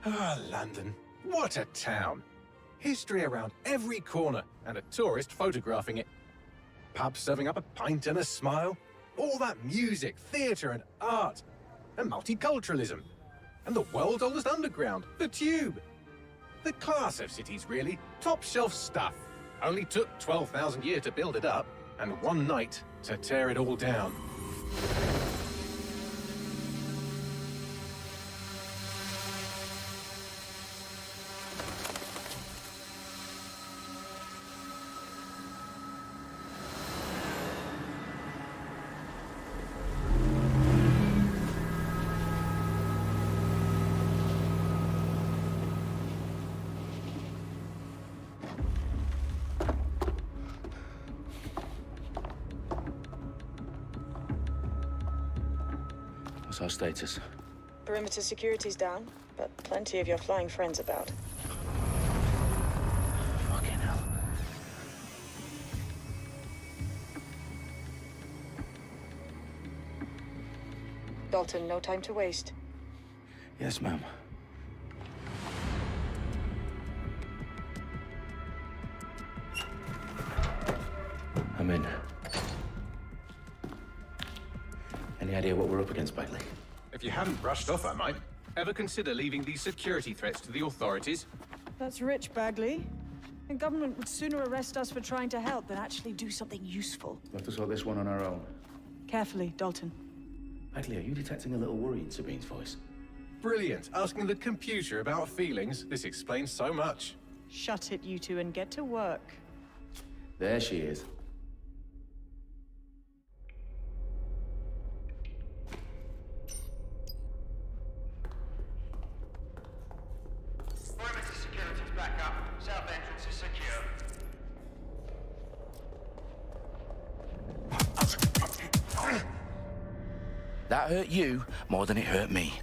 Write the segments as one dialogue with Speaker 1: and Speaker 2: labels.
Speaker 1: Ah, London. What a town. History around every corner, and a tourist photographing it. Pubs serving up a pint and a smile. All that music, theatre and art. And multiculturalism. And the world's oldest underground, the Tube. The class of cities, really. Top shelf stuff. Only took 12,000 years to build it up, and one night to tear it all down.
Speaker 2: What's our status?
Speaker 3: Perimeter security's down, but plenty of your flying friends about.
Speaker 2: Fucking hell.
Speaker 3: Dalton, no time to waste.
Speaker 2: Yes, ma'am. I'm in. Any idea what we're up against, Bagley?
Speaker 1: If you hadn't brushed off, I might. Ever consider leaving these security threats to the authorities?
Speaker 3: That's rich, Bagley. The government would sooner arrest us for trying to help than actually do something useful.
Speaker 2: We'll have to sort this one on our own.
Speaker 3: Carefully, Dalton.
Speaker 2: Bagley, are you detecting a little worry in Sabine's voice?
Speaker 1: Brilliant. Asking the computer about feelings. This explains so much.
Speaker 3: Shut it, you two, and get to work.
Speaker 2: There she is.
Speaker 4: Perimeter security's back up. South entrance is secure.
Speaker 2: That hurt you more than it hurt me.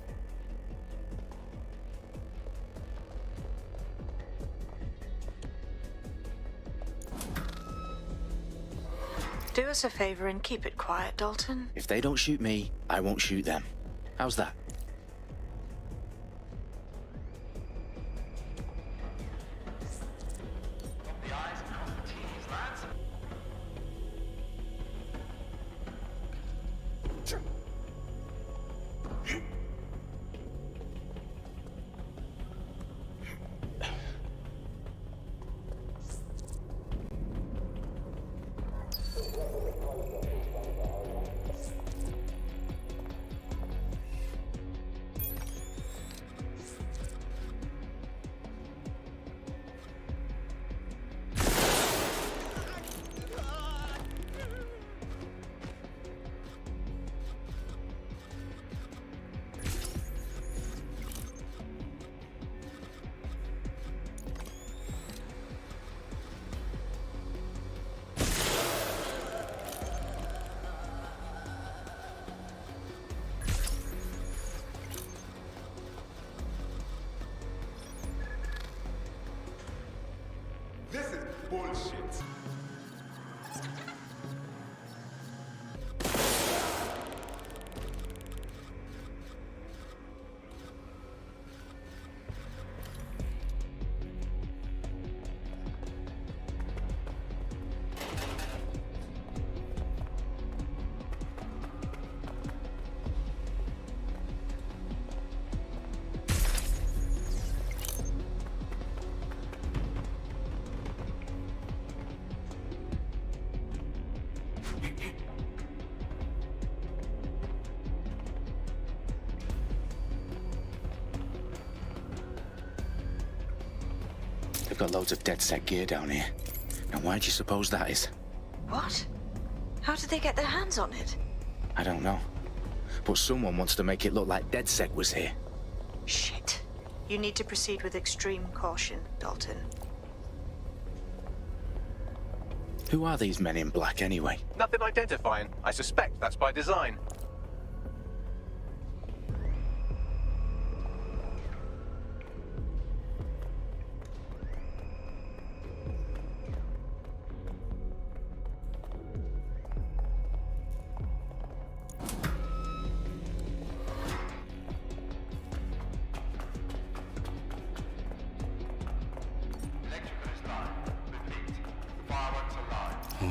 Speaker 3: Do us a favor and keep it quiet, Dalton.
Speaker 2: If they don't shoot me, I won't shoot them. How's that?
Speaker 4: The eyes across the T's, lads.
Speaker 5: This is bullshit.
Speaker 2: They've got loads of dead-set gear down here. Now, why do you suppose that is?
Speaker 3: What? How did they get their hands on it?
Speaker 2: I don't know. But someone wants to make it look like DedSec was here.
Speaker 3: Shit. You need to proceed with extreme caution, Dalton.
Speaker 2: Who are these men in black, anyway?
Speaker 1: Nothing identifying. I suspect that's by design.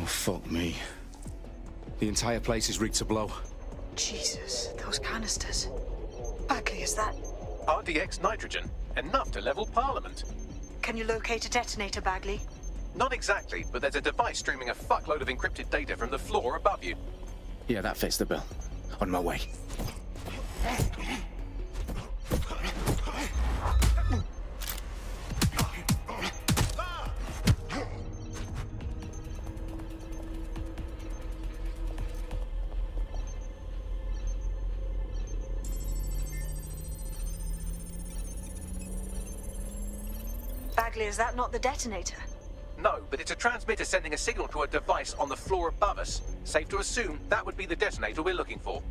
Speaker 2: Oh, fuck me. The entire place is rigged to blow.
Speaker 3: Jesus, those canisters. Bagley, is that...
Speaker 1: RDX nitrogen, enough to level Parliament.
Speaker 3: Can you locate a detonator, Bagley?
Speaker 1: Not exactly, but there's a device streaming a fuckload of encrypted data from the floor above you.
Speaker 2: Yeah, that fits the bill. On my way.
Speaker 3: Bagley, is that not the detonator?
Speaker 1: No, but it's a transmitter sending a signal to a device on the floor above us. Safe to assume that would be the detonator we're looking for.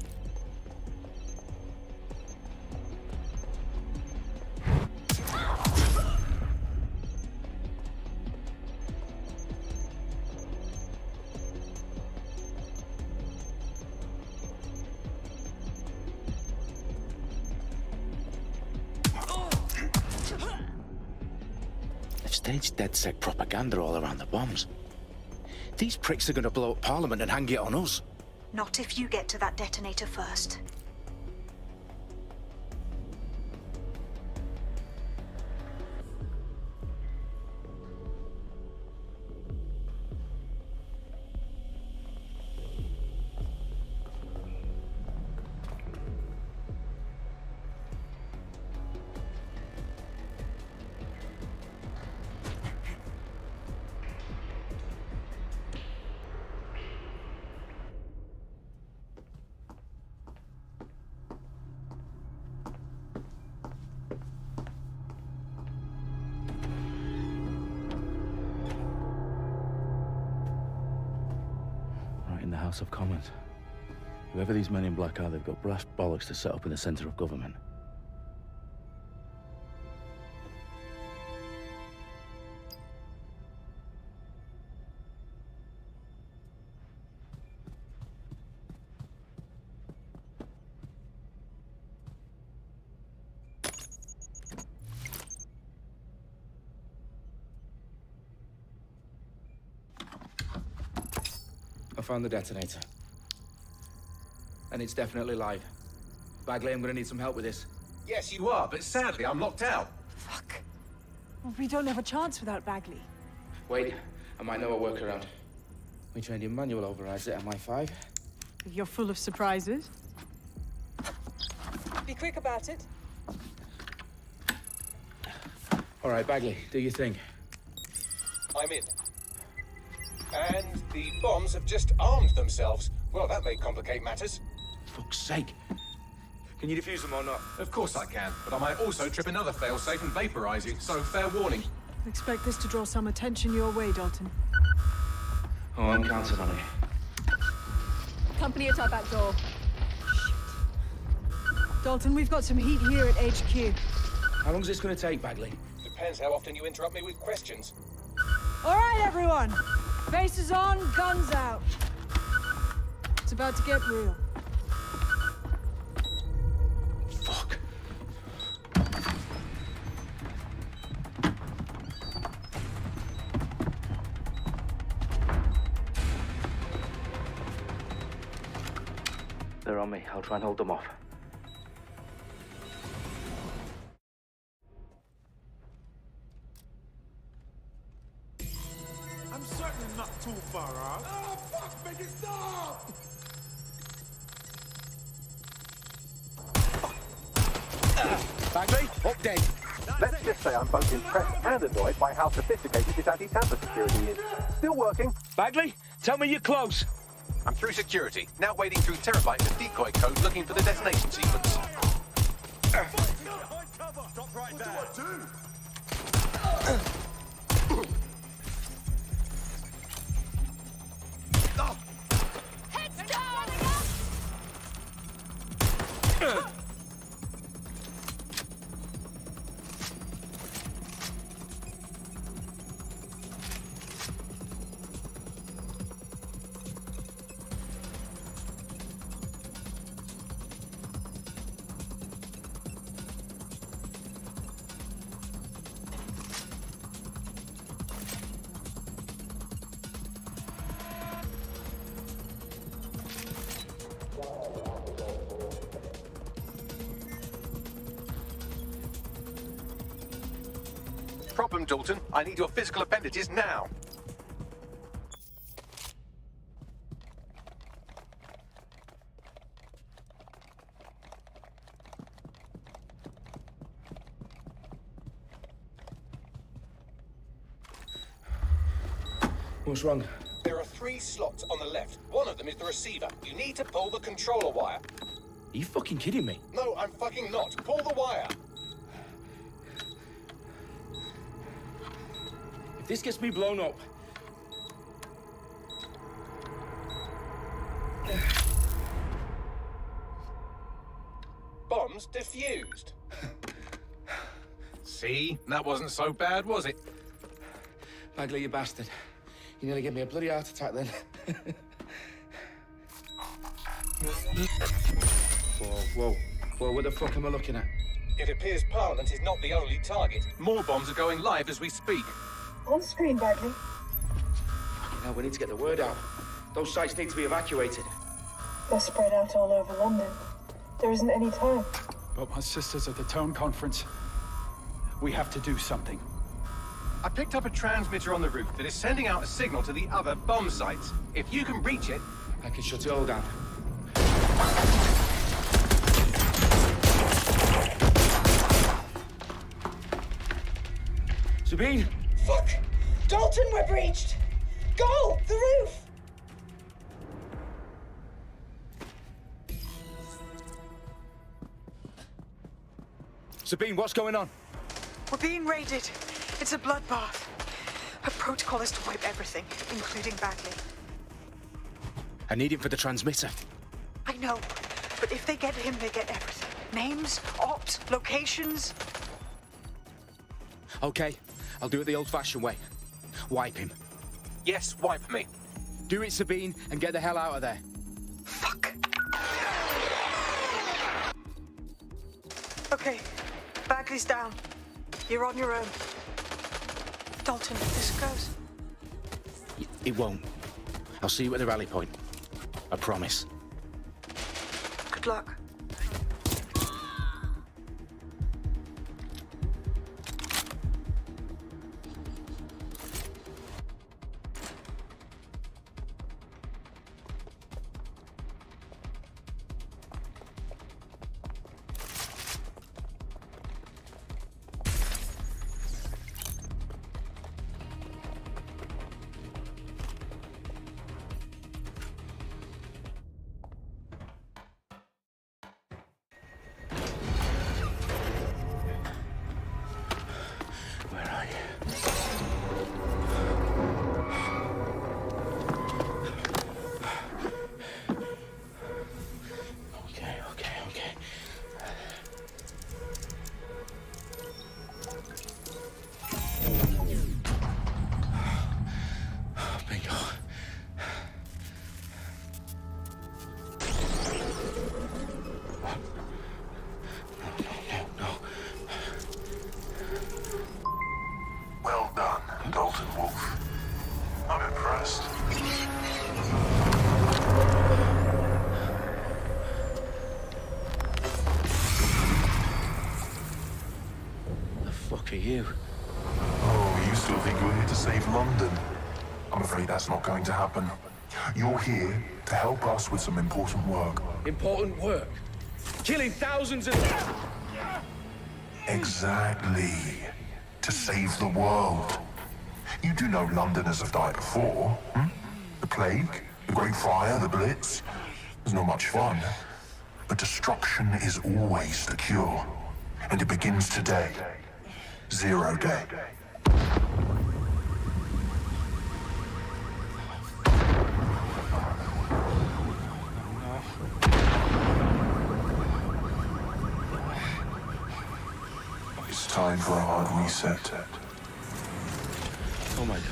Speaker 2: They've staged DedSec propaganda all around the bombs. These pricks are gonna blow up Parliament and hang it on us.
Speaker 3: Not if you get to that detonator first.
Speaker 5: Right in the House of Commons. Whoever these men in black are, they've got brass bollocks to set up in the centre of government.
Speaker 2: I found the detonator. And it's definitely live. Bagley, I'm gonna need some help with this.
Speaker 1: Yes, you are, but sadly I'm locked out.
Speaker 3: Fuck. Well, we don't have a chance without Bagley.
Speaker 2: Wait, I might know a workaround. We trained in manual overrides at MI5.
Speaker 3: You're full of surprises. Be quick about it.
Speaker 2: All right, Bagley, do your thing.
Speaker 1: I'm in. And the bombs have just armed themselves. Well, that may complicate matters.
Speaker 2: Fuck's sake. Can you defuse them or not?
Speaker 1: Of course I can, but I might also trip another failsafe and vaporize you, so fair warning.
Speaker 3: Expect this to draw some attention your way, Dalton.
Speaker 2: Oh, I'm counting on it.
Speaker 3: Company at our back door. Shit. Dalton, we've got some heat here at HQ.
Speaker 2: How long's this gonna take, Bagley?
Speaker 1: Depends how often you interrupt me with questions.
Speaker 3: All right, everyone. Faces on, guns out. It's about to get real.
Speaker 2: Fuck.
Speaker 5: They're on me. I'll try and hold them off.
Speaker 6: I'm certainly not too far off. Oh, fuck, make it stop!
Speaker 2: Bagley, update.
Speaker 1: Let's just say I'm both impressed and annoyed by how sophisticated this anti-tamper security is. Still working.
Speaker 2: Bagley, tell me you're close.
Speaker 1: I'm through security, now wading through terabytes of decoy code looking for the detonation sequence.
Speaker 6: Stop right there. What do I do?
Speaker 1: problem, Dalton. I need your physical appendages now.
Speaker 5: What's wrong?
Speaker 1: There are 3 slots on the left. One of them is the receiver. You need to pull the controller wire.
Speaker 5: Are you fucking kidding me?
Speaker 1: No, I'm fucking not. Pull the wire.
Speaker 5: If this gets me blown up...
Speaker 1: Bombs defused. See? That wasn't so bad, was it?
Speaker 5: Bagley, you bastard. You nearly gave me a bloody heart attack then. Whoa. What the fuck am I looking at?
Speaker 1: It appears Parliament is not the only target. More bombs are going live as we speak.
Speaker 7: On screen, Bagley.
Speaker 5: Now we need to get the word out. Those sites need to be evacuated.
Speaker 7: They're spread out all over London. There isn't any time.
Speaker 8: But my sister's at the town conference. We have to do something.
Speaker 1: I picked up a transmitter on the roof that is sending out a signal to the other bomb sites. If you can reach it...
Speaker 5: I can shut it all down. Sabine!
Speaker 3: Fuck! Dalton, we're breached! Go! The roof!
Speaker 2: Sabine, what's going on?
Speaker 3: We're being raided. It's a bloodbath. Our protocol is to wipe everything, including Bagley.
Speaker 2: I need him for the transmitter.
Speaker 3: I know, but if they get him, they get everything. Names, ops, locations.
Speaker 2: Okay, I'll do it the old-fashioned way. Wipe him.
Speaker 1: Yes, wipe me.
Speaker 2: Do it, Sabine, and get the hell out of there.
Speaker 3: Fuck. Okay, Bagley's down. You're on your own. Dalton, if this goes...
Speaker 2: It won't. I'll see you at the rally point. I promise.
Speaker 3: Good luck.
Speaker 5: Where are you? Okay. Bingo. No.
Speaker 6: Well done, Dalton Wolf. I'm impressed.
Speaker 5: The fuck are you?
Speaker 6: Oh, you still think you're here to save London? I'm afraid that's not going to happen. You're here to help us with some important work.
Speaker 5: Important work. Killing thousands of...
Speaker 6: Exactly. To save the world. You do know Londoners have died before, hmm? The plague, the Great Fire, the Blitz. It's not much fun. But destruction is always the cure. And it begins today. 0 day. It's time for a hard reset.
Speaker 5: Oh my God.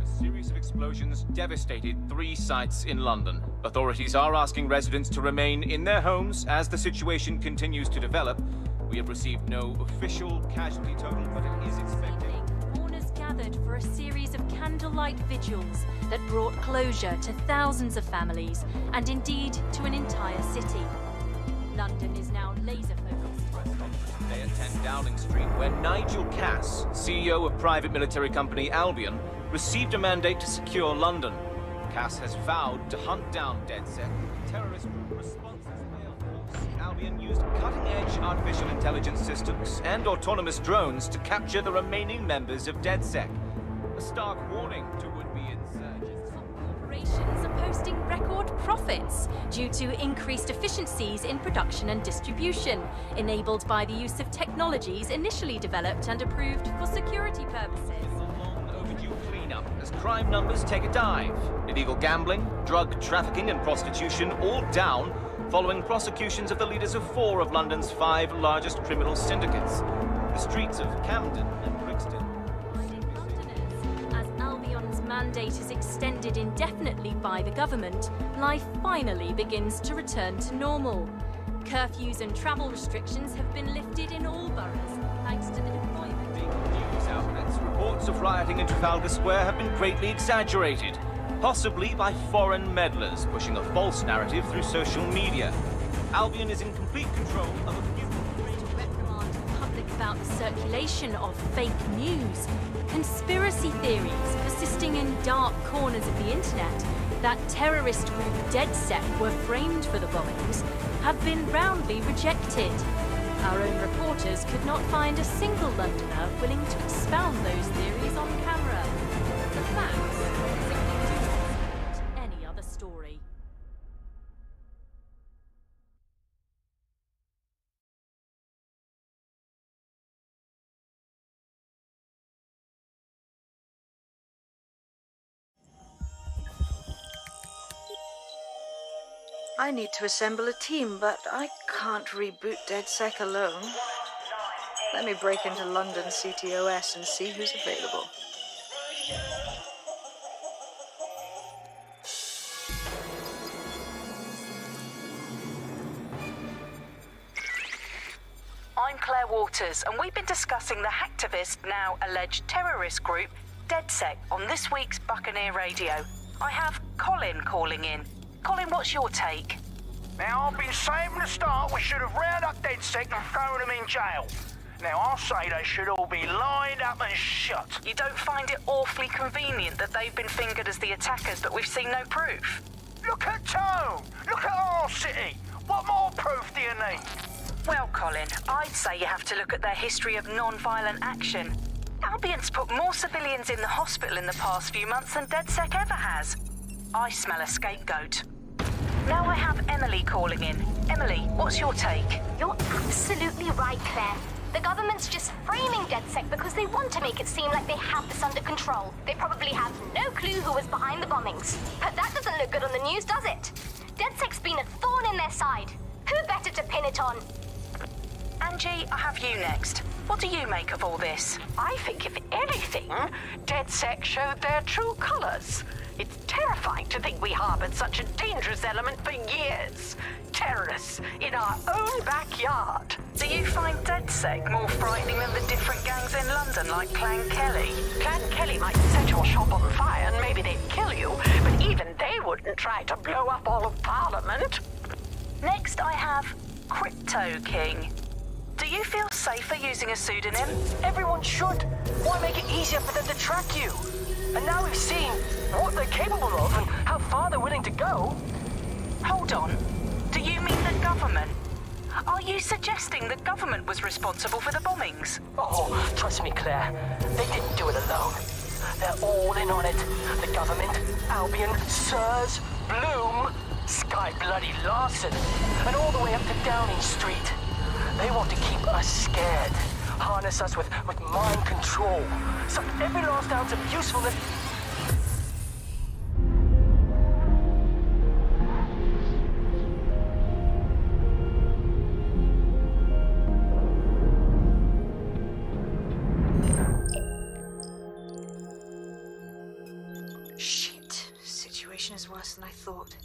Speaker 9: A series of explosions devastated 3 sites in London. Authorities are asking residents to remain in their homes as the situation continues to develop. We have received no official casualty total, but it is expected.
Speaker 10: Mourners gather gathered for a series of candlelight vigils that brought closure to thousands of families, and indeed to an entire city. London is now laser-focused.
Speaker 9: Today at 10 Downing Street, where Nigel Cass, CEO of private military company Albion, received a mandate to secure London. Cass has vowed to hunt down DedSec, a terrorist group responsible. Albion used cutting-edge artificial intelligence systems and autonomous drones to capture the remaining members of DedSec. A stark warning to would-be insurgents.
Speaker 10: Corporations are posting record profits due to increased efficiencies in production and distribution, enabled by the use of technologies initially developed and approved for security purposes.
Speaker 9: A long overdue cleanup as crime numbers take a dive. Illegal gambling, drug trafficking and prostitution all down, following prosecutions of the leaders of 4 of London's 5 largest criminal syndicates. The streets of Camden and Brixton.
Speaker 10: Londoners, as Albion's mandate is extended indefinitely by the government, life finally begins to return to normal. Curfews and travel restrictions have been lifted in all boroughs, thanks to the deployment.
Speaker 9: News outlets, reports of rioting in Trafalgar Square have been greatly exaggerated, possibly by foreign meddlers pushing a false narrative through social media. Albion is in complete control of a few...
Speaker 10: To reprimand the public about the circulation of fake news, conspiracy theories persisting in dark corners of the internet that terrorist group DedSec were framed for the bombings have been roundly rejected. Our own reporters could not find a single Londoner willing to expound those theories on camera. The facts simply do not support any other story.
Speaker 11: I need to assemble a team, but I can't reboot DedSec alone. Let me break into London CTOS and see who's available.
Speaker 12: I'm Claire Waters, and we've been discussing the hacktivist, now alleged terrorist group, DedSec, on this week's Buccaneer Radio. I have Colin calling in. Colin, what's your take?
Speaker 4: Now, I've been saying from the start we should have rounded up DedSec and thrown them in jail. Now, I'll say they should all be lined up and shot.
Speaker 12: You don't find it awfully convenient that they've been fingered as the attackers, but we've seen no proof?
Speaker 4: Look at Tone! Look at our city! What more proof do you need?
Speaker 12: Well, Colin, I'd say you have to look at their history of non-violent action. Albion's put more civilians in the hospital in the past few months than DedSec ever has. I smell a scapegoat. Now I have Emily calling in. Emily, what's your take?
Speaker 13: You're absolutely right, Claire. The government's just framing DedSec because they want to make it seem like they have this under control. They probably have no clue who was behind the bombings. But that doesn't look good on the news, does it? DedSec's been a thorn in their side. Who better to pin it on?
Speaker 12: Angie, I have you next. What do you make of all this?
Speaker 14: I think, if anything, DedSec showed their true colors. It's terrifying to think we harbored such a dangerous element for years. Terrorists in our own backyard.
Speaker 12: Do you find DedSec more frightening than the different gangs in London, like Clan Kelly?
Speaker 14: Clan Kelly might set your shop on fire and maybe they'd kill you, but even they wouldn't try to blow up all of Parliament.
Speaker 12: Next, I have Crypto King. Do you feel safer using a pseudonym?
Speaker 15: Everyone should. Why make it easier for them to track you? And now we've seen what they're capable of and how far they're willing to go.
Speaker 12: Hold on. Do you mean the government? Are you suggesting the government was responsible for the bombings?
Speaker 15: Oh, trust me, Claire. They didn't do it alone. They're all in on it. The government, Albion, Sirs, Bloom, Sky Bloody Larson, and all the way up to Downing Street. They want to keep us scared. Harness us with mind control. Suck every last ounce of usefulness.
Speaker 11: Shit. Situation is worse than I thought.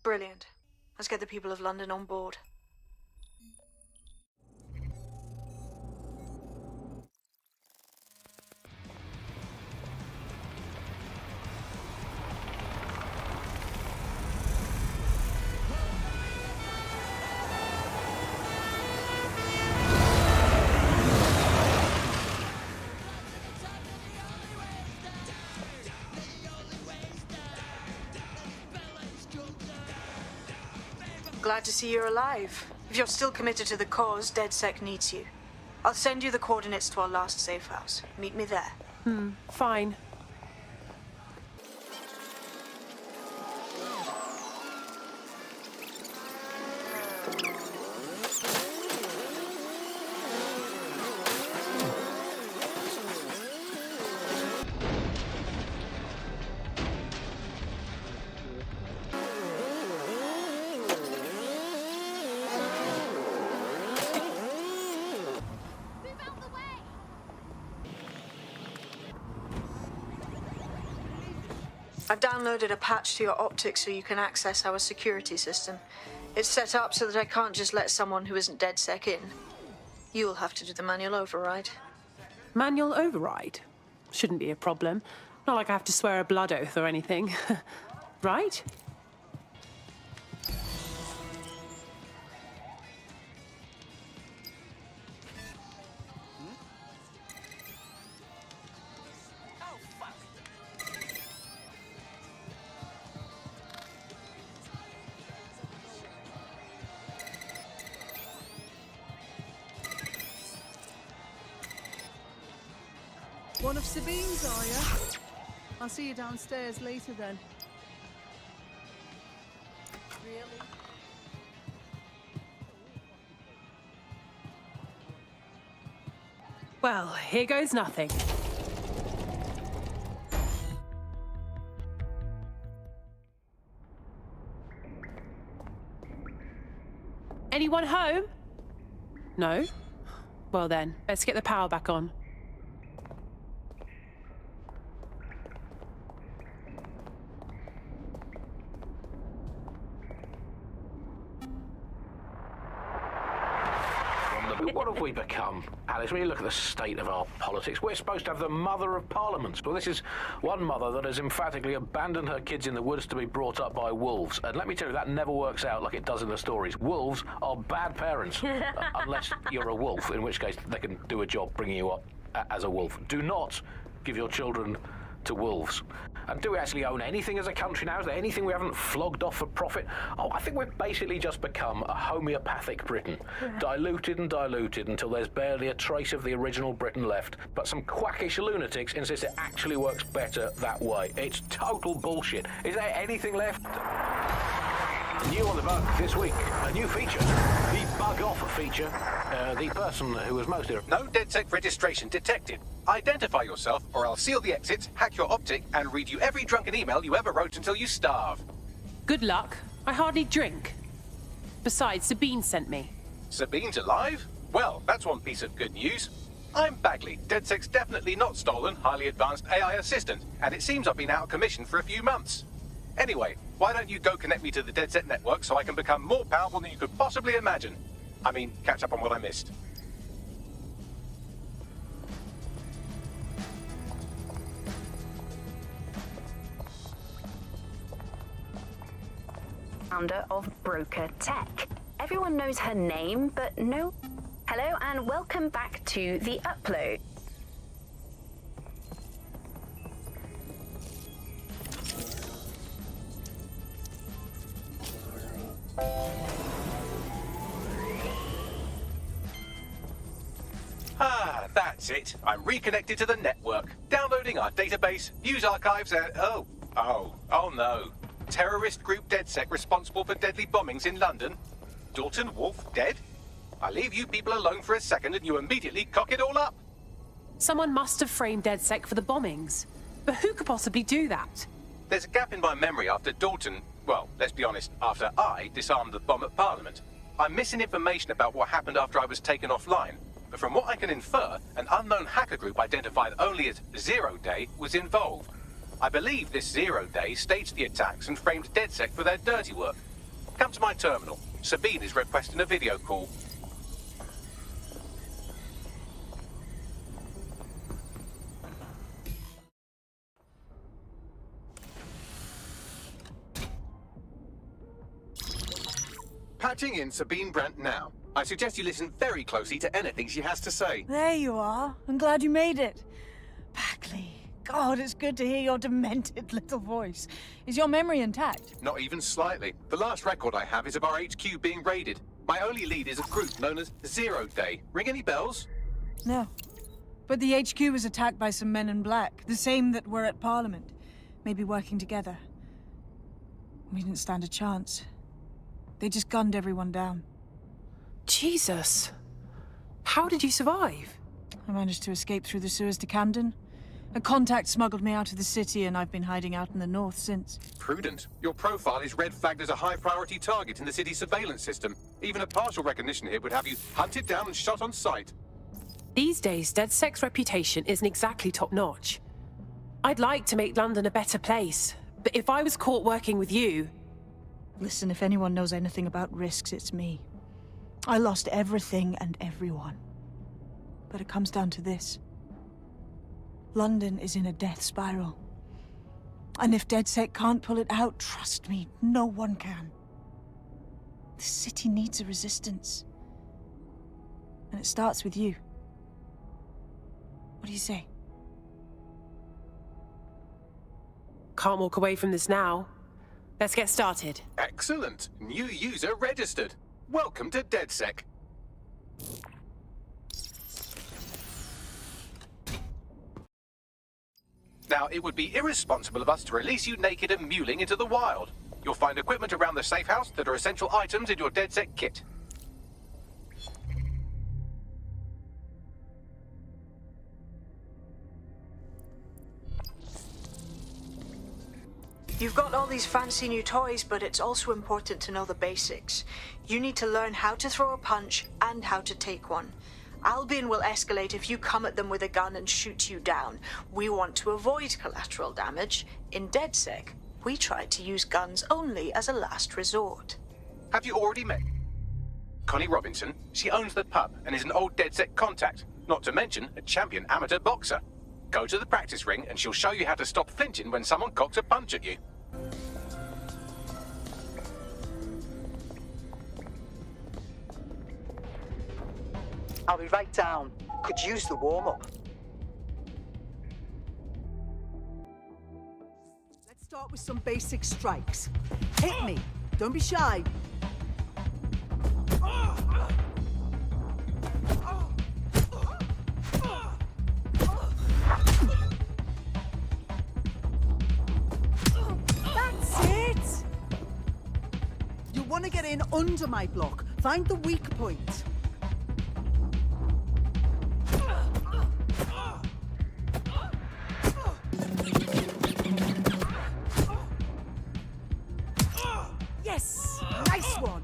Speaker 11: Brilliant. Let's get the people of London on board. Glad to see you're alive. If you're still committed to the cause, DedSec needs you. I'll send you the coordinates to our last safe house. Meet me there.
Speaker 16: Fine.
Speaker 11: I've downloaded a patch to your optics so you can access our security system. It's set up so that I can't just let someone who isn't DedSec in. You'll have to do the manual override.
Speaker 16: Manual override? Shouldn't be a problem. Not like I have to swear a blood oath or anything. Right?
Speaker 3: One of Sabine's, are you? I'll see you downstairs later then. Really?
Speaker 16: Well, here goes nothing. Anyone home? No? Well then, let's get the power back on.
Speaker 17: What have we become, Alice? When you look at the state of our politics, we're supposed to have the mother of parliaments. Well, this is one mother that has emphatically abandoned her kids in the woods to be brought up by wolves. And let me tell you, that never works out like it does in the stories. Wolves are bad parents, unless you're a wolf, in which case they can do a job bringing you up as a wolf. Do not give your children to wolves. And do we actually own anything as a country now? Is there anything we haven't flogged off for profit? Oh, I think we've basically just become a homeopathic Britain. Diluted and diluted until there's barely a trace of the original Britain left. But some quackish lunatics insist it actually works better that way. It's total bullshit. Is there anything left? New on the bug this week, a new feature. The bug off feature. The person who was most...
Speaker 1: No DedSec registration detected. Identify yourself, or I'll seal the exits, hack your optic, and read you every drunken email you ever wrote until you starve.
Speaker 16: Good luck. I hardly drink. Besides, Sabine sent me.
Speaker 1: Sabine's alive? Well, that's one piece of good news. I'm Bagley, DedSec's definitely not stolen, highly advanced AI assistant, and it seems I've been out of commission for a few months. Anyway, why don't you go connect me to the DedSec network so I can become more powerful than you could possibly imagine? I mean, catch up on what I missed.
Speaker 12: Founder of Broker Tech. Everyone knows her name, but no. Hello and welcome back to The Upload.
Speaker 1: Ah, that's it. I'm reconnected to the network, downloading our database, news archives, and... Oh no. Terrorist group DedSec responsible for deadly bombings in London? Dalton Wolf dead? I leave you people alone for a second and you immediately cock it all up.
Speaker 16: Someone must have framed DedSec for the bombings. But who could possibly do that?
Speaker 1: There's a gap in my memory after Dalton... Well, let's be honest, after I disarmed the bomb at Parliament. I'm missing information about what happened after I was taken offline. But from what I can infer, an unknown hacker group identified only as Zero Day was involved. I believe this Zero Day staged the attacks and framed DedSec for their dirty work. Come to my terminal. Sabine is requesting a video call. Patching in Sabine Brandt now. I suggest you listen very closely to anything she has to say.
Speaker 3: There you are. I'm glad you made it. Bagley, God, it's good to hear your demented little voice. Is your memory intact?
Speaker 1: Not even slightly. The last record I have is of our HQ being raided. My only lead is a group known as Zero Day. Ring any bells?
Speaker 3: No. But the HQ was attacked by some men in black, the same that were at Parliament. Maybe working together. We didn't stand a chance. They just gunned everyone down.
Speaker 16: Jesus. How did you survive?
Speaker 3: I managed to escape through the sewers to Camden. A contact smuggled me out of the city, and I've been hiding out in the north since.
Speaker 1: Prudent. Your profile is red flagged as a high-priority target in the city's surveillance system. Even a partial recognition here would have you hunted down and shot on sight.
Speaker 16: These days, DedSec's reputation isn't exactly top-notch. I'd like to make London a better place, but if I was caught working with you...
Speaker 3: Listen, if anyone knows anything about risks, it's me. I lost everything and everyone. But it comes down to this. London is in a death spiral. And if DedSec can't pull it out, trust me, no one can. The city needs a resistance. And it starts with you. What do you say?
Speaker 16: Can't walk away from this now. Let's get started.
Speaker 1: Excellent. New user registered. Welcome to DedSec. Now, it would be irresponsible of us to release you naked and mewling into the wild. You'll find equipment around the safe house that are essential items in your DedSec kit.
Speaker 11: You've got all these fancy new toys, but it's also important to know the basics. You need to learn how to throw a punch and how to take one. Albion will escalate if you come at them with a gun and shoot you down. We want to avoid collateral damage. In DedSec, we try to use guns only as a last resort.
Speaker 1: Have you already met Connie Robinson? She owns the pub and is an old DedSec contact, not to mention a champion amateur boxer. Go to the practice ring and she'll show you how to stop flinching when someone cocks a punch at you.
Speaker 18: I'll be right down. Could use the warm-up.
Speaker 19: Let's start with some basic strikes. Hit me. Don't be shy. That's it! You want to get in under my block. Find the weak point. Yes! Nice one!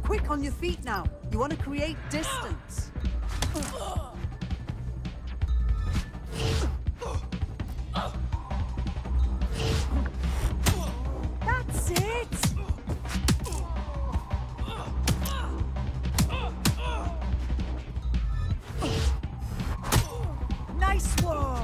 Speaker 19: Quick on your feet now. You want to create distance. That's it! Nice one!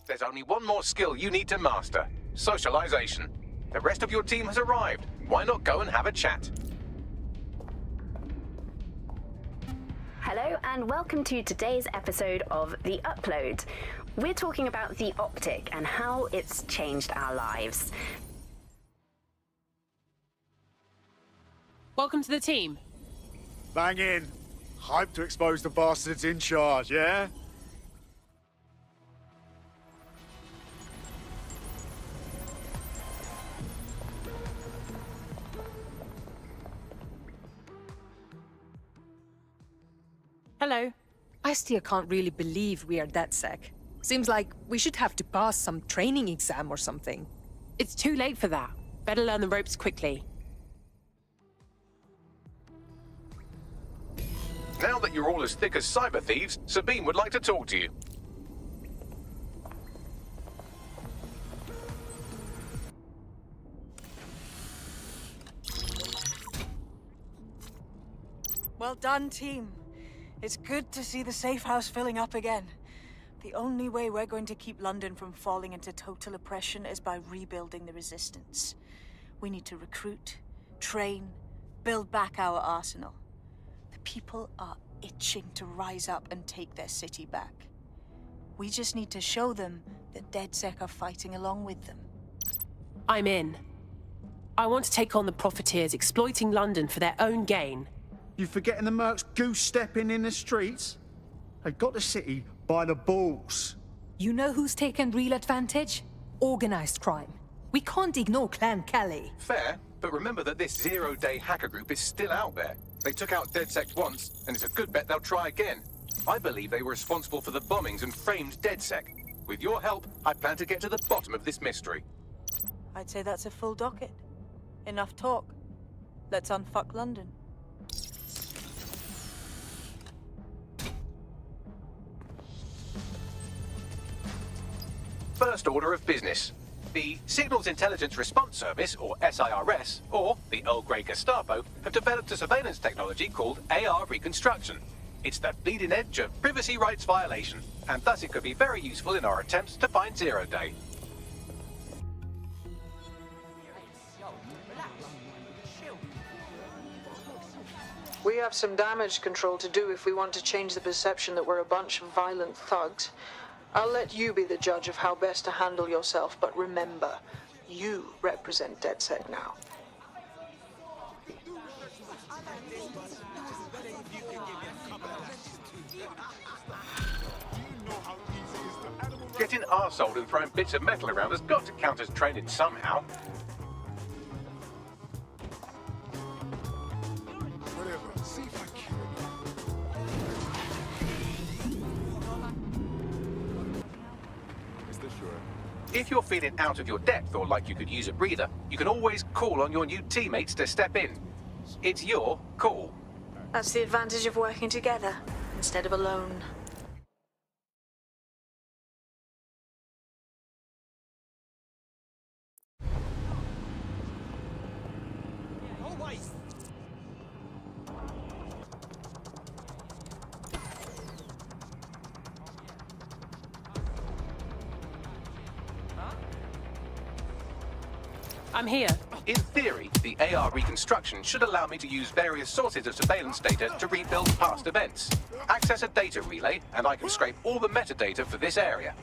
Speaker 1: There's only one more skill you need to master: socialization. The rest of your team has arrived. Why not go and have a chat?
Speaker 20: Hello and welcome to today's episode of The Upload. We're talking about the optic and how it's changed our lives.
Speaker 16: Welcome to the team.
Speaker 21: Bang in. Hype to expose the bastards in charge, yeah?
Speaker 16: Hello.
Speaker 21: I still can't really believe we are DedSec. Seems like we should have to pass some training exam or something.
Speaker 16: It's too late for that. Better learn the ropes quickly.
Speaker 1: Now that you're all as thick as cyber thieves, Sabine would like to talk to you.
Speaker 3: Well done, team. It's good to see the safe house filling up again. The only way we're going to keep London from falling into total oppression is by rebuilding the resistance. We need to recruit, train, build back our arsenal. The people are itching to rise up and take their city back. We just need to show them that DedSec are fighting along with them.
Speaker 16: I'm in. I want to take on the profiteers exploiting London for their own gain.
Speaker 22: You forgetting the mercs goose-stepping in the streets? They got the city by the balls.
Speaker 21: You know who's taken real advantage? Organized crime. We can't ignore Clan Kelly.
Speaker 1: Fair, but remember that this zero-day hacker group is still out there. They took out DedSec once, and it's a good bet they'll try again. I believe they were responsible for the bombings and framed DedSec. With your help, I plan to get to the bottom of this mystery.
Speaker 3: I'd say that's a full docket. Enough talk. Let's unfuck London.
Speaker 1: First order of business. The Signals Intelligence Response Service, or SIRS, or the Earl Grey Gestapo, have developed a surveillance technology called AR Reconstruction. It's the bleeding edge of privacy rights violation, and thus it could be very useful in our attempts to find Zero Day.
Speaker 11: We have some damage control to do if we want to change the perception that we're a bunch of violent thugs. I'll let you be the judge of how best to handle yourself, but remember, you represent DedSec now.
Speaker 1: Getting arseholed and throwing bits of metal around has got to count as training somehow. If you're feeling out of your depth or like you could use a breather, you can always call on your new teammates to step in. It's your call.
Speaker 11: That's the advantage of working together, instead of alone.
Speaker 16: I'm here.
Speaker 1: In theory, the AR reconstruction should allow me to use various sources of surveillance data to rebuild past events. Access a data relay, and I can scrape all the metadata for this area.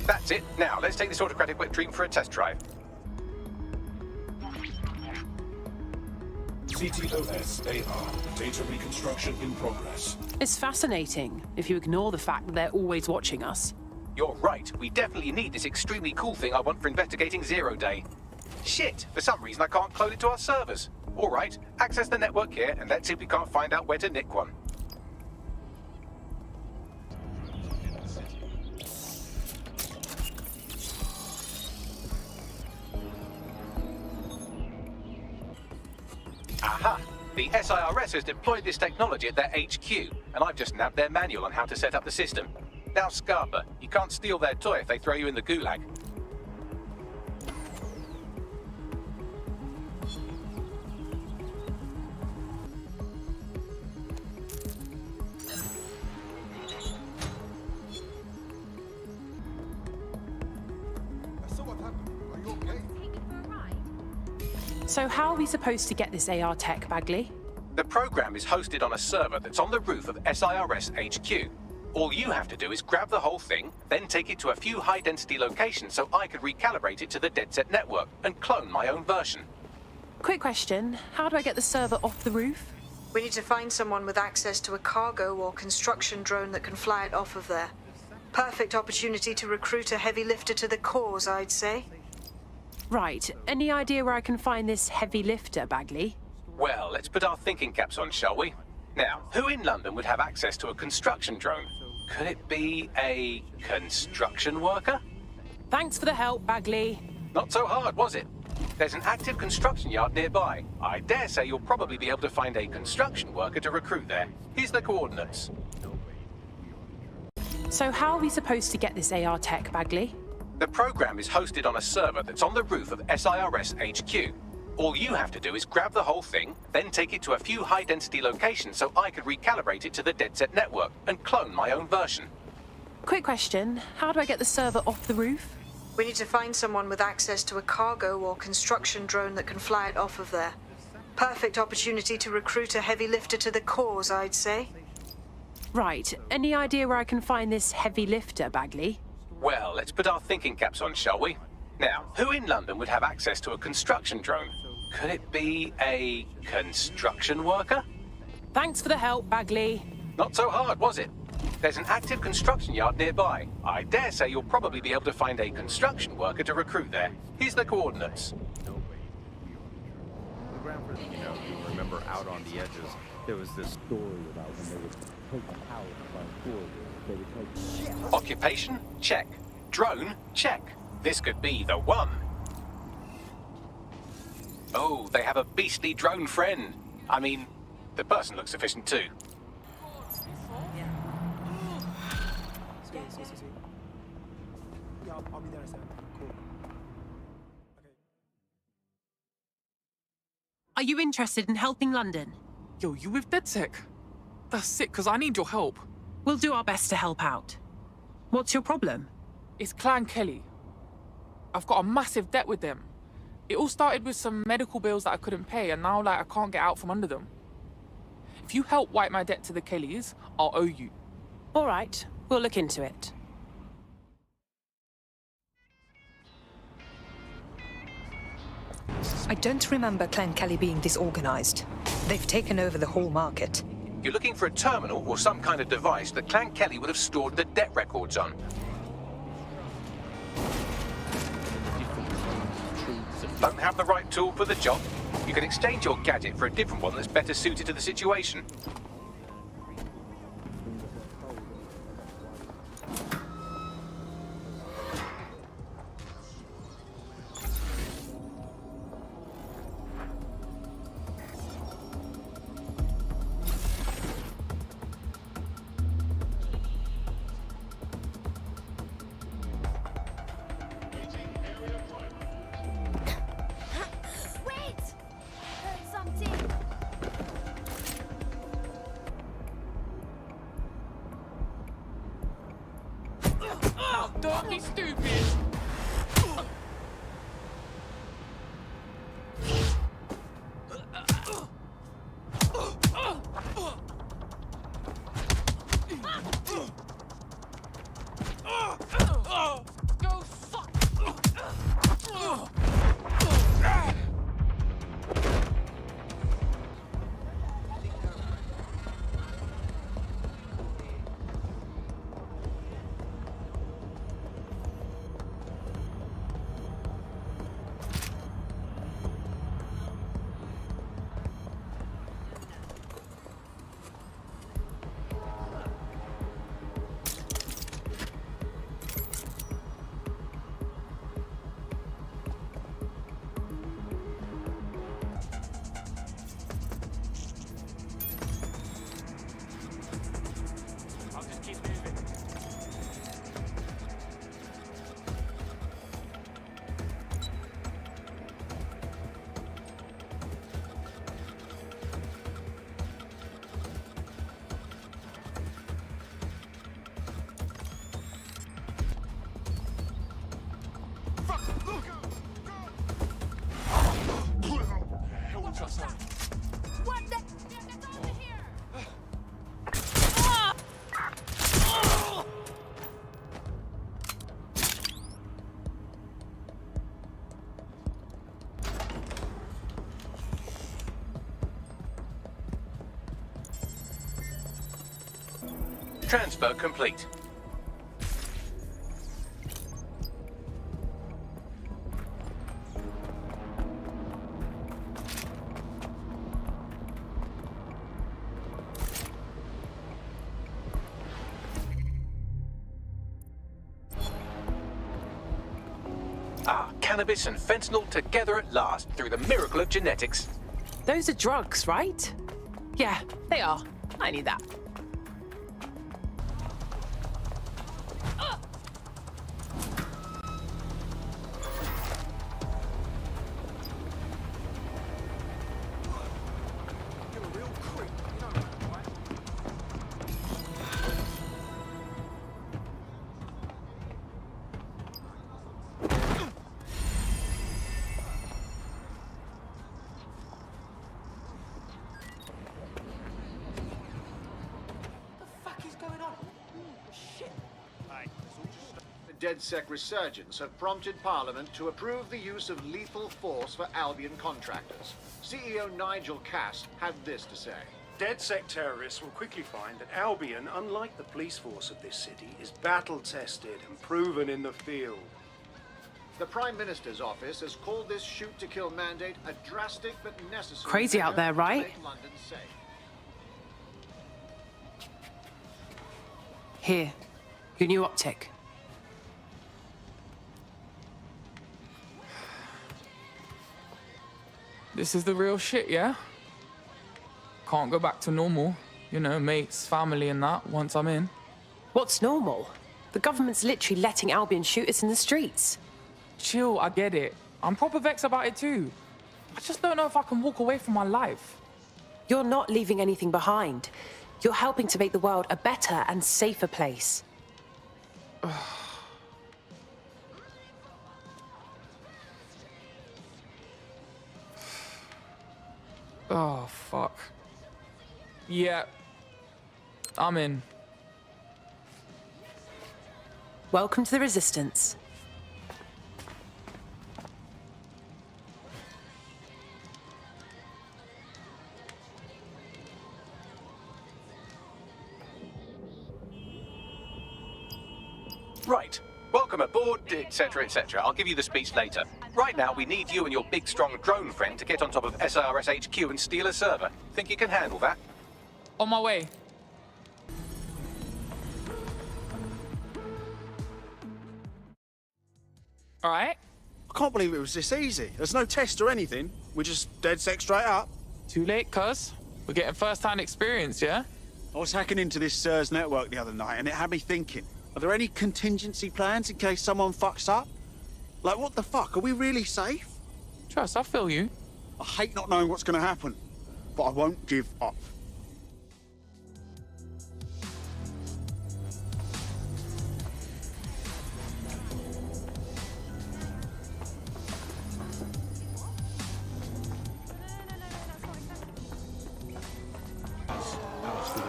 Speaker 1: That's it. Now, let's take this autocratic wet dream for a test drive.
Speaker 23: CTOS AR. Data reconstruction in progress.
Speaker 16: It's fascinating, if you ignore the fact that they're always watching us.
Speaker 1: You're right. We definitely need this extremely cool thing I want for investigating Zero Day. Shit! For some reason I can't clone it to our servers. All right, access the network here, and let's see if we can't find out where to nick one. SIRS has deployed this technology at their HQ, and I've just nabbed their manual on how to set up the system. Now, Scarpa, you can't steal their toy if they throw you in the gulag.
Speaker 16: So how are we supposed to get this AR tech, Bagley?
Speaker 1: The program is hosted on a server that's on the roof of SIRS HQ. All you have to do is grab the whole thing, then take it to a few high-density locations so I could recalibrate it to the DedSec network and clone my own version.
Speaker 16: Quick question, how do I get the server off the roof?
Speaker 11: We need to find someone with access to a cargo or construction drone that can fly it off of there. Perfect opportunity to recruit a heavy lifter to the cause, I'd say.
Speaker 16: Right, any idea where I can find this heavy lifter, Bagley?
Speaker 1: Well, let's put our thinking caps on, shall we? Now, who in London would have access to a construction drone? Could it be a construction worker?
Speaker 16: Thanks for the help, Bagley.
Speaker 1: Not so hard, was it? There's an active construction yard nearby. I dare say you'll probably be able to find a construction worker to recruit there. Here's the coordinates.
Speaker 16: So how are we supposed to get this AR tech, Bagley?
Speaker 1: The program is hosted on a server that's on the roof of SIRS HQ. All you have to do is grab the whole thing, then take it to a few high-density locations so I could recalibrate it to the DedSec network and clone my own version.
Speaker 16: Quick question, how do I get the server off the roof?
Speaker 11: We need to find someone with access to a cargo or construction drone that can fly it off of there. Perfect opportunity to recruit a heavy lifter to the cause, I'd say.
Speaker 16: Right, any idea where I can find this heavy lifter, Bagley?
Speaker 1: Well, let's put our thinking caps on, shall we? Now, who in London would have access to a construction drone? Could it be a construction worker?
Speaker 16: Thanks for the help, Bagley.
Speaker 1: Not so hard, was it? There's an active construction yard nearby. I dare say you'll probably be able to find a construction worker to recruit there. Here's the coordinates.
Speaker 2: You know, you remember out on the edges, there was this story about when they would take the house by force. They would take...
Speaker 1: Occupation? Check. Drone? Check. This could be the one. Oh, they have a beastly drone friend. I mean, the person looks efficient too.
Speaker 7: Yeah, I'll be there in a second. Cool.
Speaker 16: Are you interested in helping London?
Speaker 8: Yo, you with DedSec? That's sick, because I need your help.
Speaker 16: We'll do our best to help out. What's your problem?
Speaker 8: It's Clan Kelly. I've got a massive debt with them. It all started with some medical bills that I couldn't pay, and now, I can't get out from under them. If you help wipe my debt to the Kellys, I'll owe you.
Speaker 16: All right, we'll look into it.
Speaker 21: I don't remember Clan Kelly being disorganized. They've taken over the whole market.
Speaker 1: You're looking for a terminal or some kind of device that Clan Kelly would have stored the debt records on. Don't have the right tool for the job? You can exchange your gadget for a different one that's better suited to the situation.
Speaker 8: Don't be stupid! Go fuck!
Speaker 1: Transfer complete. Cannabis and fentanyl together at last through the miracle of genetics.
Speaker 16: Those are drugs, right? Yeah, they are. I need that.
Speaker 5: DedSec resurgence have prompted Parliament to approve the use of lethal force for Albion contractors. CEO Nigel Cass had this to say.
Speaker 6: DedSec terrorists will quickly find that Albion, unlike the police force of this city, is battle-tested and proven in the field.
Speaker 5: The Prime Minister's office has called this shoot-to-kill mandate a drastic but necessary
Speaker 16: Crazy out there, right?
Speaker 5: to make London safe.
Speaker 16: Here, your new optic.
Speaker 8: This is the real shit, yeah? Can't go back to normal. You know, mates, family and that, once I'm in.
Speaker 16: What's normal? The government's literally letting Albion shoot us in the streets.
Speaker 8: Chill, I get it. I'm proper vexed about it too. I just don't know if I can walk away from my life.
Speaker 16: You're not leaving anything behind. You're helping to make the world a better and safer place.
Speaker 8: Oh, fuck. Yeah. I'm in.
Speaker 16: Welcome to the Resistance.
Speaker 1: Right. Welcome aboard, etc., etc. I'll give you the speech later. Right now, we need you and your big, strong drone friend to get on top of SRS HQ and steal a server. Think you can handle that?
Speaker 8: On my way. All right.
Speaker 22: I can't believe it was this easy. There's no test or anything. We're just DedSec straight up.
Speaker 8: Too late, cuz. We're getting first-hand experience, yeah?
Speaker 22: I was hacking into this SIRS network the other night, and it had me thinking, are there any contingency plans in case someone fucks up? Like, what the fuck? Are we really safe?
Speaker 8: Trust, I feel you.
Speaker 22: I hate not knowing what's going to happen, but I won't give up.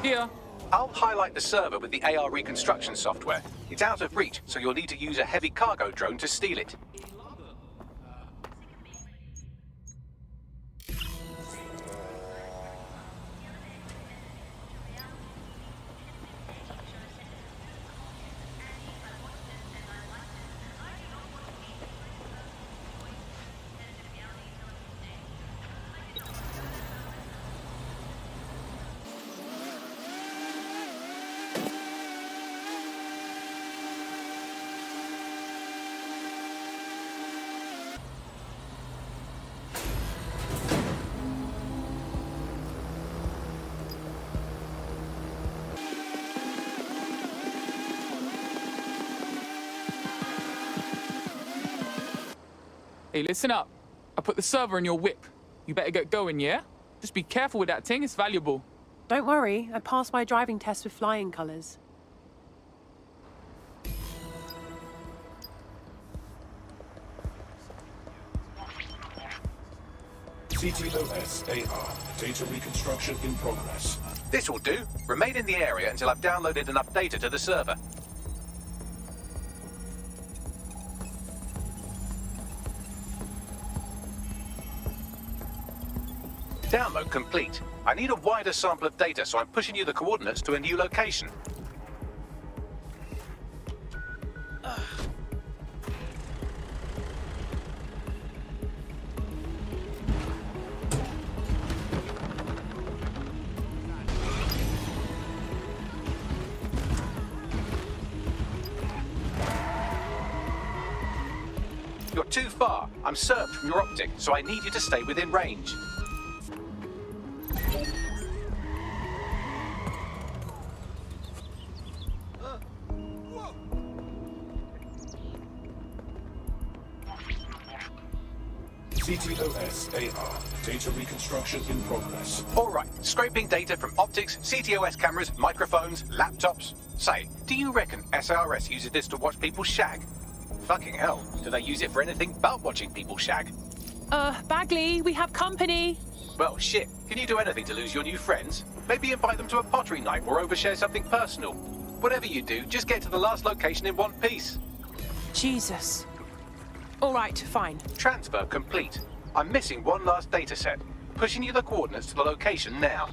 Speaker 8: Here.
Speaker 1: I'll highlight the server with the AR reconstruction software. It's out of reach, so you'll need to use a heavy cargo drone to steal it.
Speaker 8: Hey, listen up. I put the server in your whip. You better get going, yeah? Just be careful with that thing, it's valuable.
Speaker 16: Don't worry, I passed my driving test with flying colours.
Speaker 23: CTOS AR. Data reconstruction in progress.
Speaker 1: This will do. Remain in the area until I've downloaded enough data to the server. Download complete. I need a wider sample of data, so I'm pushing you the coordinates to a new location. too far. I'm served from your optic, so I need you to stay within range.
Speaker 23: CTOS AR. Data reconstruction in progress.
Speaker 1: All right, scraping data from optics, CTOS cameras, microphones, laptops. Say, do you reckon SRS uses this to watch people shag? Fucking hell, do they use it for anything but watching people shag?
Speaker 16: Bagley, we have company.
Speaker 1: Well, shit, can you do anything to lose your new friends? Maybe invite them to a pottery night or overshare something personal. Whatever you do, just get to the last location in one piece.
Speaker 16: Jesus. All right, fine.
Speaker 1: Transfer complete. I'm missing one last data set. Pushing you the coordinates to the location now.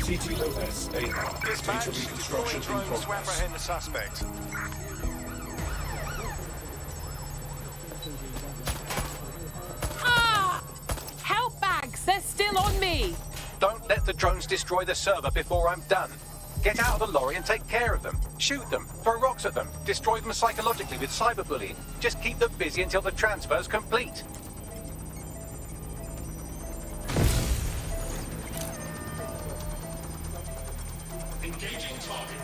Speaker 23: CTOS AR. Data reconstruction in progress.
Speaker 6: the suspect.
Speaker 16: Ah! Help bags, they're still on me.
Speaker 1: Don't let the drones destroy the server before I'm done. Get out of the lorry and take care of them. Shoot them, throw rocks at them, destroy them psychologically with cyberbullying. Just keep them busy until the transfer's complete.
Speaker 23: Engaging target.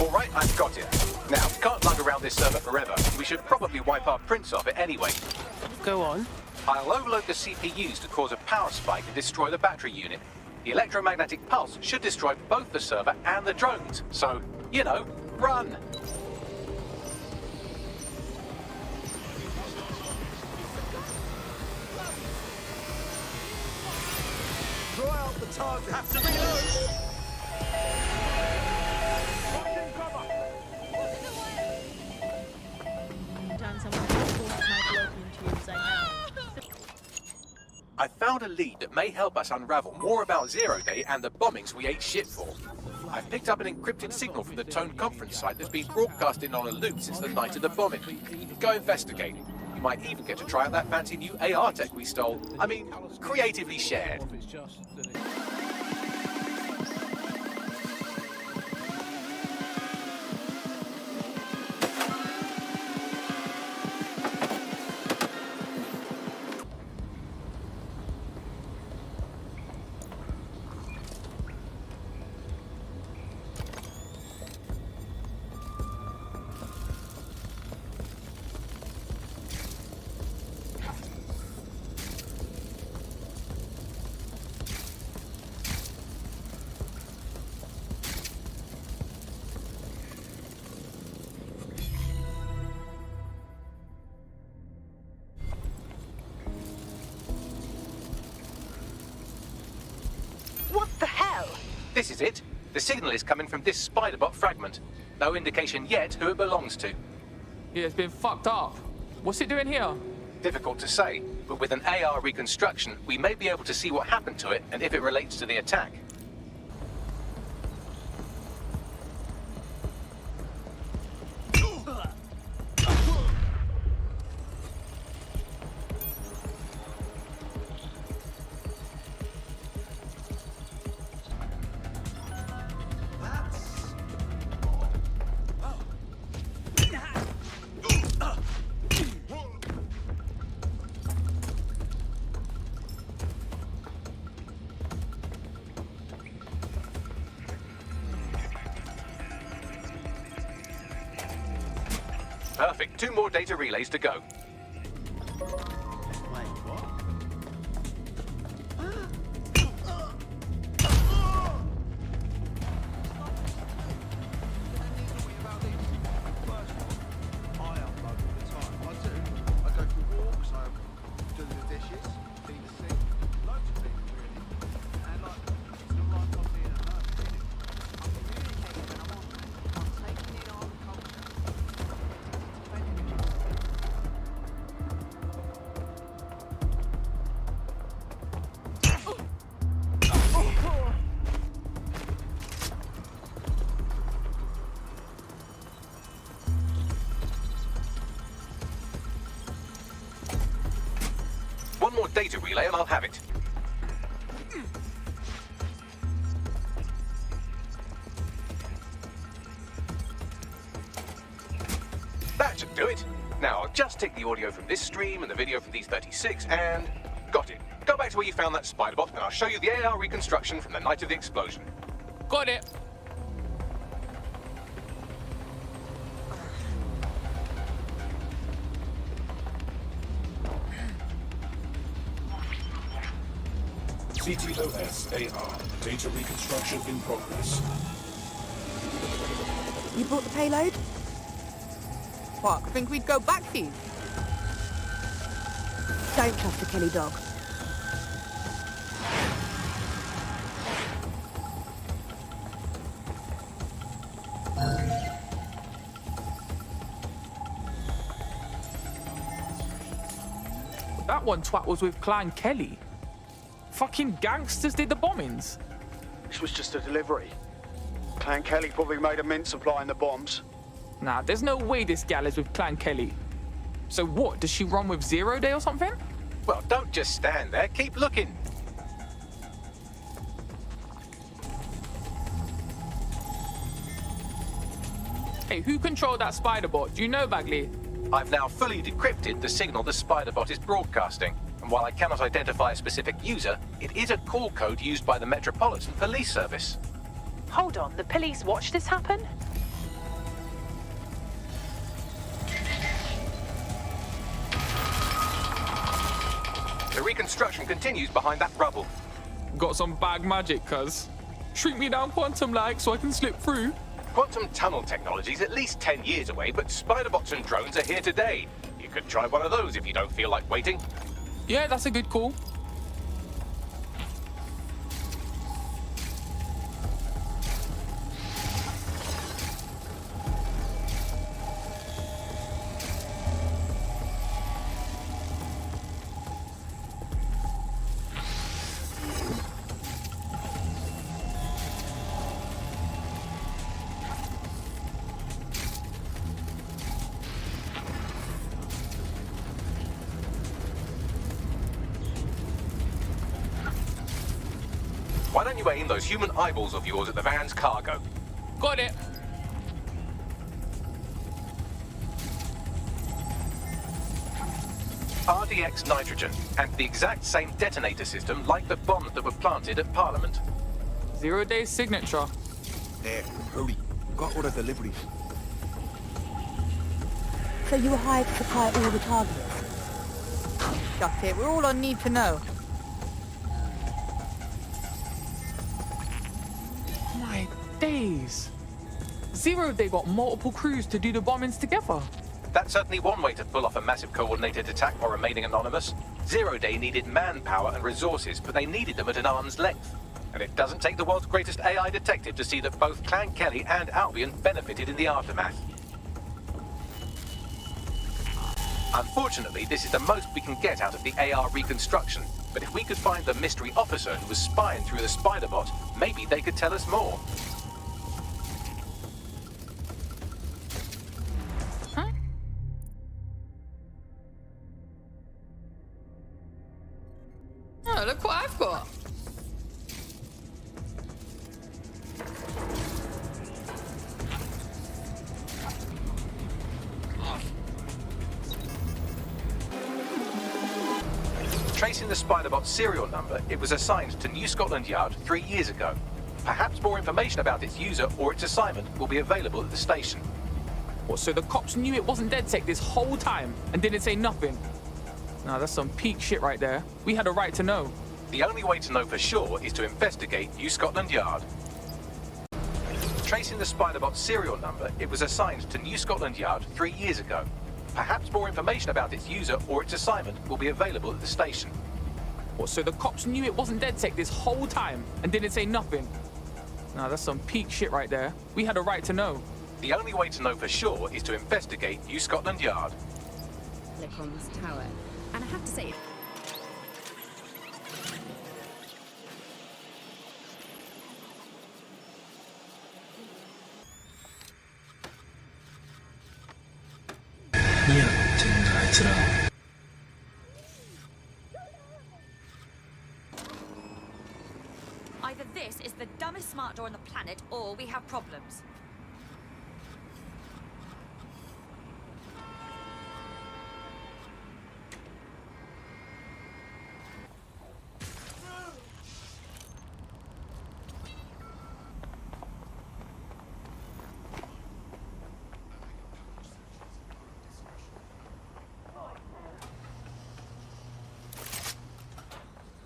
Speaker 1: Alright, I've got it. Now, we can't lug around this server forever. We should probably wipe our prints off it anyway.
Speaker 16: Go on.
Speaker 1: I'll overload the CPUs to cause a power spike and destroy the battery unit. The electromagnetic pulse should destroy both the server and the drones. So, you know, run!
Speaker 6: Throw out the target. Have to reload.
Speaker 1: I found a lead that may help us unravel more about Zero Day and the bombings we ate shit for. I've picked up an encrypted signal from the Tone conference site that's been broadcasting on a loop since the night of the bombing. Go investigate. You might even get to try out that fancy new AR tech we stole. I mean, creatively shared.
Speaker 11: What the hell?
Speaker 1: This is it. The signal is coming from this spider-bot fragment. No indication yet who it belongs to.
Speaker 8: Yeah, it's been fucked up. What's it doing here?
Speaker 1: Difficult to say, but with an AR reconstruction, we may be able to see what happened to it and if it relates to the attack. Perfect. 2 more data relays to go. One more data relay and I'll have it. That should do it. Now I'll just take the audio from this stream and the video from these 36 and... got it. Go back to where you found that spider bot and I'll show you the AR reconstruction from the night of the explosion.
Speaker 8: Got it.
Speaker 23: CTOS AR. Data reconstruction in progress.
Speaker 21: You brought the payload?
Speaker 7: What, think we'd go back for you?
Speaker 21: Don't trust the Kelly dog.
Speaker 8: That one twat was with Clan Kelly. Fucking gangsters did the bombings.
Speaker 22: This was just a delivery. Clan Kelly probably made a mint supplying the bombs.
Speaker 8: Nah, there's no way this gal is with Clan Kelly. So what, does she run with 0 Day or something?
Speaker 1: Well, don't just stand there. Keep looking.
Speaker 8: Hey, who controlled that spider bot? Do you know, Bagley?
Speaker 1: I've now fully decrypted the signal the spider bot is broadcasting. And while I cannot identify a specific user, it is a call code used by the Metropolitan Police Service.
Speaker 12: Hold on, the police watched this happen?
Speaker 1: The reconstruction continues behind that rubble.
Speaker 8: Got some bag magic, cuz. Shrink me down quantum-like so I can slip through.
Speaker 1: Quantum tunnel technology is at least 10 years away, but spider bots and drones are here today. You could try one of those if you don't feel like waiting.
Speaker 8: Yeah, that's a good call.
Speaker 1: Why don't you aim those human eyeballs of yours at the van's cargo?
Speaker 8: Got it.
Speaker 1: RDX nitrogen, and the exact same detonator system like the bombs that were planted at Parliament.
Speaker 8: 0 Day signature.
Speaker 9: There, hurry. Got all the deliveries.
Speaker 21: So you were hired to supply all the targets?
Speaker 7: Got it, we're all on need to know.
Speaker 8: My days. 0 Day got multiple crews to do the bombings together.
Speaker 1: That's certainly one way to pull off a massive coordinated attack while remaining anonymous. 0 Day needed manpower and resources, but they needed them at an arm's length. And it doesn't take the world's greatest AI detective to see that both Clan Kelly and Albion benefited in the aftermath. Unfortunately, this is the most we can get out of the AR reconstruction. But if we could find the mystery officer who was spying through the spider bot, maybe they could tell us more.
Speaker 7: Oh, look what I've got.
Speaker 1: Tracing the Spiderbot's serial number, it was assigned to New Scotland Yard 3 years ago. Perhaps more information about its user or its assignment will be available at the station.
Speaker 8: What, so the cops knew it wasn't DedSec this whole time and didn't say nothing? Nah, that's some peak shit right there. We had a right to know.
Speaker 1: The only way to know for sure is to investigate New Scotland Yard. Tracing the Spiderbot serial number, it was assigned to New Scotland Yard 3 years ago. Perhaps more information about its user or its assignment will be available at the station.
Speaker 8: What, so the cops knew it wasn't DedSec this whole time and didn't say nothing? Nah, that's some peak shit right there. We had a right to know.
Speaker 1: The only way to know for sure is to investigate New Scotland Yard.
Speaker 4: Telecom's tower. And I have to say,
Speaker 10: either this is the dumbest smart door on the planet, or we have problems.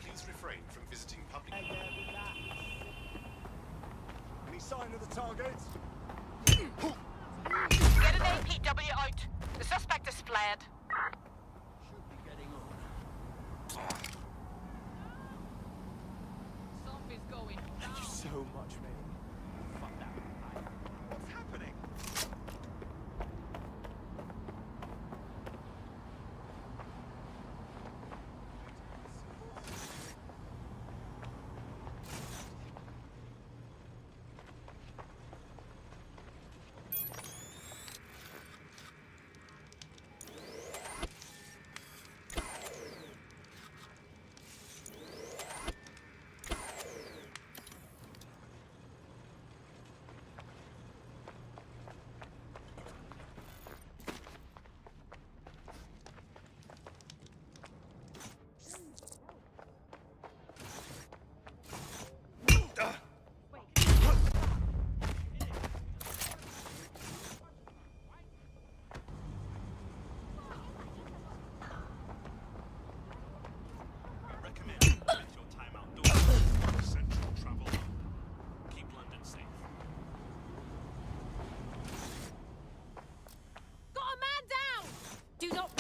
Speaker 23: Please refrain from visiting public. Any sign of the target?
Speaker 14: Get an APW out. The suspect is fled.
Speaker 8: Something's going down.
Speaker 23: Thank you so much, mate. Fuck that. What's happening?
Speaker 10: Do not.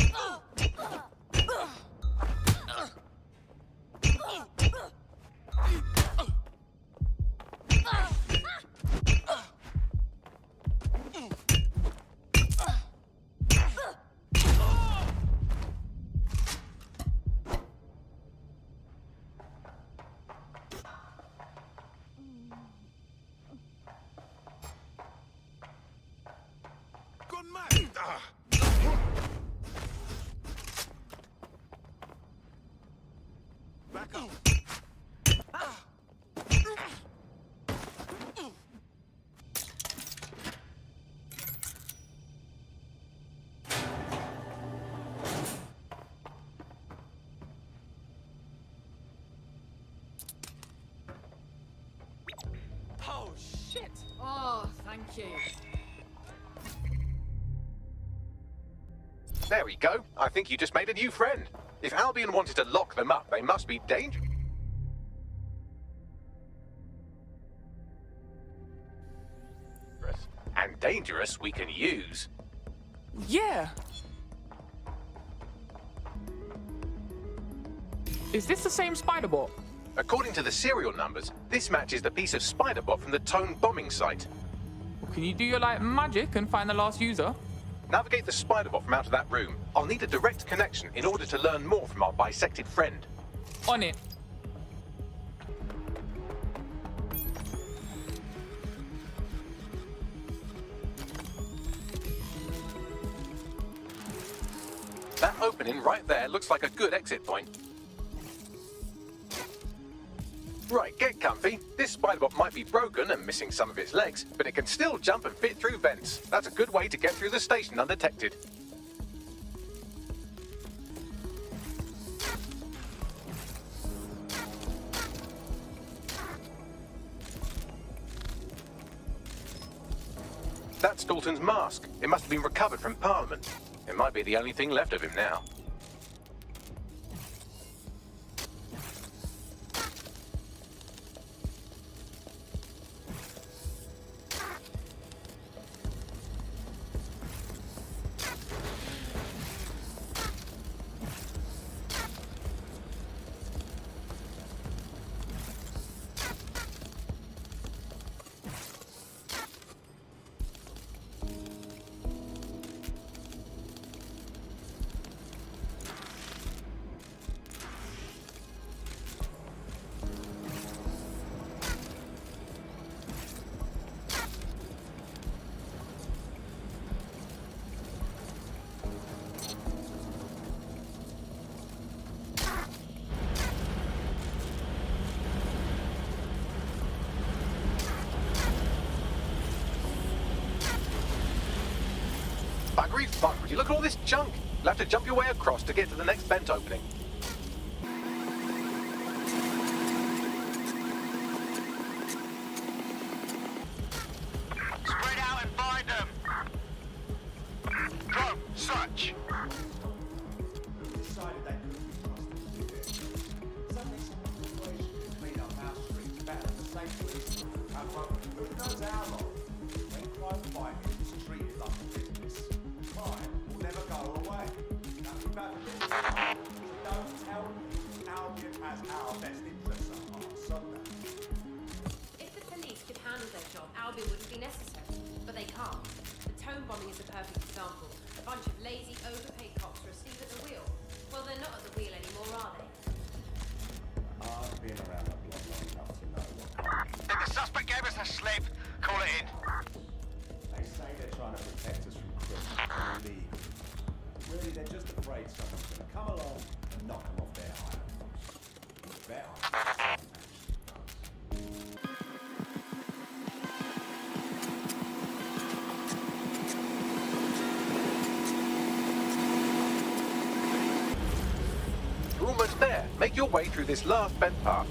Speaker 23: Gone mad! Back up.
Speaker 10: Oh, shit. Oh, thank you.
Speaker 1: There we go. I think you just made a new friend. If Albion wanted to lock them up, they must be dangerous. And dangerous we can use.
Speaker 8: Yeah. Is this the same Spiderbot?
Speaker 1: According to the serial numbers, this matches the piece of Spiderbot from the Tone bombing site.
Speaker 8: Well, can you do your magic and find the last user?
Speaker 1: Navigate the Spiderbot from out of that room. I'll need a direct connection in order to learn more from our bisected friend.
Speaker 8: On it.
Speaker 1: That opening right there looks like a good exit point. Right, get comfy. This Spiderbot might be broken and missing some of its legs, but it can still jump and fit through vents. That's a good way to get through the station undetected. That's Dalton's mask. It must have been recovered from Parliament. It might be the only thing left of him now. Buggery buggery, look at all this junk. You'll have to jump your way across to get to the next vent opening.
Speaker 22: Spread out and find them. Drone, search. Decided they couldn't be trusted. Suddenly some information to clean up our streets better than safely. And well, who knows how long? When crime fighting is treated like a business, crime will never go away. That's about the business. Don't tell me Albion has our best interests at heart, so that.
Speaker 4: If the police could handle their job, Albion wouldn't be necessary. But they can't. The tone bombing is a perfect example. A bunch of lazy, overpaid cops are asleep at the wheel. Well, they're not at the wheel anymore, are they?
Speaker 22: I've been around the block long enough to know what kind. If the suspect gave us a slip, call it in. They say they're trying to protect us from criminals illegally. Really, they're just afraid someone's going to come along and knock them off their high horse. Better.
Speaker 1: You're almost there. Make your way through this last vent path.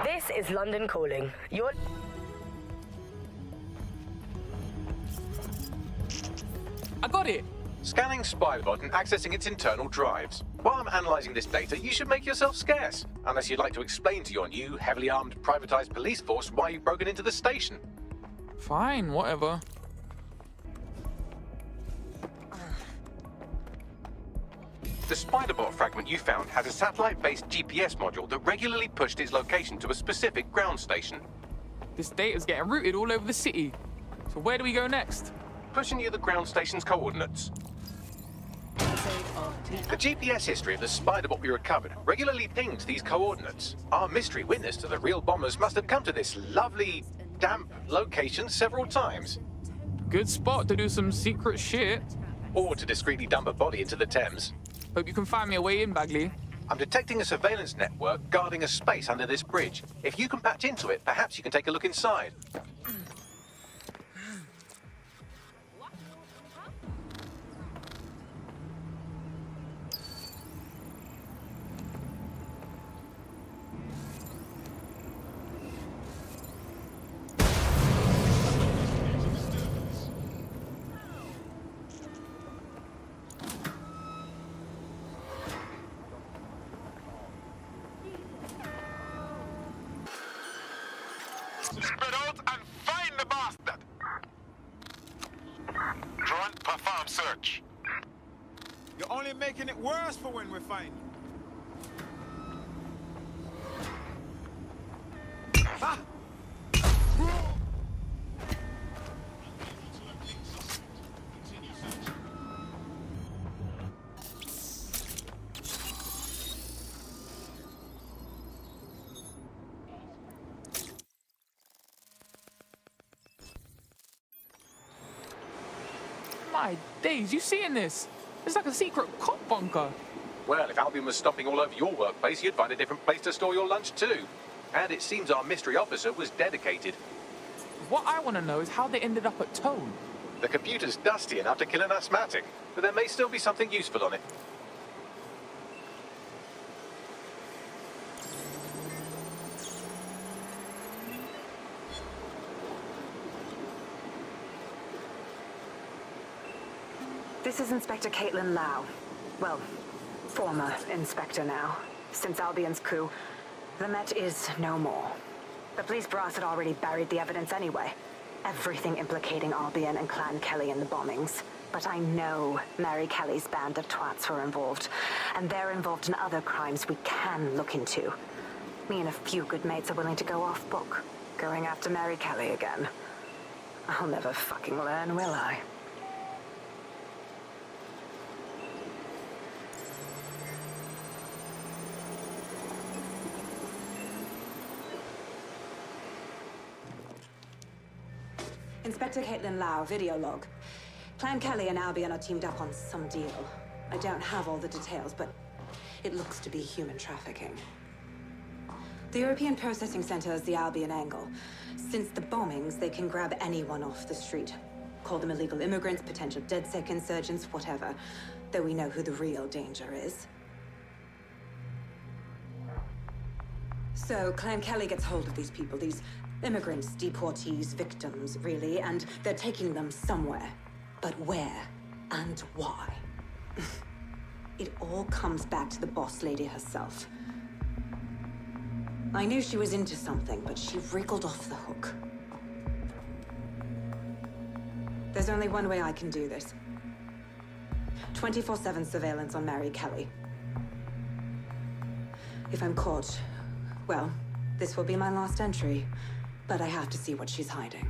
Speaker 12: This is London Calling. You're...
Speaker 8: I got it!
Speaker 1: Scanning Spybot and accessing its internal drives. While I'm analysing this data, you should make yourself scarce. Unless you'd like to explain to your new, heavily armed, privatised police force why you've broken into the station.
Speaker 8: Fine, whatever.
Speaker 1: The Spiderbot fragment you found has a satellite-based GPS module that regularly pushed its location to a specific ground station.
Speaker 8: This data's getting routed all over the city. So where do we go next?
Speaker 1: Pushing you the ground station's coordinates. The GPS history of the Spiderbot we recovered regularly pinged these coordinates. Our mystery witness to the real bombers must have come to this lovely, damp location several times.
Speaker 8: Good spot to do some secret shit.
Speaker 1: Or to discreetly dump a body into the Thames.
Speaker 8: Hope you can find me a way in, Bagley.
Speaker 1: I'm detecting a surveillance network guarding a space under this bridge. If you can patch into it, perhaps you can take a look inside.
Speaker 22: Spread out and find the bastard! Drone, perform search. You're only making it worse for when we find you. Ah!
Speaker 8: My days, you seeing this? It's like a secret cop bunker.
Speaker 1: Well, if Albion was stomping all over your workplace, you'd find a different place to store your lunch too. And it seems our mystery officer was dedicated.
Speaker 8: What I want to know is how they ended up at Tone.
Speaker 1: The computer's dusty enough to kill an asthmatic, but there may still be something useful on it.
Speaker 12: This is Inspector Caitlin Lau. Well, former inspector now. Since Albion's coup, the Met is no more. The police brass had already buried the evidence anyway. Everything implicating Albion and Clan Kelly in the bombings. But I know Mary Kelly's band of twats were involved, and they're involved in other crimes we can look into. Me and a few good mates are willing to go off book, going after Mary Kelly again. I'll never fucking learn, will I? Inspector Caitlin Lau, video log. Clan Kelly and Albion are teamed up on some deal. I don't have all the details, but it looks to be human trafficking. The European Processing Center is the Albion angle. Since the bombings, they can grab anyone off the street. Call them illegal immigrants, potential DedSec insurgents, whatever. Though we know who the real danger is. So, Clan Kelly gets hold of these people, these immigrants, deportees, victims, really, and they're taking them somewhere. But where and why? It all comes back to the boss lady herself. I knew she was into something, but she wriggled off the hook. There's only one way I can do this. 24/7 surveillance on Mary Kelly. If I'm caught, well, this will be my last entry. But I have to see what she's hiding.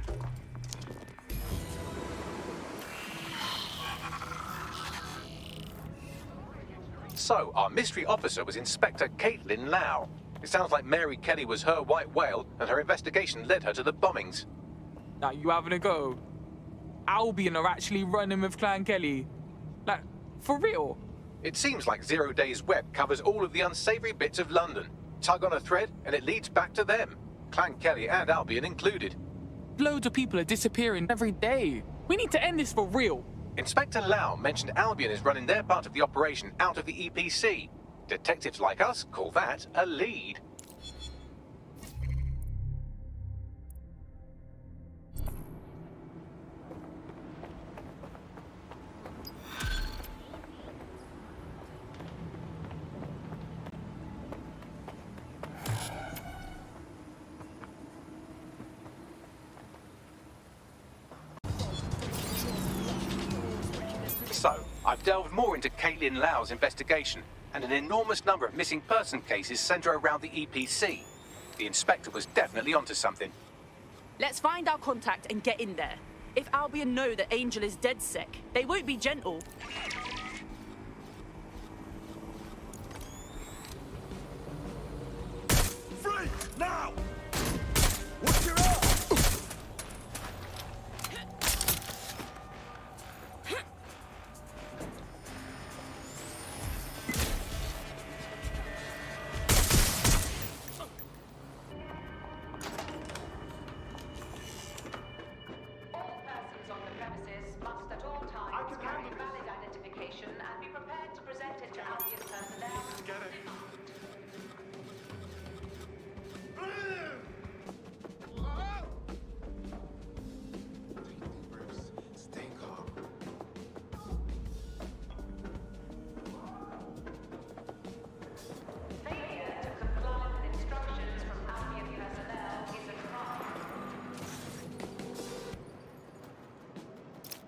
Speaker 1: So, our mystery officer was Inspector Caitlin Lau. It sounds like Mary Kelly was her white whale, and her investigation led her to the bombings.
Speaker 8: Now, you having a go? Albion are actually running with Clan Kelly. Like, for real?
Speaker 1: It seems like Zero Days Web covers all of the unsavory bits of London. Tug on a thread, and it leads back to them. Clan Kelly and Albion included.
Speaker 8: Loads of people are disappearing every day. We need to end this for real.
Speaker 1: Inspector Lau mentioned Albion is running their part of the operation out of the EPC. Detectives like us call that a lead. So, I've delved more into Caitlin Lau's investigation, and an enormous number of missing person cases centre around the EPC. The inspector was definitely onto something.
Speaker 13: Let's find our contact and get in there. If Albion know that Angel is DedSec, they won't be gentle.
Speaker 9: Free! Now! What's your up?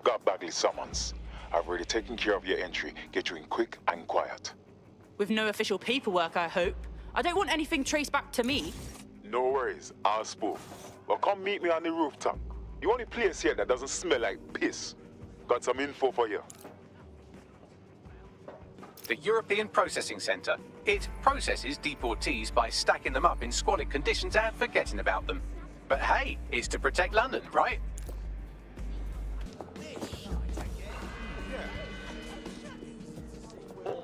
Speaker 15: Got Bagley summons. I've already taken care of your entry. Get you in quick and quiet.
Speaker 13: With no official paperwork, I hope. I don't want anything traced back to me.
Speaker 15: No worries, I'll spoof. Well, come meet me on the rooftop. The only place here that doesn't smell like piss. Got some info for you.
Speaker 1: The European Processing Center. It processes deportees by stacking them up in squalid conditions and forgetting about them. But hey, it's to protect London, right?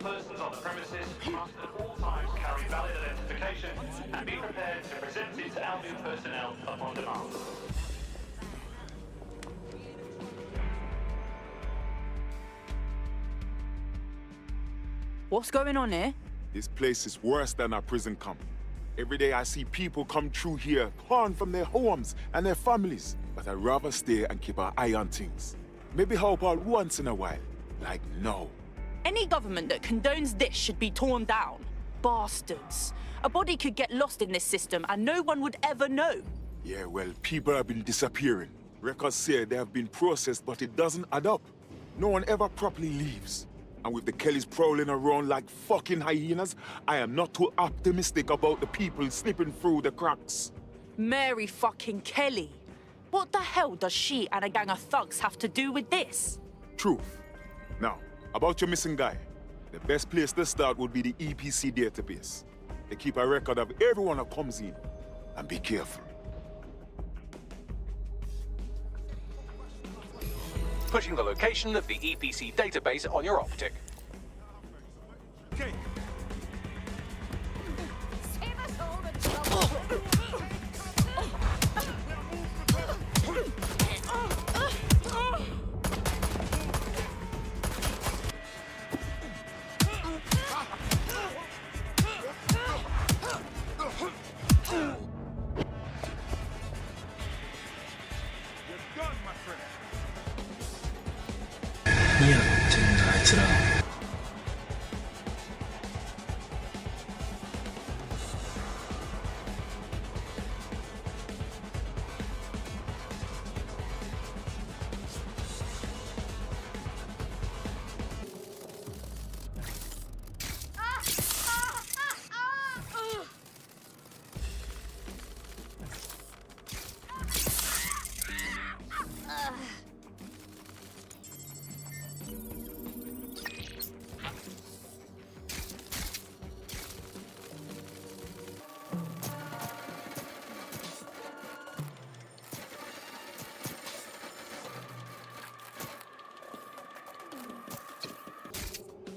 Speaker 17: persons on the premises must at all times carry valid identification and be prepared to present it to Albion personnel upon demand.
Speaker 13: What's going on here?
Speaker 15: This place is worse than a prison camp. Every day I see people come through here, torn from their homes and their families. But I'd rather stay and keep an eye on things. Maybe help out once in a while. Like now.
Speaker 13: Any government that condones this should be torn down. Bastards. A body could get lost in this system and no one would ever know.
Speaker 15: Yeah, well, people have been disappearing. Records say they have been processed, but it doesn't add up. No one ever properly leaves. And with the Kellys prowling around like fucking hyenas, I am not too optimistic about the people slipping through the cracks.
Speaker 13: Mary fucking Kelly. What the hell does she and a gang of thugs have to do with this?
Speaker 15: Truth. Now, about your missing guy. The best place to start would be the EPC database. They keep a record of everyone that comes in. And be careful.
Speaker 18: Putting the location of the EPC database on your optic.
Speaker 9: Okay.
Speaker 10: Save us all the trouble.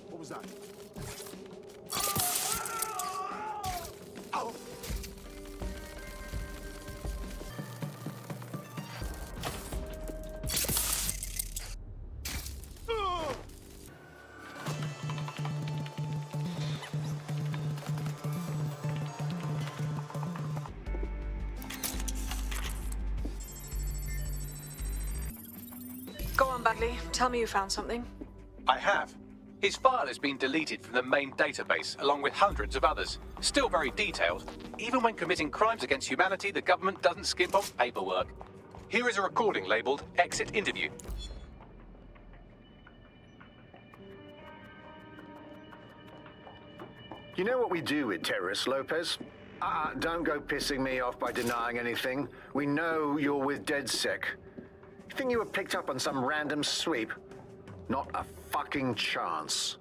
Speaker 9: What was that?
Speaker 11: Go on, Bagley. Tell me you found something.
Speaker 18: I have. His file has been deleted from the main database, along with hundreds of others. Still very detailed. Even when committing crimes against humanity, the government doesn't skimp on paperwork. Here is a recording labelled Exit Interview.
Speaker 5: You know what we do with terrorists, Lopez? Don't go pissing me off by denying anything. We know you're with DedSec. You think you were picked up on some random sweep? Not a fucking chance.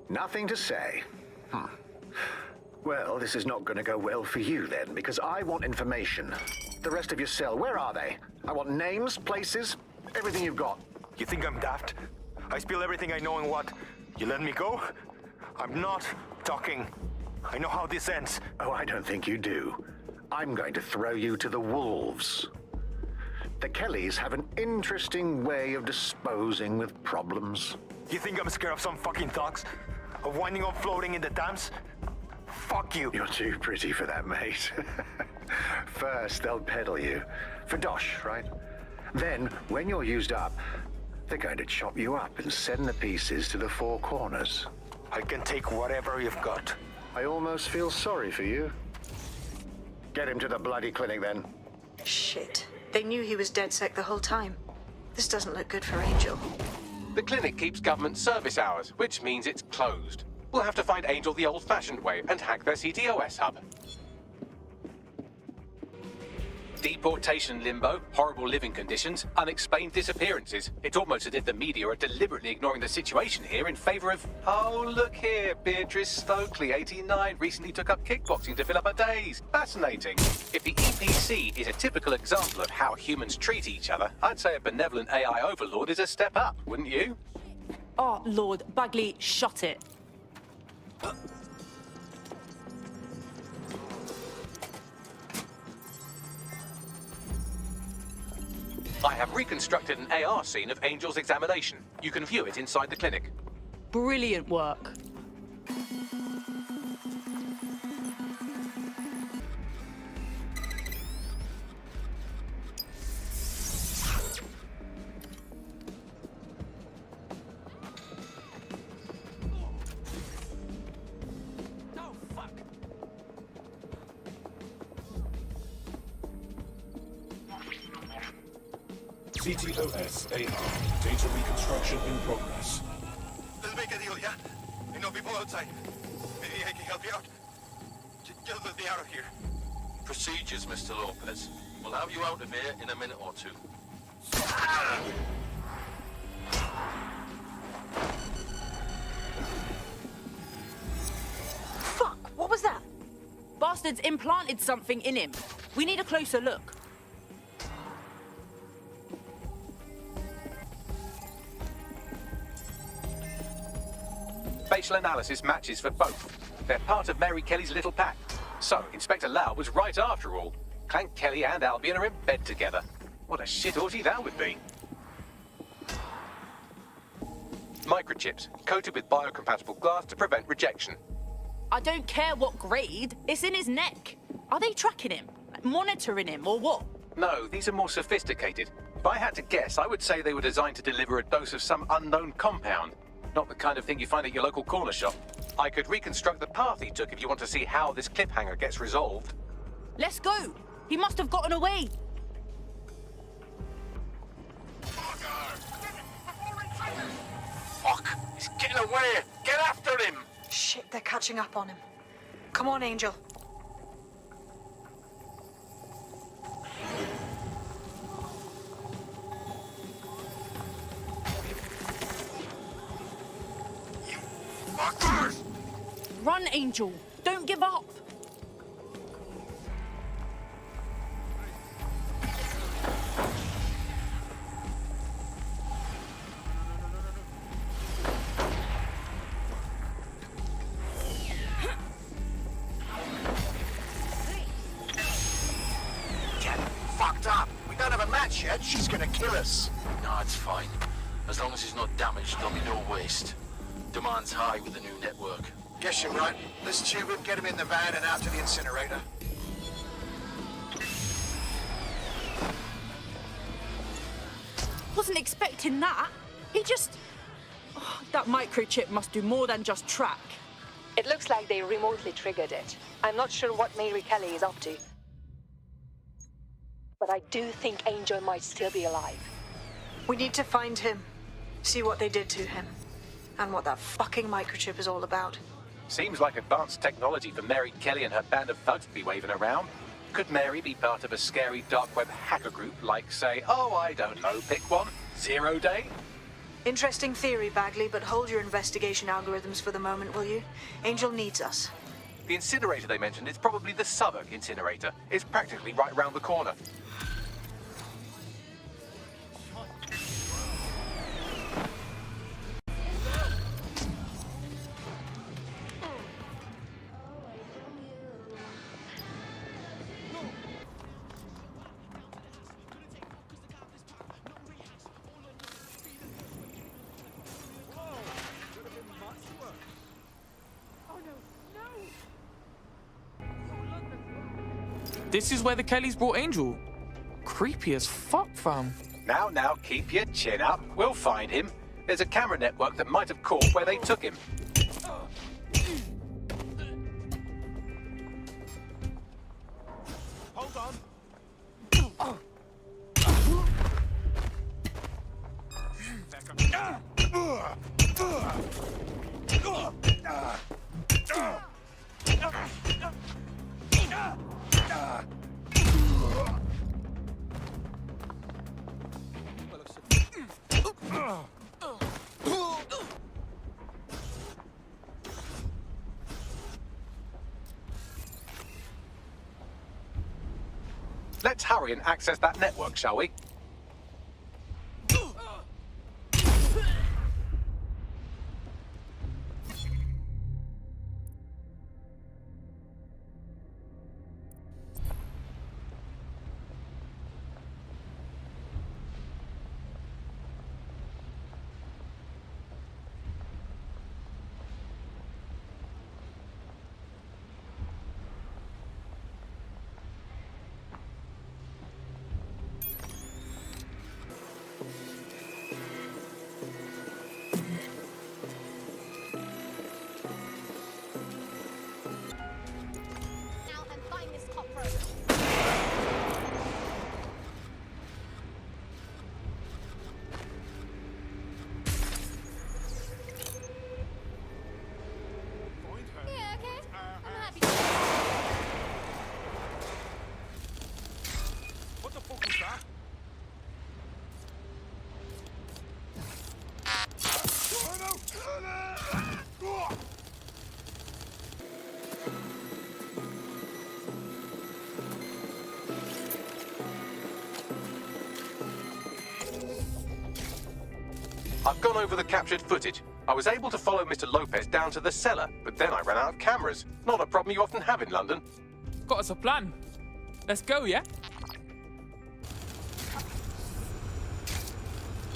Speaker 5: Nothing to say. Well, this is not going to go well for you then, because I want information. The rest of your cell, where are they? I want names, places, everything you've got.
Speaker 9: You think I'm daft? I spill everything I know and what? You let me go? I'm not talking. I know how this ends.
Speaker 5: Oh, I don't think you do. I'm going to throw you to the wolves. The Kellys have an interesting way of disposing with problems.
Speaker 9: You think I'm scared of some fucking thugs? Of winding up floating in the dams? Fuck you.
Speaker 5: You're too pretty for that, mate. First, they'll peddle you. For dosh, right? Then, when you're used up, they're going to chop you up and send the pieces to the four corners.
Speaker 9: I can take whatever you've got.
Speaker 5: I almost feel sorry for you. Get him to the bloody clinic, then.
Speaker 11: Shit. They knew he was DedSec the whole time. This doesn't look good for Angel.
Speaker 18: The clinic keeps government service hours, which means it's closed. We'll have to find Angel the old-fashioned way and hack their CTOS hub. Deportation limbo, horrible living conditions, unexplained disappearances. It's almost as if the media are deliberately ignoring the situation here in favour of... Oh, look here, Beatrice Stokely, 89, recently took up kickboxing to fill up her days. Fascinating. If the EPC is a typical example of how humans treat each other, I'd say a benevolent AI overlord is a step up, wouldn't you?
Speaker 13: Oh, Lord. Bagley, shut it.
Speaker 18: I have reconstructed an AR scene of Angel's examination. You can view it inside the clinic.
Speaker 13: Brilliant work.
Speaker 23: CTOS AR. Data reconstruction in progress.
Speaker 9: Let's make a deal, yeah? I know people outside. Maybe I can help you out. Just let me out of here.
Speaker 3: Procedures, Mr. Lopez. We'll have you out of here in a minute or two.
Speaker 11: Fuck, what was that?
Speaker 13: Bastards implanted something in him. We need a closer look.
Speaker 18: Facial analysis matches for both. They're part of Mary Kelly's little pack. So, Inspector Lau was right after all. Clank Kelly and Albion are in bed together. What a shit orgy that would be. Microchips, coated with biocompatible glass to prevent rejection.
Speaker 13: I don't care what grade. It's in his neck. Are they tracking him? Monitoring him, or what?
Speaker 18: No, these are more sophisticated. If I had to guess, I would say they were designed to deliver a dose of some unknown compound. Not the kind of thing you find at your local corner shop. I could reconstruct the path he took if you want to see how this cliffhanger gets resolved.
Speaker 13: Let's go. He must have gotten away.
Speaker 9: Fuck! He's getting away! Get after him!
Speaker 11: Shit, they're catching up on him. Come on, Angel.
Speaker 9: Fuckers!
Speaker 13: Run, Angel. Don't give up.
Speaker 9: Get fucked up. We don't have a match yet. She's gonna kill us.
Speaker 3: No, it's fine. As long as he's not damaged, there'll be no waste. Demand's high with the new network.
Speaker 9: Guess you're right. Let's tube him, get him in the van and out to the incinerator.
Speaker 13: Wasn't expecting that. He just... Oh, that microchip must do more than just track.
Speaker 19: It looks like they remotely triggered it. I'm not sure what Mary Kelly is up to. But I do think Angel might still be alive.
Speaker 11: We need to find him. See what they did to him. And what that fucking microchip is all about.
Speaker 18: Seems like advanced technology for Mary Kelly and her band of thugs to be waving around. Could Mary be part of a scary dark web hacker group like, say, oh, I don't know, pick one, 0 Day?
Speaker 11: Interesting theory, Bagley, but hold your investigation algorithms for the moment, will you? Angel needs us.
Speaker 18: The incinerator they mentioned is probably the Southwark incinerator. It's practically right round the corner.
Speaker 8: This is where the Kellys brought Angel. Creepy as fuck, fam.
Speaker 18: Now, keep your chin up. We'll find him. There's a camera network that might have caught where they took him.
Speaker 9: Hold on.
Speaker 18: Let's hurry and access that network, shall we? I've gone over the captured footage. I was able to follow Mr. Lopez down to the cellar, but then I ran out of cameras. Not a problem you often have in London.
Speaker 8: Got us a plan. Let's go, yeah?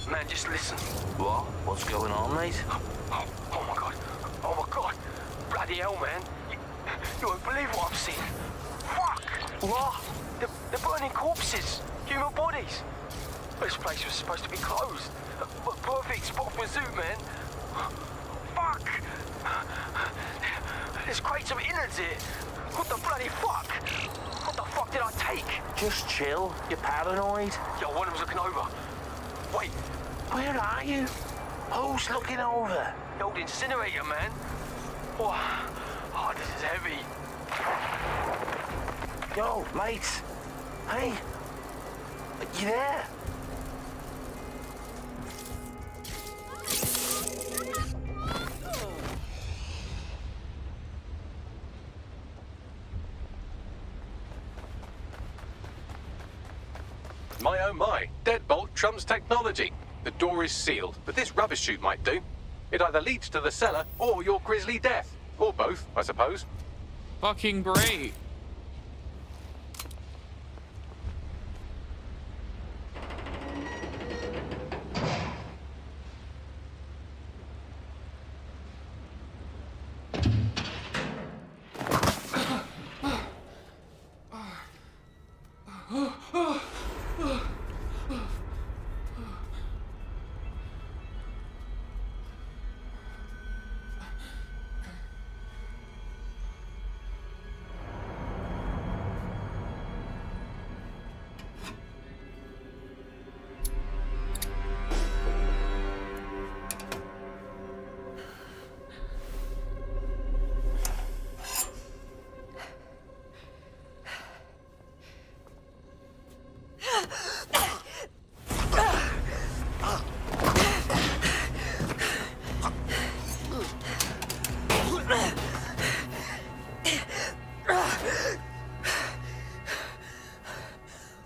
Speaker 2: Man, just listen. What? What's going on, mate? Oh my god. Oh my god. Bloody hell, man. You won't believe what I've seen. Fuck! What? They're burning corpses. Human bodies. This place was supposed to be closed. A perfect spot for a zoo, man. Fuck! There's crates of innards here. What the bloody fuck? What the fuck did I take? Just chill. You're paranoid. Yo, one of them's looking over. Wait. Where are you? Who's looking over? The old incinerator, man. Oh, this is heavy. Yo, mate. Hey. You there?
Speaker 18: My oh my, deadbolt trumps technology. The door is sealed, but this rubbish chute might do. It either leads to the cellar or your grisly death. Or both, I suppose.
Speaker 8: Fucking great.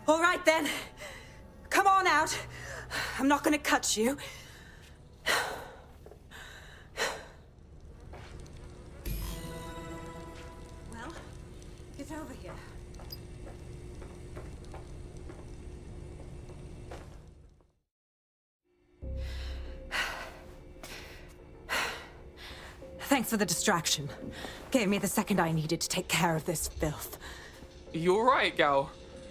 Speaker 16: All right, then. Come on out. I'm not gonna cut you. Well, get over here. Thanks for the distraction. Gave me the second I needed to take care of this filth.
Speaker 8: You alright, gal?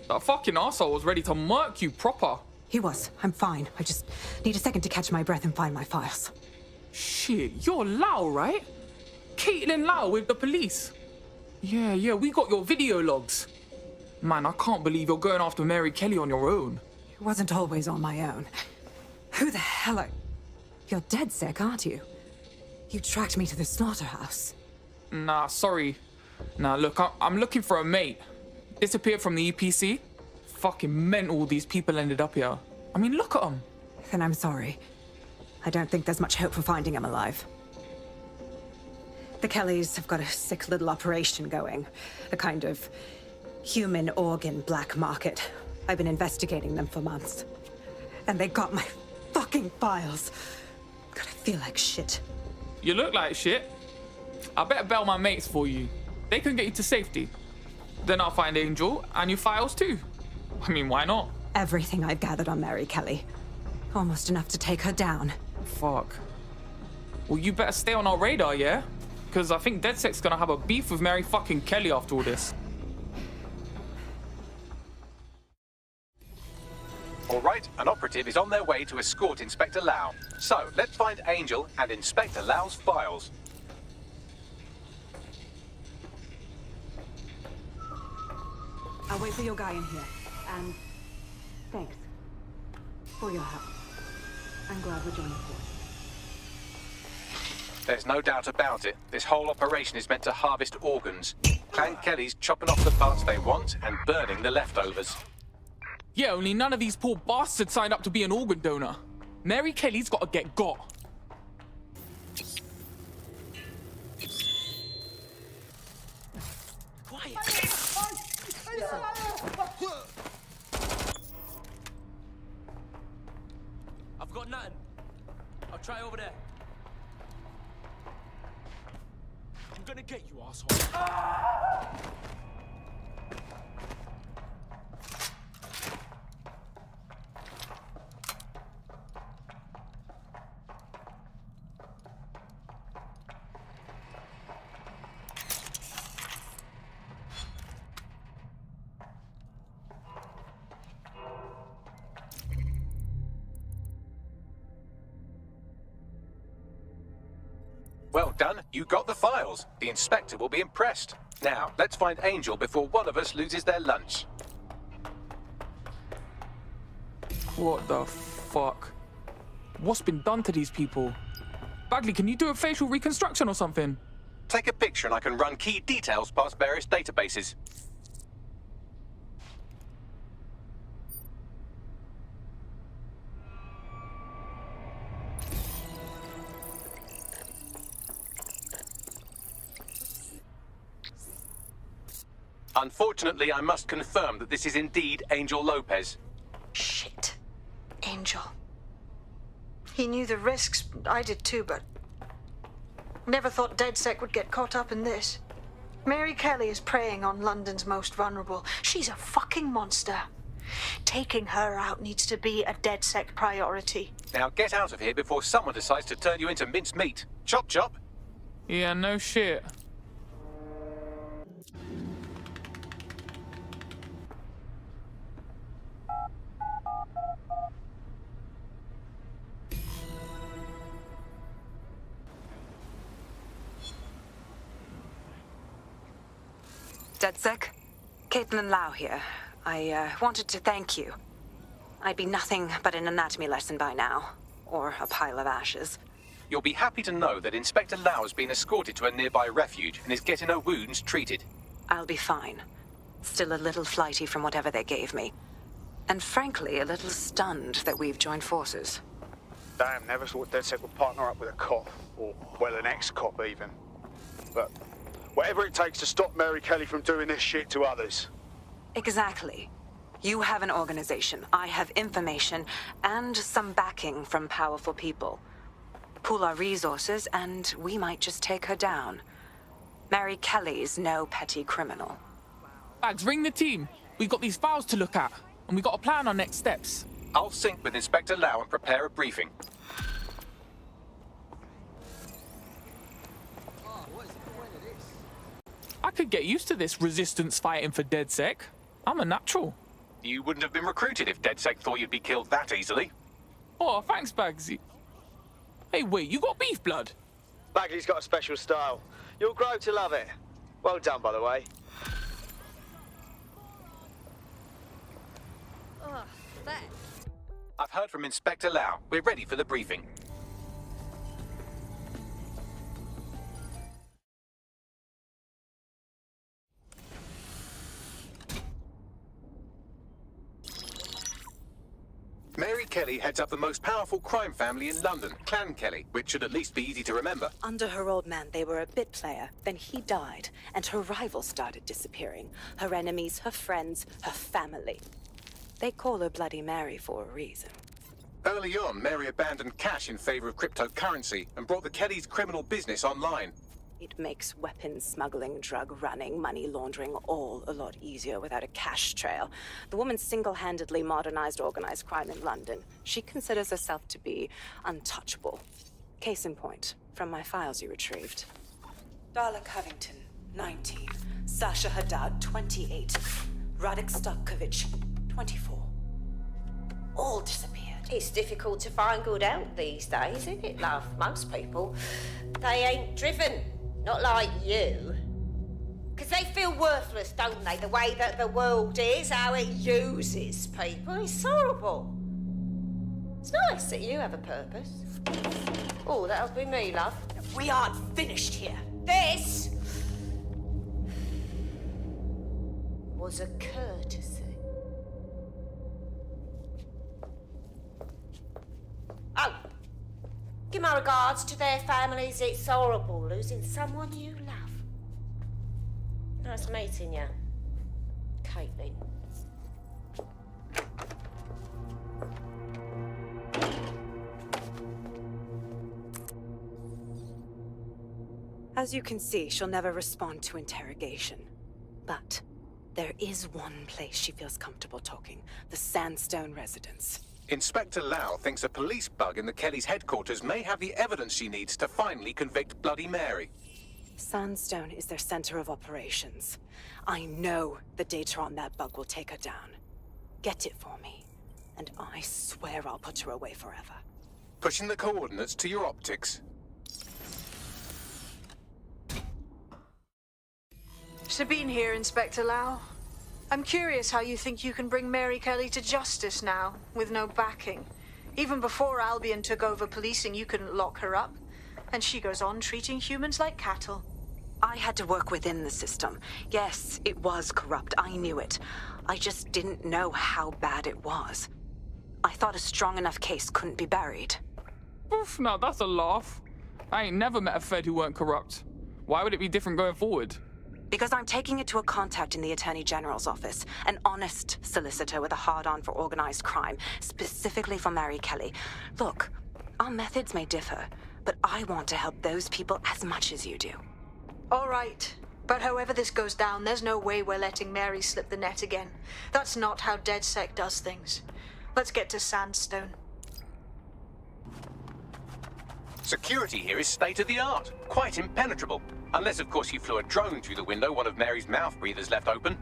Speaker 8: That fucking arsehole was ready to murk you proper.
Speaker 16: He was. I'm fine. I just need a second to catch my breath and find my files.
Speaker 8: Shit, you're Lau, right? Caitlin Lau with the police. Yeah, we got your video logs. Man, I can't believe you're going after Mary Kelly on your own.
Speaker 16: It wasn't always on my own. Who the hell are... You're dead sick, aren't you? You tracked me to the slaughterhouse.
Speaker 8: Nah, sorry. Nah, look, I'm looking for a mate. Disappeared from the EPC. Fucking mental these people ended up here. I mean, look at them.
Speaker 16: Then I'm sorry. I don't think there's much hope for finding him alive. The Kellys have got a sick little operation going. A kind of human organ black market. I've been investigating them for months. And they got my fucking files. God, I feel like shit.
Speaker 8: You look like shit. I better bail my mates for you. They can get you to safety. Then I'll find Angel and your files too. I mean, why not?
Speaker 16: Everything I've gathered on Mary Kelly. Almost enough to take her down.
Speaker 8: Fuck. Well, you better stay on our radar, yeah? Because I think DedSec's gonna have a beef with Mary fucking Kelly after all this.
Speaker 18: All right, an operative is on their way to escort Inspector Lau. So, let's find Angel and Inspector Lau's files.
Speaker 16: I'll wait for your guy in here. And thanks for your help. I'm glad we're joining forces.
Speaker 18: There's no doubt about it. This whole operation is meant to harvest organs. Clan Kelly's chopping off the parts they want and burning the leftovers.
Speaker 8: Yeah, only none of these poor bastards signed up to be an organ donor. Mary Kelly's gotta get got.
Speaker 2: I've got nothing.
Speaker 6: I'll try over there. I'm gonna get you, asshole.
Speaker 18: Well done, you got the files. The inspector will be impressed. Now, let's find Angel before one of us loses their lunch.
Speaker 8: What the fuck? What's been done to these people? Bagley, can you do a facial reconstruction or something?
Speaker 18: Take a picture and I can run key details past various databases. Unfortunately, I must confirm that this is indeed Angel Lopez.
Speaker 11: Shit. Angel. He knew the risks. I did too, but... never thought DedSec would get caught up in this. Mary Kelly is preying on London's most vulnerable. She's a fucking monster. Taking her out needs to be a DedSec priority.
Speaker 18: Now get out of here before someone decides to turn you into minced meat. Chop chop.
Speaker 8: Yeah, no shit.
Speaker 16: DedSec? Caitlin Lau here. I wanted to thank you. I'd be nothing but an anatomy lesson by now. Or a pile of ashes.
Speaker 18: You'll be happy to know that Inspector Lau has been escorted to a nearby refuge and is getting her wounds treated.
Speaker 16: I'll be fine. Still a little flighty from whatever they gave me. And frankly, a little stunned that we've joined forces.
Speaker 20: Damn, never thought DedSec would partner up with a cop. Or, well, an ex-cop even. But whatever it takes to stop Mary Kelly from doing this shit to others.
Speaker 16: Exactly. You have an organization, I have information, and some backing from powerful people. Pool our resources, and we might just take her down. Mary Kelly's no petty criminal.
Speaker 8: Bags, ring the team. We've got these files to look at, and we got to plan our next steps.
Speaker 18: I'll sync with Inspector Lau and prepare a briefing.
Speaker 8: I could get used to this resistance fighting for DedSec. I'm a natural.
Speaker 18: You wouldn't have been recruited if DedSec thought you'd be killed that easily.
Speaker 8: Oh, thanks, Bagsy. Hey, wait, you got beef blood?
Speaker 21: Bagley's got a special style. You'll grow to love it. Well done, by the way.
Speaker 10: Ugh, that.
Speaker 18: I've heard from Inspector Lau. We're ready for the briefing. Mary Kelly heads up the most powerful crime family in London, Clan Kelly, which should at least be easy to remember.
Speaker 24: Under her old man, they were a bit player. Then he died, and her rivals started disappearing. Her enemies, her friends, her family. They call her Bloody Mary for a reason.
Speaker 18: Early on, Mary abandoned cash in favor of cryptocurrency and brought the Kellys' criminal business online.
Speaker 24: It makes weapons smuggling, drug running, money laundering all a lot easier without a cash trail. The woman single-handedly modernized organized crime in London. She considers herself to be untouchable. Case in point, from my files you retrieved. Darla Covington, 19. Sasha Haddad, 28. Radek Starkovich, 24. All disappeared.
Speaker 25: It's difficult to find good help these days, isn't it, love? Most people, they ain't driven. Not like you. Because they feel worthless, don't they? The way that the world is, how it uses people. It's horrible. It's nice that you have a purpose. Oh, that'll be me, love.
Speaker 24: We aren't finished here.
Speaker 25: This was a courtesy. Oh, give my regards to their families. It's horrible losing someone you love. Nice meeting you, Caitlin.
Speaker 24: As you can see, she'll never respond to interrogation. But there is one place she feels comfortable talking, the Sandstone residence.
Speaker 18: Inspector Lau thinks a police bug in the Kellys' headquarters may have the evidence she needs to finally convict Bloody Mary.
Speaker 24: Sandstone is their center of operations. I know the data on that bug will take her down. Get it for me, and I swear I'll put her away forever.
Speaker 18: Pushing the coordinates to your optics.
Speaker 11: Sabine here, Inspector Lau. I'm curious how you think you can bring Mary Kelly to justice now, with no backing. Even before Albion took over policing, you couldn't lock her up. And she goes on treating humans like cattle.
Speaker 24: I had to work within the system. Yes, it was corrupt. I knew it. I just didn't know how bad it was. I thought a strong enough case couldn't be buried.
Speaker 8: Oof, now that's a laugh. I ain't never met a Fed who weren't corrupt. Why would it be different going forward?
Speaker 24: Because I'm taking it to a contact in the Attorney General's office, an honest solicitor with a hard-on for organized crime, specifically for Mary Kelly. Look, our methods may differ, but I want to help those people as much as you do.
Speaker 11: All right. But however this goes down, there's no way we're letting Mary slip the net again. That's not how DedSec does things. Let's get to Sandstone.
Speaker 18: Security here is state-of-the-art, quite impenetrable. Unless, of course, you flew a drone through the window one of Mary's mouth breathers left open.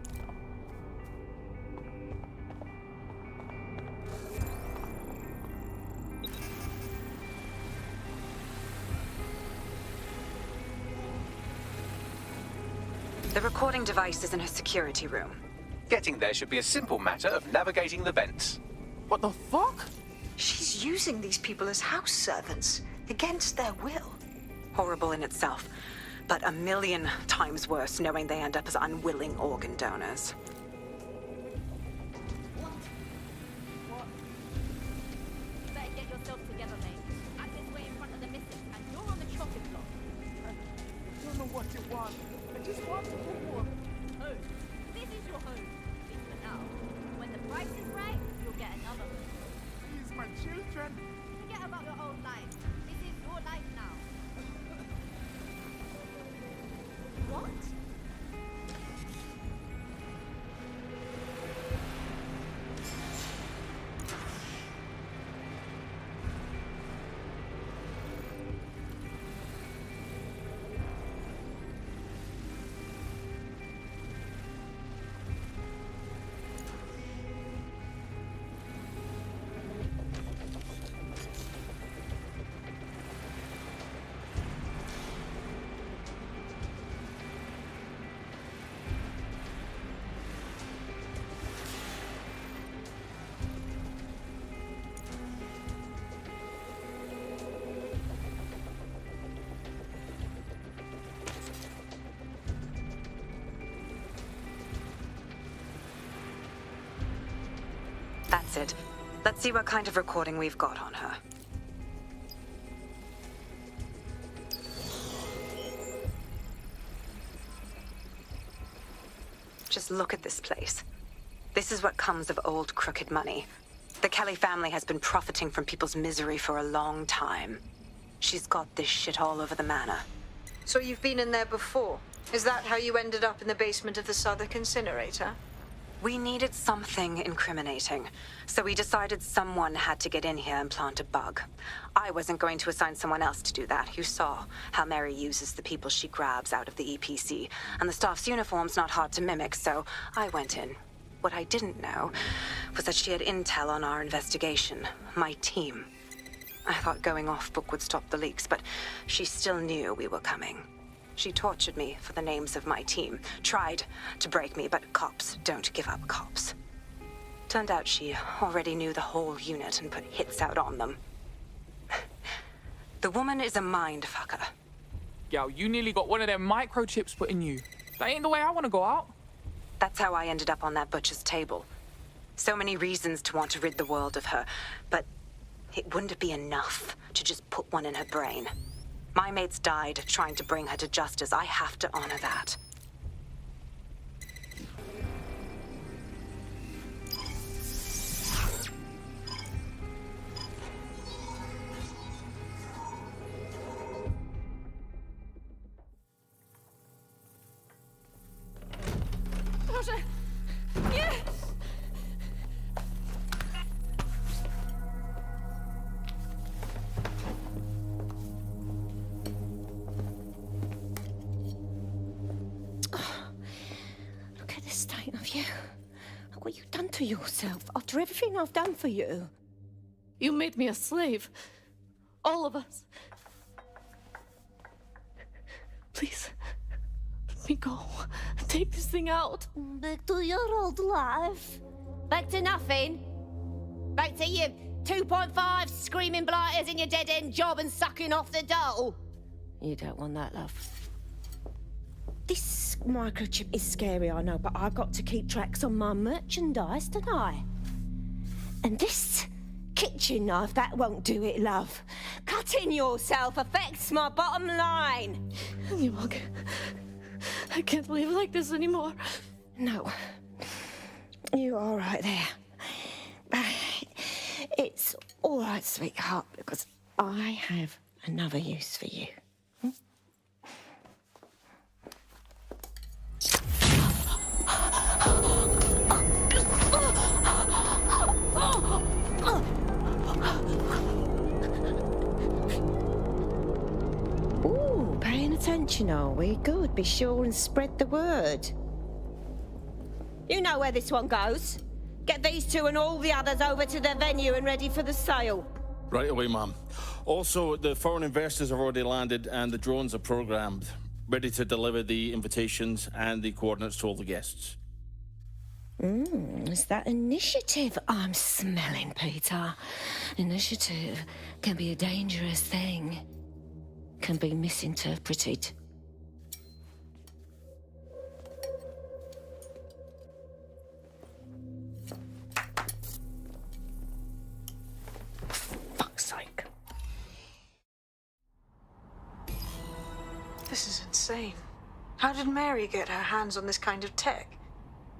Speaker 24: The recording device is in her security room.
Speaker 18: Getting there should be a simple matter of navigating the vents.
Speaker 8: What the fuck?
Speaker 11: She's using these people as house servants, against their will.
Speaker 24: Horrible in itself, but a million times worse knowing they end up as unwilling organ donors.
Speaker 10: Better get yourself together, mate. I'm this way in front of the missus, and you're on the chopping block.
Speaker 6: I don't know what you want. I just want to go home.
Speaker 10: Home. This is your home. At least for now. When the price is right, you'll get another home.
Speaker 6: These my children.
Speaker 10: Forget about your old life. This is your life now. What?
Speaker 24: That's it. Let's see what kind of recording we've got on her. Just look at this place. This is what comes of old crooked money. The Kelly family has been profiting from people's misery for a long time. She's got this shit all over the manor.
Speaker 11: So you've been in there before? Is that how you ended up in the basement of the Southwark incinerator?
Speaker 24: We needed something incriminating, so we decided someone had to get in here and plant a bug. I wasn't going to assign someone else to do that. You saw how Mary uses the people she grabs out of the EPC, and the staff's uniform's not hard to mimic, so I went in. What I didn't know was that she had intel on our investigation, my team. I thought going off book would stop the leaks, but she still knew we were coming. She tortured me for the names of my team, tried to break me, but cops don't give up cops. Turned out she already knew the whole unit and put hits out on them. The woman is a mind fucker.
Speaker 8: Yo, you nearly got one of them microchips put in you. That ain't the way I want to go out.
Speaker 24: That's how I ended up on that butcher's table. So many reasons to want to rid the world of her, but it wouldn't be enough to just put one in her brain. My mates died trying to bring her to justice. I have to honor that.
Speaker 4: done to yourself after everything I've done for you?
Speaker 7: You made me a slave. All of us. Please, let me go. Take this thing out.
Speaker 4: Back to your old life.
Speaker 25: Back to nothing. Back to you 2.5 screaming blighters in your dead-end job and sucking off the dole.
Speaker 4: You don't want that, love. This microchip is scary, I know, but I've got to keep tracks on my merchandise, don't I? And this kitchen knife, that won't do it, love. Cutting yourself affects my bottom line.
Speaker 7: I can't live like this anymore.
Speaker 4: No. You're all right there. It's all right, sweetheart, because I have another use for you. Ooh, paying attention, are we? Good. Be sure and spread the word. You know where this one goes. Get these two and all the others over to their venue and ready for the sale.
Speaker 12: Right away, Ma'am. Also, the foreign investors have already landed and the drones are programmed, ready to deliver the invitations and the coordinates to all the guests.
Speaker 4: Is that initiative I'm smelling, Peter? Initiative can be a dangerous thing. Can be misinterpreted.
Speaker 11: Fuck's sake. This is insane. How did Mary get her hands on this kind of tech?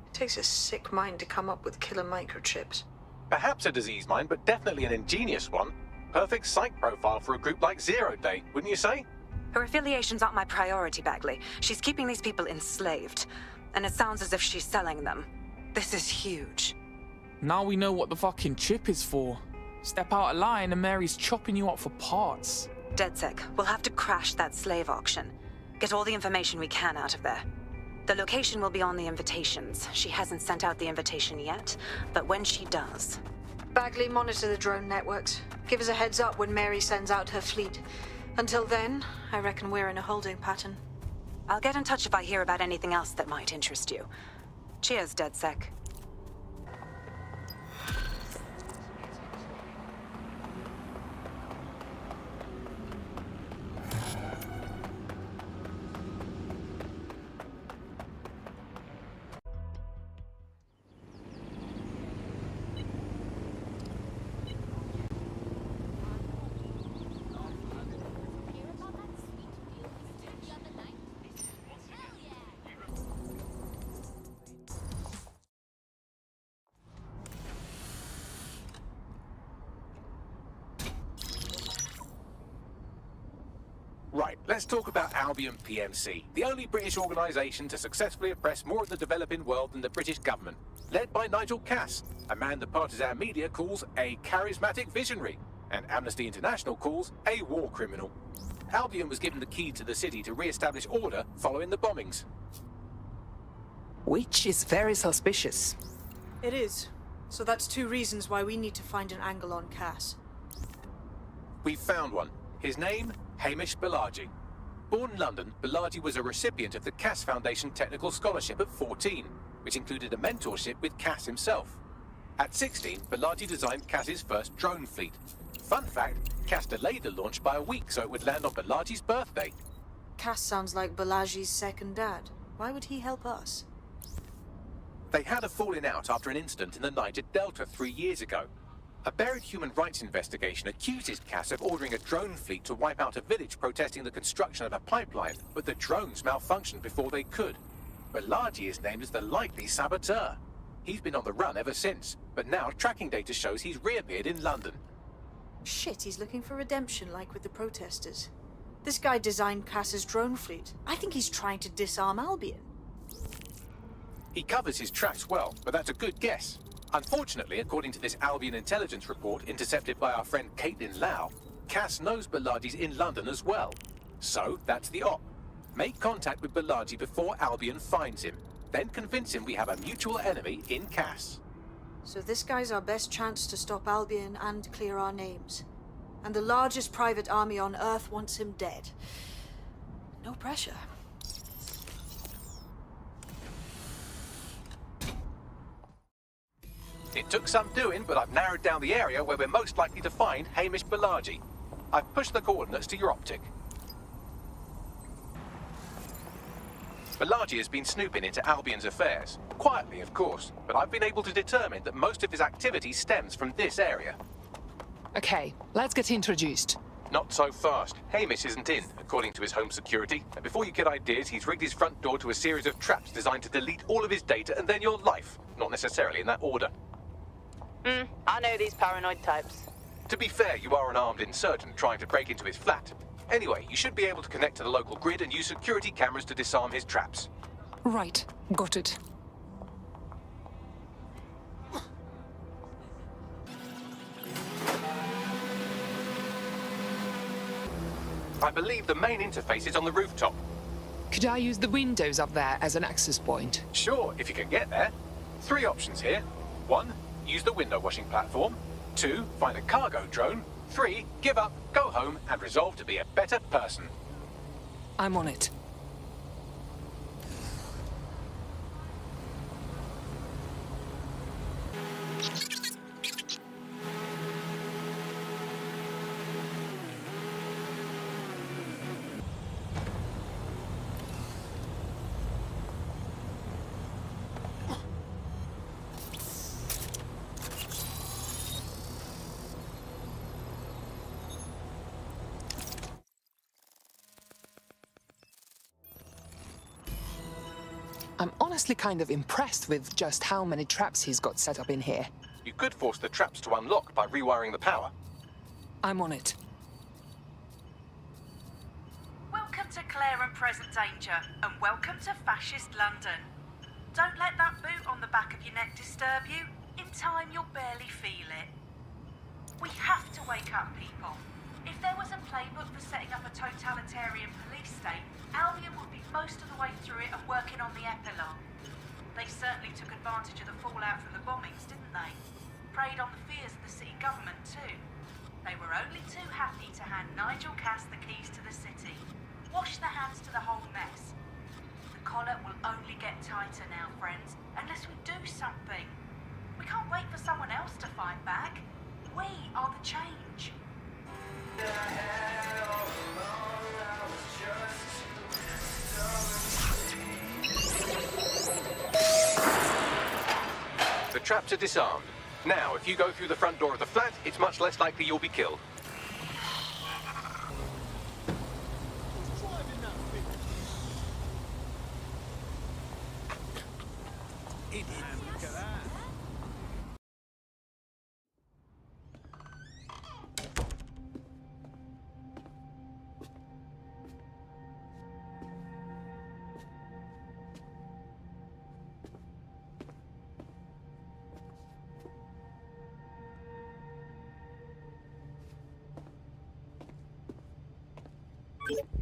Speaker 11: It takes a sick mind to come up with killer microchips.
Speaker 18: Perhaps a disease mind, but definitely an ingenious one. Perfect psych profile for a group like Zero Day, wouldn't you say?
Speaker 16: Her affiliations aren't my priority, Bagley. She's keeping these people enslaved. And it sounds as if she's selling them. This is huge.
Speaker 8: Now we know what the fucking chip is for. Step out of line and Mary's chopping you up for parts.
Speaker 16: DedSec, we'll have to crash that slave auction. Get all the information we can out of there. The location will be on the invitations. She hasn't sent out the invitation yet, but when she does...
Speaker 11: Bagley, monitor the drone networks. Give us a heads up when Mary sends out her fleet. Until then, I reckon we're in a holding pattern.
Speaker 16: I'll get in touch if I hear about anything else that might interest you. Cheers, DedSec.
Speaker 18: Right, let's talk about Albion PMC, the only British organisation to successfully oppress more of the developing world than the British government, led by Nigel Cass, a man the partisan media calls a charismatic visionary, and Amnesty International calls a war criminal. Albion was given the key to the city to re-establish order following the bombings.
Speaker 14: Which is very suspicious.
Speaker 11: It is. So that's two reasons why we need to find an angle on Cass.
Speaker 18: We've found one. His name, Hamish Balaji. Born in London, Balaji was a recipient of the Cass Foundation Technical Scholarship at 14, which included a mentorship with Cass himself. At 16, Balaji designed Cass's first drone fleet. Fun fact, Cass delayed the launch by a week so it would land on Balaji's birthday.
Speaker 11: Cass sounds like Balaji's second dad. Why would he help us?
Speaker 18: They had a falling out after an incident in the Niger Delta 3 years ago. A buried human rights investigation accuses Cass of ordering a drone fleet to wipe out a village protesting the construction of a pipeline, but the drones malfunctioned before they could. Balaji is named as the likely saboteur. He's been on the run ever since, but now tracking data shows he's reappeared in London.
Speaker 11: Shit, he's looking for redemption like with the protesters. This guy designed Cass's drone fleet. I think he's trying to disarm Albion.
Speaker 18: He covers his tracks well, but that's a good guess. Unfortunately, according to this Albion intelligence report intercepted by our friend Caitlin Lau, Cass knows Balaji's in London as well. So, that's the op. Make contact with Balaji before Albion finds him. Then convince him we have a mutual enemy in Cass.
Speaker 11: So this guy's our best chance to stop Albion and clear our names. And the largest private army on Earth wants him dead. No pressure.
Speaker 18: It took some doing, but I've narrowed down the area where we're most likely to find Hamish Balaji. I've pushed the coordinates to your optic. Balaji has been snooping into Albion's affairs. Quietly, of course, but I've been able to determine that most of his activity stems from this area.
Speaker 14: Okay, let's get introduced.
Speaker 18: Not so fast. Hamish isn't in, according to his home security. And before you get ideas, he's rigged his front door to a series of traps designed to delete all of his data and then your life. Not necessarily in that order.
Speaker 13: I know these paranoid types.
Speaker 18: To be fair, you are an armed insurgent trying to break into his flat. Anyway, you should be able to connect to the local grid and use security cameras to disarm his traps.
Speaker 14: Right, got it.
Speaker 18: I believe the main interface is on the rooftop.
Speaker 14: Could I use the windows up there as an access point?
Speaker 18: Sure, if you can get there. 3 options here. 1, use the window washing platform. 2, find a cargo drone. 3, give up, go home, and resolve to be a better person.
Speaker 14: I'm on it. I'm honestly kind of impressed with just how many traps he's got set up in here.
Speaker 18: You could force the traps to unlock by rewiring the power.
Speaker 14: I'm on it.
Speaker 1: Welcome to Claire and Present Danger, and welcome to Fascist London. Don't let that boot on the back of your neck disturb you. In time, you'll barely feel it. We have to wake up, people. If there was a playbook for setting up a totalitarian police state, Albion would be most of the way through it and working on the epilogue. They certainly took advantage of the fallout from the bombings, didn't they? Preyed on the fears of the city government, too. They were only too happy to hand Nigel Cass the keys to the city. Wash their hands to the whole mess. The collar will only get tighter now, friends, unless we do something. We can't wait for someone else to fight back. We are the change.
Speaker 18: The traps are disarmed. Now, if you go through the front door of the flat, it's much less likely you'll be killed.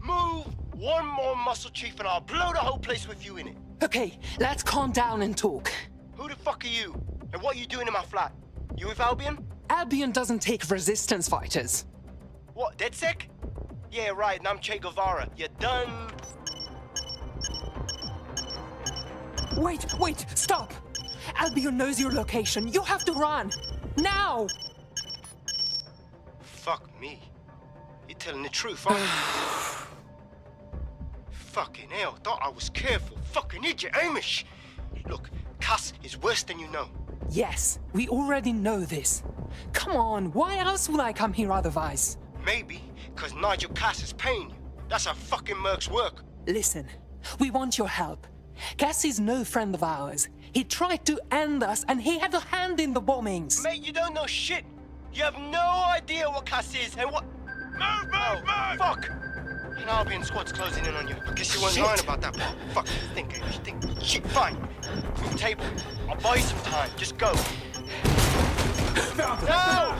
Speaker 5: Move one more muscle, Chief, and I'll blow the whole place with you in it.
Speaker 14: Okay, let's calm down and talk.
Speaker 5: Who the fuck are you? And what are you doing in my flat? You with Albion?
Speaker 14: Albion doesn't take resistance fighters.
Speaker 5: What, DedSec? Yeah, right, and I'm Che Guevara. You done?
Speaker 14: Wait, stop! Albion knows your location. You have to run! Now!
Speaker 5: Fuck me. You're telling the truth, aren't you? Fucking hell, thought I was careful. Fucking idiot, Hamish! Look, Cass is worse than you know.
Speaker 14: Yes, we already know this. Come on, why else would I come here otherwise?
Speaker 5: Maybe, because Nigel Cass is paying you. That's how fucking mercs work.
Speaker 14: Listen, we want your help. Cass is no friend of ours. He tried to end us, and he had a hand in the bombings.
Speaker 5: Mate, you don't know shit. You have no idea what Cass is and what... Move! Fuck! An Albion squad's closing in on you. I guess you weren't lying about that part. Fuck, think. Shit, fine. Move table. I'll buy you some time. Just go. No!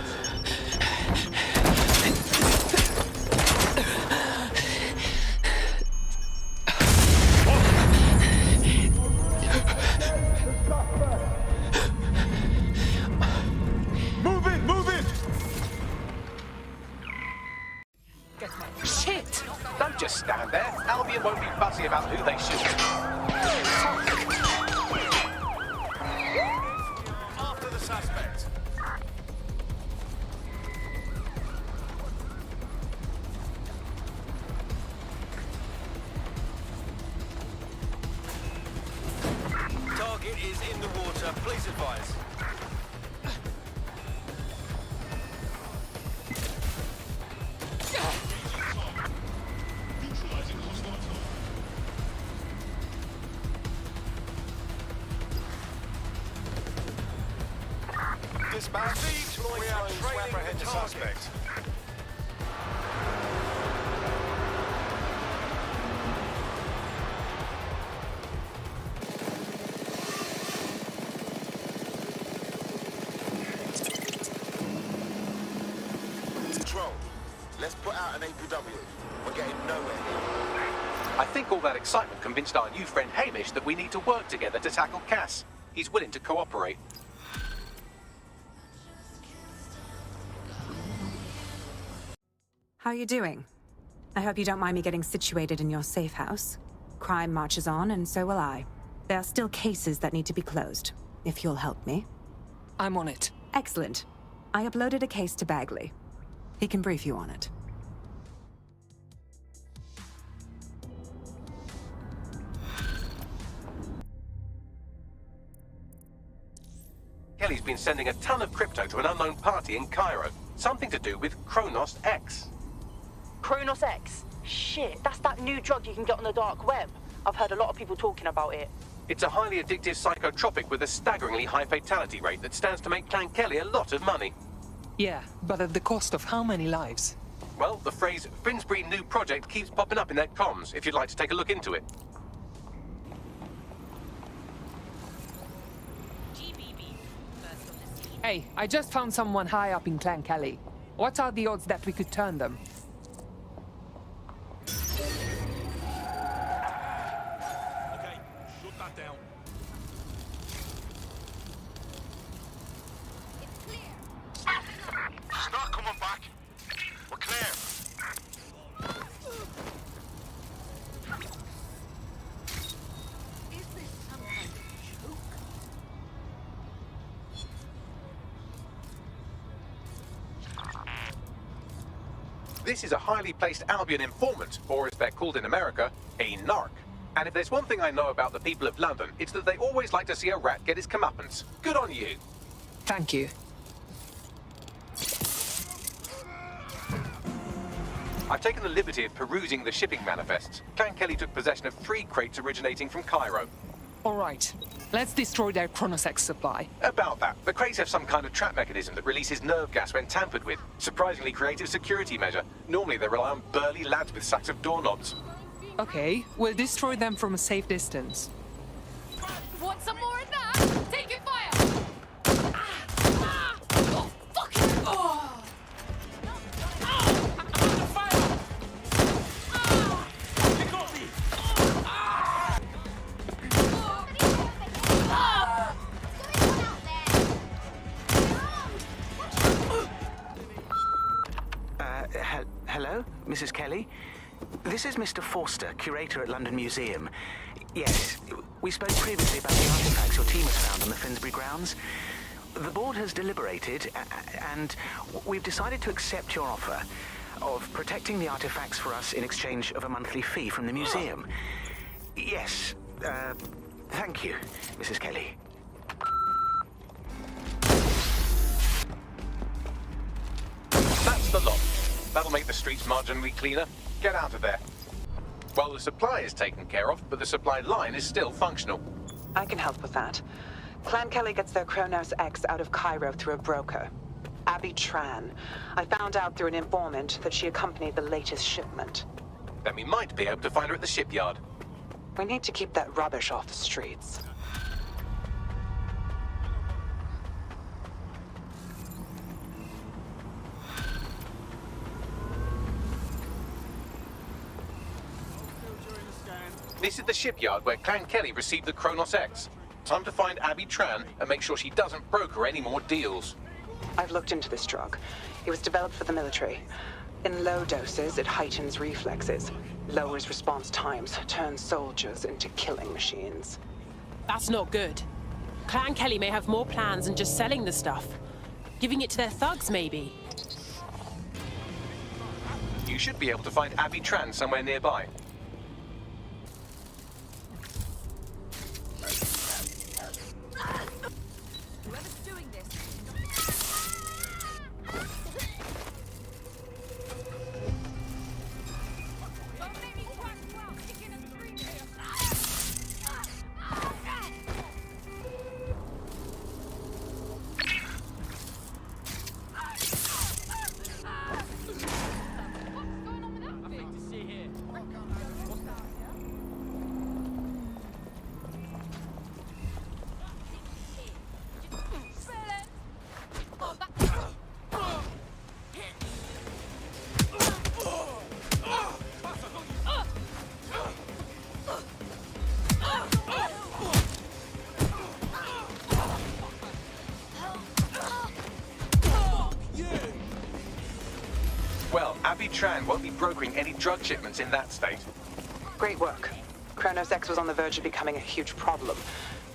Speaker 18: Just stand there. Albion won't be fussy about who they shoot.
Speaker 9: After the suspect. Target is in the water. Please advise. Dispatch, we are trailing the suspect.
Speaker 3: Control, let's put out an APW. We're getting nowhere here.
Speaker 18: I think all that excitement convinced our new friend Hamish that we need to work together to tackle Cass. He's willing to cooperate.
Speaker 16: How are you doing? I hope you don't mind me getting situated in your safe house. Crime marches on, and so will I. There are still cases that need to be closed, if you'll help me.
Speaker 14: I'm on it.
Speaker 16: Excellent. I uploaded a case to Bagley. He can brief you on it.
Speaker 18: Kelly's been sending a ton of crypto to an unknown party in Cairo. Something to do with Kronos X.
Speaker 13: Kronos X? Shit, that's that new drug you can get on the dark web. I've heard a lot of people talking about it.
Speaker 18: It's a highly addictive psychotropic with a staggeringly high fatality rate that stands to make Clan Kelly a lot of money.
Speaker 14: Yeah, but at the cost of how many lives?
Speaker 18: Well, the phrase Finsbury New Project keeps popping up in their comms, if you'd like to take a look into it.
Speaker 14: Hey, I just found someone high up in Clan Kelly. What are the odds that we could turn them?
Speaker 9: Okay, shut that down.
Speaker 3: Start coming back. We're clear.
Speaker 18: This is a highly placed Albion informant, or as they're called in America, a narc. And if there's one thing I know about the people of London, it's that they always like to see a rat get his comeuppance. Good on you.
Speaker 14: Thank you.
Speaker 18: I've taken the liberty of perusing the shipping manifests. Clan Kelly took possession of 3 crates originating from Cairo.
Speaker 14: All right. Let's destroy their Kronos X supply.
Speaker 18: About that, the crates have some kind of trap mechanism that releases nerve gas when tampered with. Surprisingly creative security measure. Normally they rely on burly lads with sacks of doorknobs.
Speaker 14: Okay, we'll destroy them from a safe distance.
Speaker 10: Want some more of that? Taking fire! Oh, fucking! Oh!
Speaker 15: Hello, Mrs. Kelly? This is Mr. Forster, curator at London Museum. Yes, we spoke previously about the artifacts your team has found on the Finsbury grounds. The board has deliberated, and we've decided to accept your offer of protecting the artifacts for us in exchange of a monthly fee from the museum. Yes, thank you, Mrs. Kelly.
Speaker 18: That's the lot. That'll make the streets marginally cleaner. Get out of there. Well, the supply is taken care of, but the supply line is still functional.
Speaker 16: I can help with that. Clan Kelly gets their Kronos X out of Cairo through a broker. Abby Tran. I found out through an informant that she accompanied the latest shipment.
Speaker 18: Then we might be able to find her at the shipyard.
Speaker 16: We need to keep that rubbish off the streets.
Speaker 18: This is the shipyard where Clan Kelly received the Kronos X. Time to find Abby Tran and make sure she doesn't broker any more deals.
Speaker 16: I've looked into this drug. It was developed for the military. In low doses, it heightens reflexes, lowers response times, turns soldiers into killing machines.
Speaker 2: That's not good. Clan Kelly may have more plans than just selling the stuff. Giving it to their thugs, maybe.
Speaker 18: You should be able to find Abby Tran somewhere nearby.
Speaker 10: Whoever's doing this. Don't make me crack you out, kicking and screaming here.
Speaker 18: Well, Abby Tran won't be brokering any drug shipments in that state.
Speaker 16: Great work. Kronos X was on the verge of becoming a huge problem.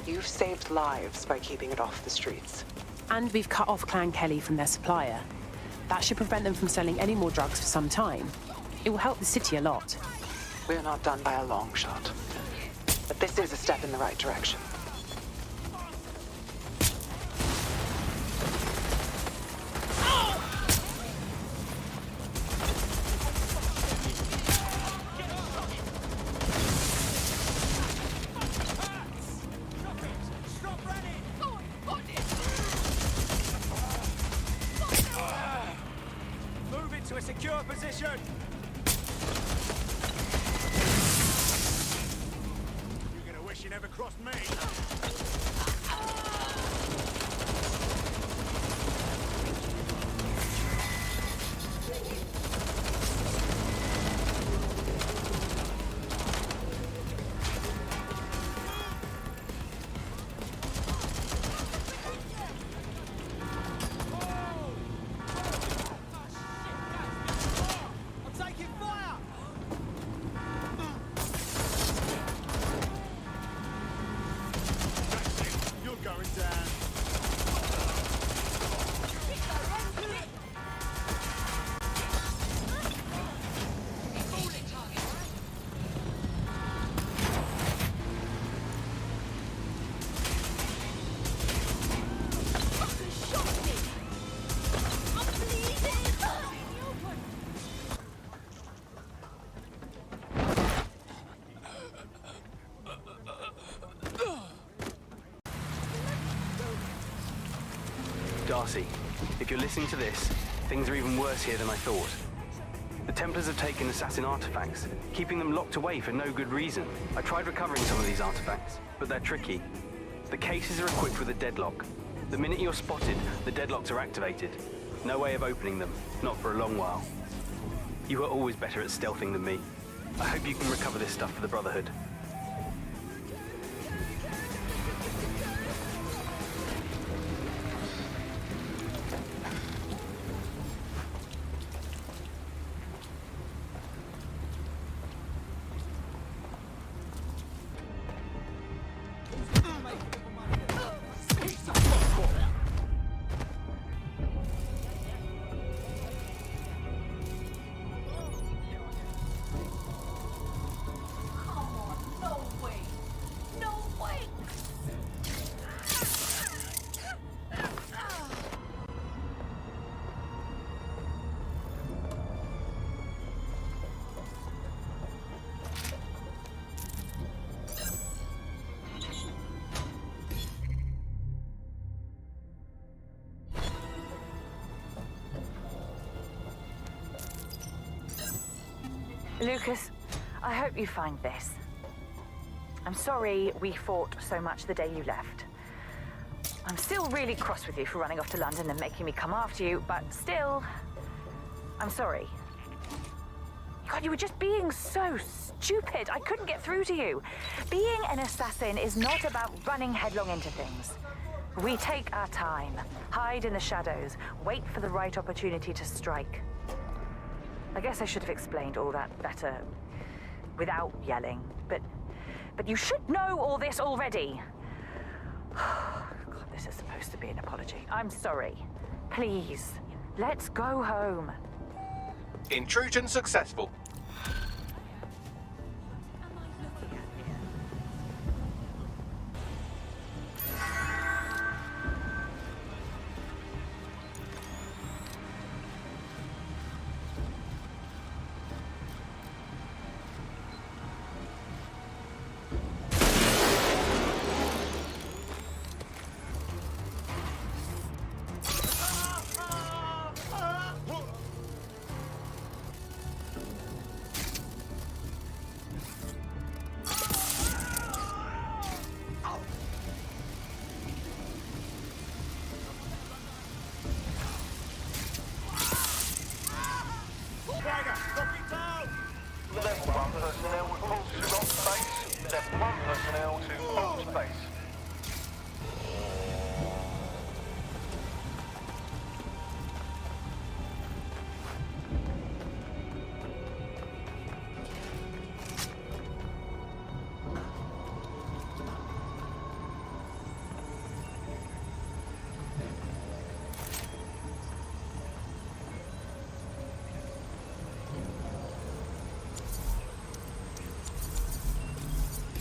Speaker 16: You've saved lives by keeping it off the streets.
Speaker 2: And we've cut off Clan Kelly from their supplier. That should prevent them from selling any more drugs for some time. It will help the city a lot.
Speaker 16: We're not done by a long shot. But this is a step in the right direction.
Speaker 6: Move into a secure position. You're gonna wish you never crossed me. I'm taking fire! You're going down.
Speaker 15: Darcy, if you're listening to this, things are even worse here than I thought. The Templars have taken assassin artifacts, keeping them locked away for no good reason. I tried recovering some of these artifacts, but they're tricky. The cases are equipped with a deadlock. The minute you're spotted, the deadlocks are activated. No way of opening them, not for a long while. You are always better at stealthing than me. I hope you can recover this stuff for the Brotherhood.
Speaker 17: Lucas, I hope you find this. I'm sorry we fought so much the day you left. I'm still really cross with you for running off to London and making me come after you, but still, I'm sorry. God, you were just being so stupid. I couldn't get through to you. Being an assassin is not about running headlong into things. We take our time, hide in the shadows, wait for the right opportunity to strike. I guess I should have explained all that better without yelling, but you should know all this already. God, this is supposed to be an apology. I'm sorry. Please, let's go home.
Speaker 18: Intrusion successful.
Speaker 9: Level 1 personnel report to Rock Base. Level 1 personnel to Rock Base.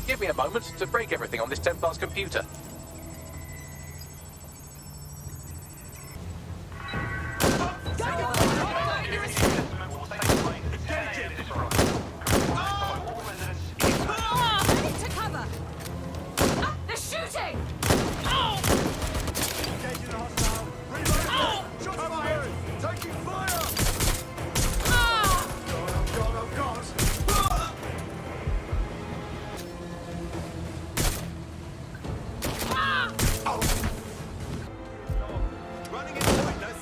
Speaker 18: Give me a moment to break everything on this Templar's computer.
Speaker 10: To cover! They're shooting! Oh!
Speaker 6: Engaging the hostile. Reload! Shots fired! Taking fire! Oh God! Running in pointless.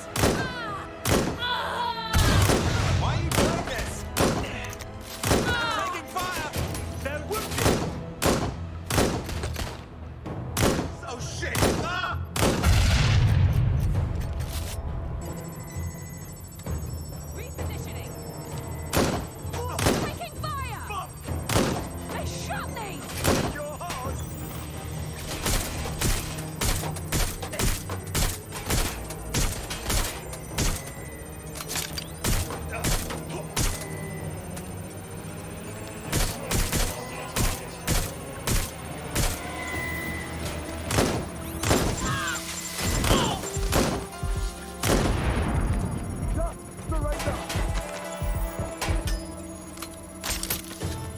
Speaker 6: Why are you doing this? Taking fire! They're wounded! Oh shit! Ah!
Speaker 10: Repositioning! Taking fire! They shot me!
Speaker 6: You're hard!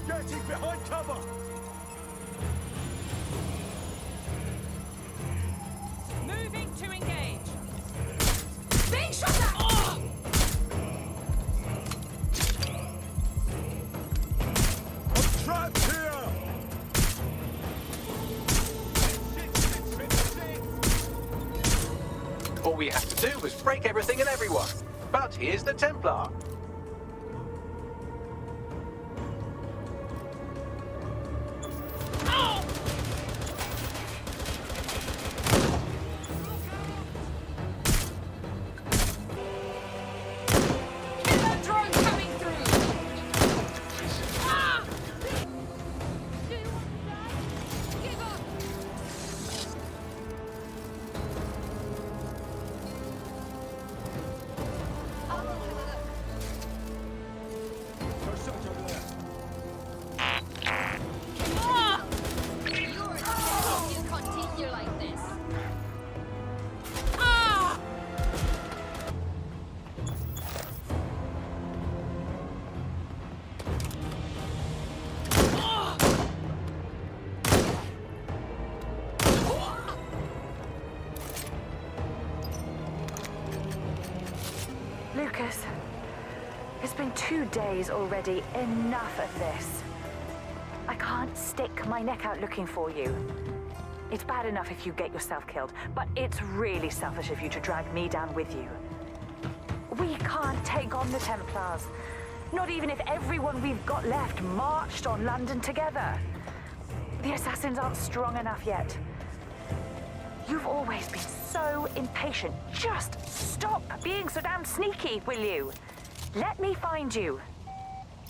Speaker 6: Getting behind cover!
Speaker 10: Moving to engage. Being shot at! Oh!
Speaker 6: I'm trapped here!
Speaker 18: All we had to do was break everything and everyone. But here's the Templar.
Speaker 10: Killer drone coming through! Ah! Give up!
Speaker 6: There's something over there.
Speaker 10: Ah! You continue like this. Ah!
Speaker 17: Lucas, it's been 2 days already. Enough of this. I can't stick my neck out looking for you. It's bad enough if you get yourself killed, but it's really selfish of you to drag me down with you. We can't take on the Templars. Not even if everyone we've got left marched on London together. The assassins aren't strong enough yet. You've always been so impatient. Just stop being so damn sneaky, will you? Let me find you.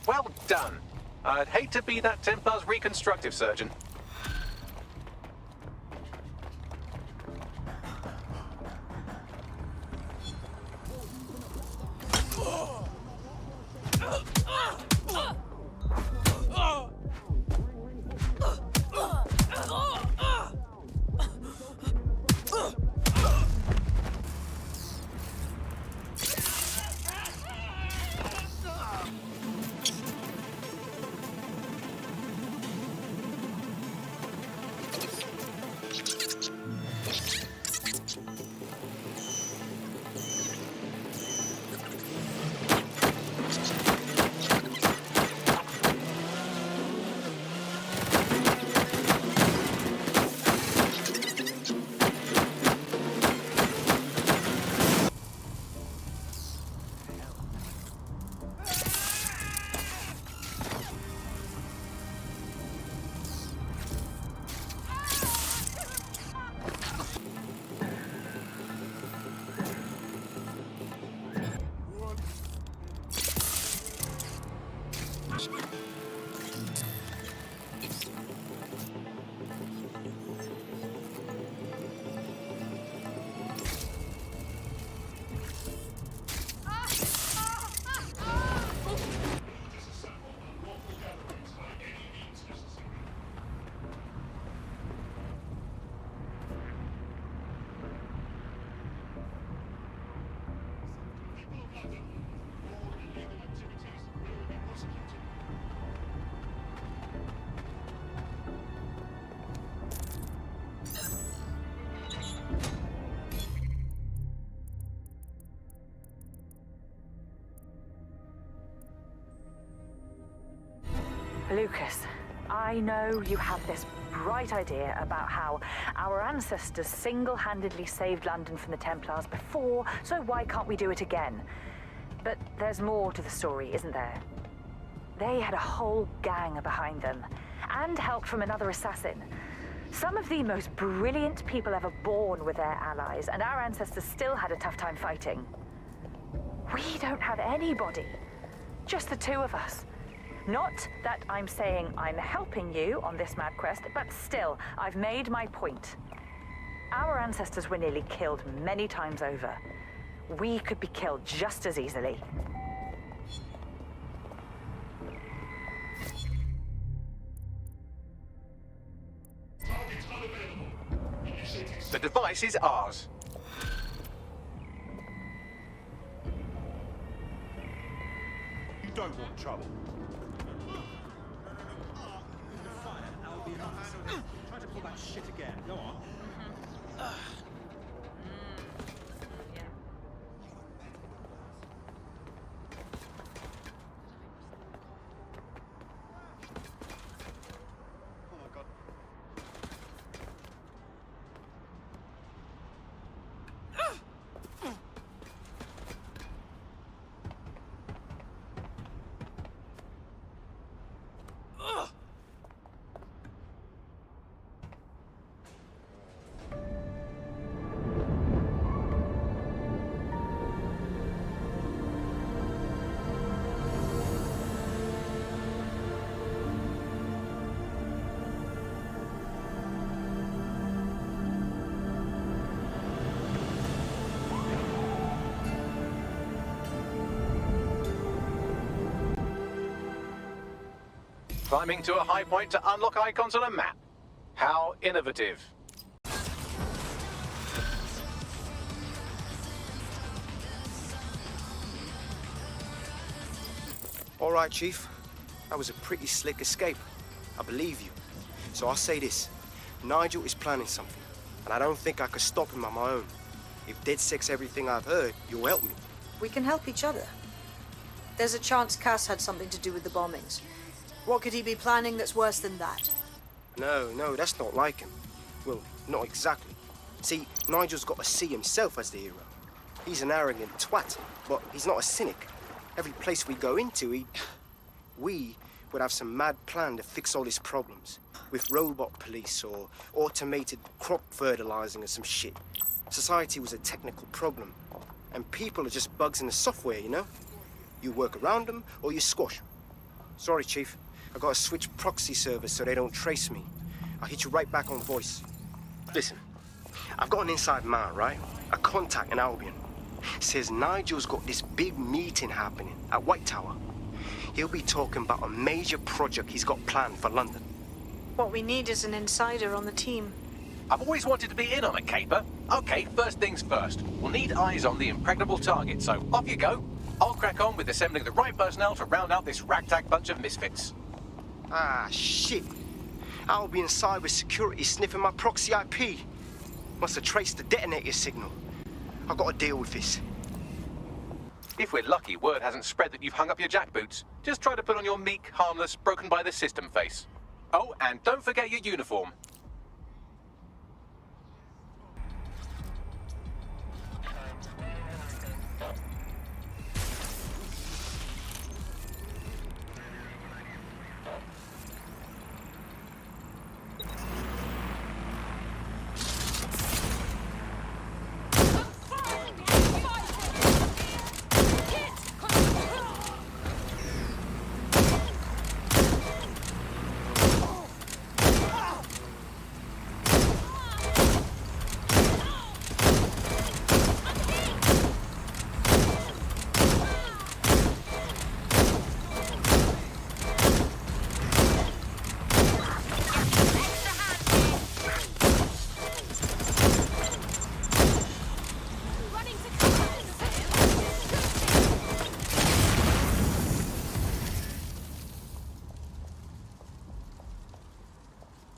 Speaker 18: Well done. I'd hate to be that Templar's reconstructive surgeon.
Speaker 17: Lucas, I know you have this bright idea about how our ancestors single-handedly saved London from the Templars before, so why can't we do it again? But there's more to the story, isn't there? They had a whole gang behind them, and help from another assassin. Some of the most brilliant people ever born were their allies, and our ancestors still had a tough time fighting. We don't have anybody, just the two of us. Not that I'm saying I'm helping you on this mad quest, but still, I've made my point. Our ancestors were nearly killed many times over. We could be killed just as easily.
Speaker 18: The device is ours.
Speaker 6: You don't want trouble. Try to pull that shit again. Go on.
Speaker 18: Climbing to a high point to unlock icons on a map. How innovative.
Speaker 5: All right, Chief. That was a pretty slick escape. I believe you. So I'll say this. Nigel is planning something, and I don't think I could stop him on my own. If DedSec's everything I've heard, you'll help me.
Speaker 11: We can help each other. There's a chance Cass had something to do with the bombings. What could he be planning that's worse than that?
Speaker 5: No, that's not like him. Well, not exactly. See, Nigel's got to see himself as the hero. He's an arrogant twat, but he's not a cynic. Every place we go into, we would have some mad plan to fix all his problems. With robot police or automated crop fertilizing or some shit. Society was a technical problem. And people are just bugs in the software, you know? You work around them, or you squash them. Sorry, Chief. I gotta switch proxy servers so they don't trace me. I'll hit you right back on voice. Listen, I've got an inside man, right? A contact in Albion. Says Nigel's got this big meeting happening at White Tower. He'll be talking about a major project he's got planned for London.
Speaker 11: What we need is an insider on the team.
Speaker 18: I've always wanted to be in on a caper. Okay, first things first. We'll need eyes on the impregnable target, so off you go. I'll crack on with assembling the right personnel to round out this ragtag bunch of misfits.
Speaker 5: Ah, shit. Albion cybersecurity sniffing my proxy IP. Must have traced the detonator signal. I've got to deal with this.
Speaker 18: If we're lucky, word hasn't spread that you've hung up your jackboots. Just try to put on your meek, harmless, broken by the system face. Oh, and don't forget your uniform.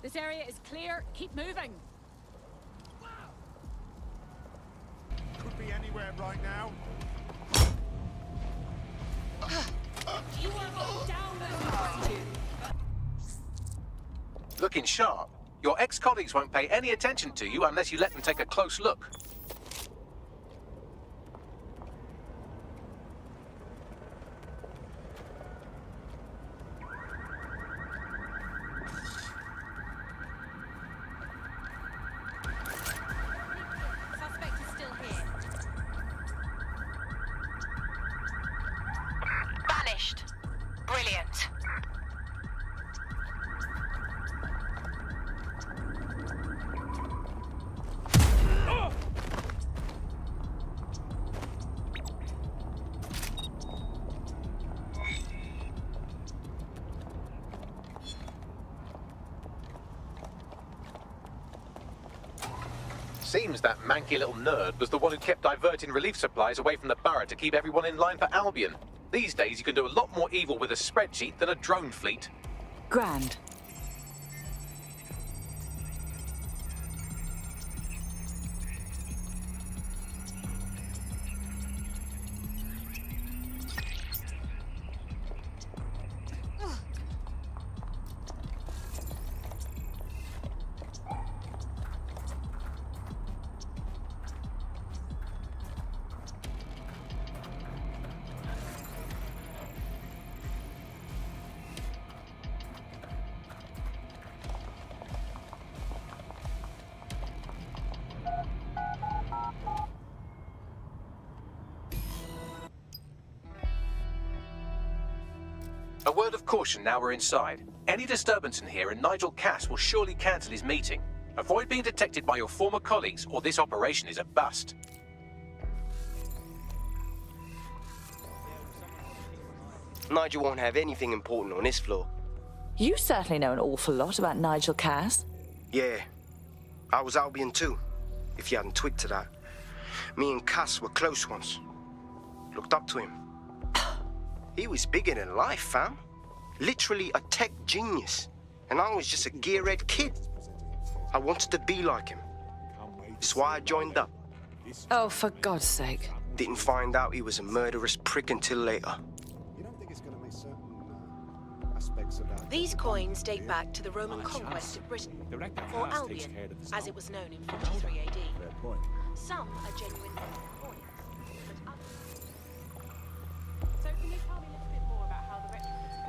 Speaker 19: This area is clear. Keep moving.
Speaker 6: Could be anywhere right now.
Speaker 19: You are going down those two.
Speaker 18: Looking sharp. Your ex-colleagues won't pay any attention to you unless you let them take a close look.
Speaker 19: Suspect is still here.
Speaker 20: Vanished. Brilliant.
Speaker 18: Seems that manky little nerd was the one who kept diverting relief supplies away from the borough to keep everyone in line for Albion. These days you can do a lot more evil with a spreadsheet than a drone fleet.
Speaker 13: Grand.
Speaker 18: A word of caution now we're inside. Any disturbance in here and Nigel Cass will surely cancel his meeting. Avoid being detected by your former colleagues or this operation is a bust.
Speaker 5: Nigel won't have anything important on this floor.
Speaker 21: You certainly know an awful lot about Nigel Cass.
Speaker 5: Yeah, I was Albion too, if you hadn't twigged to that. Me and Cass were close once. Looked up to him. He was bigger than life, fam. Literally a tech genius. And I was just a gearhead kid. I wanted to be like him. That's why I joined up.
Speaker 21: Oh, for God's sake.
Speaker 5: Didn't find out he was a murderous prick until later.
Speaker 2: These coins date back to the Roman conquest of Britain, or Albion, as it was known in 43 AD. Some are genuine coins, but others...
Speaker 19: So can you tell me a little bit more about how the retrofits are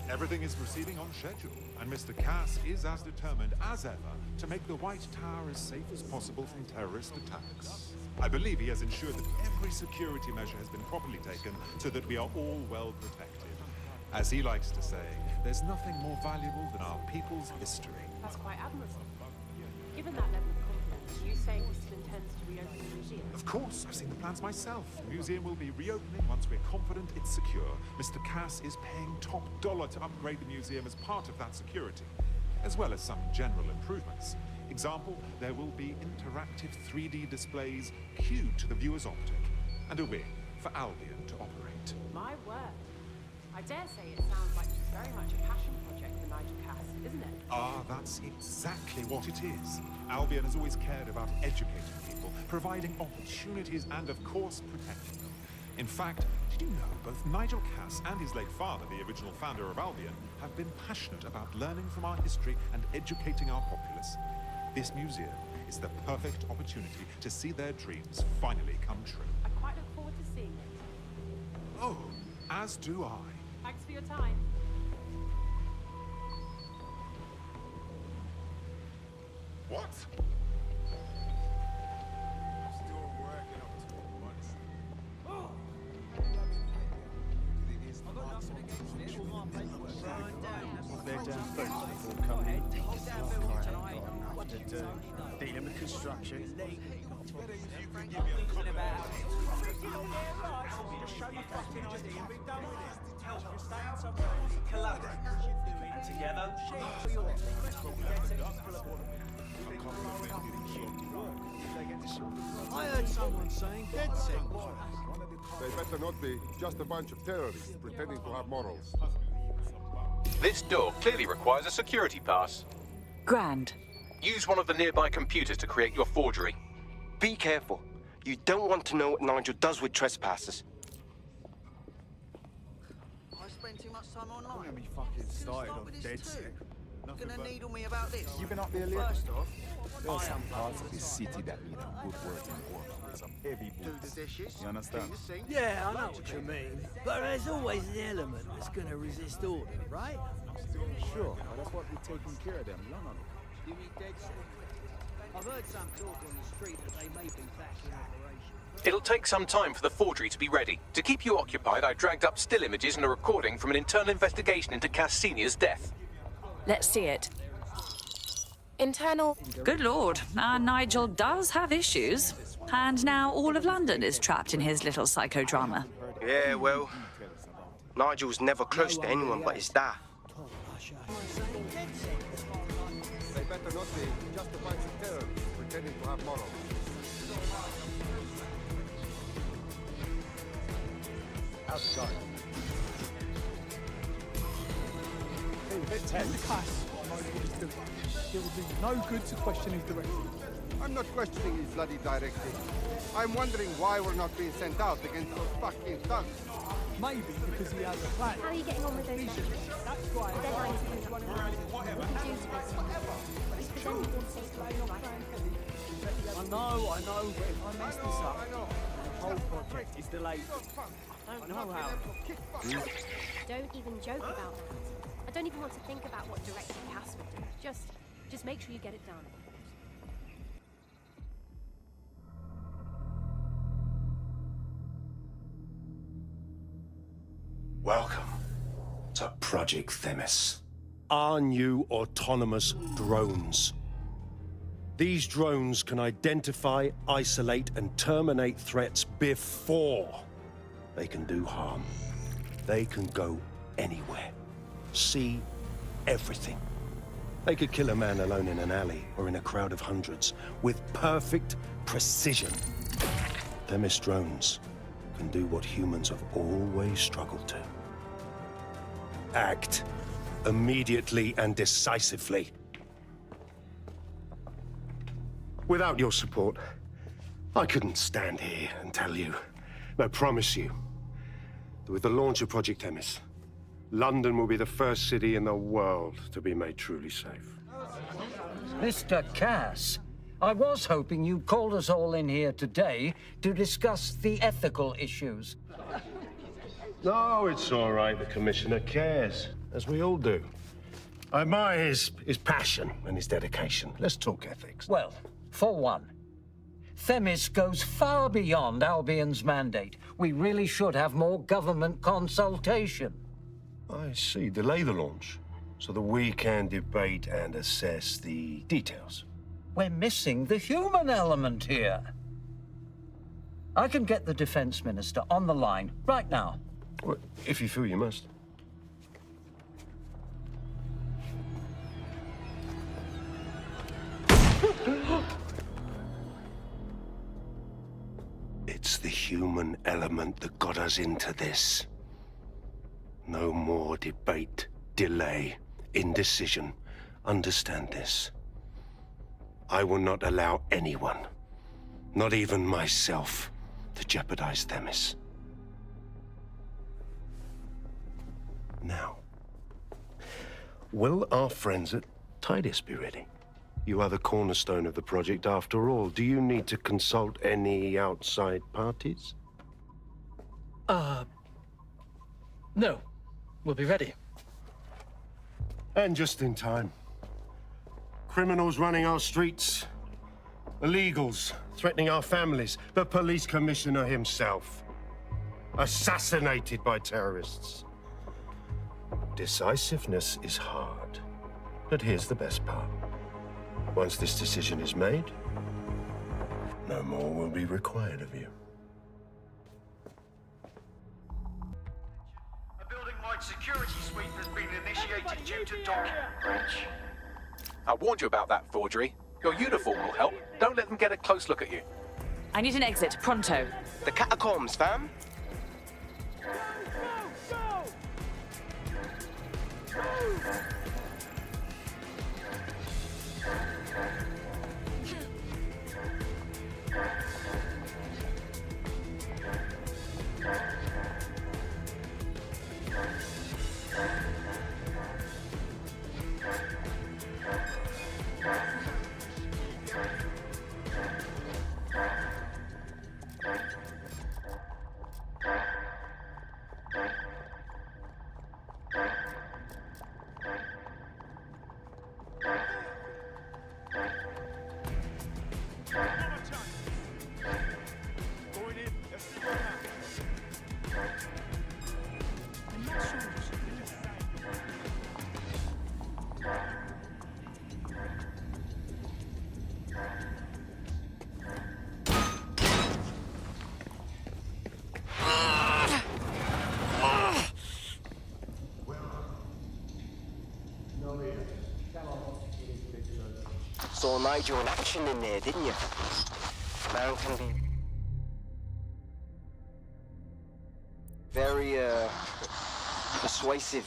Speaker 19: going?
Speaker 6: Everything is proceeding on schedule, and Mr. Cass is as determined as ever to make the White Tower as safe as possible from terrorist attacks. I believe he has ensured that every
Speaker 7: every security measure has been properly taken so that we are all well protected. As he likes to say, there's nothing more valuable than our people's history.
Speaker 19: That's quite admirable. Given that level of confidence, you saying he still intends to reopen the museum?
Speaker 7: Of course, I've seen the plans myself. The museum will be reopening once we're confident it's secure. Mr. Cass is paying top dollar to upgrade the museum as part of that security, as well as some general improvements. Example, there will be interactive 3D displays cued to the viewer's optic, and a wing for Albion to operate.
Speaker 19: My word. I dare say it sounds like it's very much a passion project for Nigel Cass, isn't it?
Speaker 7: Ah, that's exactly what it is. Albion has always cared about educating people, providing opportunities, and of course, protecting them. In fact, did you know both Nigel Cass and his late father, the original founder of Albion, have been passionate about learning from our history and educating our populace? This museum is the perfect opportunity to see their dreams finally come true.
Speaker 19: I quite look forward to seeing it.
Speaker 7: Oh, as do I.
Speaker 19: Thanks for your time.
Speaker 3: What?
Speaker 22: They're down first before coming in. What to do? Dealing with construction.
Speaker 6: Together.
Speaker 23: I heard someone saying dead sick.
Speaker 3: They better not be just a bunch of terrorists pretending to have morals.
Speaker 18: This door clearly requires a security pass.
Speaker 13: Grand.
Speaker 18: Use one of the nearby computers to create your forgery.
Speaker 5: Be careful. You don't want to know what Nigel does with trespassers.
Speaker 23: I spend too much time online.
Speaker 22: Don't get me fucking started on dead sick.
Speaker 23: Gonna needle me about this.
Speaker 22: You been up there, Leah?
Speaker 23: First off,
Speaker 22: there are some parts of this city that need a good working work. Some heavy
Speaker 23: do
Speaker 22: boots.
Speaker 23: the dishes.
Speaker 22: You understand?
Speaker 23: Do the sink.
Speaker 6: Yeah, I know what you mean. But there's always an element that's gonna resist order, right?
Speaker 22: Sure, but that's what we're taking care of them, London.
Speaker 23: You mean dead sick? I've heard some talk on the street that they may be back in operation.
Speaker 18: It'll take some time for the forgery to be ready. To keep you occupied, I dragged up still images and a recording from an internal investigation into Cass Senior's death.
Speaker 21: Let's see it. Internal.
Speaker 13: Good lord, our Nigel does have issues. And now all of London is trapped in his little psychodrama.
Speaker 5: Yeah, well, Nigel's never close to anyone but his dad.
Speaker 3: They better not be just a bunch of terrorists pretending to have morals.
Speaker 22: How's it going?
Speaker 24: It would do no good to question his directive.
Speaker 3: I'm not questioning his bloody directive. I'm wondering why we're not being sent out against those fucking thugs.
Speaker 24: Maybe because he has a plan.
Speaker 10: How are you getting on with those
Speaker 24: Vision. That's why.
Speaker 10: The deadline is coming up now. What we can do to this. He's presented them safely, right?
Speaker 6: I know, but if I mess this up, the whole project is delayed. I know how.
Speaker 10: Don't even joke about that. I don't even want to think about what Director Cass would do. Just make sure you get it done.
Speaker 25: Welcome to Project Themis. Our new autonomous drones. These drones can identify, isolate, and terminate threats before they can do harm. They can go anywhere, see everything. They could kill a man alone in an alley or in a crowd of hundreds with perfect precision. Themis drones can do what humans have always struggled to. Act immediately and decisively. Without your support, I couldn't stand here and tell you, I promise you, that with the launch of Project Themis, London will be the first city in the world to be made truly safe.
Speaker 26: Mr. Cass, I was hoping you called us all in here today to discuss the ethical issues.
Speaker 25: No, it's all right. The Commissioner cares, as we all do. I admire his passion and his dedication. Let's talk ethics.
Speaker 26: Well, for one, Themis goes far beyond Albion's mandate. We really should have more government consultation.
Speaker 25: I see. Delay the launch so that we can debate and assess the details.
Speaker 26: We're missing the human element here. I can get the Defense Minister on the line right now.
Speaker 25: Well, if you feel you must. It's the human element that got us into this. No more debate, delay, indecision. Understand this. I will not allow anyone, not even myself, to jeopardize Themis. Now, will our friends at Tidus be ready? You are the cornerstone of the project after all. Do you need to consult any outside parties?
Speaker 1: No. We'll be ready.
Speaker 25: And just in time. Criminals running our streets. Illegals threatening our families. The police commissioner himself. Assassinated by terrorists. Decisiveness is hard. But here's the best part. Once this decision is made, no more will be required of you.
Speaker 4: A building-wide security sweep has been initiated due to docking breach.
Speaker 18: I warned you about that forgery. Your uniform will help. Don't let them get a close look at you.
Speaker 21: I need an exit, pronto.
Speaker 5: The catacombs, fam. Saw Nigel in action in there, didn't you? Man can be very, persuasive.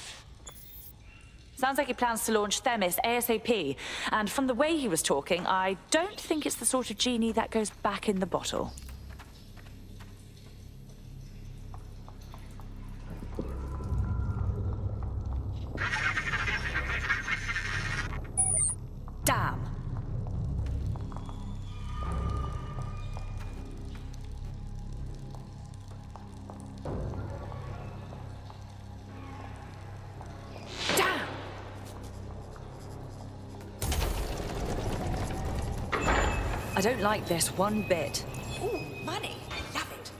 Speaker 21: Sounds like he plans to launch Themis ASAP. And from the way he was talking, I don't think it's the sort of genie that goes back in the bottle. Damn. I don't like this one bit. Ooh, money. Love it.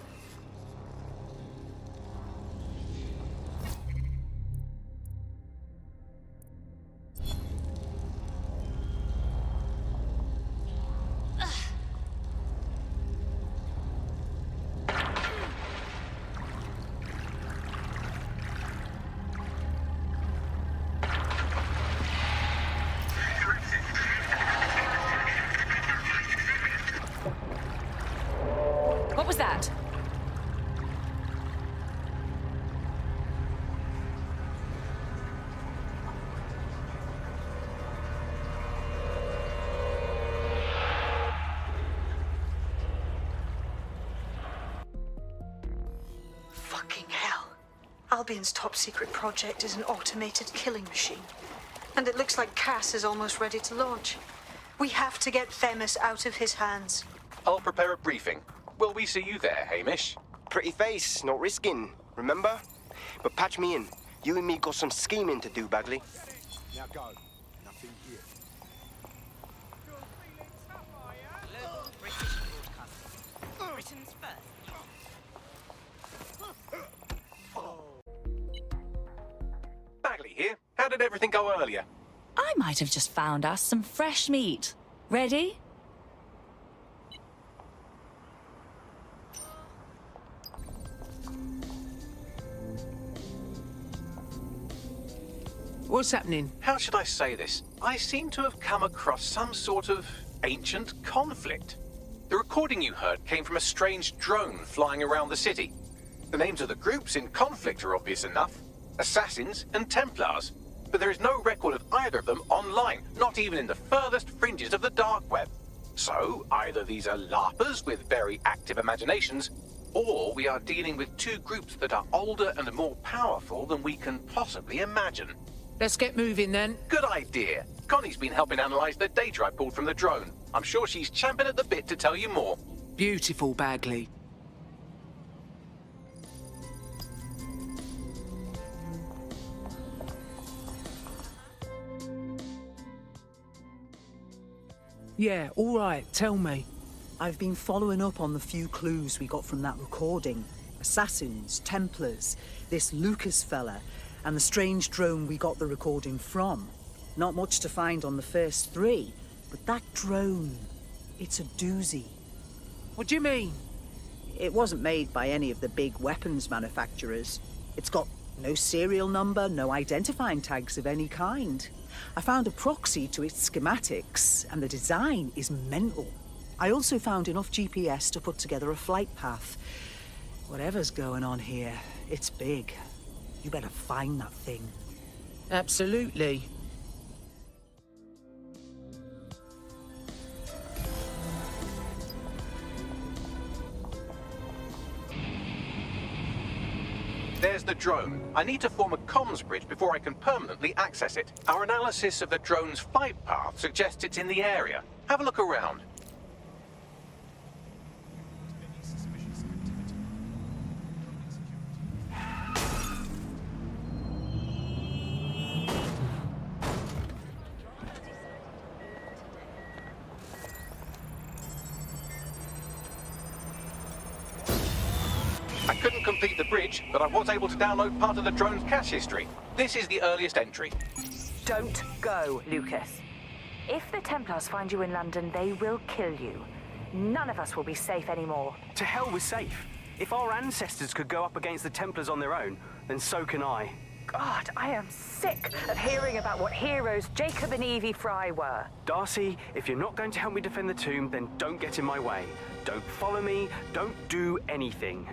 Speaker 21: What was that?
Speaker 11: Fucking hell. Albion's top secret project is an automated killing machine. And it looks like Cass is almost ready to launch. We have to get Themis out of his hands.
Speaker 18: I'll prepare a briefing. Will we see you there, Hamish?
Speaker 5: Pretty face, not risking, remember? But patch me in. You and me got some scheming to do, Bagley.
Speaker 3: Now go. Nothing here.
Speaker 8: Global British broadcaster.
Speaker 20: Britons first.
Speaker 18: Bagley here. How did everything go earlier?
Speaker 21: I might have just found us some fresh meat. Ready?
Speaker 8: What's happening?
Speaker 18: How should I say this? I seem to have come across some sort of ancient conflict. The recording you heard came from a strange drone flying around the city. The names of the groups in conflict are obvious enough. Assassins and Templars. But there is no record of either of them online, not even in the furthest fringes of the dark web. So, either these are LARPers with very active imaginations, or we are dealing with two groups that are older and more powerful than we can possibly imagine.
Speaker 8: Let's get moving then.
Speaker 18: Good idea. Connie's been helping analyse the data I pulled from the drone. I'm sure she's champing at the bit to tell you more.
Speaker 8: Beautiful, Bagley. Yeah, all right, tell me.
Speaker 9: I've been following up on the few clues we got from that recording. Assassins, Templars, this Lucas fella, and the strange drone we got the recording from. Not much to find on the first three, but that drone, it's a doozy.
Speaker 8: What do you mean?
Speaker 9: It wasn't made by any of the big weapons manufacturers. It's got no serial number, no identifying tags of any kind. I found a proxy to its schematics, and the design is mental. I also found enough GPS to put together a flight path. Whatever's going on here, it's big. You better find that thing.
Speaker 8: Absolutely.
Speaker 18: There's the drone. I need to form a comms bridge before I can permanently access it. Our analysis of the drone's flight path suggests it's in the area. Have a look around. I couldn't complete the bridge, but I was able to download part of the drone's cache history. This is the earliest entry.
Speaker 17: Don't go, Lucas. If the Templars find you in London, they will kill you. None of us will be safe anymore.
Speaker 6: To hell with safe. If our ancestors could go up against the Templars on their own, then so can I.
Speaker 17: God, I am sick of hearing about what heroes Jacob and Evie Fry were.
Speaker 6: Darcy, if you're not going to help me defend the tomb, then don't get in my way. Don't follow me, don't do anything.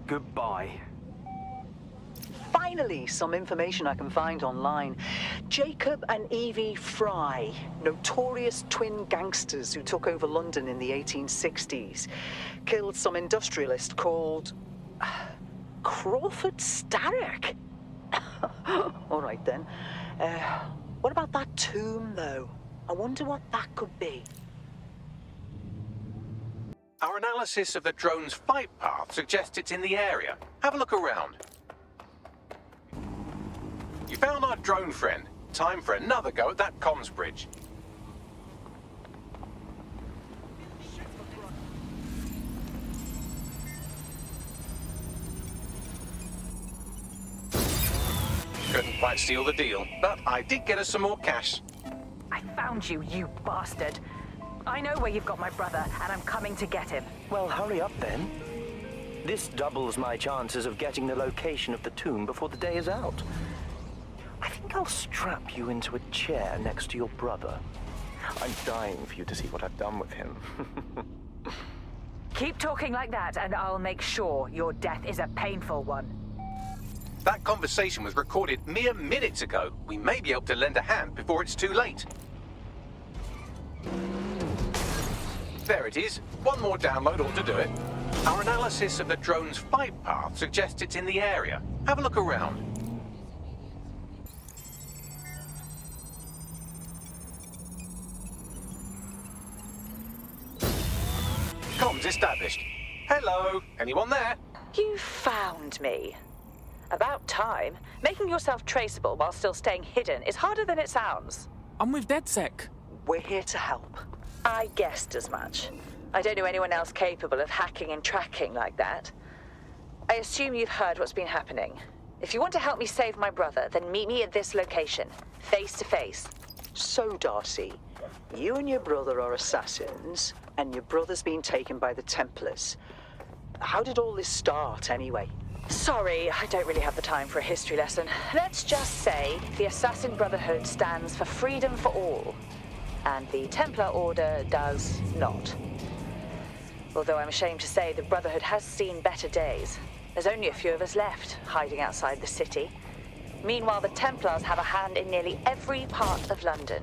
Speaker 6: Goodbye.
Speaker 9: Finally, some information I can find online. Jacob and Evie Fry, notorious twin gangsters who took over London in the 1860s, killed some industrialist called Crawford Starrick. All right then. What about that tomb, though? I wonder what that could be.
Speaker 18: Our analysis of the drone's flight path suggests it's in the area. Have a look around. You found our drone friend. Time for another go at that comms bridge. Couldn't quite seal the deal, but I did get us some more cash.
Speaker 17: I found you, you bastard. I know where you've got my brother, and I'm coming to get him.
Speaker 12: Well, hurry up then. This doubles my chances of getting the location of the tomb before the day is out. I think I'll strap you into a chair next to your brother. I'm dying for you to see what I've done with him.
Speaker 17: Keep talking like that, and I'll make sure your death is a painful one.
Speaker 18: That conversation was recorded mere minutes ago. We may be able to lend a hand before it's too late. There it is. One more download ought to do it. Our analysis of the drone's flight path suggests it's in the area. Have a look around. Comms established. Hello, anyone there?
Speaker 17: You found me. About time. Making yourself traceable while still staying hidden is harder than it sounds.
Speaker 8: I'm with DedSec.
Speaker 9: We're here to help.
Speaker 17: I guessed as much. I don't know anyone else capable of hacking and tracking like that. I assume you've heard what's been happening. If you want to help me save my brother, then meet me at this location, face to face.
Speaker 9: So, Darcy, you and your brother are assassins, and your brother's been taken by the Templars. How did all this start, anyway?
Speaker 17: Sorry, I don't really have the time for a history lesson. Let's just say the Assassin Brotherhood stands for freedom for all, and the Templar Order does not. Although I'm ashamed to say the Brotherhood has seen better days. There's only a few of us left, hiding outside the city. Meanwhile, the Templars have a hand in nearly every part of London.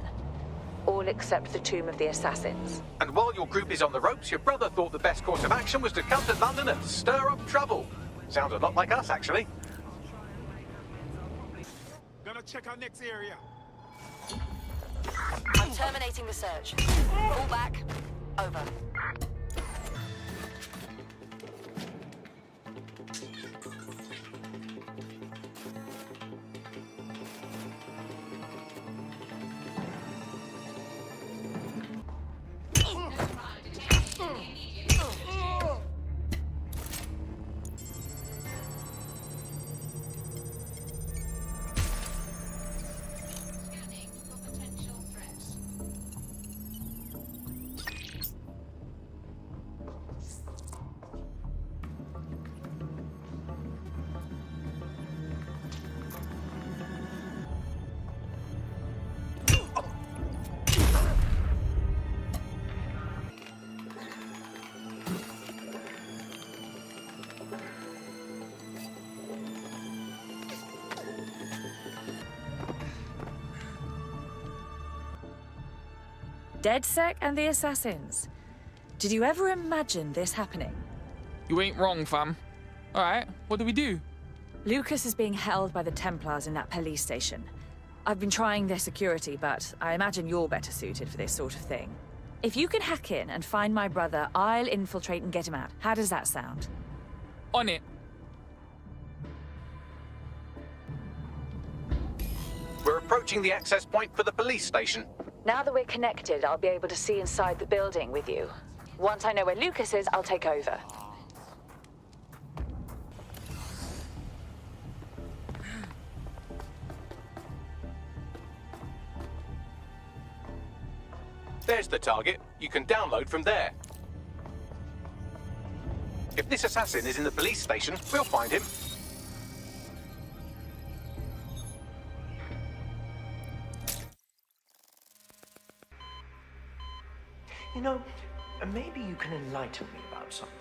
Speaker 17: All except the Tomb of the Assassins.
Speaker 18: And while your group is on the ropes, your brother thought the best course of action was to come to London and stir up trouble. Sounds a lot like us, actually.
Speaker 2: Gonna check our next area.
Speaker 20: I'm terminating the search. Fall back. Over.
Speaker 21: DedSec and the Assassins. Did you ever imagine this happening?
Speaker 7: You ain't wrong, fam. Alright, what do we do?
Speaker 21: Lucas is being held by the Templars in that police station. I've been trying their security, but I imagine you're better suited for this sort of thing. If you can hack in and find my brother, I'll infiltrate and get him out. How does that sound?
Speaker 7: On it.
Speaker 18: We're approaching the access point for the police station.
Speaker 17: Now that we're connected, I'll be able to see inside the building with you. Once I know where Lucas is, I'll take over.
Speaker 18: There's the target. You can download from there. If this assassin is in the police station, we'll find him.
Speaker 12: You know, maybe you can enlighten me about something.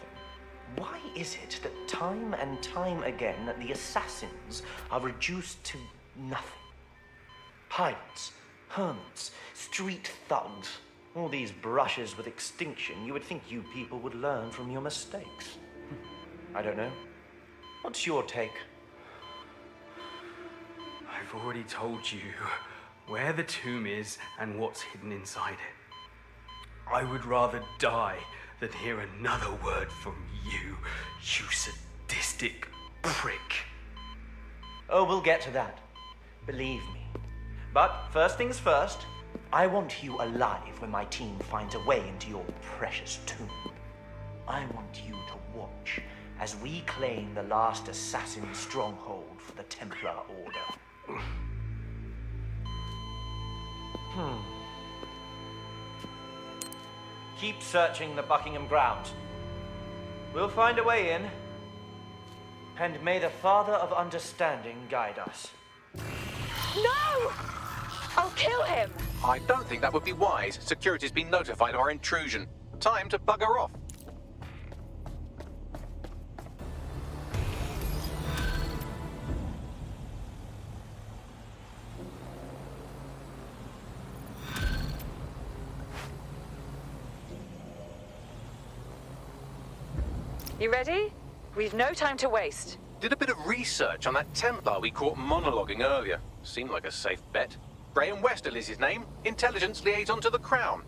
Speaker 12: Why is it that time and time again the assassins are reduced to nothing? Pirates, hermits, street thugs, all these brushes with extinction. You would think you people would learn from your mistakes. I don't know. What's your take?
Speaker 14: I've already told you where the tomb is and what's hidden inside it. I would rather die than hear another word from you, you sadistic prick.
Speaker 12: Oh, we'll get to that. Believe me. But first things first, I want you alive when my team finds a way into your precious tomb. I want you to watch as we claim the last assassin stronghold for the Templar Order. Keep searching the Buckingham grounds. We'll find a way in. And may the Father of Understanding guide us.
Speaker 17: No! I'll kill him!
Speaker 18: I don't think that would be wise. Security's been notified of our intrusion. Time to bugger off.
Speaker 17: You ready? We've no time to waste.
Speaker 18: Did a bit of research on that Templar we caught monologuing earlier. Seemed like a safe bet. Graham Westerl is his name, intelligence liaison to the Crown.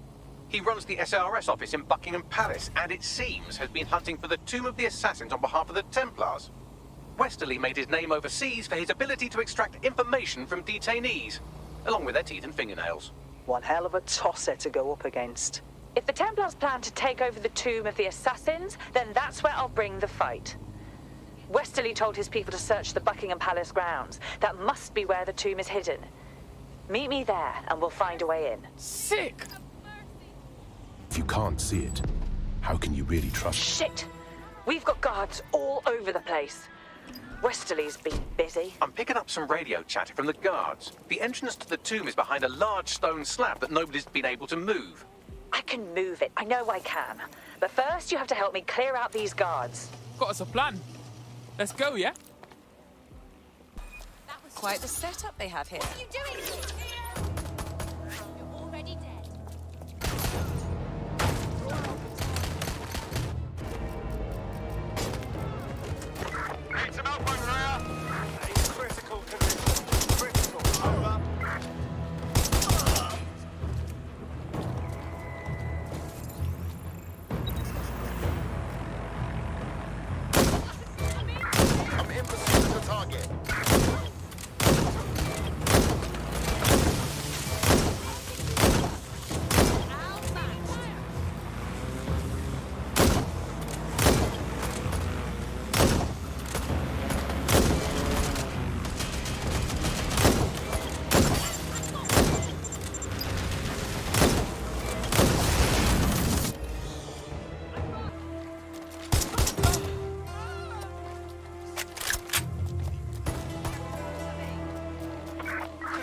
Speaker 18: He runs the SRS office in Buckingham Palace, and it seems has been hunting for the Tomb of the Assassins on behalf of the Templars. Westerly made his name overseas for his ability to extract information from detainees, along with their teeth and fingernails.
Speaker 9: One hell of a tosser to go up against.
Speaker 17: If the Templars plan to take over the Tomb of the Assassins, then that's where I'll bring the fight. Westerly told his people to search the Buckingham Palace grounds. That must be where the tomb is hidden. Meet me there, and we'll find a way in.
Speaker 7: Sick!
Speaker 13: If you can't see it, how can you really trust?
Speaker 17: Shit! We've got guards all over the place. Westerly's been busy.
Speaker 18: I'm picking up some radio chatter from the guards. The entrance to the tomb is behind a large stone slab that nobody's been able to move.
Speaker 17: I can move it. I know I can. But first, you have to help me clear out these guards.
Speaker 7: Got us a plan. Let's go, yeah?
Speaker 20: Quite the setup they have here.
Speaker 10: What are you doing? You're already dead.
Speaker 2: Need some help over there. A critical condition. Critical. Over. I'm in pursuit of the target.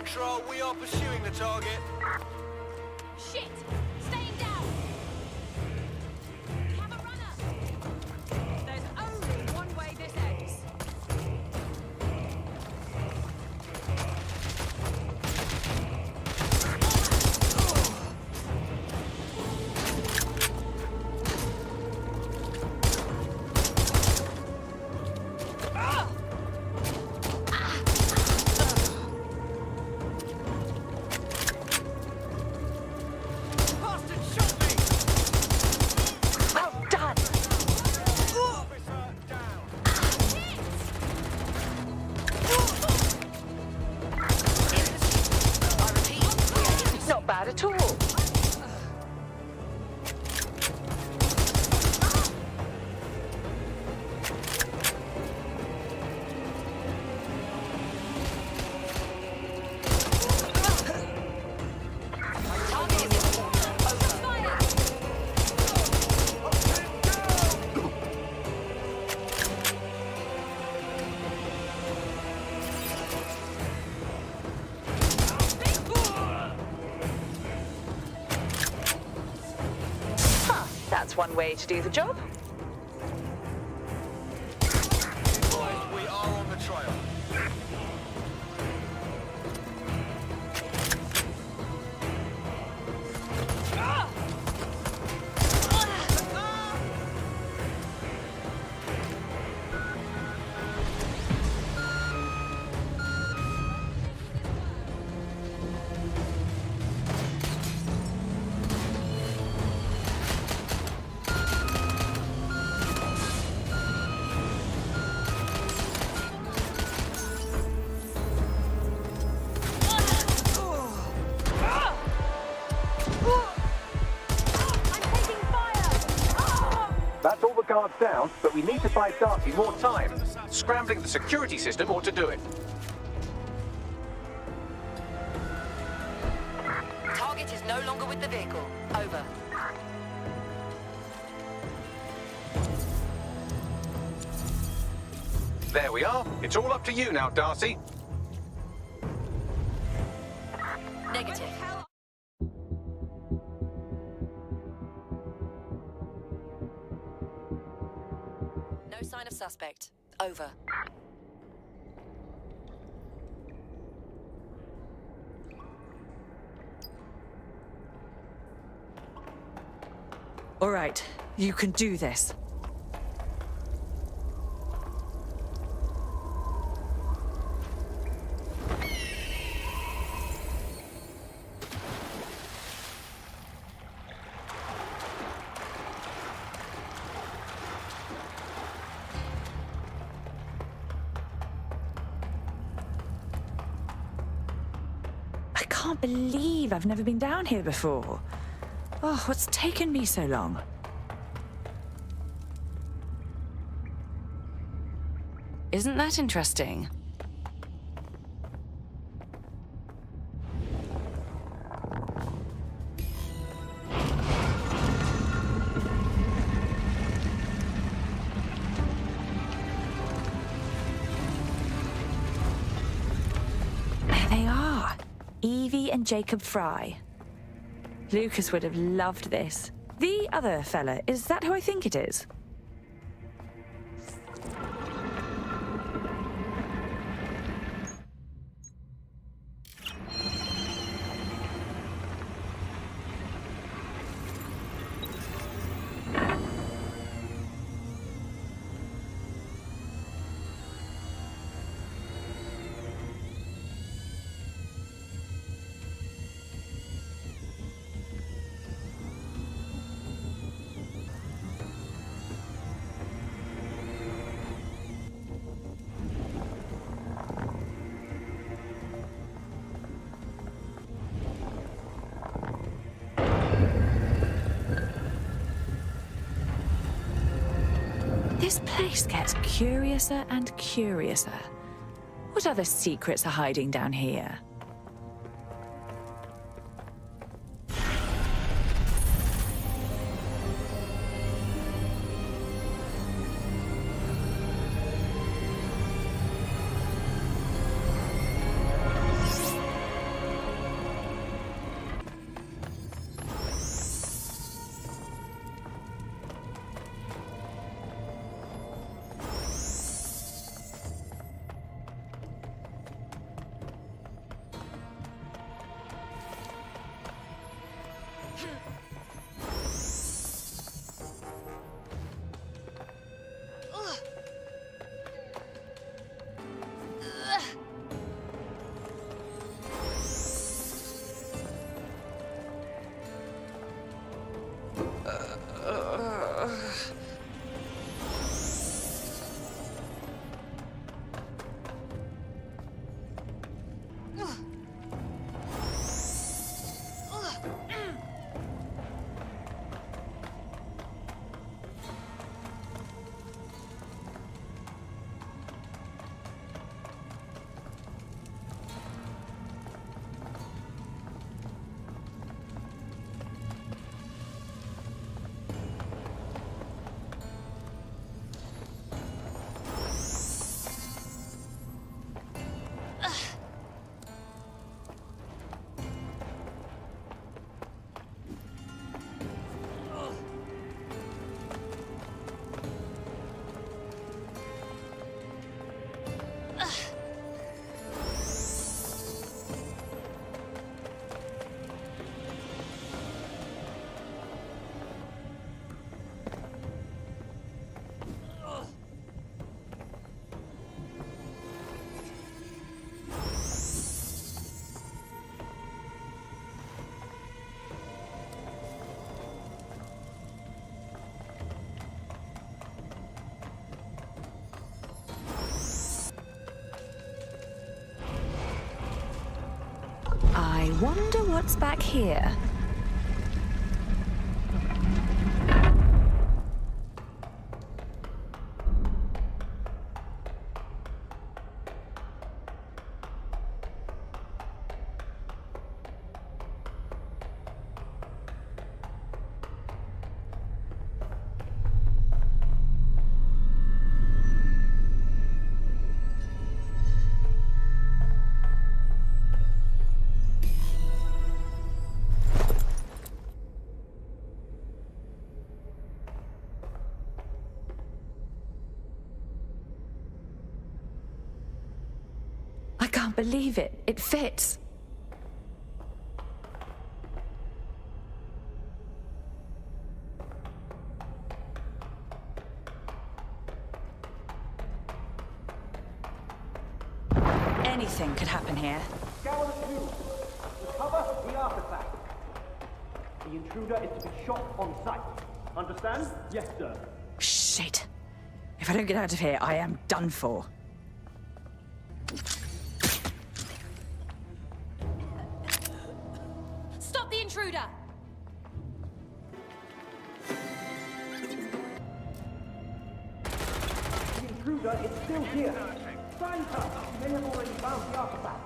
Speaker 2: Control, we are pursuing the target.
Speaker 10: Shit! Staying down! We have a runner!
Speaker 20: There's only one way this ends.
Speaker 17: Well done! Not bad at all. That's one way to do the job.
Speaker 2: We are on the trail.
Speaker 18: That's all the guards down, but we need to buy Darcy more time. Scrambling the security system ought to do it.
Speaker 20: Target is no longer with the vehicle. Over.
Speaker 18: There we are. It's all up to you now, Darcy.
Speaker 20: Negative. No sign of suspect. Over.
Speaker 21: All right, you can do this. I can't believe I've never been down here before. Oh, what's taken me so long?
Speaker 20: Isn't that interesting?
Speaker 21: There they are. Evie and Jacob Fry. Lucas would have loved this. The other fella, is that who I think it is? This place gets curiouser and curiouser. What other secrets are hiding down here? I wonder what's back here. I can't believe it. It fits. Anything could happen here.
Speaker 6: Scour the tomb. Recover the artifact. The intruder is to be shot on sight. Understand? Yes, sir.
Speaker 21: Shit. If I don't get out of here, I am done for.
Speaker 10: Stop the intruder!
Speaker 6: intruder is still here. Find her. She may have already found the artifact.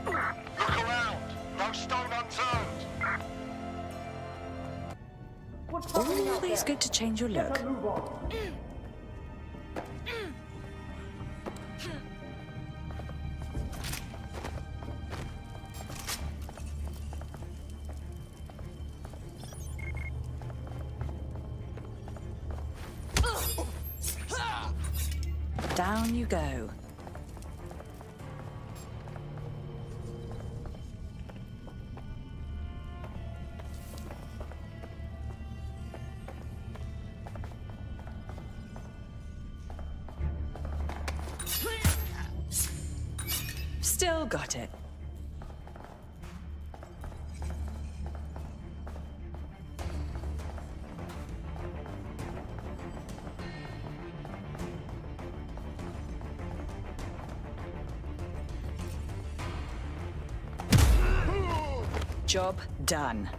Speaker 2: Look around. No stone unturned.
Speaker 21: Always good to change your look.
Speaker 6: Move on.
Speaker 21: Down you go. Still got it. Job done.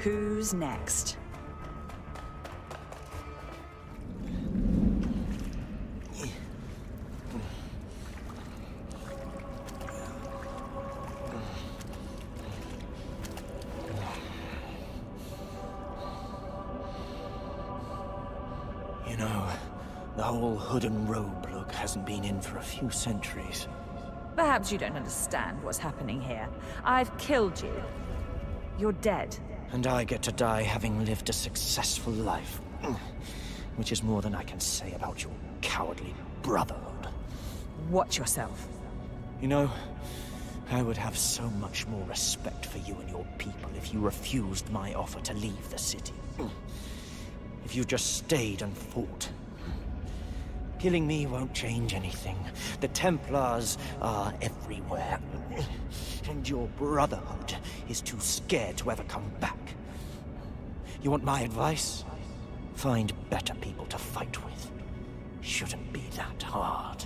Speaker 21: Who's next?
Speaker 12: You know, the whole hood and robe look hasn't been in for a few centuries.
Speaker 21: Perhaps you don't understand what's happening here. I've killed you. You're dead.
Speaker 12: And I get to die having lived a successful life. Which is more than I can say about your cowardly brotherhood.
Speaker 21: Watch yourself.
Speaker 12: You know, I would have so much more respect for you and your people if you refused my offer to leave the city. If you just stayed and fought. Killing me won't change anything. The Templars are everywhere. And your brotherhood is too scared to ever come back. You want my advice? Find better people to fight with. Shouldn't be that hard.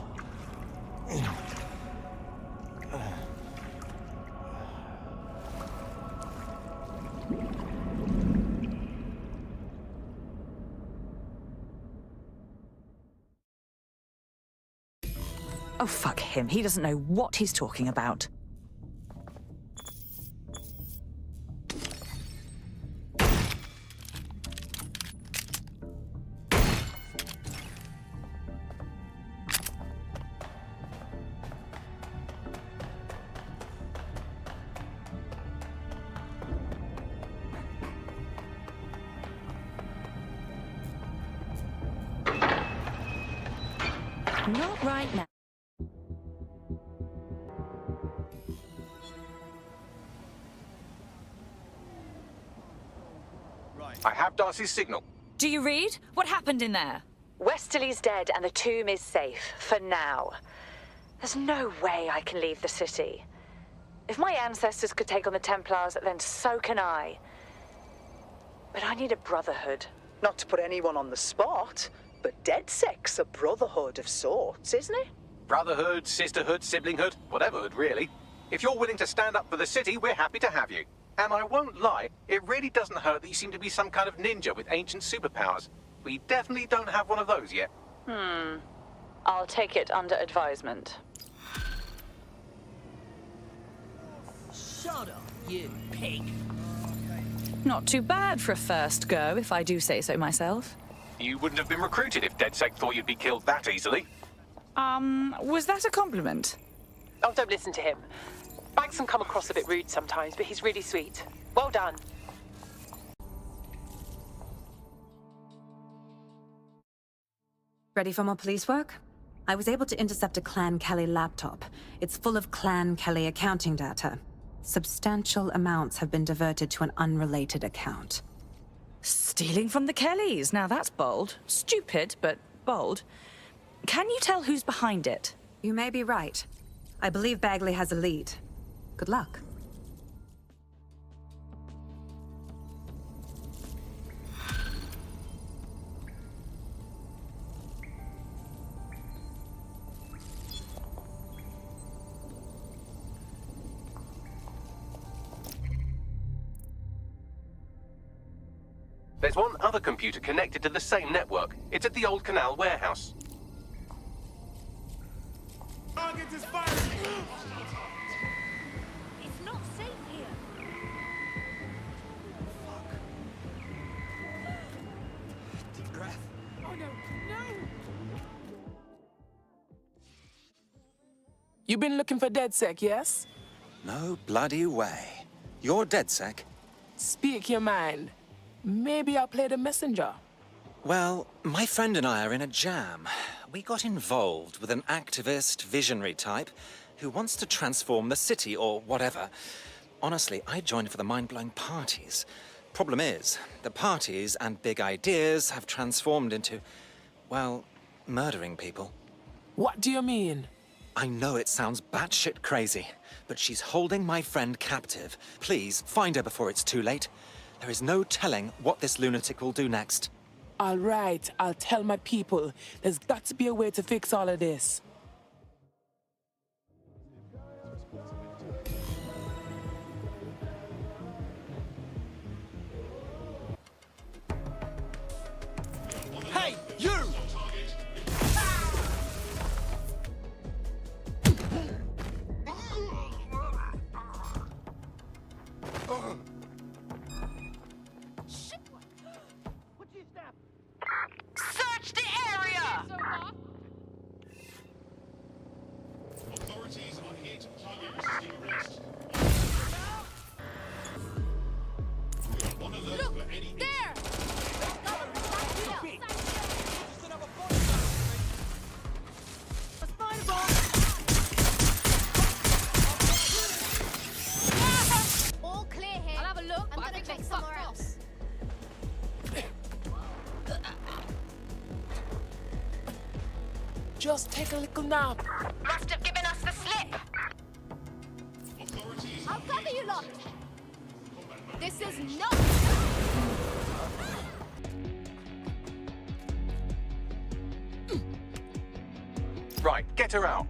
Speaker 21: Oh, fuck him. He doesn't know what he's talking about. Not right now.
Speaker 18: I have Darcy's signal.
Speaker 21: Do you read? What happened in there?
Speaker 17: Westerly's dead and the tomb is safe, for now. There's no way I can leave the city. If my ancestors could take on the Templars, then so can I. But I need a brotherhood.
Speaker 9: Not to put anyone on the spot, but DedSec's a brotherhood of sorts, isn't it?
Speaker 18: Brotherhood, sisterhood, siblinghood, whatever hood, really. If you're willing to stand up for the city, we're happy to have you. And I won't lie, it really doesn't hurt that you seem to be some kind of ninja with ancient superpowers. We definitely don't have one of those yet.
Speaker 17: I'll take it under advisement.
Speaker 8: Shut up, you pig.
Speaker 21: Not too bad for a first go, if I do say so myself.
Speaker 18: You wouldn't have been recruited if DedSec thought you'd be killed that easily.
Speaker 21: Was that a compliment?
Speaker 20: Oh, don't listen to him.
Speaker 15: Banks can come across a bit rude sometimes, but he's really sweet. Well done.
Speaker 16: Ready for more police work? I was able to intercept a Clan Kelly laptop. It's full of Clan Kelly accounting data. Substantial amounts have been diverted to an unrelated account.
Speaker 21: Stealing from the Kellys. Now that's bold. Stupid, but bold. Can you tell who's behind it?
Speaker 16: You may be right. I believe Bagley has a lead. Good luck.
Speaker 18: There's one other computer connected to the same network. It's at the old canal warehouse.
Speaker 2: Target is fired!
Speaker 10: It's not safe here.
Speaker 1: Deep breath.
Speaker 10: Oh no, no!
Speaker 19: You been looking for DedSec, yes?
Speaker 22: No bloody way. You're DedSec?
Speaker 19: Speak your mind. Maybe I'll play the messenger.
Speaker 22: Well, my friend and I are in a jam. We got involved with an activist, visionary type who wants to transform the city or whatever. Honestly, I joined for the mind-blowing parties. Problem is, the parties and big ideas have transformed into, well, murdering people.
Speaker 19: What do you mean?
Speaker 22: I know it sounds batshit crazy, but she's holding my friend captive. Please, find her before it's too late. There is no telling what this lunatic will do next.
Speaker 19: All right, I'll tell my people. There's got to be a way to fix all of this.
Speaker 1: Hey, you!
Speaker 20: Search the area!
Speaker 2: Authorities are here to target resisting arrest. On alert for any...
Speaker 10: There! All clear here. I'll have a look. I'm gonna check somewhere else.
Speaker 19: Just take a little nap.
Speaker 20: Must have given us the slip.
Speaker 10: I'll cover you lot. This is not.
Speaker 18: Right, get her out.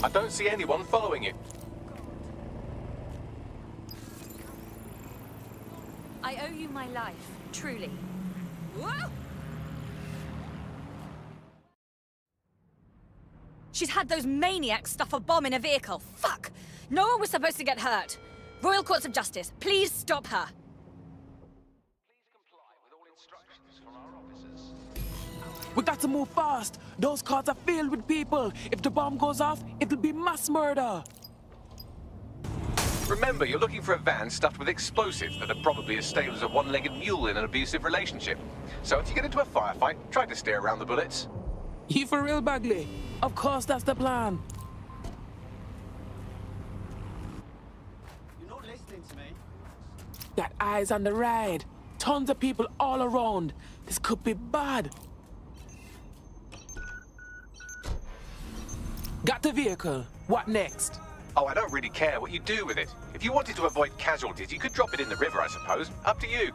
Speaker 18: I don't see anyone following you.
Speaker 21: I owe you my life, truly. Whoa! She's had those maniacs stuff a bomb in a vehicle. Fuck! No one was supposed to get hurt. Royal Courts of Justice, please stop her.
Speaker 19: We got to move fast. Those cars are filled with people. If the bomb goes off, it'll be mass murder.
Speaker 18: Remember, you're looking for a van stuffed with explosives that are probably as stable as a one-legged mule in an abusive relationship. So if you get into a firefight, try to steer around the bullets.
Speaker 19: You for real, Bagley? Of course, that's the plan.
Speaker 6: You're not listening to me.
Speaker 19: Got eyes on the ride. Tons of people all around. This could be bad. Got the vehicle. What next?
Speaker 18: Oh, I don't really care what you do with it. If you wanted to avoid casualties, you could drop it in the river, I suppose. Up to you.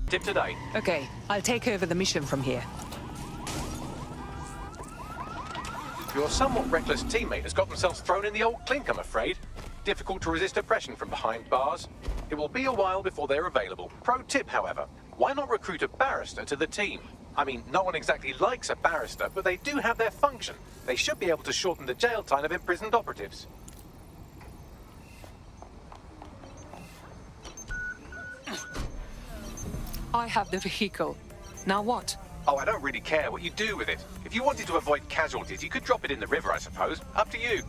Speaker 18: Tip today.
Speaker 8: Okay, I'll take over the mission from here.
Speaker 18: Your somewhat reckless teammate has got themselves thrown in the old clink, I'm afraid. Difficult to resist oppression from behind bars. It will be a while before they're available. Pro tip, however, why not recruit a barrister to the team? I mean, no one exactly likes a barrister, but they do have their function. They should be able to shorten the jail time of imprisoned operatives.
Speaker 8: I have the vehicle. Now what?
Speaker 18: Oh, I don't really care what you do with it. If you wanted to avoid casualties, you could drop it in the river, I suppose. Up to you.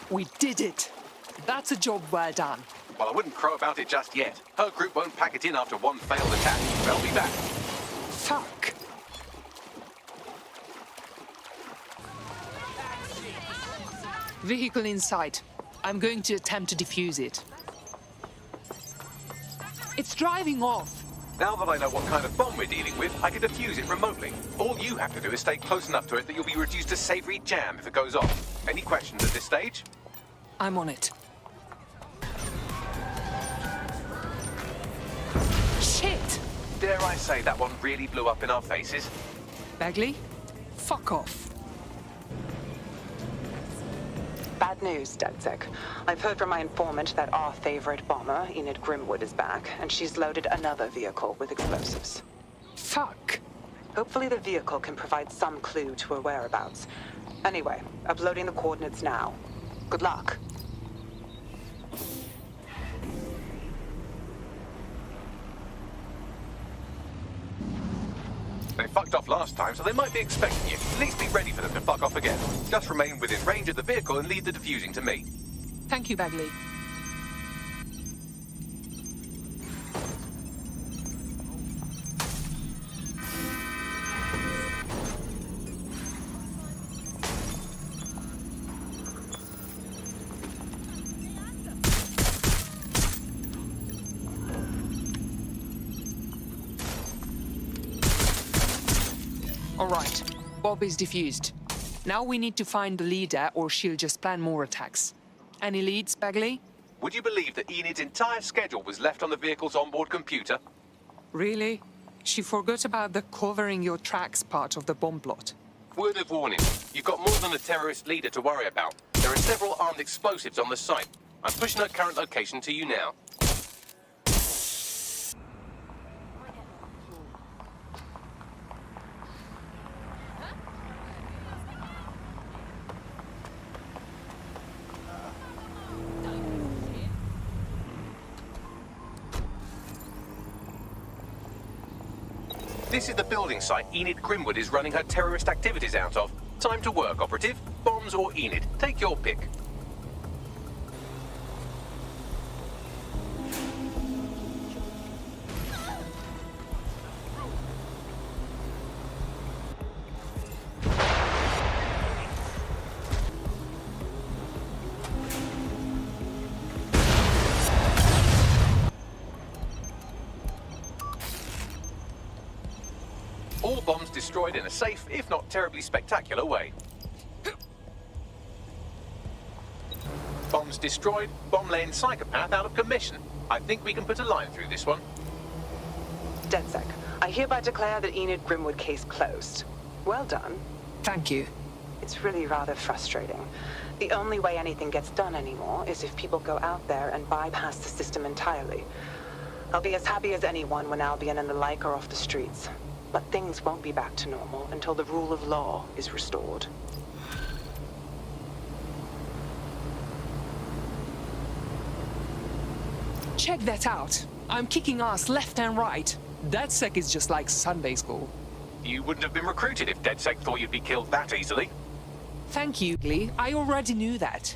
Speaker 8: We did it! That's a job well done.
Speaker 18: Well, I wouldn't crow about it just yet. Her group won't pack it in after one failed attack. They'll be back.
Speaker 8: Fuck! Vehicle in sight. I'm going to attempt to defuse it. It's driving off.
Speaker 18: Now that I know what kind of bomb we're dealing with, I can defuse it remotely. All you have to do is stay close enough to it that you'll be reduced to savory jam if it goes off. Any questions at this stage?
Speaker 8: I'm on it. Shit!
Speaker 18: Dare I say that one really blew up in our faces?
Speaker 8: Bagley, fuck off.
Speaker 15: Bad news, DedSec. I've heard from my informant that our favorite bomber, Enid Grimwood, is back, and she's loaded another vehicle with explosives.
Speaker 8: Fuck.
Speaker 15: Hopefully the vehicle can provide some clue to her whereabouts. Anyway, uploading the coordinates now. Good luck.
Speaker 18: They fucked off last time, so they might be expecting you. At least be ready for them to fuck off again. Just remain within range of the vehicle and leave the defusing to me.
Speaker 8: Thank you, Bagley. All right, Bob is defused. Now we need to find the leader or she'll just plan more attacks. Any leads, Bagley?
Speaker 18: Would you believe that Enid's entire schedule was left on the vehicle's onboard computer?
Speaker 8: Really? She forgot about the covering your tracks part of the bomb plot.
Speaker 18: Word of warning, you've got more than a terrorist leader to worry about. There are several armed explosives on the site. I'm pushing her current location to you now. This is the building site Enid Grimwood is running her terrorist activities out of. Time to work, operative. Bombs or Enid. Take your pick. All bombs destroyed in a safe, if not terribly spectacular way. Bombs destroyed, bomb-laying psychopath out of commission. I think we can put a line through this one.
Speaker 15: DedSec, I hereby declare the Enid Grimwood case closed. Well done.
Speaker 8: Thank you.
Speaker 15: It's really rather frustrating. The only way anything gets done anymore is if people go out there and bypass the system entirely. I'll be as happy as anyone when Albion and the like are off the streets. But things won't be back to normal until the rule of law is restored.
Speaker 8: Check that out. I'm kicking ass left and right. DedSec is just like Sunday school.
Speaker 18: You wouldn't have been recruited if DedSec thought you'd be killed that easily.
Speaker 8: Thank you, Lee. I already knew that.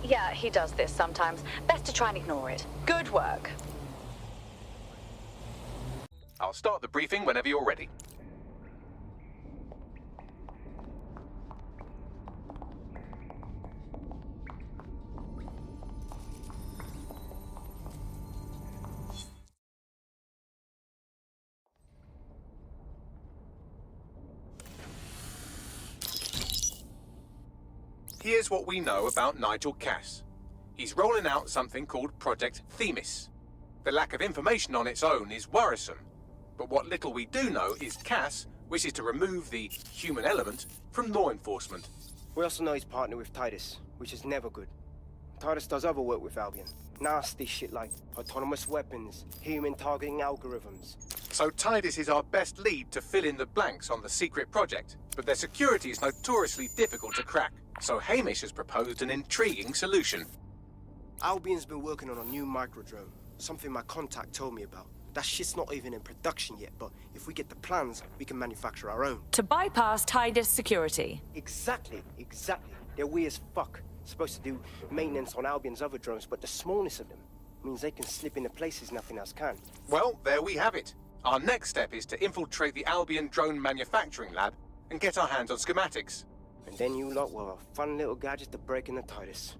Speaker 17: Yeah, he does this sometimes. Best to try and ignore it. Good work.
Speaker 18: I'll start the briefing whenever you're ready. Here's what we know about Nigel Cass. He's rolling out something called Project Themis. The lack of information on its own is worrisome, but what little we do know is Cass wishes to remove the human element from law enforcement.
Speaker 5: We also know he's partnered with Titus, which is never good. Titus does other work with Albion. Nasty shit like autonomous weapons, human targeting algorithms.
Speaker 18: So Titus is our best lead to fill in the blanks on the secret project, but their security is notoriously difficult to crack. So Hamish has proposed an intriguing solution.
Speaker 5: Albion's been working on a new microdrone, something my contact told me about. That shit's not even in production yet, but if we get the plans, we can manufacture our own.
Speaker 21: To bypass Titus security.
Speaker 5: Exactly. They're weird as fuck. Supposed to do maintenance on Albion's other drones, but the smallness of them means they can slip into places nothing else can.
Speaker 18: Well, there we have it. Our next step is to infiltrate the Albion drone manufacturing lab and get our hands on schematics.
Speaker 5: And then you lot will have a fun little gadget to break in the Titus.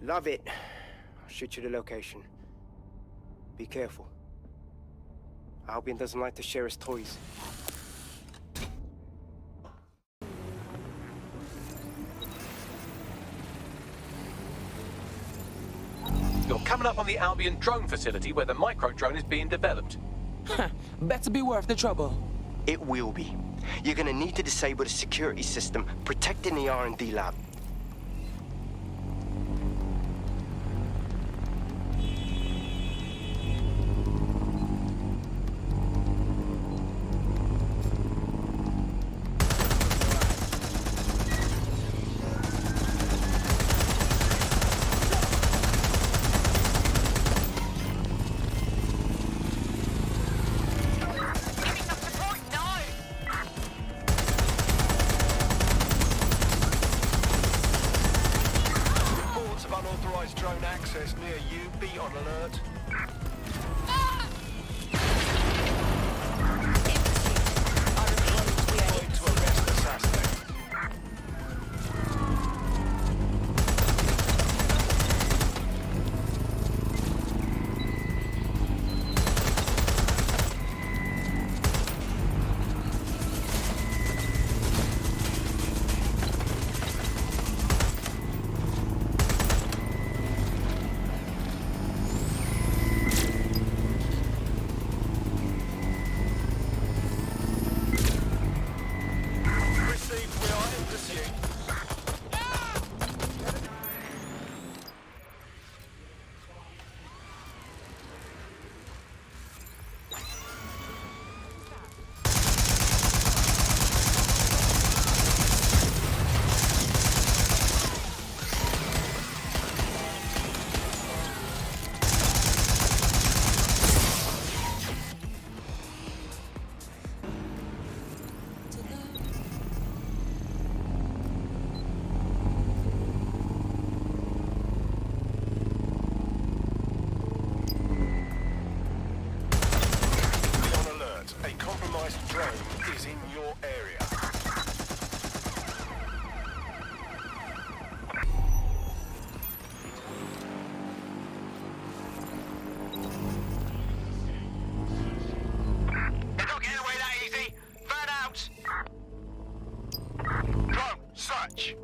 Speaker 5: Love it. I'll shoot you the location. Be careful. Albion doesn't like to share his toys.
Speaker 18: You're coming up on the Albion drone facility where the micro-drone is being developed.
Speaker 19: Better be worth the trouble.
Speaker 5: It will be. You're gonna need to disable the security system protecting the R&D lab.
Speaker 2: Drone access near you. Be on alert. Deployed to arrest the suspect. Drone is in your area. They're not getting away that easy. Burn out. Drone, search.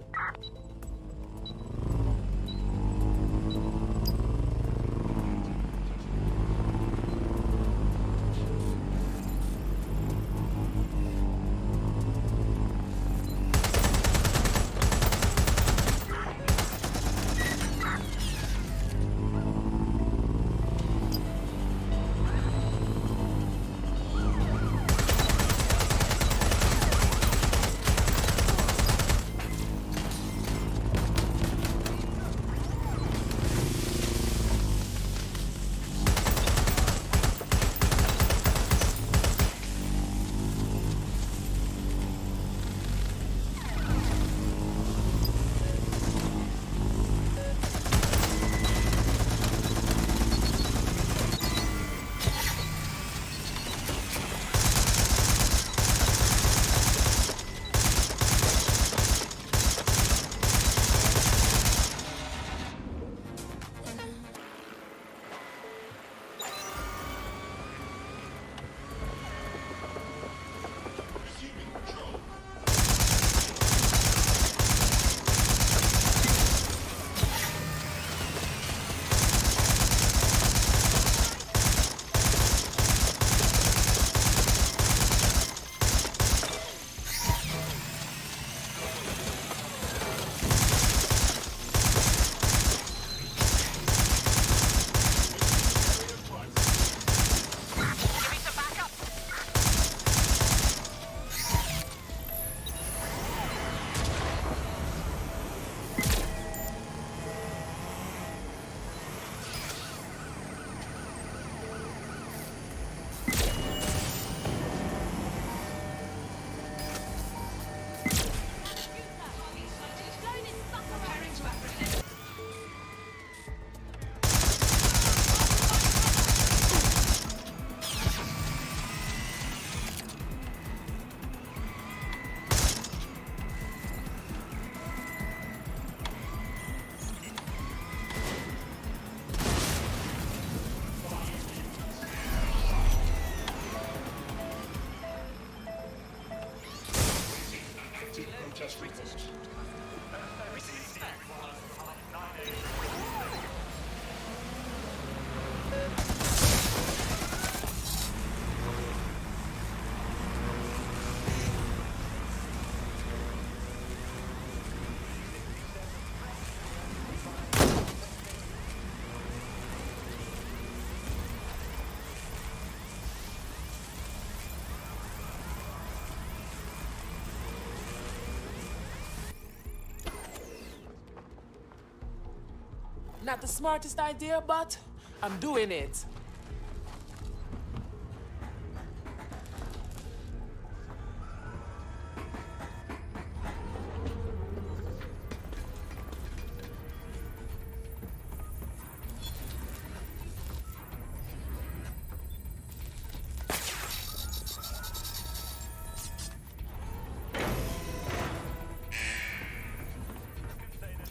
Speaker 19: Not the smartest idea, but I'm doing it.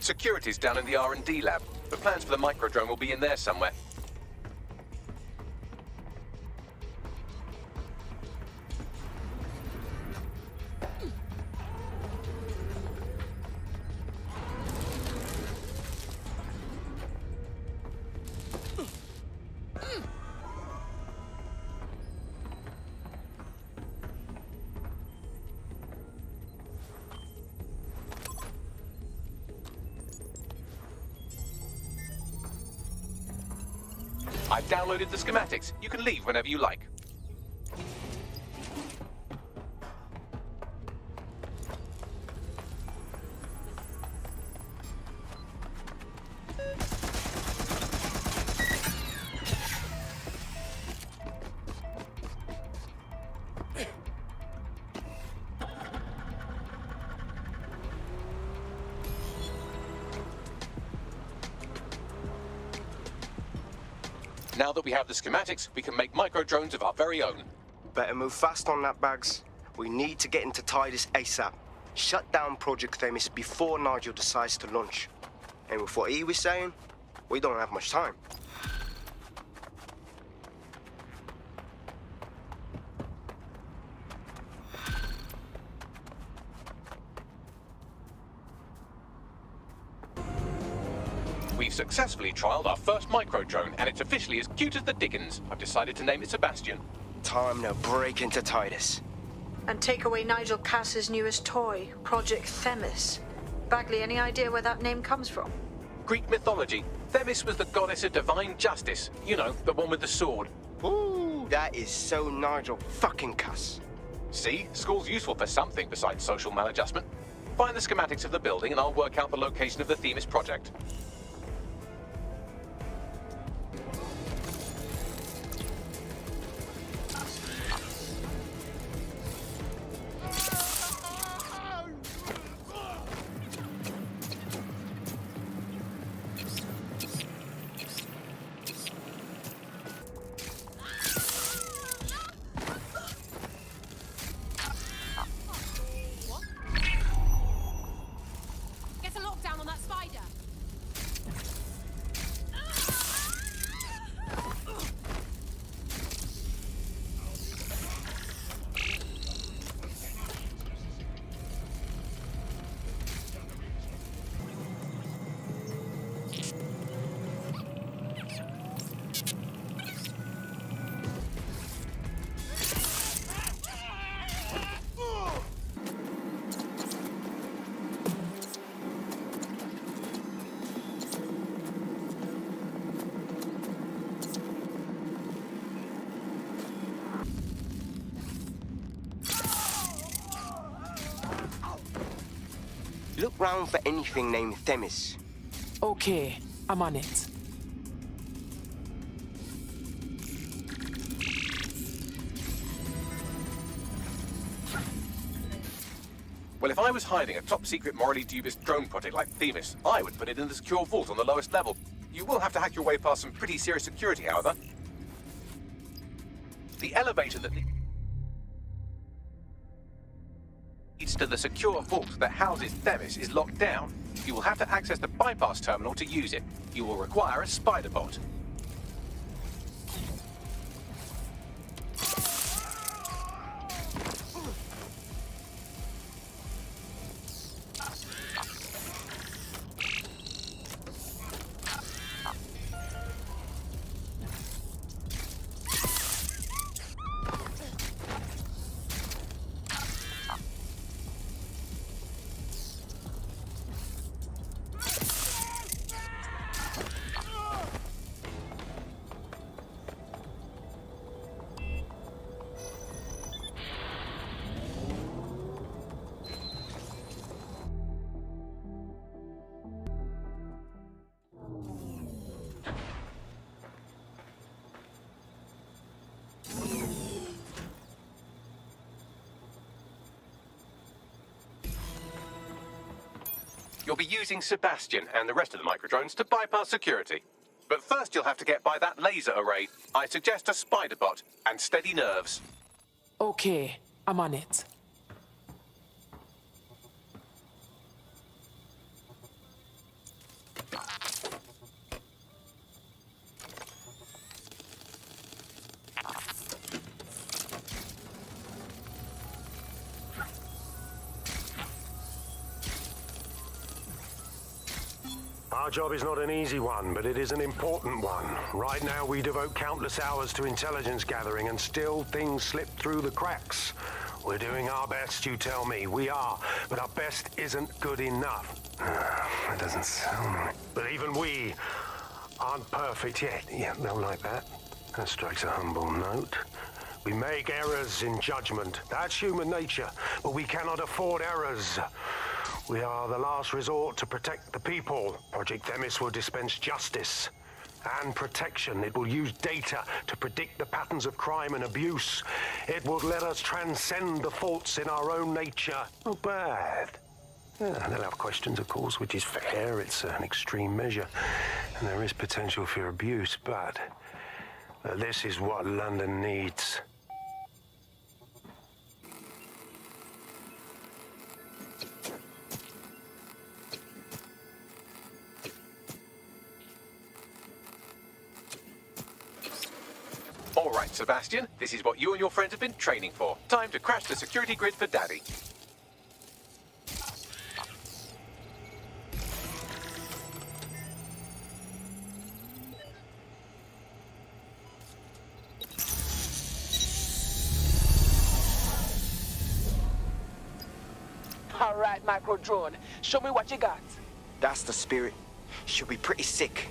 Speaker 18: Security's down in the R&D lab. The plans for the microdrone will be in there somewhere. I've downloaded the schematics. You can leave whenever you like. Now that we have the schematics, we can make micro-drones of our very own.
Speaker 5: Better move fast on that, Bags. We need to get into Titus ASAP. Shut down Project Themis before Nigel decides to launch. And with what he was saying, we don't have much time.
Speaker 18: We've successfully trialed our first micro-drone, and it's officially as cute as the dickens. I've decided to name it Sebastian.
Speaker 5: Time to break into Titus.
Speaker 4: And take away Nigel Cass's newest toy, Project Themis. Bagley, any idea where that name comes from?
Speaker 18: Greek mythology. Themis was the goddess of divine justice. You know, the one with the sword.
Speaker 5: Ooh, that is so Nigel fucking Cass.
Speaker 18: See? School's useful for something besides social maladjustment. Find the schematics of the building and I'll work out the location of the Themis project.
Speaker 10: Get a lockdown on that spider.
Speaker 5: Look round for anything named Themis.
Speaker 19: Okay, I'm on it.
Speaker 18: Well, if I was hiding a top-secret, morally dubious drone project like Themis, I would put it in the secure vault on the lowest level. You will have to hack your way past some pretty serious security, however. The elevator that leads to the secure vault that houses Themis is locked down. You will have to access the bypass terminal to use it. You will require a spider bot. you'll be using Sebastian and the rest of the microdrones to bypass security. But first you'll have to get by that laser array. I suggest a spider bot and steady nerves.
Speaker 19: Okay, I'm on it.
Speaker 3: Our job is not an easy one, but it is an important one. Right now, we devote countless hours to intelligence gathering, and still things slip through the cracks. We're doing our best, you tell me. We are, but our best isn't good enough. That doesn't sound right. But even we aren't perfect yet. Yeah, they'll like that. That strikes a humble note. We make errors in judgment. That's human nature, but we cannot afford errors. We are the last resort to protect the people. Project Themis will dispense justice and protection. It will use data to predict the patterns of crime and abuse. It will let us transcend the faults in our own nature. Not bad. Yeah, they'll have questions, of course, which is fair. It's an extreme measure, and there is potential for abuse, but this is what London needs.
Speaker 18: All right, Sebastian, this is what you and your friends have been training for. Time to crash the security grid for Daddy.
Speaker 6: All right, micro drone. Show me what you got.
Speaker 5: That's the spirit. She'll be pretty sick.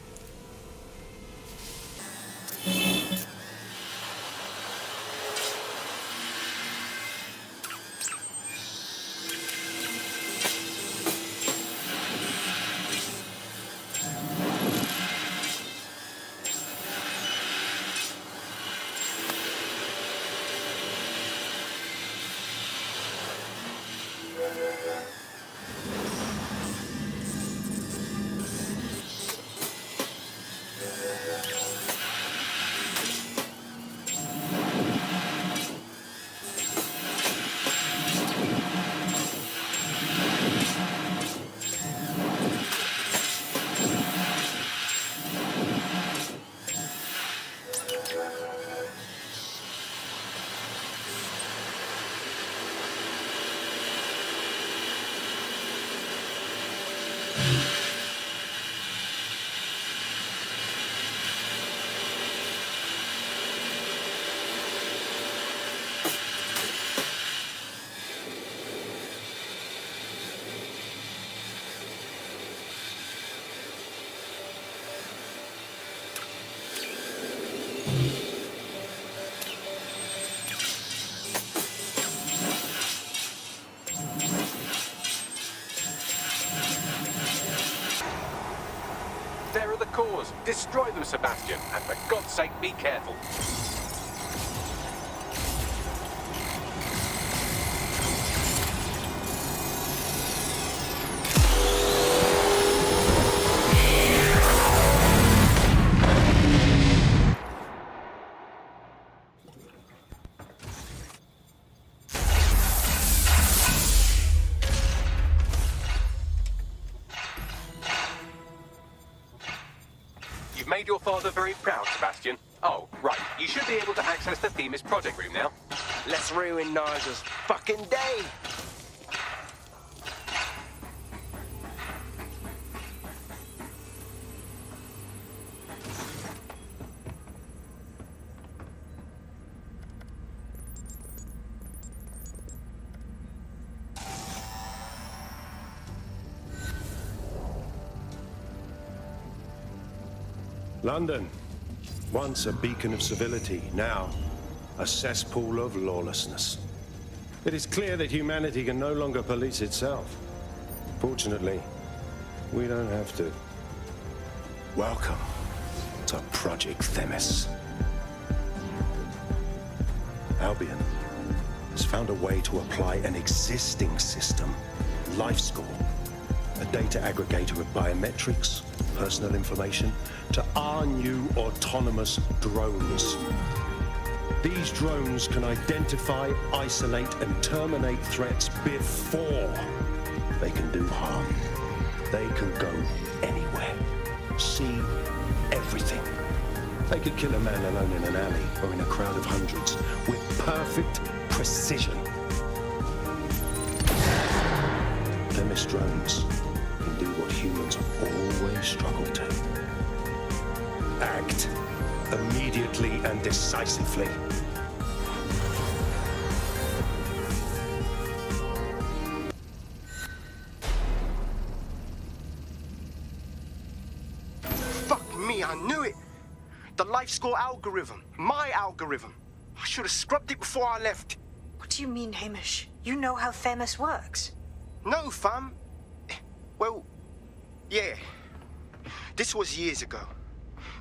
Speaker 18: There are the cores. Destroy them, Sebastian, and for God's sake, be careful. Made your father very proud, Sebastian. Oh, right. You should be able to access the Themis project room now.
Speaker 5: Let's ruin Nigel's fucking day.
Speaker 3: London, once a beacon of civility, now a cesspool of lawlessness. It is clear that humanity can no longer police itself. Fortunately, we don't have to. Welcome to Project Themis. Albion has found a way to apply an existing system, life score, a data aggregator of biometrics, personal information, to our new autonomous drones. These drones can identify, isolate, and terminate threats before they can do harm. They can go anywhere, see everything. They could kill a man alone in an alley or in a crowd of hundreds with perfect precision. Themis drones can do what humans always struggle to. Act immediately and decisively.
Speaker 5: Fuck me, I knew it! The life score algorithm. My algorithm. I should have scrubbed it before I left.
Speaker 4: What do you mean, Hamish? You know how Themis works.
Speaker 5: No, fam. Well, yeah. This was years ago.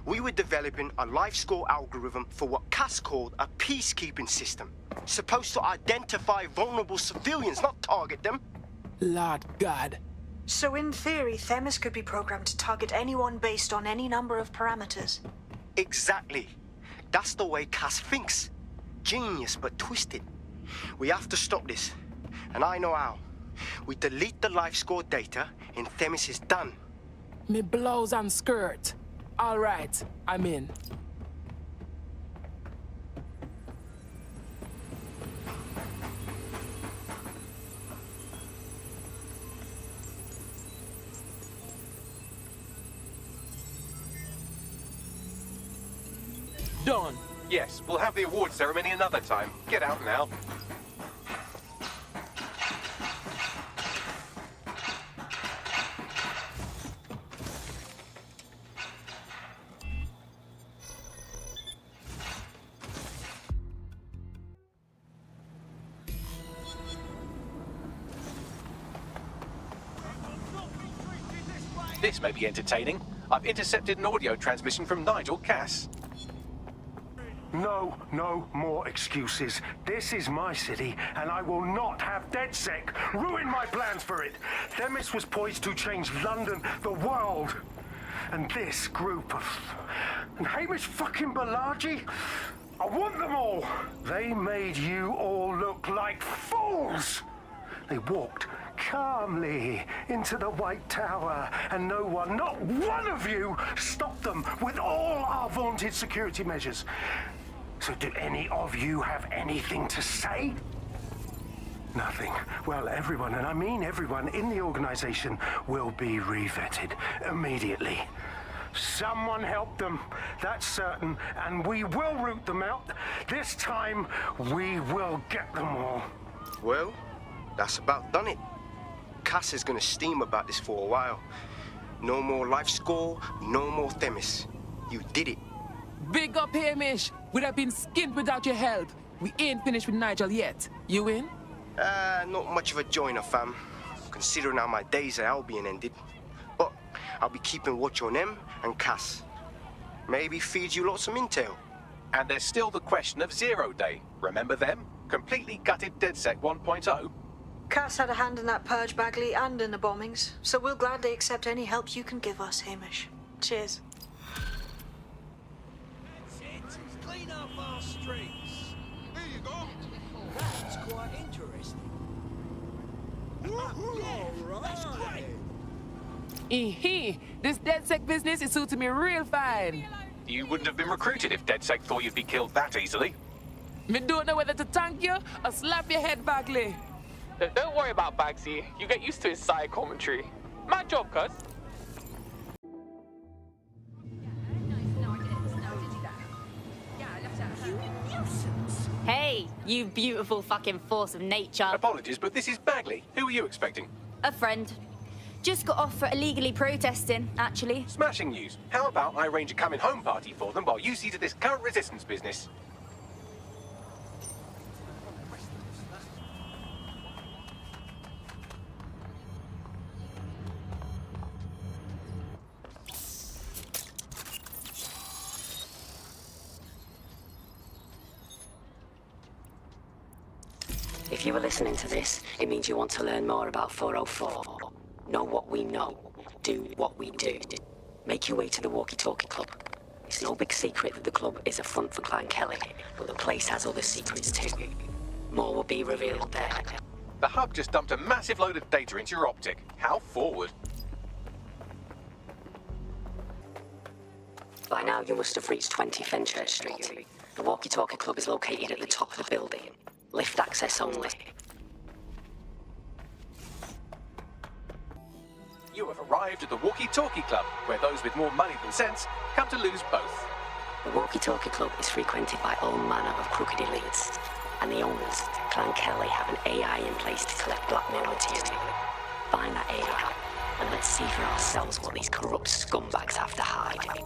Speaker 5: We were developing a life score algorithm for what Cass called a peacekeeping system. Supposed to identify vulnerable civilians, not target them.
Speaker 19: Lord God.
Speaker 4: So in theory, Themis could be programmed to target anyone based on any number of parameters.
Speaker 5: Exactly. That's the way Cass thinks. Genius, but twisted. We have to stop this. And I know how. We delete the life score data and Themis is done.
Speaker 19: Me blouse and skirt. All right, I'm in. Done.
Speaker 18: Yes, we'll have the award ceremony another time. Get out now. This may be entertaining. I've intercepted an audio transmission from Nigel Cass.
Speaker 3: No more excuses. This is my city, and I will not have DedSec ruin my plans for it. Themis was poised to change London, the world. And this group of... And Hamish fucking Balaji? I want them all. They made you all look like fools. They walked calmly into the White Tower, and no one, not one of you, stopped them with all our vaunted security measures. So do any of you have anything to say? Nothing. Well, everyone, and I mean everyone in the organization, will be revetted immediately. Someone help them, that's certain, and we will root them out. This time, we will get them all.
Speaker 5: Well, that's about done it. Cass is gonna steam about this for a while. No more life score, no more Themis. You did it.
Speaker 19: Big up, Hamish. We'd have been skinned without your help. We ain't finished with Nigel yet. You in?
Speaker 5: Not much of a joiner, fam. Considering how my days at Albion ended. But I'll be keeping watch on them and Cass. Maybe feed you lots of intel.
Speaker 18: And there's still the question of Zero Day. Remember them? Completely gutted DedSec 1.0.
Speaker 4: Cass had a hand in that purge, Bagley, and in the bombings, so we'll gladly accept any help you can give us, Hamish. Cheers.
Speaker 1: That's it. Clean up our streets. There you go. That's quite interesting. Yeah, that's great.
Speaker 19: This DedSec business is suiting me real fine.
Speaker 18: You wouldn't have been recruited if DedSec thought you'd be killed that easily.
Speaker 19: Me don't know whether to thank you or slap your head, Bagley.
Speaker 7: Don't worry about Bagsy. You get used to his side commentary. My job, cuz.
Speaker 20: Hey, you beautiful fucking force of nature.
Speaker 18: Apologies, but this is Bagley. Who were you expecting?
Speaker 20: A friend. Just got off for illegally protesting, actually.
Speaker 18: Smashing news. How about I arrange a coming home party for them while you see to this current resistance business?
Speaker 11: If you were listening to this, it means you want to learn more about 404. Know what we know. Do what we do. Make your way to the Walkie-Talkie Club. It's no big secret that the club is a front for Clan Kelly, but the place has other secrets too. More will be revealed there.
Speaker 18: The hub just dumped a massive load of data into your optic. How forward?
Speaker 11: By now you must have reached 20 Fenchurch Street. The Walkie-Talkie Club is located at the top of the building. Lift access only.
Speaker 18: You have arrived at the Walkie-Talkie Club, where those with more money than sense come to lose both.
Speaker 11: The Walkie-Talkie Club is frequented by all manner of crooked elites, and the owners, Clan Kelly, have an AI in place to collect blackmail material. Find that AI, and let's see for ourselves what these corrupt scumbags have to hide.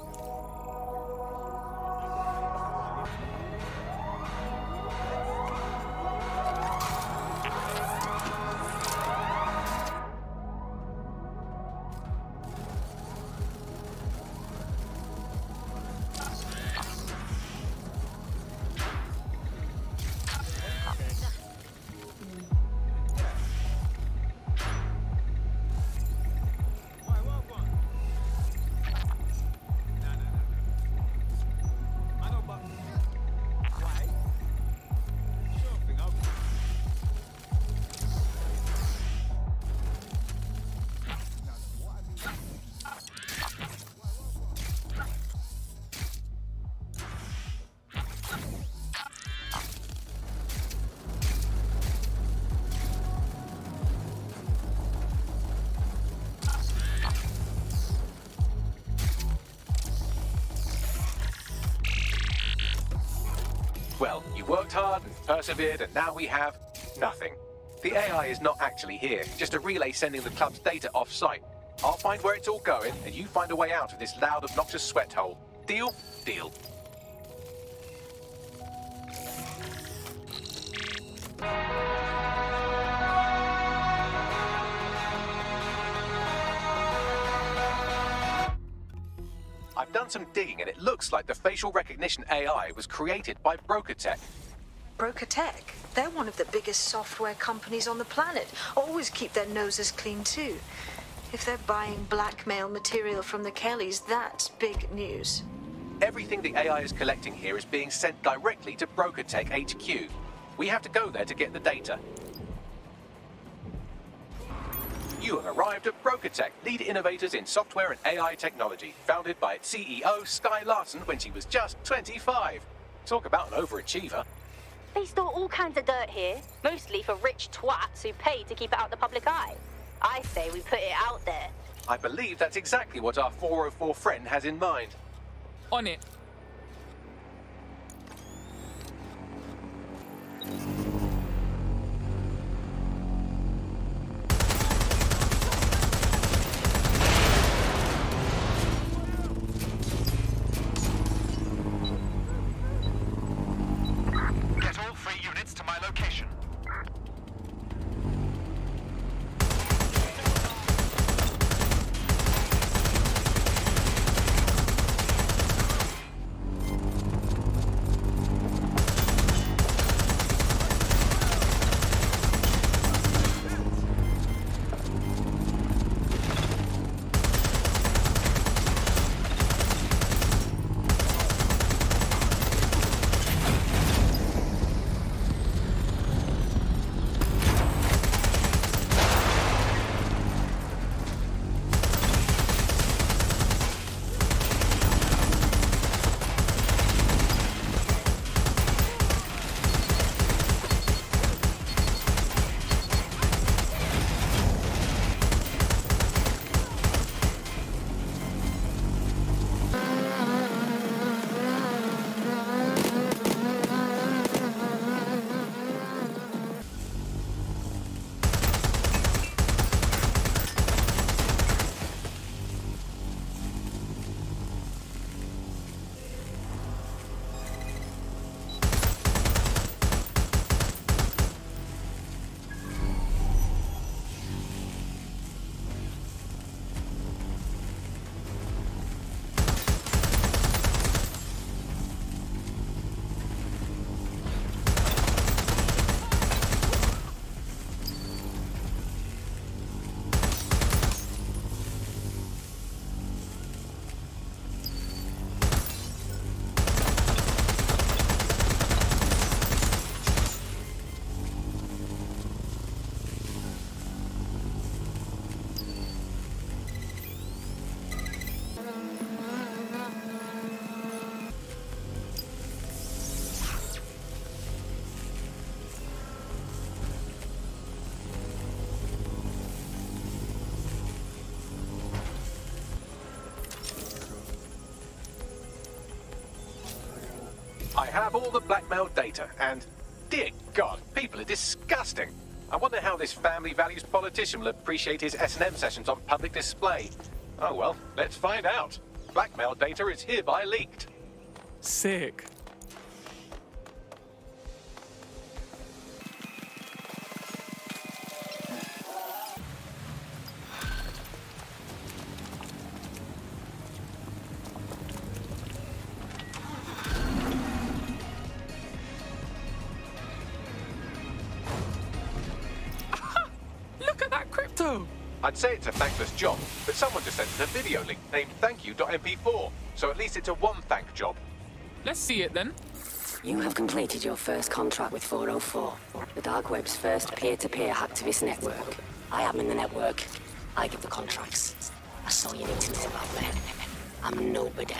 Speaker 18: Well, you worked hard and persevered, and now we have nothing. The AI is not actually here, just a relay sending the club's data off-site. I'll find where it's all going, and you find a way out of this loud, obnoxious sweat hole. Deal? Deal. I've done some digging, and it looks like the facial recognition AI was created by Broker Tech.
Speaker 4: Broker Tech? They're one of the biggest software companies on the planet. Always keep their noses clean, too. If they're buying blackmail material from the Kellys, that's big news.
Speaker 18: Everything the AI is collecting here is being sent directly to Broker Tech HQ. We have to go there to get the data. You have arrived at Broker Tech, lead innovators in software and AI technology, founded by its CEO, Sky Larson, when she was just 25. Talk about an overachiever.
Speaker 14: They store all kinds of dirt here, mostly for rich twats who pay to keep it out the public eye. I say we put it out there.
Speaker 18: I believe that's exactly what our 404 friend has in mind.
Speaker 19: On it.
Speaker 2: Get all 3 units to my location.
Speaker 18: have all the blackmail data, and dear God, people are disgusting. I wonder how this family values politician will appreciate his S&M sessions on public display. Oh well, let's find out. Blackmail data is hereby leaked.
Speaker 19: Sick. Look at that crypto!
Speaker 18: I'd say it's a thankless job, but someone just sent us a video link named thankyou.mp4, so at least it's a one-thank job.
Speaker 19: Let's see it then.
Speaker 11: You have completed your first contract with 404, the dark web's first peer-to-peer hacktivist network. I am in the network. I give the contracts. That's all you need to know about me. I'm nobody.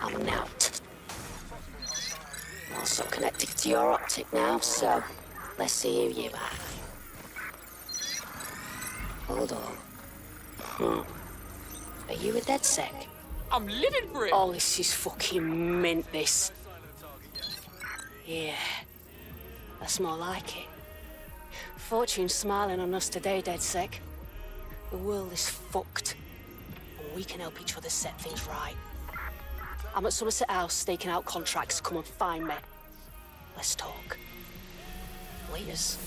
Speaker 11: I'm an out. I'm also connected to your optic now, so let's see who you are. Hold on. Are you a DedSec?
Speaker 19: I'm living for it!
Speaker 11: Oh, this is fucking mint, this. Yeah, that's more like it. Fortune's smiling on us today, DedSec. The world is fucked, and we can help each other set things right. I'm at Somerset House staking out contracts. Come and find me. Let's talk. Laters.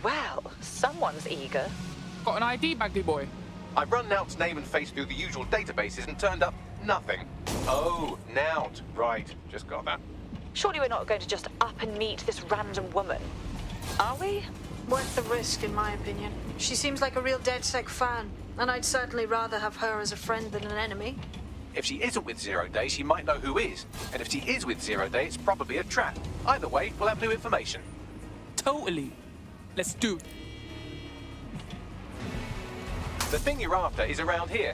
Speaker 21: Well, someone's eager.
Speaker 19: Got an ID, Bagley boy?
Speaker 18: I've run Nout's name and face through the usual databases and turned up nothing. Oh, Nout. Right, just got that.
Speaker 21: Surely we're not going to just up and meet this random woman, are we?
Speaker 4: Worth the risk, in my opinion. She seems like a real DedSec fan, and I'd certainly rather have her as a friend than an enemy.
Speaker 18: If she isn't with Zero Day, she might know who is. And if she is with Zero Day, it's probably a trap. Either way, we'll have new information.
Speaker 19: Totally. Let's do it.
Speaker 18: The thing you're after is around here.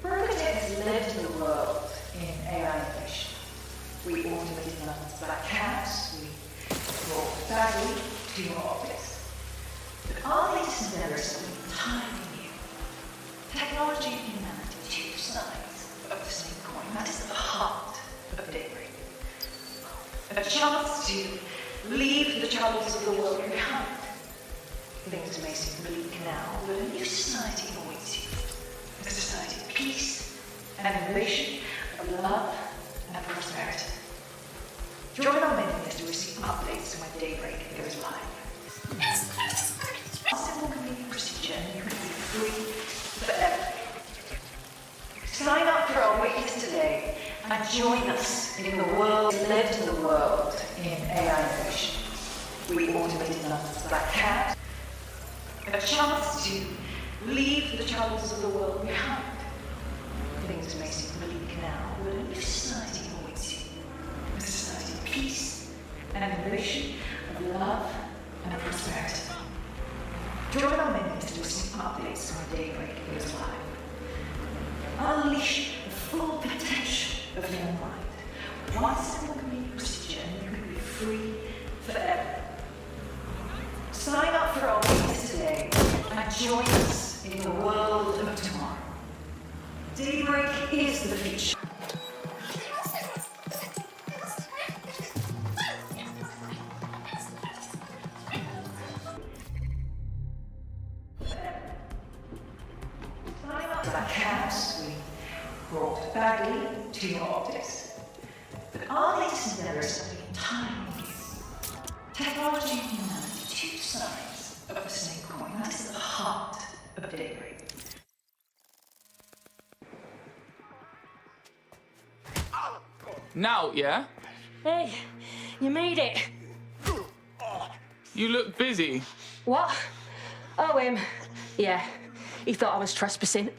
Speaker 12: Crooked has lived in the world in AI innovation. We automated London's black cats, we brought Bagley to your office. But our latest endeavor is something entirely new. Technology and humanity, two sides of the same coin. That is the heart of daybreak. A chance to leave the troubles of the world behind. Things may seem bleak now, but a new society awaits you. A society of peace and innovation, of love and prosperity. Join our mailing list to receive updates when Daybreak goes live. A simple convenient procedure and you can be free forever. Sign up for our waitlist today and join us in the world. Lived in the world in AI innovation. We automated London's black cat. A chance to leave the troubles of the world behind. Things may seem bleak now, but a new society awaits you. A society of peace and innovation, of love and prosperity. Join our mailing list to receive updates when Daybreak goes live. Unleash the full potential of your mind. One simple convenient procedure and you can be free forever. Sign up for our waitlist today and join us in the world of tomorrow. Daybreak is the future. Sign up for that house. We brought Bagley to your optics. But our latest endeavor is something entirely new. Technology and humanity, two sides of the same coin. That is the heart of Daybreak.
Speaker 19: Now, yeah?
Speaker 14: Hey, you made it.
Speaker 19: You look busy.
Speaker 14: What? Oh, him. Yeah, he thought I was trespassing.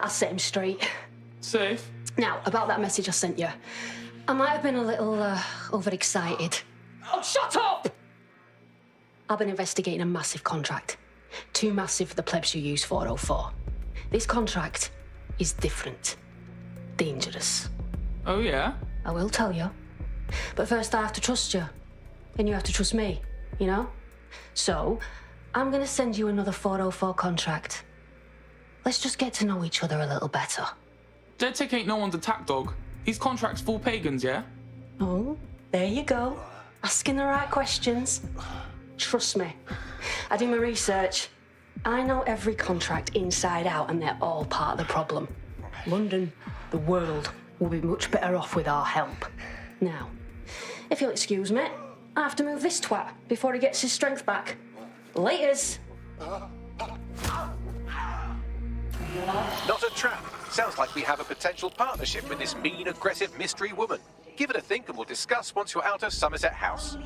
Speaker 14: I'll set him straight.
Speaker 19: Safe.
Speaker 14: Now, about that message I sent you. I might have been a little overexcited. Oh, shut up! I've been investigating a massive contract. Too massive for the plebs who use 404. This contract is different. Dangerous.
Speaker 19: Oh, yeah?
Speaker 14: I will tell you. But first I have to trust you. And you have to trust me, you know? So, I'm gonna send you another 404 contract. Let's just get to know each other a little better.
Speaker 19: Deadtech ain't no one's attack dog. These contracts full pagans, yeah?
Speaker 14: Oh, there you go. Asking the right questions. Trust me, I do my research. I know every contract inside out, and they're all part of the problem. London, the world, will be much better off with our help. Now, if you'll excuse me, I have to move this twat before he gets his strength back. Laters.
Speaker 18: Not a trap. Sounds like we have a potential partnership with this mean, aggressive mystery woman. Give it a think and we'll discuss once you're out of Somerset House.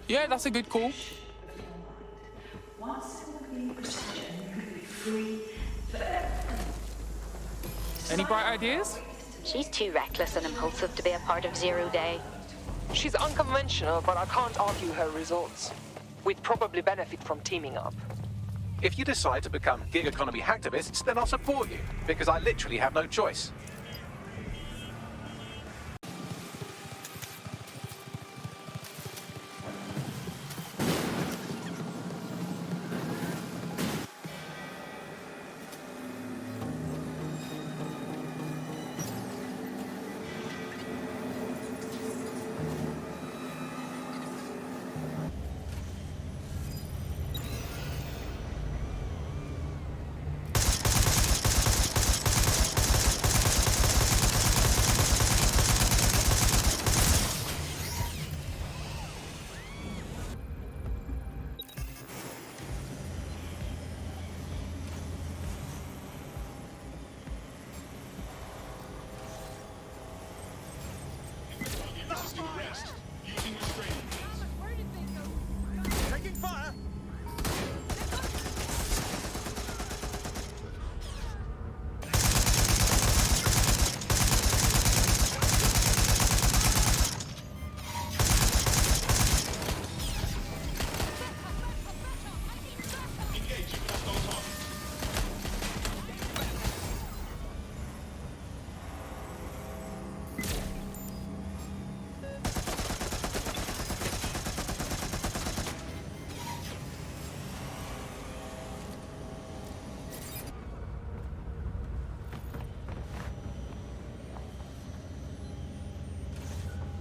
Speaker 19: Yeah, that's a good call. Any bright ideas?
Speaker 20: She's too reckless and impulsive to be a part of Zero Day.
Speaker 8: She's unconventional, but I can't argue her results. We'd probably benefit from teaming up.
Speaker 18: If you decide to become gig economy hacktivists, then I'll support you, because I literally have no choice.
Speaker 2: Taking fire!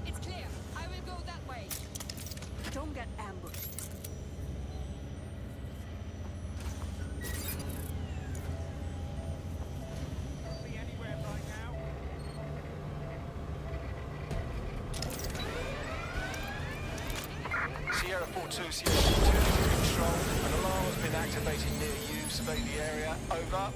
Speaker 1: It's clear. I will go that way. Don't get ambushed.
Speaker 2: Be anywhere right now.
Speaker 9: Sierra 4-2, Sierra 4-2, control. An alarm has been activated near you. Survey the area. Over.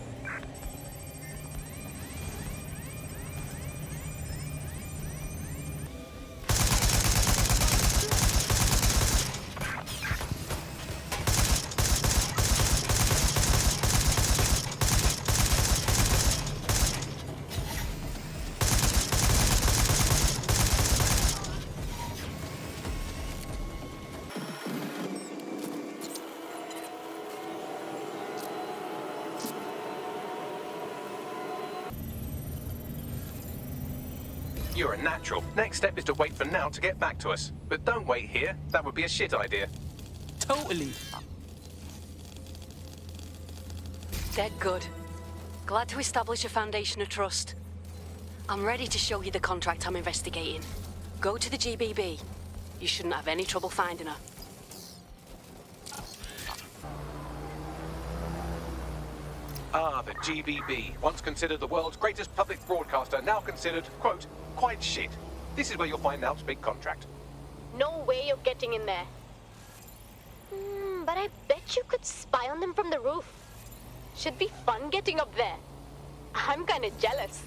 Speaker 18: You're a natural. Next step is to wait for Now to get back to us. But don't wait here. That would be a shit idea.
Speaker 19: Totally.
Speaker 11: Dead good. Glad to establish a foundation of trust. I'm ready to show you the contract I'm investigating. Go to the GBB. You shouldn't have any trouble finding her.
Speaker 18: Ah, the GBB. Once considered the world's greatest public broadcaster, now considered, quote, quite shit. This is where you'll find Now's big contract.
Speaker 13: No way of getting in there. But I bet you could spy on them from the roof. Should be fun getting up there. I'm kinda jealous.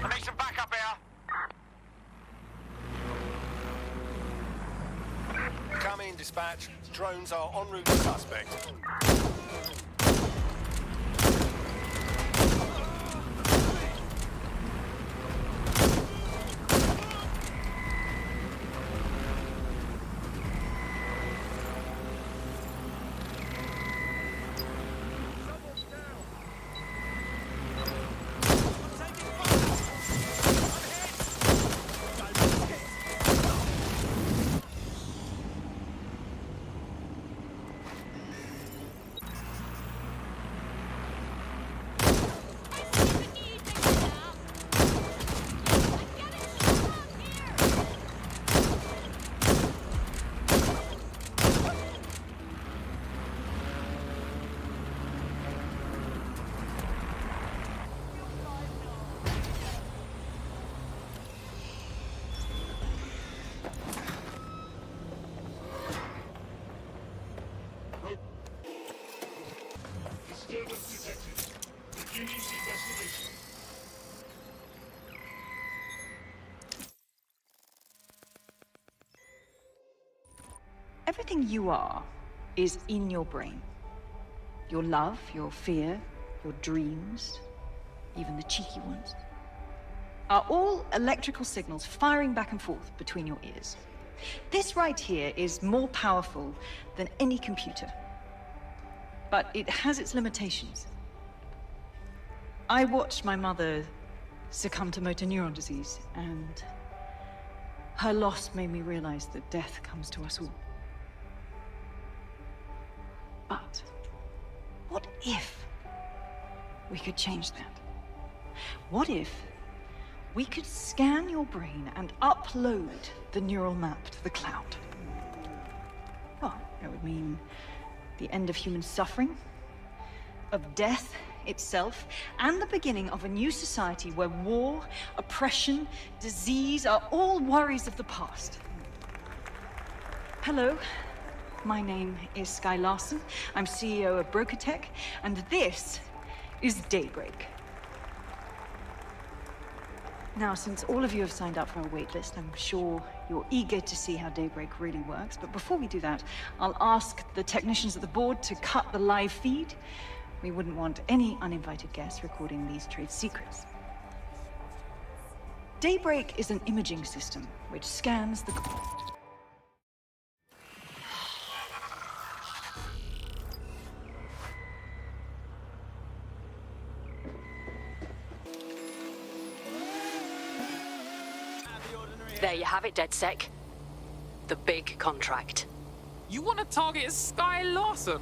Speaker 2: I need some backup here.
Speaker 9: Come in, dispatch. Drones are en route to suspect.
Speaker 16: Everything you are is in your brain. Your love, your fear, your dreams, even the cheeky ones, are all electrical signals firing back and forth between your ears. This right here is more powerful than any computer, but it has its limitations. I watched my mother succumb to motor neuron disease, and her loss made me realize that death comes to us all. But what if we could change that? What if we could scan your brain and upload the neural map to the cloud? Well, that would mean the end of human suffering, of death itself, and the beginning of a new society where war, oppression, disease are all worries of the past. Hello, my name is Sky Larson. I'm CEO of BrokerTech, and this is Daybreak. Now, since all of you have signed up for our waitlist, I'm sure you're eager to see how Daybreak really works. But before we do that, I'll ask the technicians at the board to cut the live feed. We wouldn't want any uninvited guests recording these trade secrets. Daybreak is an imaging system which scans the...
Speaker 14: There you have it, DedSec. The big contract.
Speaker 8: You want to target Sky Larson?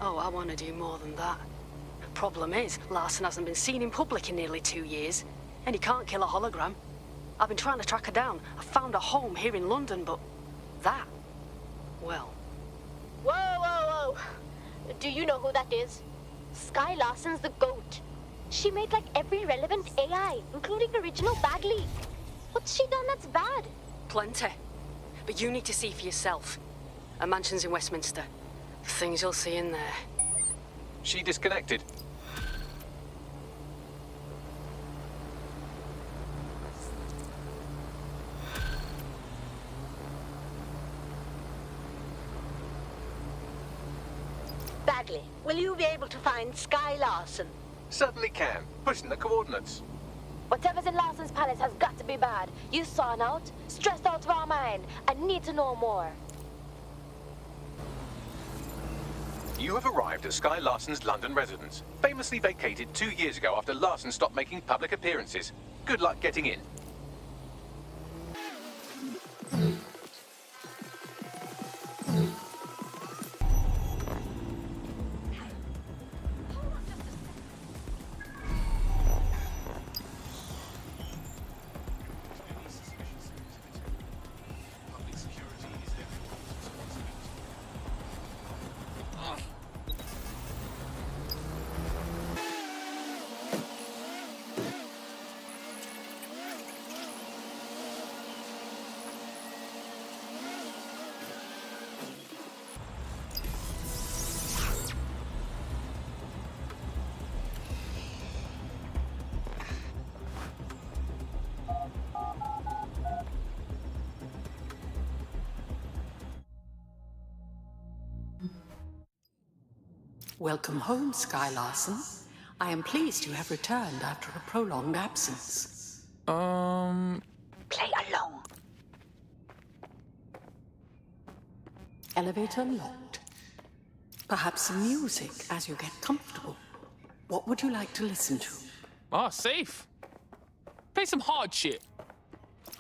Speaker 14: Oh, I want to do more than that. Problem is, Larson hasn't been seen in public in nearly 2 years, and he can't kill a hologram. I've been trying to track her down. I found a home here in London, but that... well...
Speaker 13: Whoa, whoa, whoa! Do you know who that is? Sky Larson's the GOAT. She made like every relevant AI, including original Bagley. What's she done that's bad?
Speaker 14: Plenty. But you need to see for yourself. Her mansion's in Westminster. The things you'll see in there.
Speaker 18: She disconnected.
Speaker 13: Bagley, will you be able to find Sky Larson?
Speaker 18: Certainly can. Pushing the coordinates.
Speaker 13: Whatever's in Larson's palace has got to be bad. You saw out, stressed out of our mind. I need to know more.
Speaker 18: You have arrived at Sky Larson's London residence, famously vacated 2 years ago after Larson stopped making public appearances. Good luck getting in.
Speaker 11: Welcome home, Sky Larson. I am pleased you have returned after a prolonged absence.
Speaker 14: Play along.
Speaker 11: Elevator locked. Perhaps some music as you get comfortable. What would you like to listen to?
Speaker 8: Ah, safe. Play some hard shit.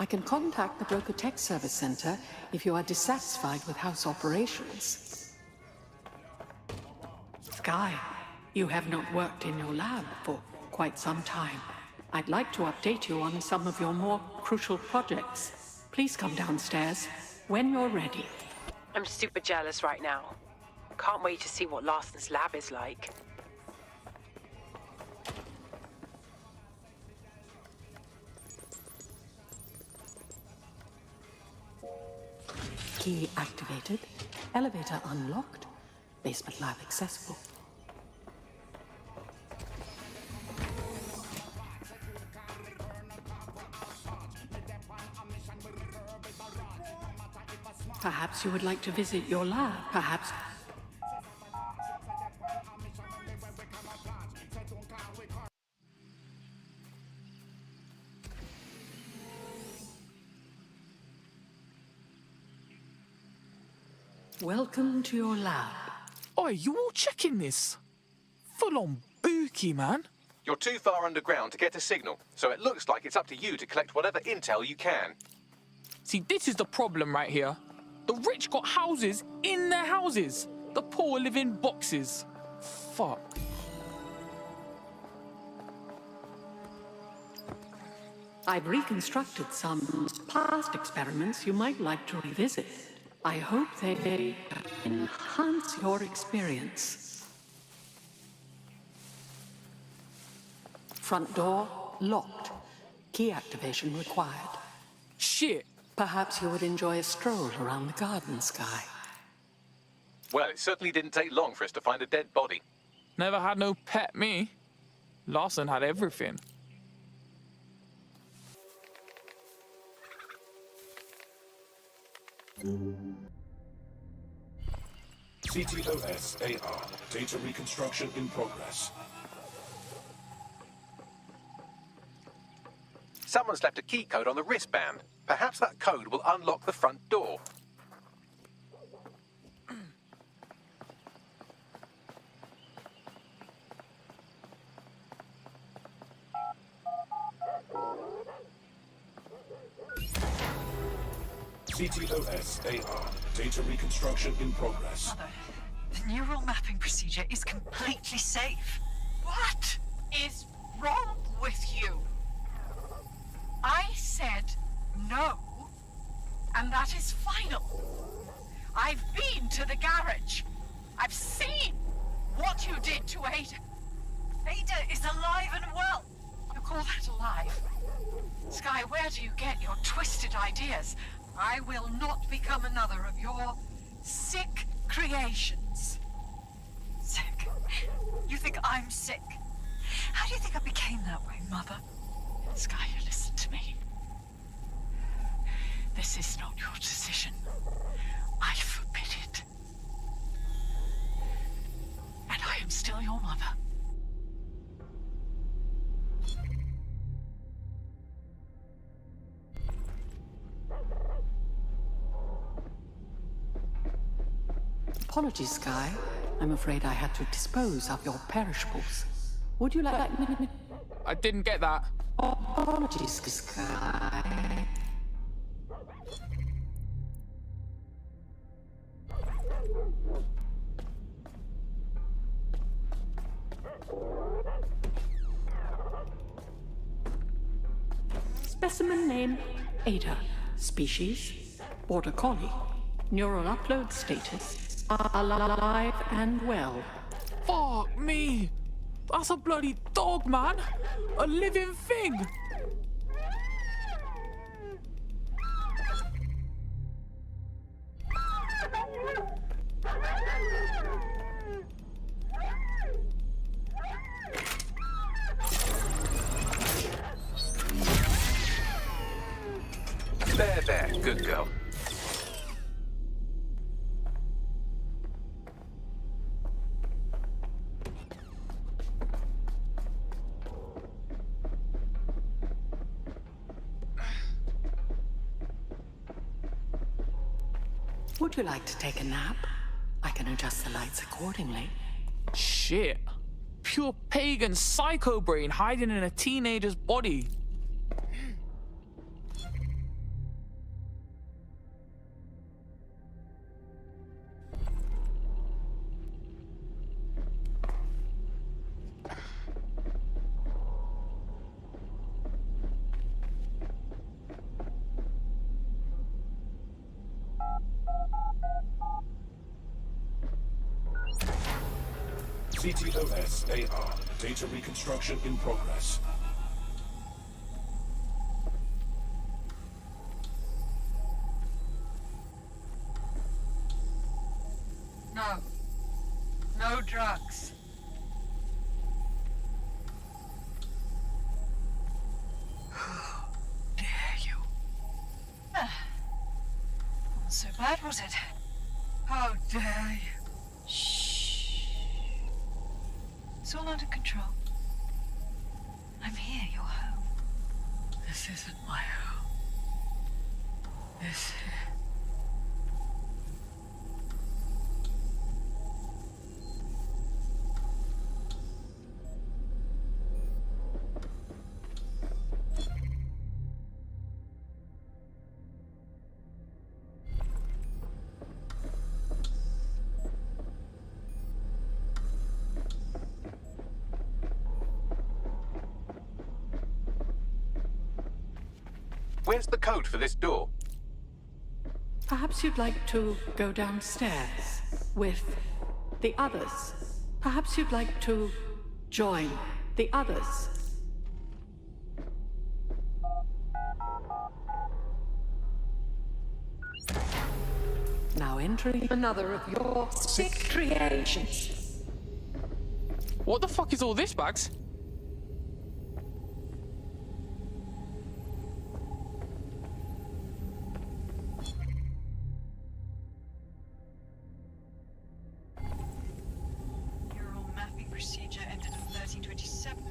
Speaker 11: I can contact the Broker Tech Service Center if you are dissatisfied with house operations. Sky, you have not worked in your lab for quite some time. I'd like to update you on some of your more crucial projects. Please come downstairs when you're ready.
Speaker 22: I'm super jealous right now. Can't wait to see what Larson's lab is like.
Speaker 11: Key activated. Elevator unlocked. Basement lab accessible.
Speaker 12: Perhaps you would like to visit your lab, perhaps. Welcome to your lab.
Speaker 19: Oi, you all checking this? Full on booky, man.
Speaker 18: You're too far underground to get a signal, so it looks like it's up to you to collect whatever intel you can.
Speaker 19: See, this is the problem right here. The rich got houses in their houses. The poor live in boxes. Fuck.
Speaker 12: I've reconstructed some past experiments you might like to revisit. I hope they enhance your experience. Front door locked. Key activation required.
Speaker 19: Shit.
Speaker 12: Perhaps you would enjoy a stroll around the garden, Sky.
Speaker 18: Well, it certainly didn't take long for us to find a dead body.
Speaker 19: Never had no pet, me. Larson had everything.
Speaker 15: CTOS-AR. Data reconstruction in progress.
Speaker 18: Someone's left a key code on the wristband. Perhaps that code will unlock the front door.
Speaker 15: CTOS-AR. Data reconstruction in progress.
Speaker 17: Mother, the neural mapping procedure is completely safe. What is wrong with you? I said no, and that is final. I've been to the garage. I've seen what you did to Ada. Ada is alive and well. You call that alive? Sky, where do you get your twisted ideas? I will not become another of your sick creations. Sick? You think I'm sick? How do you think I became that way, Mother? Sky, listen to me. This is not your decision. I forbid it. And I am still your mother.
Speaker 12: Apologies, Sky. I'm afraid I had to dispose of your perishables. Would you like me?
Speaker 19: I didn't get that.
Speaker 12: Apologies, Sky. Specimen name, Ada. Species, Border Collie. Neural upload status, alive and well.
Speaker 19: Fuck me. That's a bloody dog, man. A living thing.
Speaker 18: There, good girl.
Speaker 12: Would you like to take a nap? I can adjust the lights accordingly.
Speaker 19: Shit. Pure pagan psycho brain hiding in a teenager's body.
Speaker 15: CTOS-AR. Data reconstruction in progress.
Speaker 17: No. No drugs. Dare you? Not so bad. bad, was it? How dare you? Shh. It's all under control. I'm here, you're home. This isn't my home. This...
Speaker 18: Where's the code for this door?
Speaker 6: Perhaps you'd like to go downstairs with the others. Perhaps you'd like to join the others. Now entering another of your 6 creations.
Speaker 19: What the fuck is all this, Bags?
Speaker 16: Neural mapping procedure ended in 1327.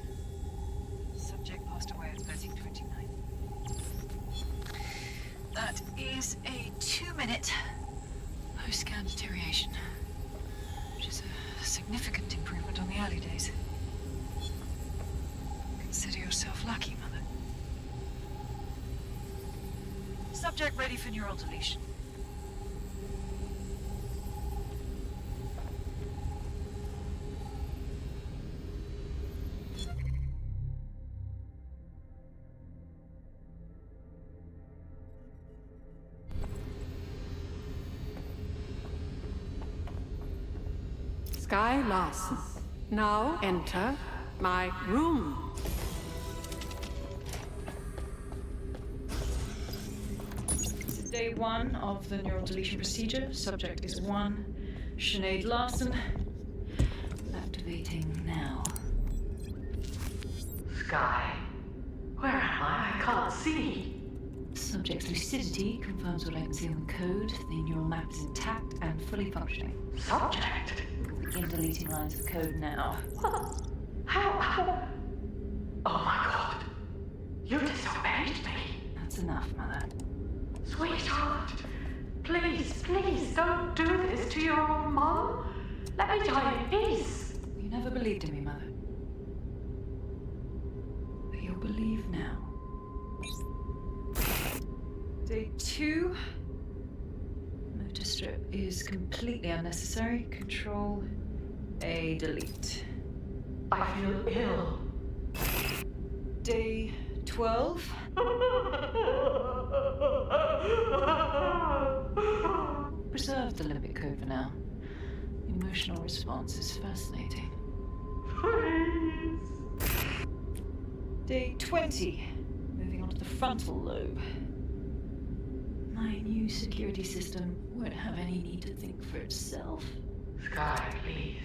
Speaker 16: Subject passed away in 1329. That is a 2-minute post-scan deterioration, which is a significant improvement on the early days. Consider yourself lucky, Mother. Subject ready for neural deletion.
Speaker 6: Sky Larson, now enter my room.
Speaker 16: This is day 1 of the neural deletion procedure. Subject is 1, Sinead Larson. Activating now.
Speaker 6: Sky, where am I? I can't see.
Speaker 16: Subject's lucidity confirms what I can see on the code. The neural map is intact and fully functioning.
Speaker 6: Subject?
Speaker 16: Begin deleting lines of code now.
Speaker 6: What? How? Oh my god. You disobeyed me.
Speaker 16: That's enough, Mother.
Speaker 6: Sweetheart, please, please don't do this to your own mom. Let me die in peace.
Speaker 16: You never believed in me, Mother. But you'll believe now. Day 2. Motor strip is completely unnecessary. Control A, delete.
Speaker 6: I feel ill.
Speaker 16: Day 12. Preserve the limbic code for now. Emotional response is fascinating.
Speaker 6: Please.
Speaker 16: Day 20. Moving on to the frontal lobe. My new security system won't have any need to think for itself.
Speaker 6: Sky, please.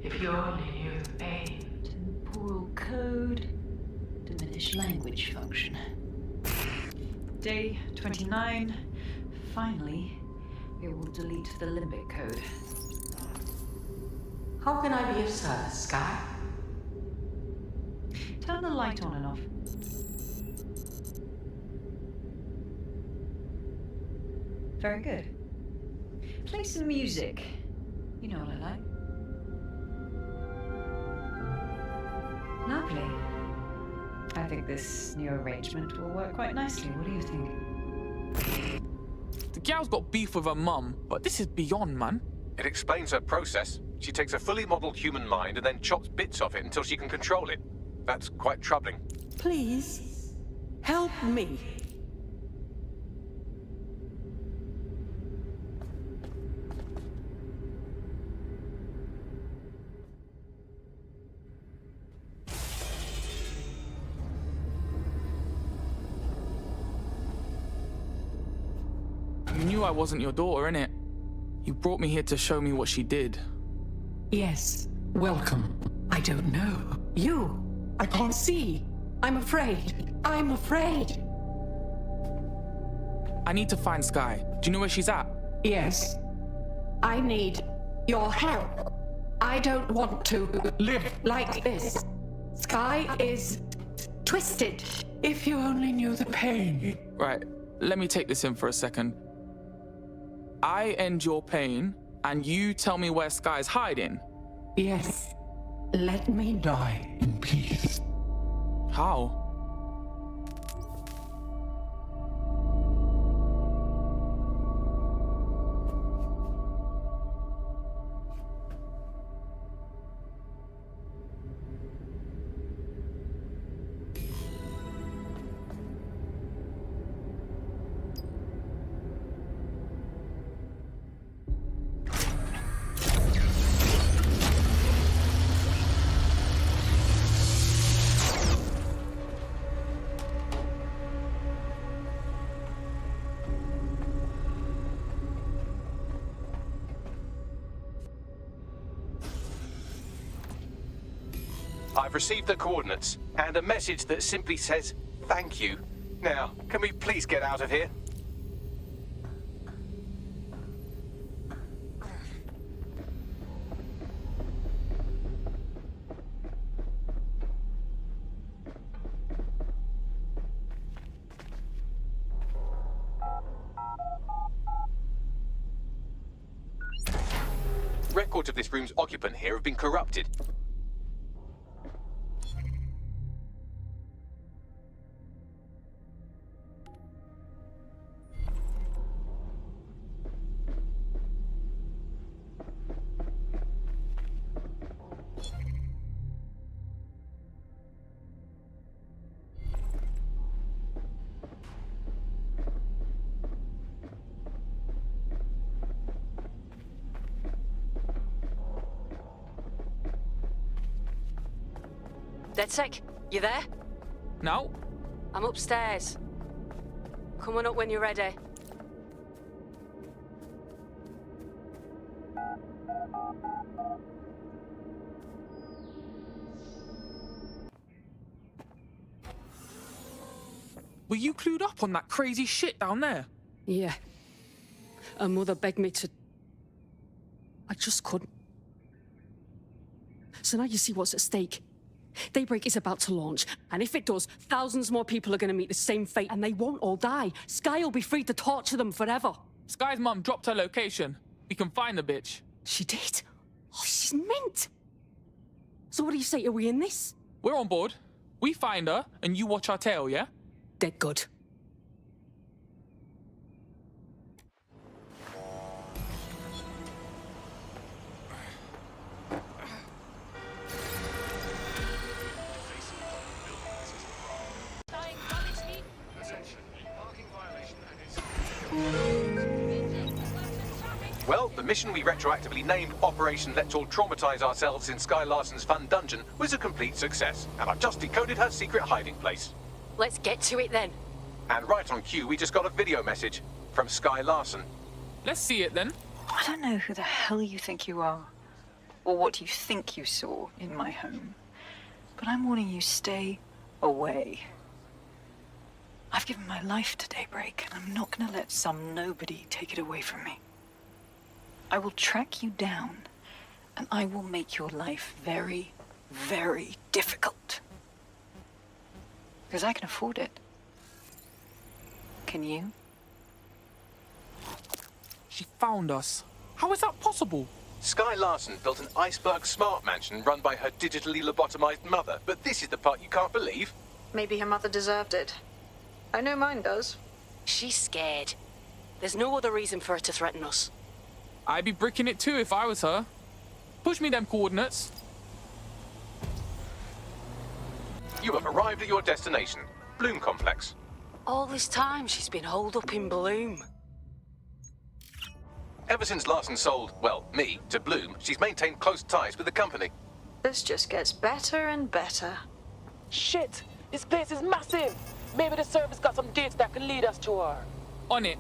Speaker 6: If you only knew the pain.
Speaker 16: Temporal code. Diminish language function. Day 29. Finally, it will delete the limbic code.
Speaker 6: How can I be of service, Sky?
Speaker 16: Turn the light on and off. Very good. Play some music. You know what I like. Lovely. I think this new arrangement will work quite nicely. What do you think?
Speaker 19: The gal's got beef with her mum, but this is beyond, man.
Speaker 18: It explains her process. She takes a fully modeled human mind and then chops bits of it until she can control it. That's quite troubling.
Speaker 6: Please, help me.
Speaker 19: You knew I wasn't your daughter, innit? You brought me here to show me what she did.
Speaker 6: Yes, welcome. I don't know. You, I can't see. I'm afraid. I'm afraid.
Speaker 19: I need to find Sky. Do you know where she's at?
Speaker 6: Yes. I need your help. I don't want to live like this. Sky is twisted. If you only knew the pain.
Speaker 19: Right, let me take this in for a second. I end your pain, and you tell me where Sky's hiding?
Speaker 6: Yes. Let me die in peace.
Speaker 19: How?
Speaker 18: I've received the coordinates and a message that simply says, thank you. Now, can we please get out of here? Records of this room's occupant here have been corrupted.
Speaker 14: DedSec, you there?
Speaker 19: No?
Speaker 14: I'm upstairs. Come on up when you're ready.
Speaker 19: Were you clued up on that crazy shit down there?
Speaker 14: Yeah. Her mother begged me to... I just couldn't. So now you see what's at stake. Daybreak is about to launch, and if it does, thousands more people are going to meet the same fate, and they won't all die. Sky will be free to torture them forever.
Speaker 19: Sky's mum dropped her location. We can find the bitch.
Speaker 14: She did? Oh, she's mint! So what do you say, are we in this?
Speaker 19: We're on board. We find her, and you watch our tail, yeah?
Speaker 14: Dead good.
Speaker 18: Well, the mission we retroactively named Operation Let's All Traumatize Ourselves in Sky Larson's fun dungeon was a complete success, and I've just decoded her secret hiding place.
Speaker 14: Let's get to it then.
Speaker 18: And right on cue, we just got a video message from Sky Larson.
Speaker 19: Let's see it then.
Speaker 16: I don't know who the hell you think you are, or what you think you saw in my home, but I'm warning you, stay away. I've given my life to Daybreak, and I'm not gonna let some nobody take it away from me. I will track you down, and I will make your life very, very difficult. Because I can afford it. Can you?
Speaker 19: She found us. How is that possible?
Speaker 18: Sky Larson built an iceberg smart mansion run by her digitally lobotomized mother, but this is the part you can't believe.
Speaker 4: Maybe her mother deserved it. I know mine does.
Speaker 14: She's scared. There's no other reason for her to threaten us.
Speaker 19: I'd be bricking it too if I was her. Push me them coordinates.
Speaker 18: You have arrived at your destination, Bloom Complex.
Speaker 14: All this time she's been holed up in Bloom.
Speaker 18: Ever since Larson sold, well, me, to Bloom, she's maintained close ties with the company.
Speaker 4: This just gets better and better.
Speaker 7: Shit! This place is massive! Maybe the service got some dates that can lead us to her.
Speaker 19: On it.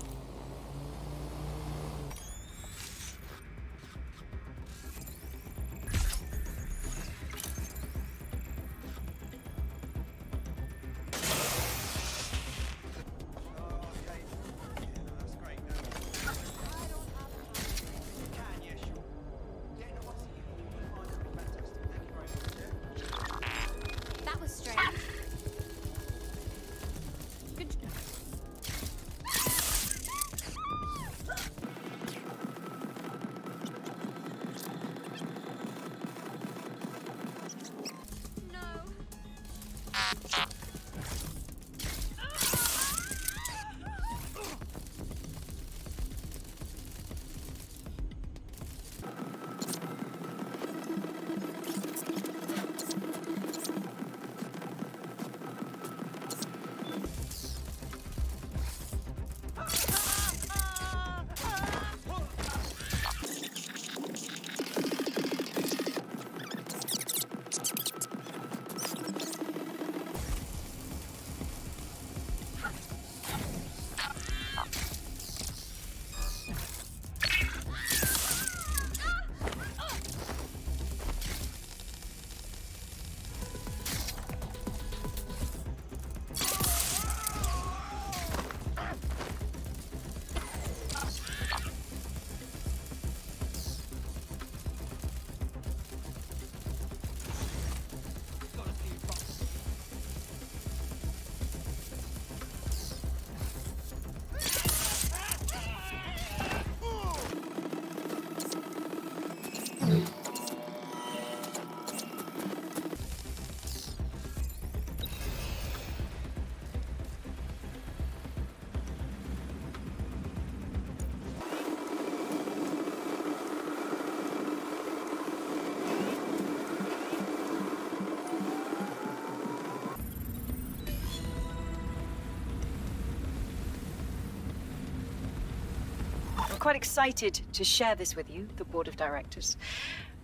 Speaker 17: We're quite excited to share this with you, the Board of Directors.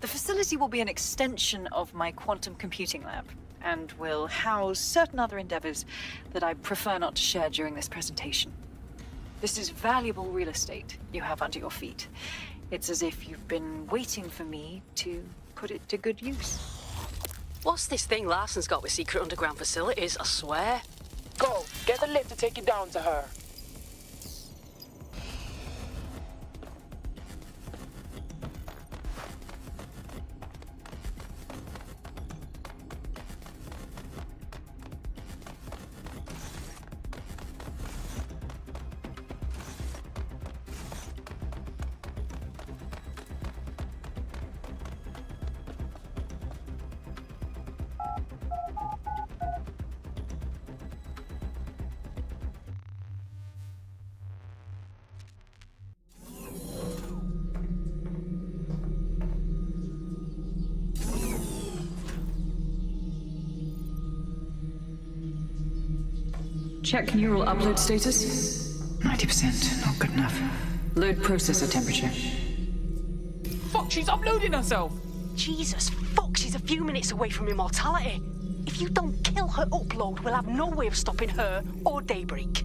Speaker 17: The facility will be an extension of my quantum computing lab, and will house certain other endeavors that I prefer not to share during this presentation. This is valuable real estate you have under your feet. It's as if you've been waiting for me to put it to good use.
Speaker 14: What's this thing Larson's got with secret underground facilities, I swear?
Speaker 7: Go, get the lift to take you down to her.
Speaker 3: Check neural upload status. 90%, not good enough. Load processor temperature.
Speaker 19: Fuck, she's uploading herself!
Speaker 14: Jesus fuck, she's a few minutes away from immortality. If you don't kill her upload, we'll have no way of stopping her or Daybreak.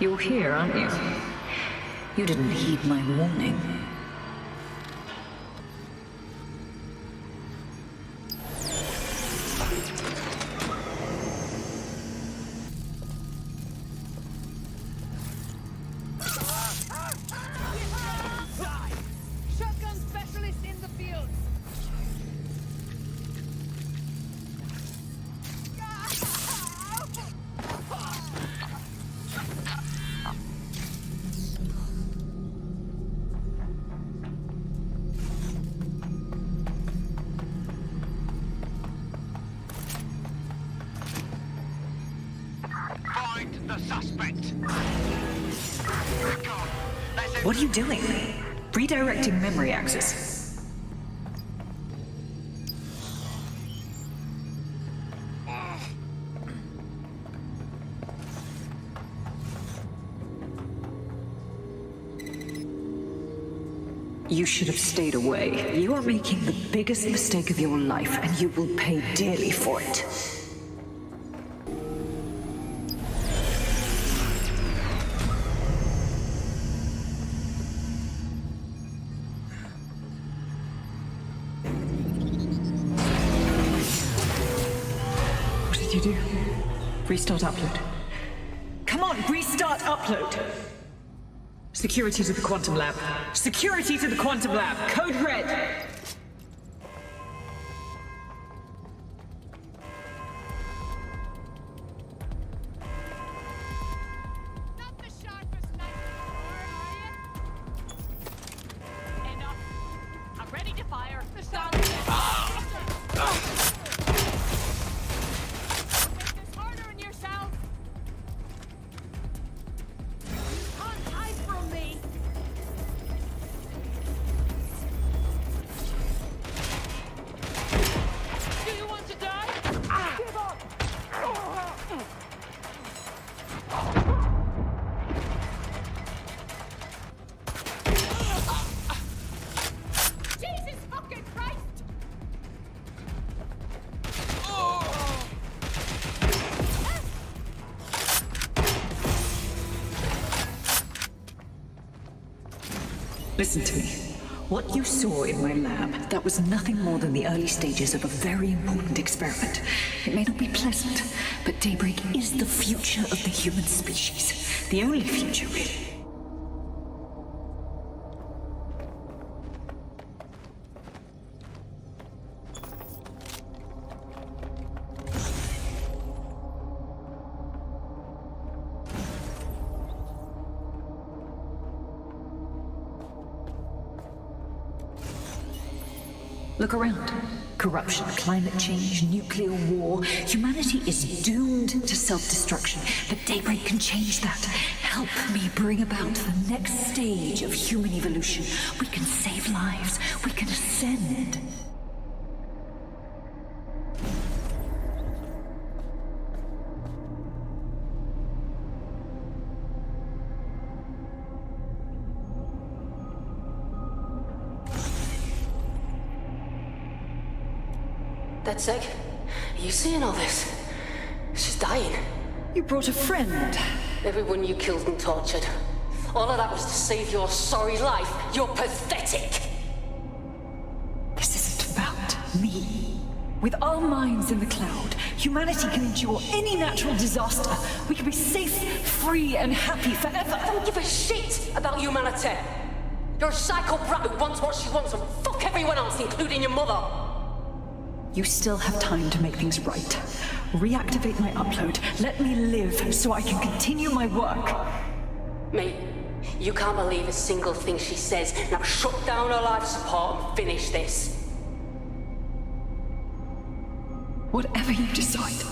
Speaker 3: You're here, aren't you? You didn't heed my warning.
Speaker 1: Shotgun specialist in the field.
Speaker 2: Find the suspect.
Speaker 3: What are you doing? Redirecting memory access. You should have stayed away. You are making the biggest mistake of your life, and you will pay dearly for it. What did you do? Restart upload. Come on, restart upload! Security to the quantum lab. Security to the quantum lab. Code red.
Speaker 1: I'm ready to fire. The shot. Make this harder on yourself. You can't hide from me. Do you want to die? Give up. Jesus fucking Christ!
Speaker 3: Listen to me. What you saw in my lab, that was nothing more than the early stages of a very important experiment. It may not be pleasant, but Daybreak is the future of the human species. The only future, really. Look around. Corruption, climate change, nuclear war. Humanity is doomed to self-destruction, but Daybreak can change that. Help me bring about the next stage of human evolution. We can save lives. We can ascend.
Speaker 14: Dead sick? Are you seeing all this? She's dying.
Speaker 3: You brought a friend.
Speaker 14: Everyone you killed and tortured. All of that was to save your sorry life. You're pathetic.
Speaker 3: This isn't about me. With our minds in the cloud, humanity can endure any natural disaster. We can be safe, free, and happy forever.
Speaker 14: I don't give a shit about humanity. You're a psycho brat who wants what she wants and fuck everyone else, including your mother.
Speaker 3: You still have time to make things right. Reactivate my upload. Let me live so I can continue my work.
Speaker 14: Mate, you can't believe a single thing she says. Now shut down her life support and finish this.
Speaker 3: Whatever you decide.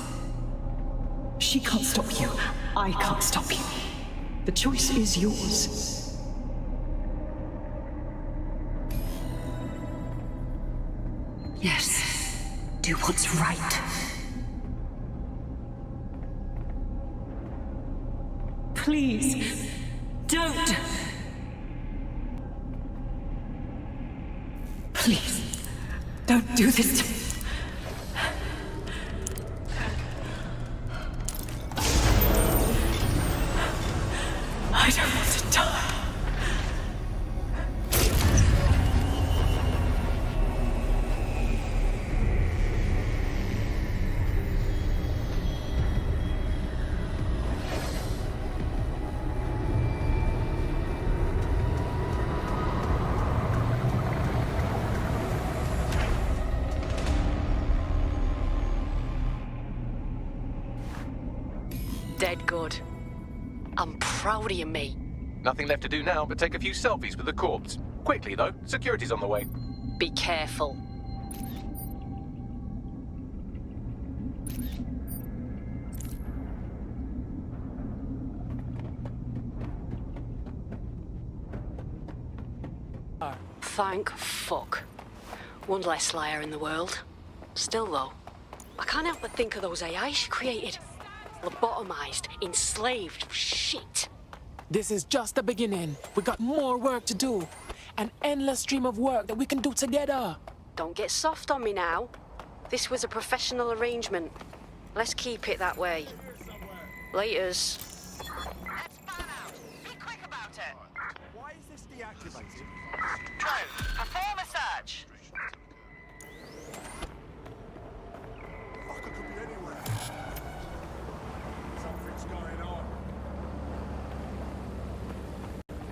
Speaker 3: She can't stop you. I can't stop you. The choice is yours. Yes. Do what's right. Please, don't. Please, don't do this to me. I don't want to die.
Speaker 14: Dead good. I'm proud of you, mate.
Speaker 18: Nothing left to do now but take a few selfies with the corpse. Quickly, though. Security's on the way.
Speaker 14: Be careful. Thank fuck. One less liar in the world. Still, though, I can't help but think of those AI she created. Lobotomized, enslaved, shit.
Speaker 19: This is just the beginning. We got more work to do. An endless stream of work that we can do together.
Speaker 14: Don't get soft on me now. This was a professional arrangement. Let's keep it that way. Laters.
Speaker 17: Be quick about it. Why is this deactivated? Drone, perform a search.
Speaker 15: Fucker could be anywhere. Something's going on.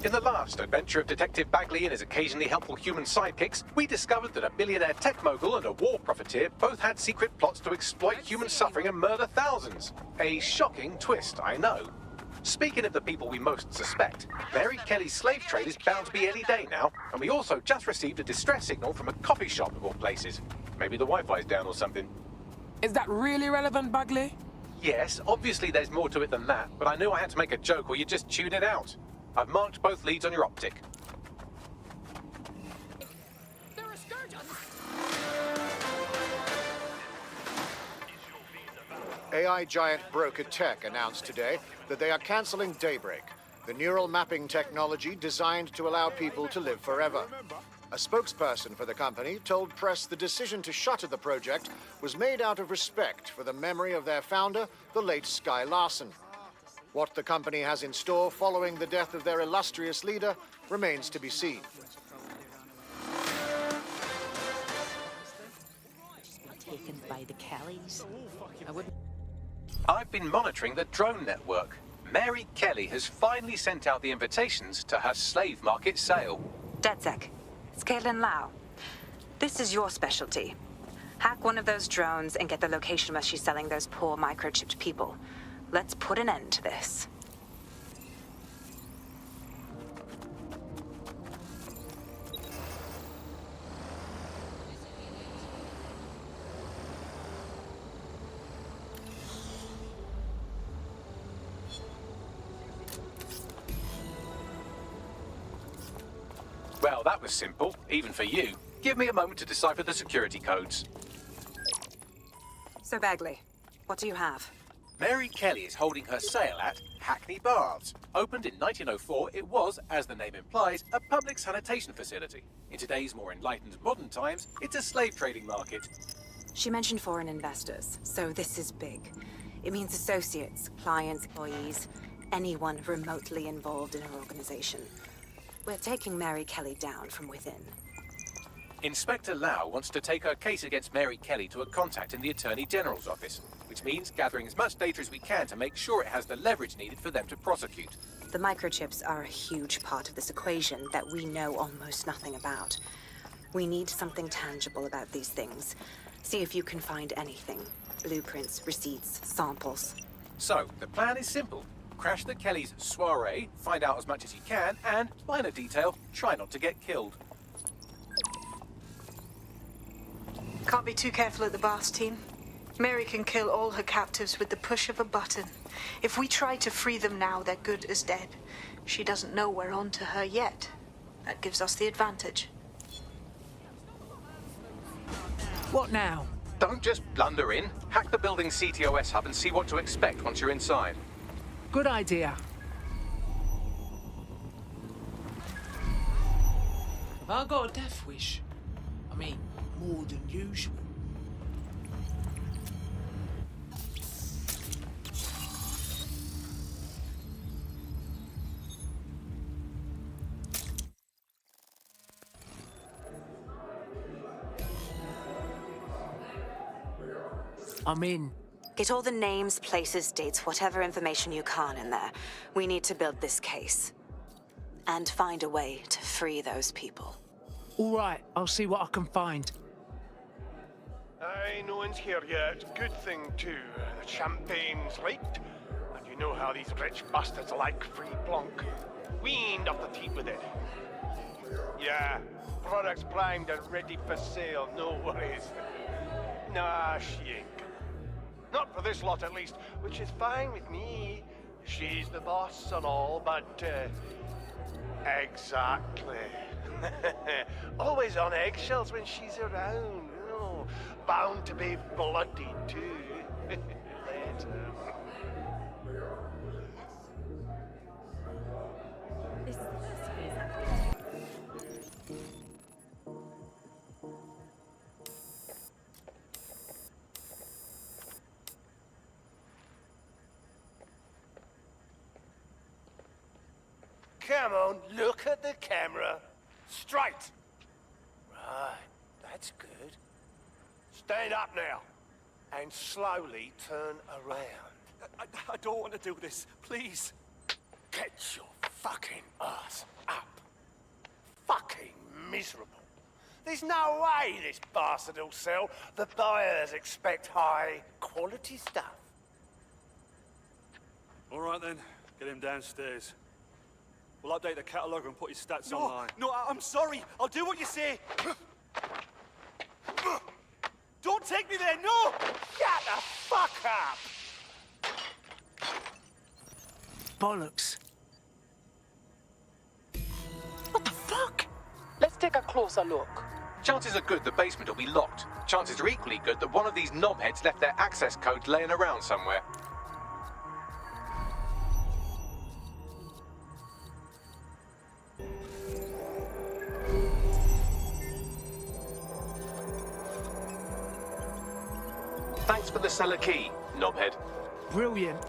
Speaker 18: In the last adventure of Detective Bagley and his occasionally helpful human sidekicks, we discovered that a billionaire tech mogul and a war profiteer both had secret plots to exploit human suffering and murder thousands. A shocking twist, I know. Speaking of the people we most suspect, Mary Kelly's slave trade is bound to be any day now, and we also just received a distress signal from a coffee shop of all places. Maybe the Wi-Fi's down or something.
Speaker 19: Is that really relevant, Bagley?
Speaker 18: Yes, obviously there's more to it than that, but I knew I had to make a joke or you'd just tune it out. I've marked both leads on your optic.
Speaker 5: AI giant Broker Tech announced today that they are cancelling Daybreak, the neural mapping technology designed to allow people to live forever. A spokesperson for the company told press the decision to shutter the project was made out of respect for the memory of their founder, the late Sky Larson. What the company has in store following the death of their illustrious leader remains to be seen.
Speaker 10: taken by the Kellys. I wouldn't.
Speaker 18: I've been monitoring the drone network. Mary Kelly has finally sent out the invitations to her slave market sale.
Speaker 21: DedSec, it's Caitlin Lau. This is your specialty. Hack one of those drones and get the location where she's selling those poor microchipped people. Let's put an end to this.
Speaker 18: Well, that was simple, even for you. Give me a moment to decipher the security codes.
Speaker 21: So, Bagley, what do you have?
Speaker 18: Mary Kelly is holding her sale at Hackney Baths. Opened in 1904, it was, as the name implies, a public sanitation facility. In today's more enlightened modern times, it's a slave trading market.
Speaker 21: She mentioned foreign investors, so this is big. It means associates, clients, employees, anyone remotely involved in her organization. We're taking Mary Kelly down from within.
Speaker 18: Inspector Lau wants to take her case against Mary Kelly to a contact in the Attorney General's office, which means gathering as much data as we can to make sure it has the leverage needed for them to prosecute.
Speaker 21: The microchips are a huge part of this equation that we know almost nothing about. We need something tangible about these things. See if you can find anything. Blueprints, receipts, samples.
Speaker 18: So, the plan is simple. Crash the Kellys' soiree, find out as much as you can, and, minor detail, try not to get killed.
Speaker 4: Can't be too careful at the Baths team. Mary can kill all her captives with the push of a button. If we try to free them now, they're good as dead. She doesn't know we're on to her yet. That gives us the advantage.
Speaker 19: What now?
Speaker 18: Don't just blunder in. Hack the building's CTOS hub and see what to expect once you're inside.
Speaker 19: Good idea. Have I got a death wish? I mean, more than usual. I'm in.
Speaker 21: Get all the names, places, dates, whatever information you can in there. We need to build this case. And find a way to free those people.
Speaker 19: All right, I'll see what I can find.
Speaker 2: Aye, no one's here yet. Good thing, too. The champagne's late. And you know how these rich bastards like free plonk. Weaned off the teat with it. Yeah, products primed and ready for sale, no worries. Nah, she ain't. Not for this lot, at least, which is fine with me. She's the boss and all, but, exactly. Always on eggshells when she's around, you know. Bound to be bloody, too. Later. Come on, look at the camera. Straight. Right, that's good. Stand up now. And slowly turn around.
Speaker 9: I don't want to do this. Please.
Speaker 2: Get your fucking ass up. Fucking miserable. There's no way this bastard will sell. The buyers expect high quality stuff.
Speaker 9: All right then, get him downstairs. We'll update the catalogue and put his stats online.
Speaker 23: No, I'm sorry. I'll do what you say. Don't take me there, no!
Speaker 2: Shut the fuck up!
Speaker 19: Bollocks.
Speaker 7: Let's take a closer look.
Speaker 18: Chances are good the basement will be locked. Chances are equally good that one of these knobheads left their access code laying around somewhere. Thanks for the cellar key, knobhead.
Speaker 19: Brilliant.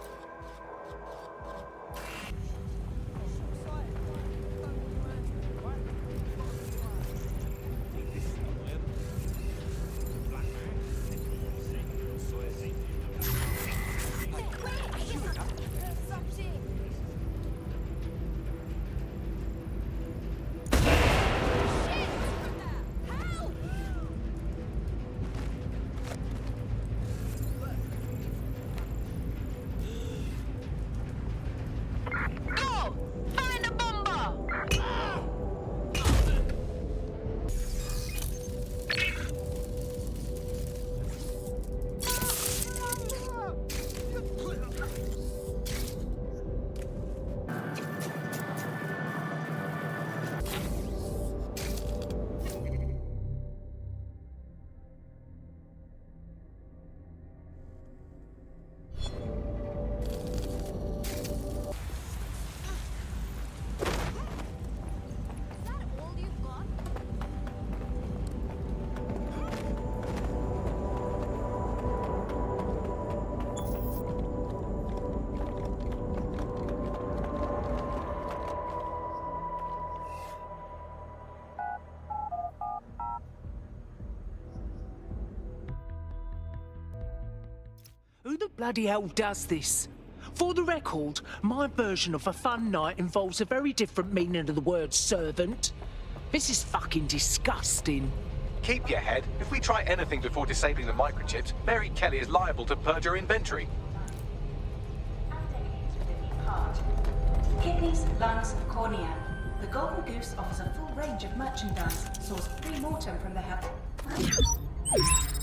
Speaker 8: Who the bloody hell does this? For the record, my version of a fun night involves a very different meaning of the word servant. This is fucking disgusting.
Speaker 18: Keep your head. If we try anything before disabling the microchips, Mary Kelly is liable to purge her inventory.
Speaker 12: Kidneys, lungs, cornea. The Golden Goose offers a full range of merchandise sourced pre-mortem from the health.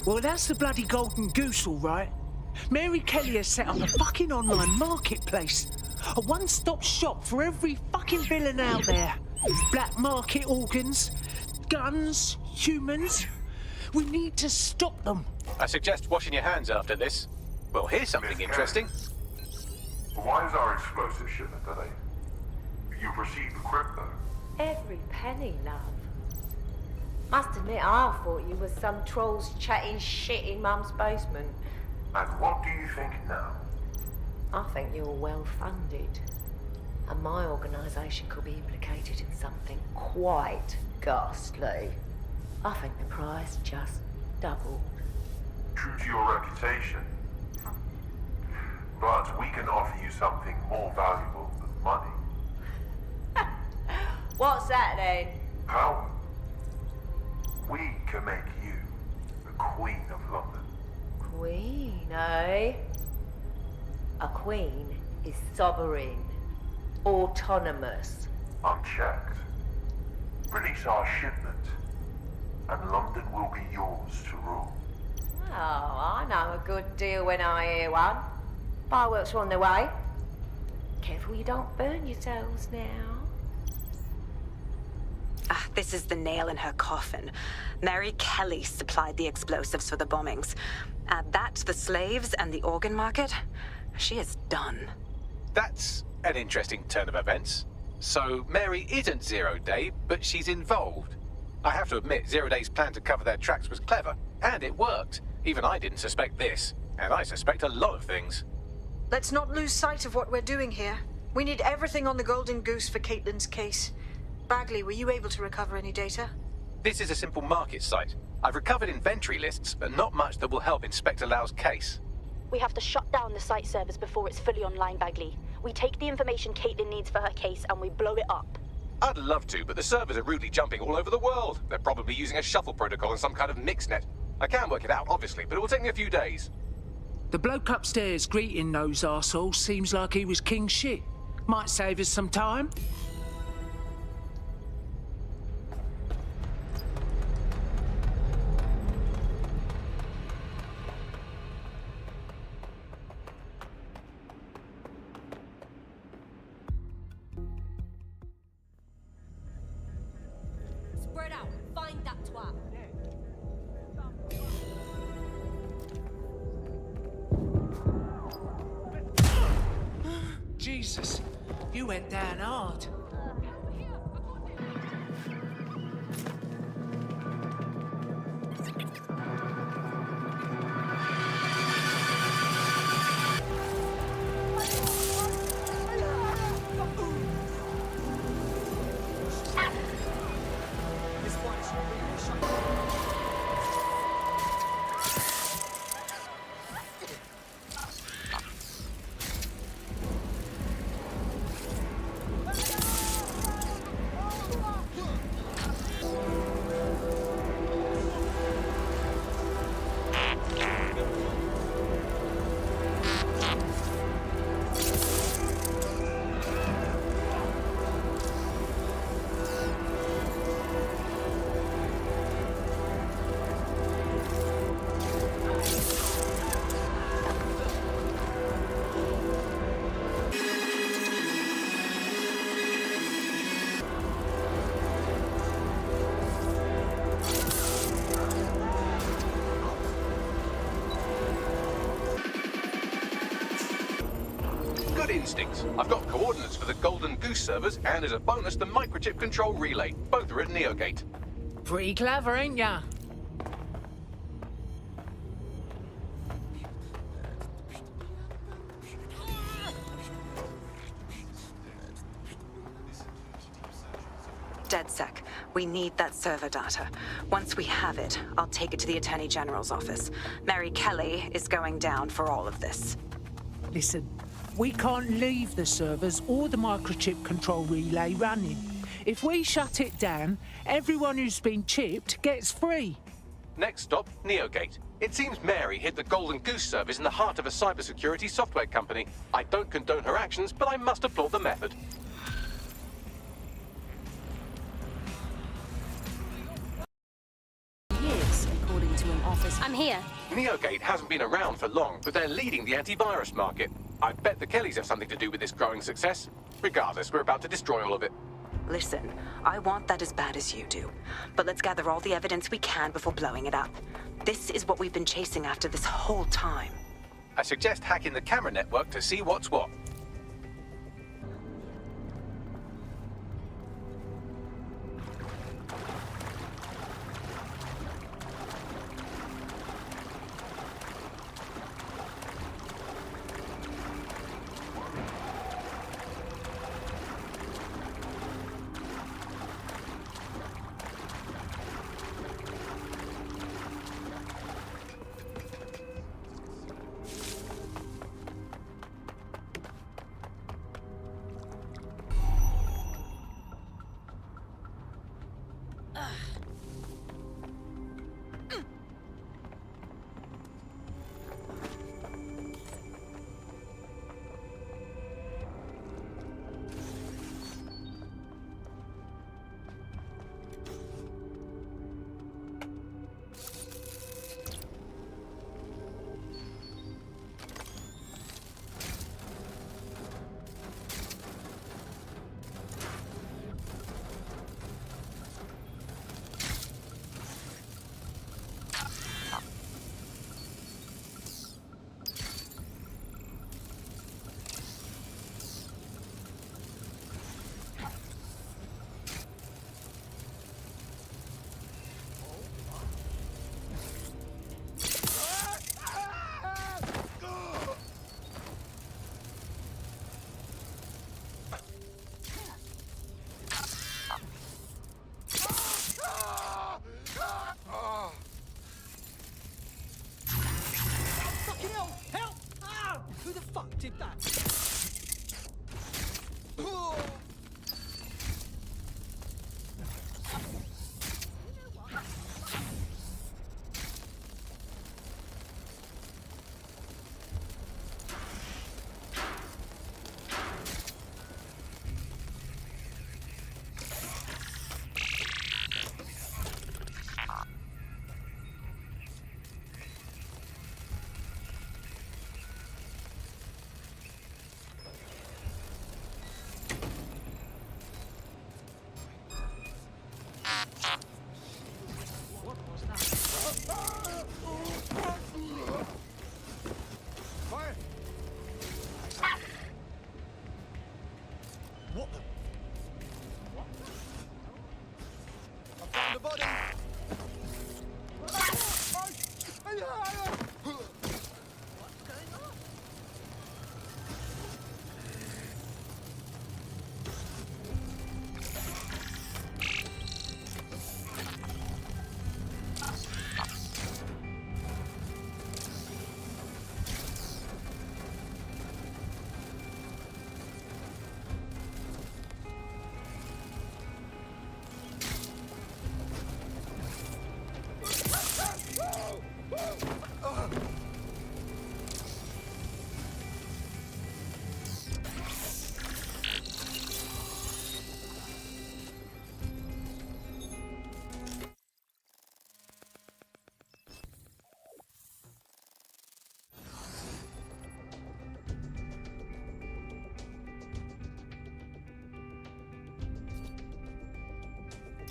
Speaker 8: Well, that's the bloody Golden Goose, all right. Mary Kelly has set up a fucking online marketplace. A one-stop shop for every fucking villain out there. Black market organs, guns, humans. We need to stop them.
Speaker 18: I suggest washing your hands after this. Well, here's something interesting.
Speaker 13: Why is our explosive shipment delayed? You've received the crypto.
Speaker 20: Every penny, love. Must admit, I thought you were some trolls chatting shit in Mum's basement.
Speaker 13: And what do you think now?
Speaker 20: I think you're well funded. And my organisation could be implicated in something quite ghastly. I think the price just doubled.
Speaker 13: True to your reputation. But we can offer you something more valuable than money.
Speaker 20: What's that then?
Speaker 13: Power. We can make you the Queen of London.
Speaker 20: Queen, eh? A queen is sovereign, autonomous.
Speaker 13: Unchecked. Release our shipment, and London will be yours to rule.
Speaker 20: Oh, I know a good deal when I hear one. Fireworks are on their way. Careful you don't burn yourselves now.
Speaker 21: Ah, this is the nail in her coffin. Mary Kelly supplied the explosives for the bombings. Add that to the slaves and the organ market, she is done.
Speaker 18: That's an interesting turn of events. So Mary isn't Zero Day, but she's involved. I have to admit, Zero Day's plan to cover their tracks was clever, and it worked. Even I didn't suspect this, and I suspect a lot of things.
Speaker 4: Let's not lose sight of what we're doing here. We need everything on the Golden Goose for Caitlin's case. Bagley, were you able to recover any data?
Speaker 18: This is a simple market site. I've recovered inventory lists, but not much that will help Inspector Lau's case.
Speaker 24: We have to shut down the site servers before it's fully online, Bagley. We take the information Caitlin needs for her case and we blow it up.
Speaker 18: I'd love to, but the servers are rudely jumping all over the world. They're probably using a shuffle protocol and some kind of mixnet. I can work it out, obviously, but it will take me a few days.
Speaker 8: The bloke upstairs greeting those arseholes seems like he was king shit. Might save us some time.
Speaker 25: Spread out. Find that twat.
Speaker 8: Jesus, you went down hard.
Speaker 18: Good instincts. I've got coordinates for the Golden Goose servers, and as a bonus, the microchip control relay. Both are at Neogate.
Speaker 8: Pretty clever, ain't ya?
Speaker 21: DedSec. We need that server data. Once we have it, I'll take it to the Attorney General's office. Mary Kelly is going down for all of this.
Speaker 8: Listen, we can't leave the servers or the microchip control relay running. If we shut it down, everyone who's been chipped gets free.
Speaker 18: Next stop, Neogate. It seems Mary hid the Golden Goose service in the heart of a cybersecurity software company. I don't condone her actions, but I must applaud the method.
Speaker 10: Years, according to an office.
Speaker 24: I'm here.
Speaker 18: Neogate hasn't been around for long, but they're leading the antivirus market. I bet the Kellys have something to do with this growing success. Regardless, we're about to destroy all of it.
Speaker 21: Listen, I want that as bad as you do. But let's gather all the evidence we can before blowing it up. This is what we've been chasing after this whole time.
Speaker 18: I suggest hacking the camera network to see what's what.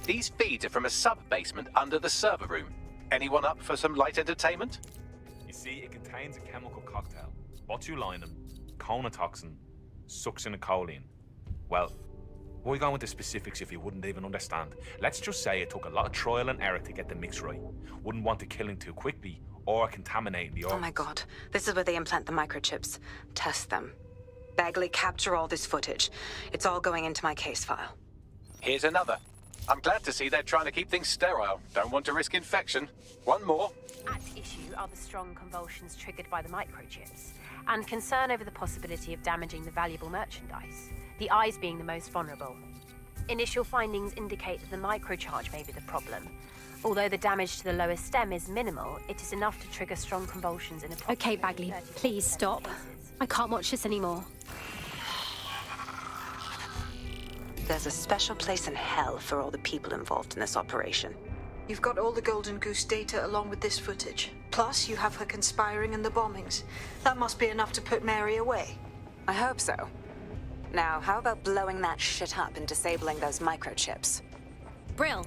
Speaker 18: These feeds are from a sub-basement under the server room. Anyone up for some light entertainment?
Speaker 1: You see, it contains a chemical cocktail. Botulinum, conotoxin, succinylcholine. Well, why go into specifics if you wouldn't even understand? Let's just say it took a lot of trial and error to get the mix right. Wouldn't want to kill him too quickly or contaminating the organs.
Speaker 21: Oh my god, this is where they implant the microchips. Test them. Bagley, capture all this footage. It's all going into my case file.
Speaker 18: Here's another. I'm glad to see they're trying to keep things sterile. Don't want to risk infection. One more.
Speaker 3: At issue are the strong convulsions triggered by the microchips, and concern over the possibility of damaging the valuable merchandise, the eyes being the most vulnerable. Initial findings indicate that the microcharge may be the problem. Although the damage to the lower stem is minimal, it is enough to trigger strong convulsions in a...
Speaker 24: Okay, Bagley, please stop. I can't watch this anymore.
Speaker 21: There's a special place in hell for all the people involved in this operation.
Speaker 4: You've got all the Golden Goose data along with this footage. Plus, you have her conspiring in the bombings. That must be enough to put Mary away.
Speaker 21: I hope so. Now, how about blowing that shit up and disabling those microchips?
Speaker 24: Brill.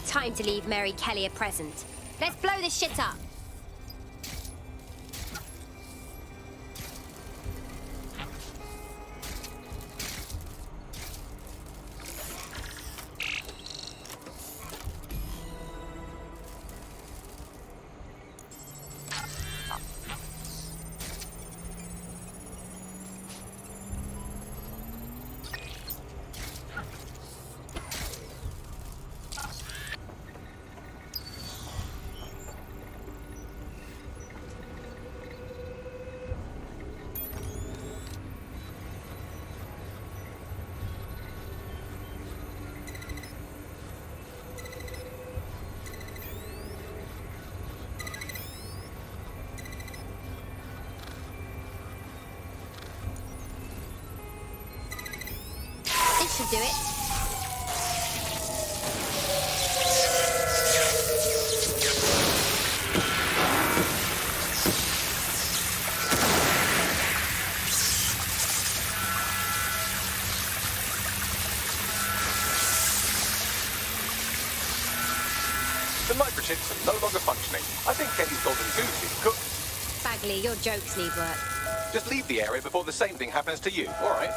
Speaker 25: Time to leave Mary Kelly a present. Let's blow this shit up. This should do it.
Speaker 18: The microchips are no longer functioning. I think Kelly's golden goose is cooked.
Speaker 25: Bagley, your jokes need work.
Speaker 18: Just leave the area before the same thing happens to you, all right?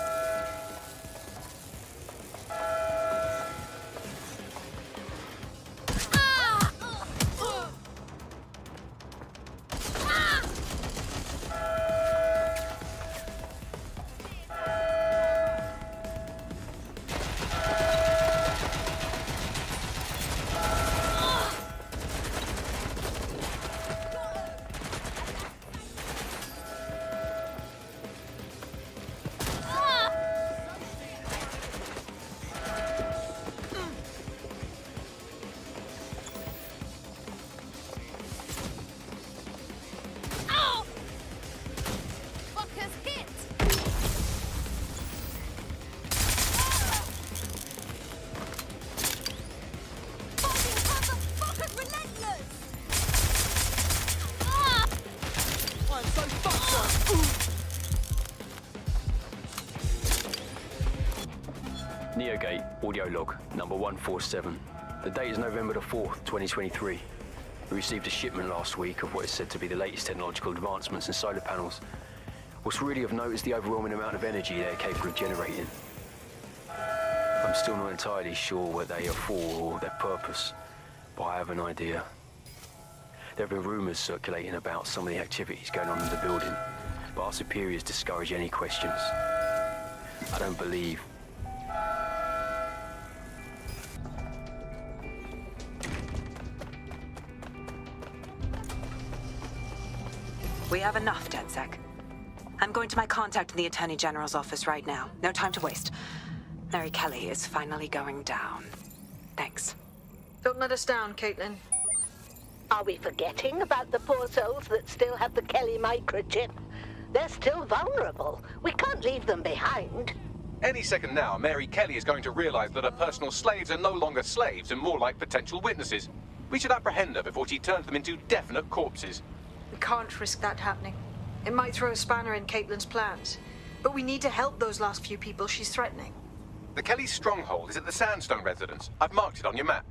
Speaker 6: Neogate, audio log, number 147. The date is November the 4th, 2023. We received a shipment last week of what is said to be the latest technological advancements in solar panels. What's really of note is the overwhelming amount of energy they're capable of generating. I'm still not entirely sure what they are for or their purpose, but I have an idea. There have been rumors circulating about some of the activities going on in the building, but our superiors discourage any questions. I don't believe
Speaker 21: We have enough, DedSec. I'm going to my contact in the Attorney General's office right now. No time to waste. Mary Kelly is finally going down. Thanks.
Speaker 4: Don't let us down, Caitlin.
Speaker 11: Are we forgetting about the poor souls that still have the Kelly microchip? They're still vulnerable. We can't leave them behind.
Speaker 18: Any second now, Mary Kelly is going to realize that her personal slaves are no longer slaves and more like potential witnesses. We should apprehend her before she turns them into definite corpses.
Speaker 4: We can't risk that happening. It might throw a spanner in Caitlin's plans. But we need to help those last few people she's threatening.
Speaker 18: The Kelly stronghold is at the Sandstone residence. I've marked it on your map.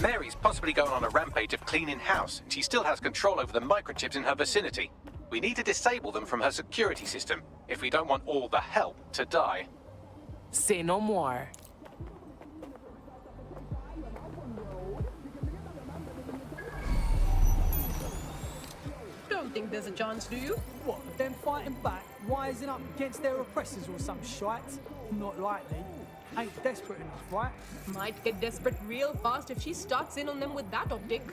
Speaker 18: Mary's possibly going on a rampage of cleaning house, and she still has control over the microchips in her vicinity. We need to disable them from her security system if we don't want all the help to die.
Speaker 7: Say no more.
Speaker 14: Don't think there's a chance, do you? What, of them fighting back, rising up against their oppressors or some shite? Not likely. Ain't desperate enough, right?
Speaker 16: Might get desperate real fast if she starts in on them with that optic.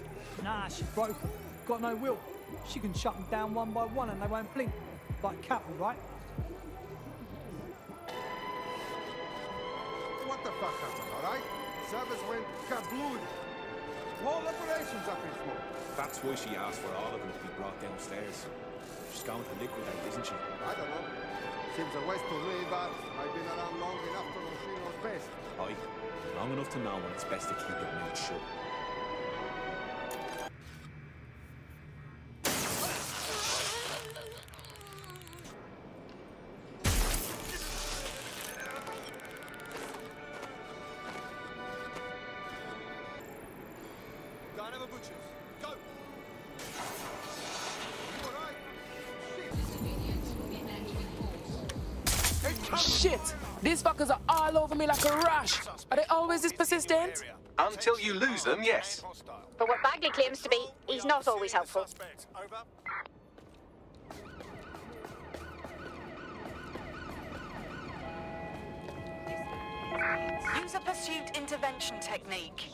Speaker 14: Nah, she's broken. Got no will. She can shut them down one by one and they won't blink. Like cattle, right?
Speaker 17: What the fuck happened, alright? Service went kablooey. Whole operations up in smoke.
Speaker 22: That's why she asked for all of them to be brought downstairs. She's going to liquidate, isn't she?
Speaker 17: I don't know. Seems a waste to me, but I've been around long enough to know she knows best.
Speaker 22: Aye, long enough to know when it's best to keep your mouth shut.
Speaker 7: Shit! These fuckers are all over me like a rash. Are they always this persistent?
Speaker 18: Until you lose them, yes.
Speaker 24: But what Bagley claims to be, he's not always helpful.
Speaker 21: Use a pursuit intervention technique.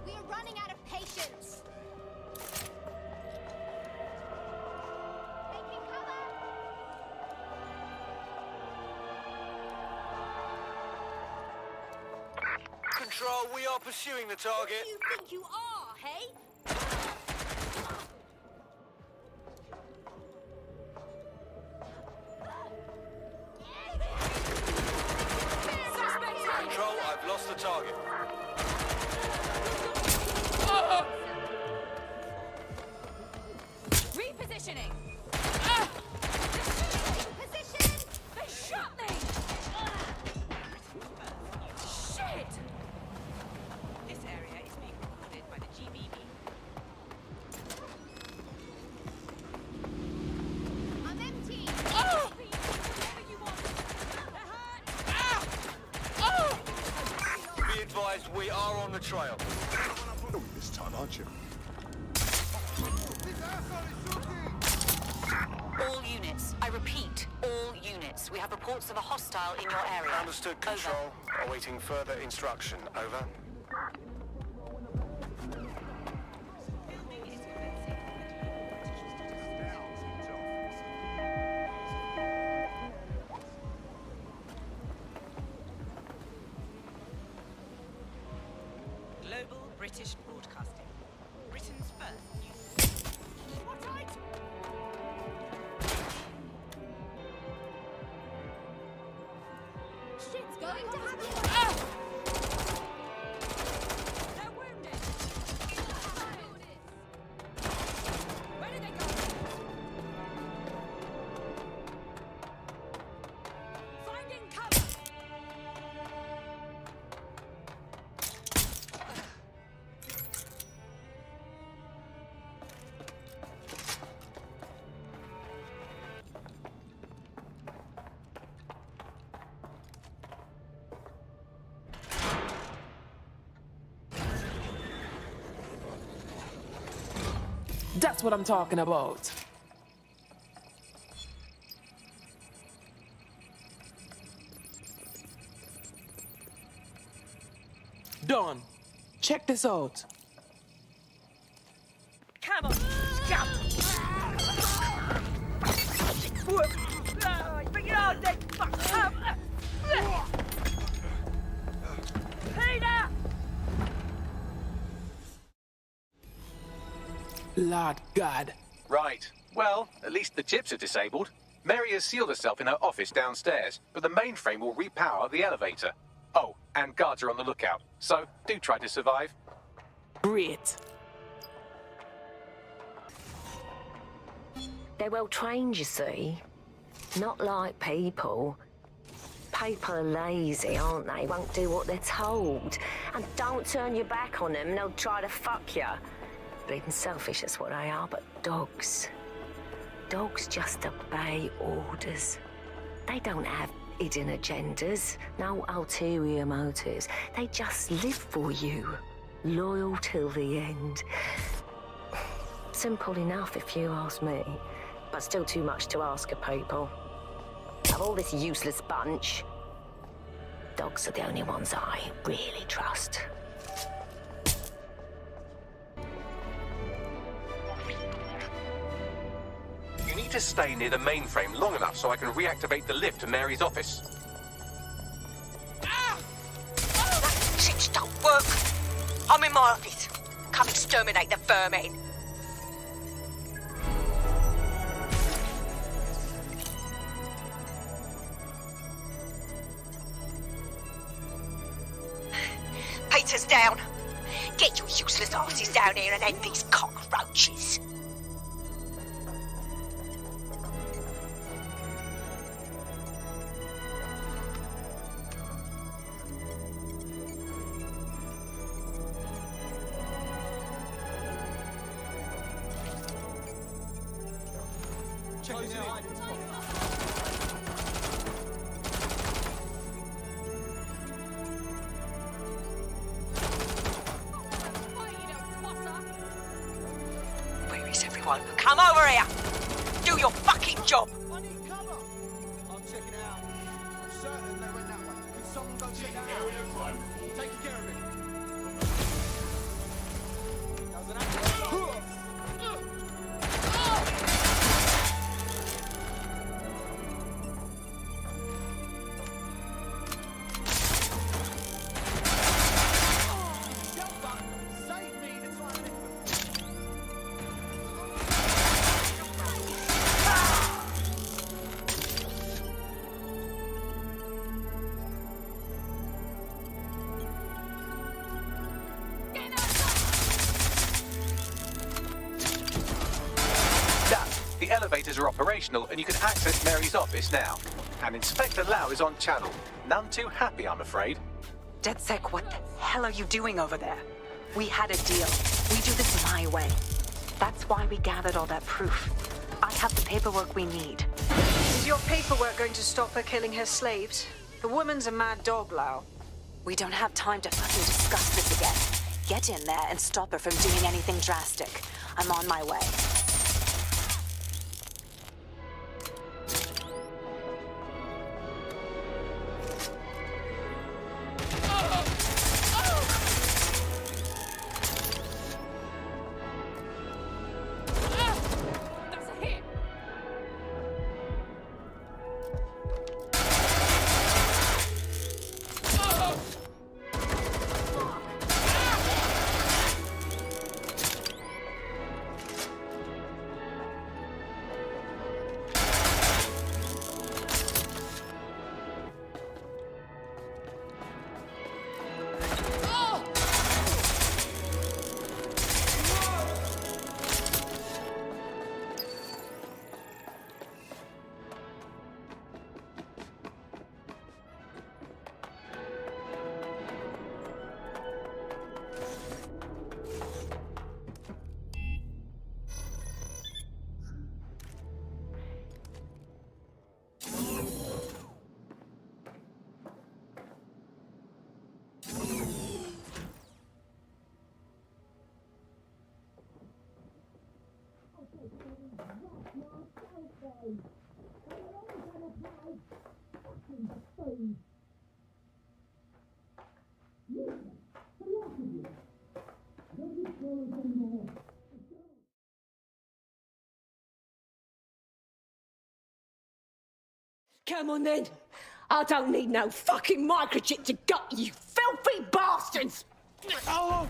Speaker 25: We're running out of patience. Taking cover.
Speaker 23: Control, we are pursuing the target.
Speaker 25: Who do you think you are, hey?
Speaker 23: Control, I've lost the target.
Speaker 25: Repositioning. Position. They shot me. Shit.
Speaker 26: This area is being recorded by the GBB.
Speaker 25: I'm empty.
Speaker 23: Be advised, we are on the trail.
Speaker 17: This time, aren't you?
Speaker 21: All units, I repeat, all units. We have reports of a hostile in your area.
Speaker 23: Understood, Control. Awaiting further instruction. Over.
Speaker 26: Global British Broadcasting. Britain's first news. Spotlight!
Speaker 25: Shit's going to happen.
Speaker 26: They're wounded! Where did they go? Finding cover!
Speaker 7: That's what I'm talking about. Done. Check this out.
Speaker 2: Come on, scum! Bring it on, then! Peter!
Speaker 7: Lord God.
Speaker 18: Right. Well, at least the chips are disabled. Mary has sealed herself in her office downstairs, but the mainframe will repower the elevator. Oh, and guards are on the lookout, so do try to survive.
Speaker 7: Great.
Speaker 20: They're well trained, you see. Not like people. People are lazy, aren't they? Won't do what they're told. And don't turn your back on them, they'll try to fuck you. Bleeding selfish, that's what they are, but dogs. Dogs just obey orders. They don't have hidden agendas, no ulterior motives. They just live for you, loyal till the end. Simple enough, if you ask me, but still too much to ask of people. Of all this useless bunch, dogs are the only ones I really trust.
Speaker 18: You need to stay near the mainframe long enough so I can reactivate the lift to Mary's office.
Speaker 2: Shit don't work. I'm in my office. Come exterminate the vermin. Peter's down. Get your useless asses down here and end these cockroaches. Where is everyone? Come over here! Do your fucking job!
Speaker 17: I need cover! I'll check it out. I'm certain they went that way. Can someone go check it out? Take care of it. That was an accident.
Speaker 18: The elevators are operational and you can access Mary's office now. And Inspector Lau is on channel. None too happy, I'm afraid.
Speaker 21: DedSec, what the hell are you doing over there? We had a deal. We do this my way. That's why we gathered all that proof. I have the paperwork we need.
Speaker 4: Is your paperwork going to stop her killing her slaves? The woman's a mad dog, Lau.
Speaker 21: We don't have time to fucking discuss this again. Get in there and stop her from doing anything drastic. I'm on my way.
Speaker 11: Come on then. I don't need no fucking microchip to gut you filthy bastards!
Speaker 7: Oh.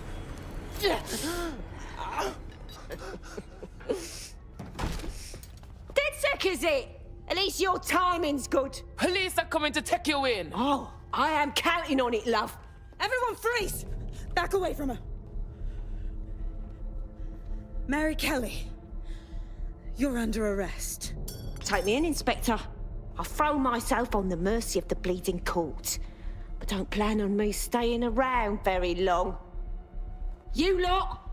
Speaker 11: DedSec, is it? At least your timing's good.
Speaker 7: Police are coming to take you in.
Speaker 11: Oh, I am counting on it, love.
Speaker 5: Everyone freeze! Back away from her. Mary Kelly, you're under arrest.
Speaker 11: Take me in, Inspector. I'll throw myself on the mercy of the bleeding court. But don't plan on me staying around very long. You lot!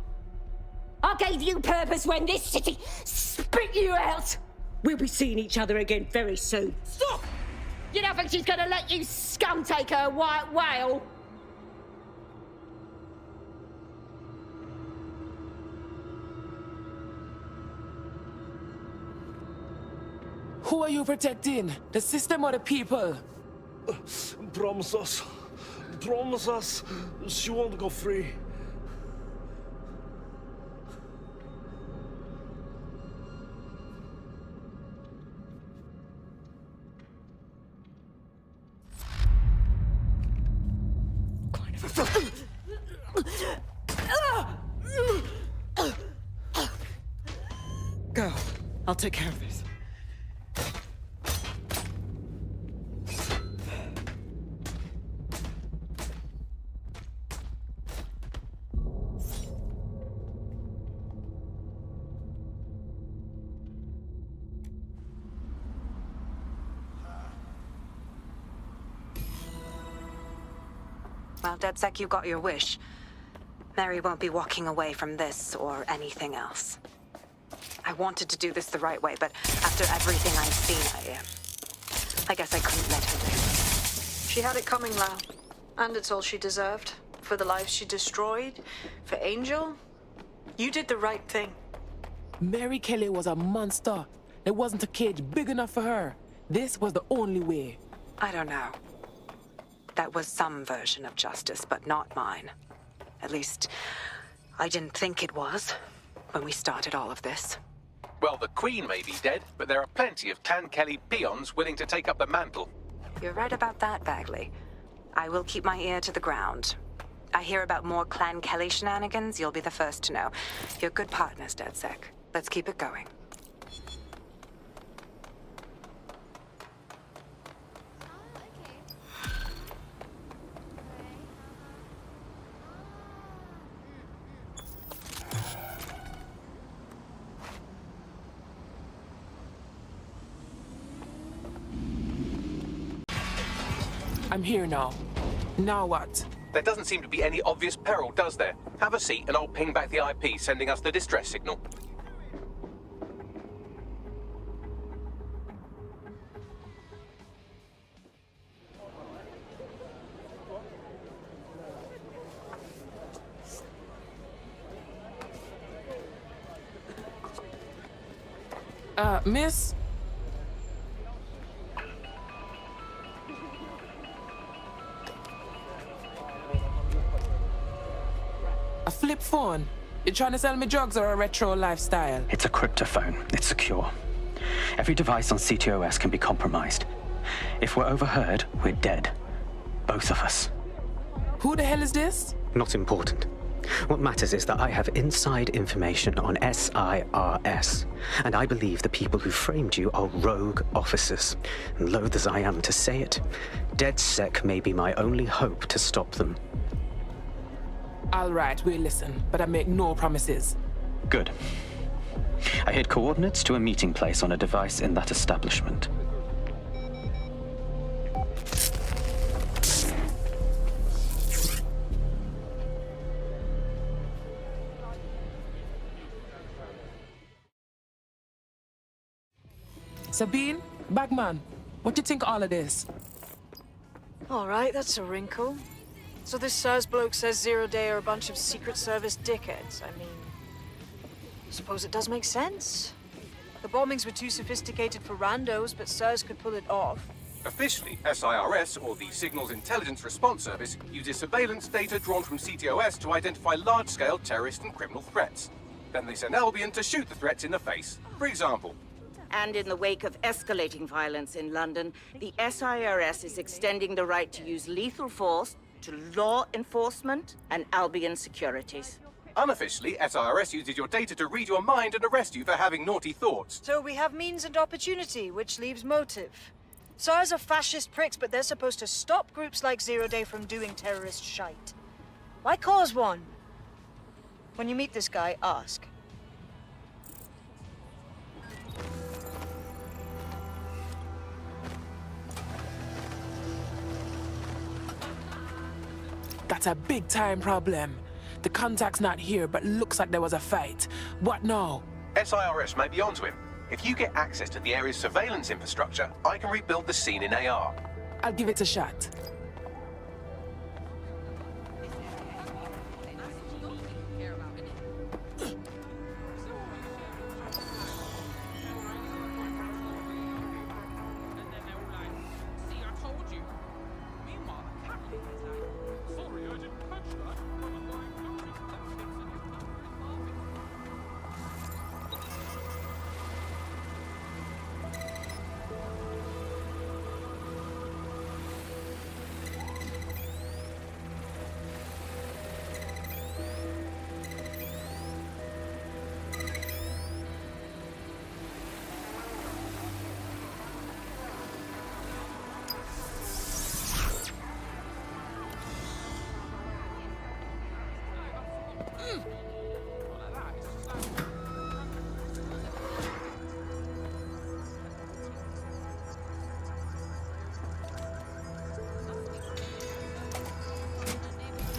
Speaker 11: I gave you purpose when this city spit you out! We'll be seeing each other again very soon. Stop! You don't think she's gonna let you scum take her white whale?
Speaker 7: Who are you protecting? The system or the people?
Speaker 9: Promise us. Promise us. She won't go free.
Speaker 5: Go. I'll take care of this.
Speaker 21: Well, DedSec, you got your wish. Mary won't be walking away from this or anything else. I wanted to do this the right way, but after everything I've seen, I guess I couldn't let her live.
Speaker 4: She had it coming, Lau. And it's all she deserved. For the lives she destroyed, for Angel. You did the right thing.
Speaker 7: Mary Kelly was a monster. There wasn't a cage big enough for her. This was the only way.
Speaker 21: I don't know. That was some version of justice, but not mine. At least, I didn't think it was when we started all of this.
Speaker 18: Well, the Queen may be dead, but there are plenty of Clan Kelly peons willing to take up the mantle.
Speaker 21: You're right about that, Bagley. I will keep my ear to the ground. I hear about more Clan Kelly shenanigans, you'll be the first to know. You're good partners, DedSec. Let's keep it going.
Speaker 7: I'm here now. Now what?
Speaker 18: There doesn't seem to be any obvious peril, does there? Have a seat and I'll ping back the IP, sending us the distress signal.
Speaker 7: Miss? A flip phone? You trying to sell me drugs or a retro lifestyle?
Speaker 12: It's a cryptophone. It's secure. Every device on CTOS can be compromised. If we're overheard, we're dead. Both of us.
Speaker 7: Who the hell is this?
Speaker 12: Not important. What matters is that I have inside information on SIRS, and I believe the people who framed you are rogue officers. And loath as I am to say it, DedSec may be my only hope to stop them.
Speaker 7: All right, we'll listen, but I make no promises.
Speaker 12: Good. I hid coordinates to a meeting place on a device in that establishment.
Speaker 7: Sabine, Bagman, what do you think of all of this?
Speaker 4: All right, that's a wrinkle. So this SIRS bloke says Zero Day are a bunch of Secret Service dickheads. I mean, suppose it does make sense. The bombings were too sophisticated for randos, but SIRS could pull it off.
Speaker 18: Officially, SIRS, or the Signals Intelligence Response Service, uses surveillance data drawn from CTOS to identify large-scale terrorist and criminal threats. Then they send Albion to shoot the threats in the face. For example.
Speaker 1: And in the wake of escalating violence in London, the SIRS is extending the right to use lethal force to law enforcement and Albion securities.
Speaker 18: Unofficially, SIRS uses your data to read your mind and arrest you for having naughty thoughts.
Speaker 4: So we have means and opportunity, which leaves motive. SARS are fascist pricks, but they're supposed to stop groups like Zero Day from doing terrorist shite. Why cause one? When you meet this guy, ask.
Speaker 7: That's a big time problem. The contact's not here, but looks like there was a fight. What now?
Speaker 18: SIRS may be onto him. If you get access to the area's surveillance infrastructure, I can rebuild the scene in AR.
Speaker 7: I'll give it a shot.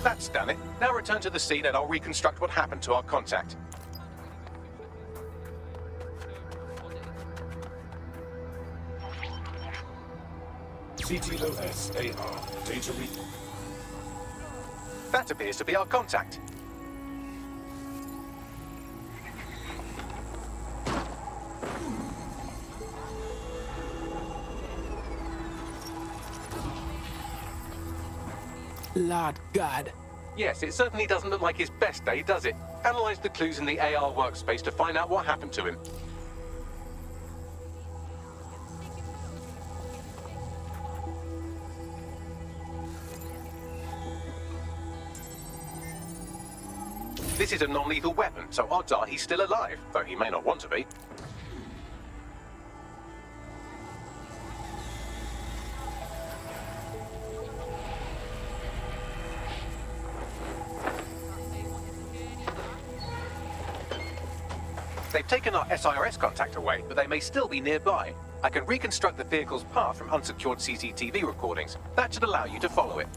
Speaker 18: That's done it. Now return to the scene and I'll reconstruct what happened to our contact.
Speaker 8: CTOS AR. Data read.
Speaker 18: That appears to be our contact.
Speaker 7: Lord God.
Speaker 18: Yes, it certainly doesn't look like his best day, does it? Analyze the clues in the AR workspace to find out what happened to him. This is a non-lethal weapon, so odds are he's still alive, though he may not want to be. They've taken our SIRS contact away, but they may still be nearby. I can reconstruct the vehicle's path from unsecured CCTV recordings. That should allow you to follow it.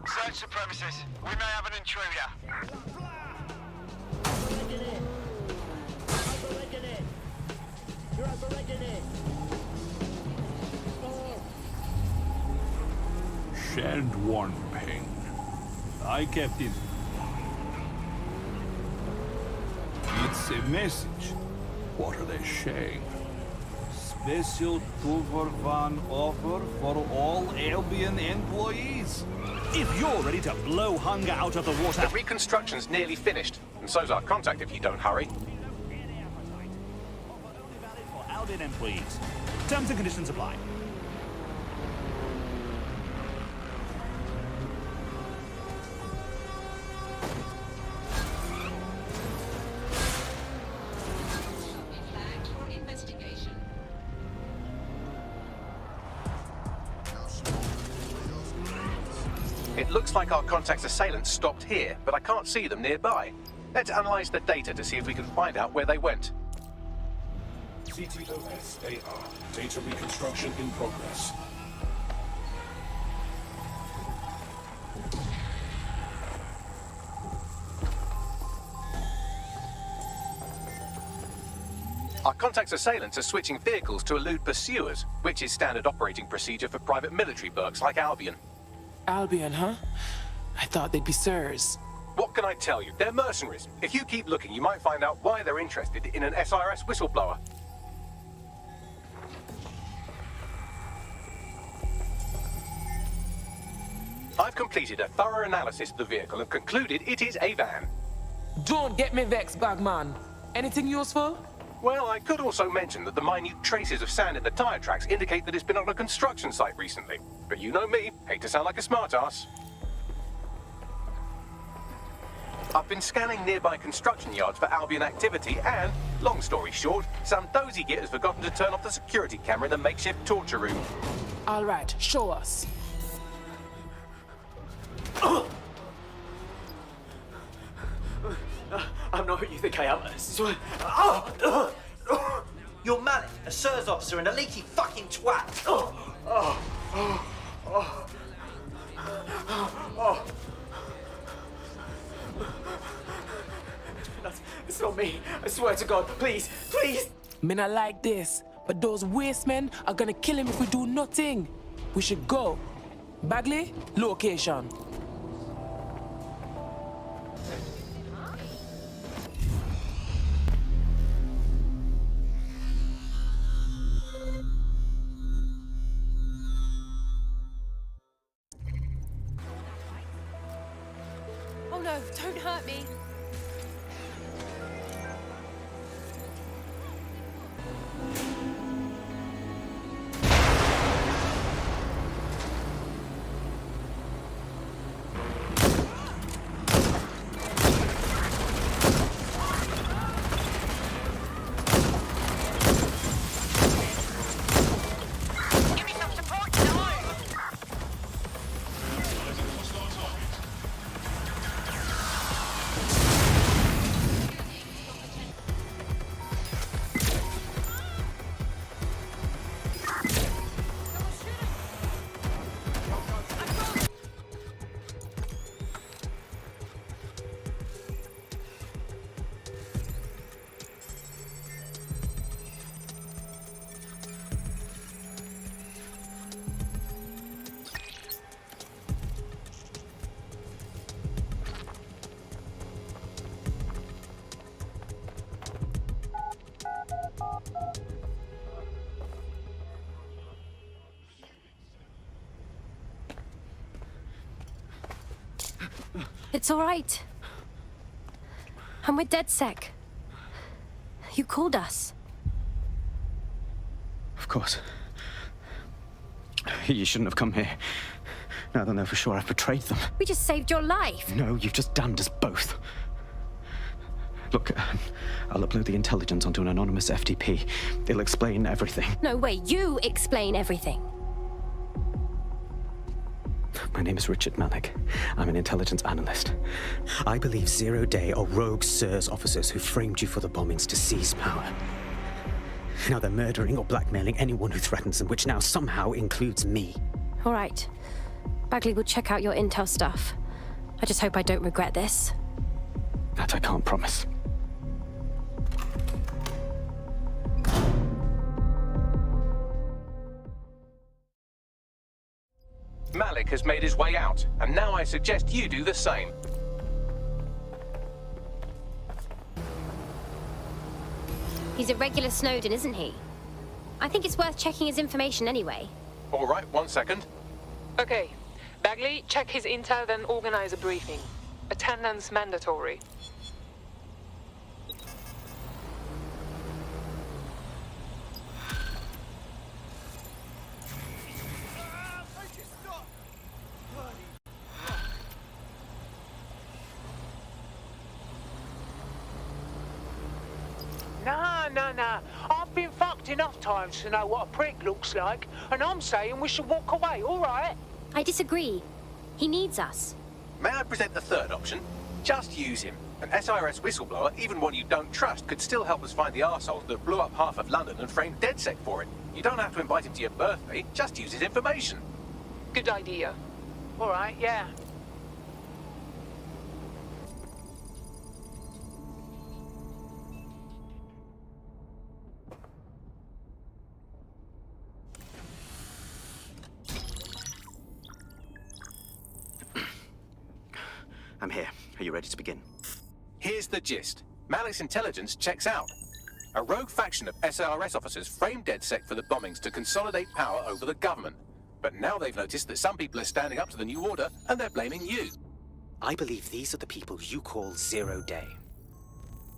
Speaker 17: Search the premises. We may have an intruder.
Speaker 9: Shan't one pain. I kept it. It's a message. What are they saying? Special 2-for-1 offer for all Albion employees.
Speaker 8: If you're ready to blow hunger out of the water...
Speaker 18: The reconstruction's nearly finished, and so's our contact if you don't hurry.
Speaker 8: For Albion employees. Terms and conditions apply.
Speaker 18: It looks like our contact's assailants stopped here, but I can't see them nearby. Let's analyze the data to see if we can find out where they went.
Speaker 3: CTOS-AR. Data reconstruction in progress.
Speaker 18: Our contact's assailants are switching vehicles to elude pursuers, which is standard operating procedure for private military burgs like Albion.
Speaker 7: Albion, huh? I thought they'd be sirs.
Speaker 18: What can I tell you? They're mercenaries. If you keep looking, you might find out why they're interested in an SIRS whistleblower. I've completed a thorough analysis of the vehicle and concluded it is a van.
Speaker 7: Don't get me vexed, Bagman. Anything useful?
Speaker 18: Well, I could also mention that the minute traces of sand in the tire tracks indicate that it's been on a construction site recently. But you know me, hate to sound like a smartass. I've been scanning nearby construction yards for Albion activity and, long story short, some dozy git has forgotten to turn off the security camera in the makeshift torture room.
Speaker 7: All right, show us.
Speaker 6: I'm not who you think I am, I swear. You're Malik, a SIRS officer and a leaky fucking twat. It's not me. I swear to God, please, please.
Speaker 7: Me not like this, but those waste men are gonna kill him if we do nothing. We should go. Bagley, location.
Speaker 16: Oh no, don't hurt me.
Speaker 25: It's all right. I'm with DedSec. You called us.
Speaker 12: Of course. You shouldn't have come here. Now they'll know for sure I've betrayed them.
Speaker 25: We just saved your life.
Speaker 12: No, you've just damned us both. Look, I'll upload the intelligence onto an anonymous FTP. It'll explain everything.
Speaker 25: No way, you explain everything.
Speaker 12: My name is Richard Malik. I'm an intelligence analyst. I believe Zero Day are rogue SIRS officers who framed you for the bombings to seize power. Now they're murdering or blackmailing anyone who threatens them, which now somehow includes me.
Speaker 25: All right. Bagley will check out your intel stuff. I just hope I don't regret this.
Speaker 12: That I can't promise.
Speaker 18: Malik has made his way out, and now I suggest you do the same.
Speaker 25: He's a regular Snowden, isn't he? I think it's worth checking his information anyway.
Speaker 18: All right, 1 second.
Speaker 10: Okay. Bagley, check his intel, then organize a briefing. Attendance mandatory.
Speaker 13: Nah. I've been fucked enough times to know what a prick looks like, and I'm saying we should walk away, all right?
Speaker 25: I disagree. He needs us.
Speaker 18: May I present the third option? Just use him. An SIRS whistleblower, even one you don't trust, could still help us find the arseholes that blew up half of London and framed DedSec for it. You don't have to invite him to your birthday, just use his information.
Speaker 10: Good idea.
Speaker 13: All right, yeah.
Speaker 14: I'm here. Are you ready to begin?
Speaker 18: Here's the gist. Malik's intelligence checks out. A rogue faction of SIRS officers framed DedSec for the bombings to consolidate power over the government. But now they've noticed that some people are standing up to the new order, and they're blaming you.
Speaker 12: I believe these are the people you call Zero Day.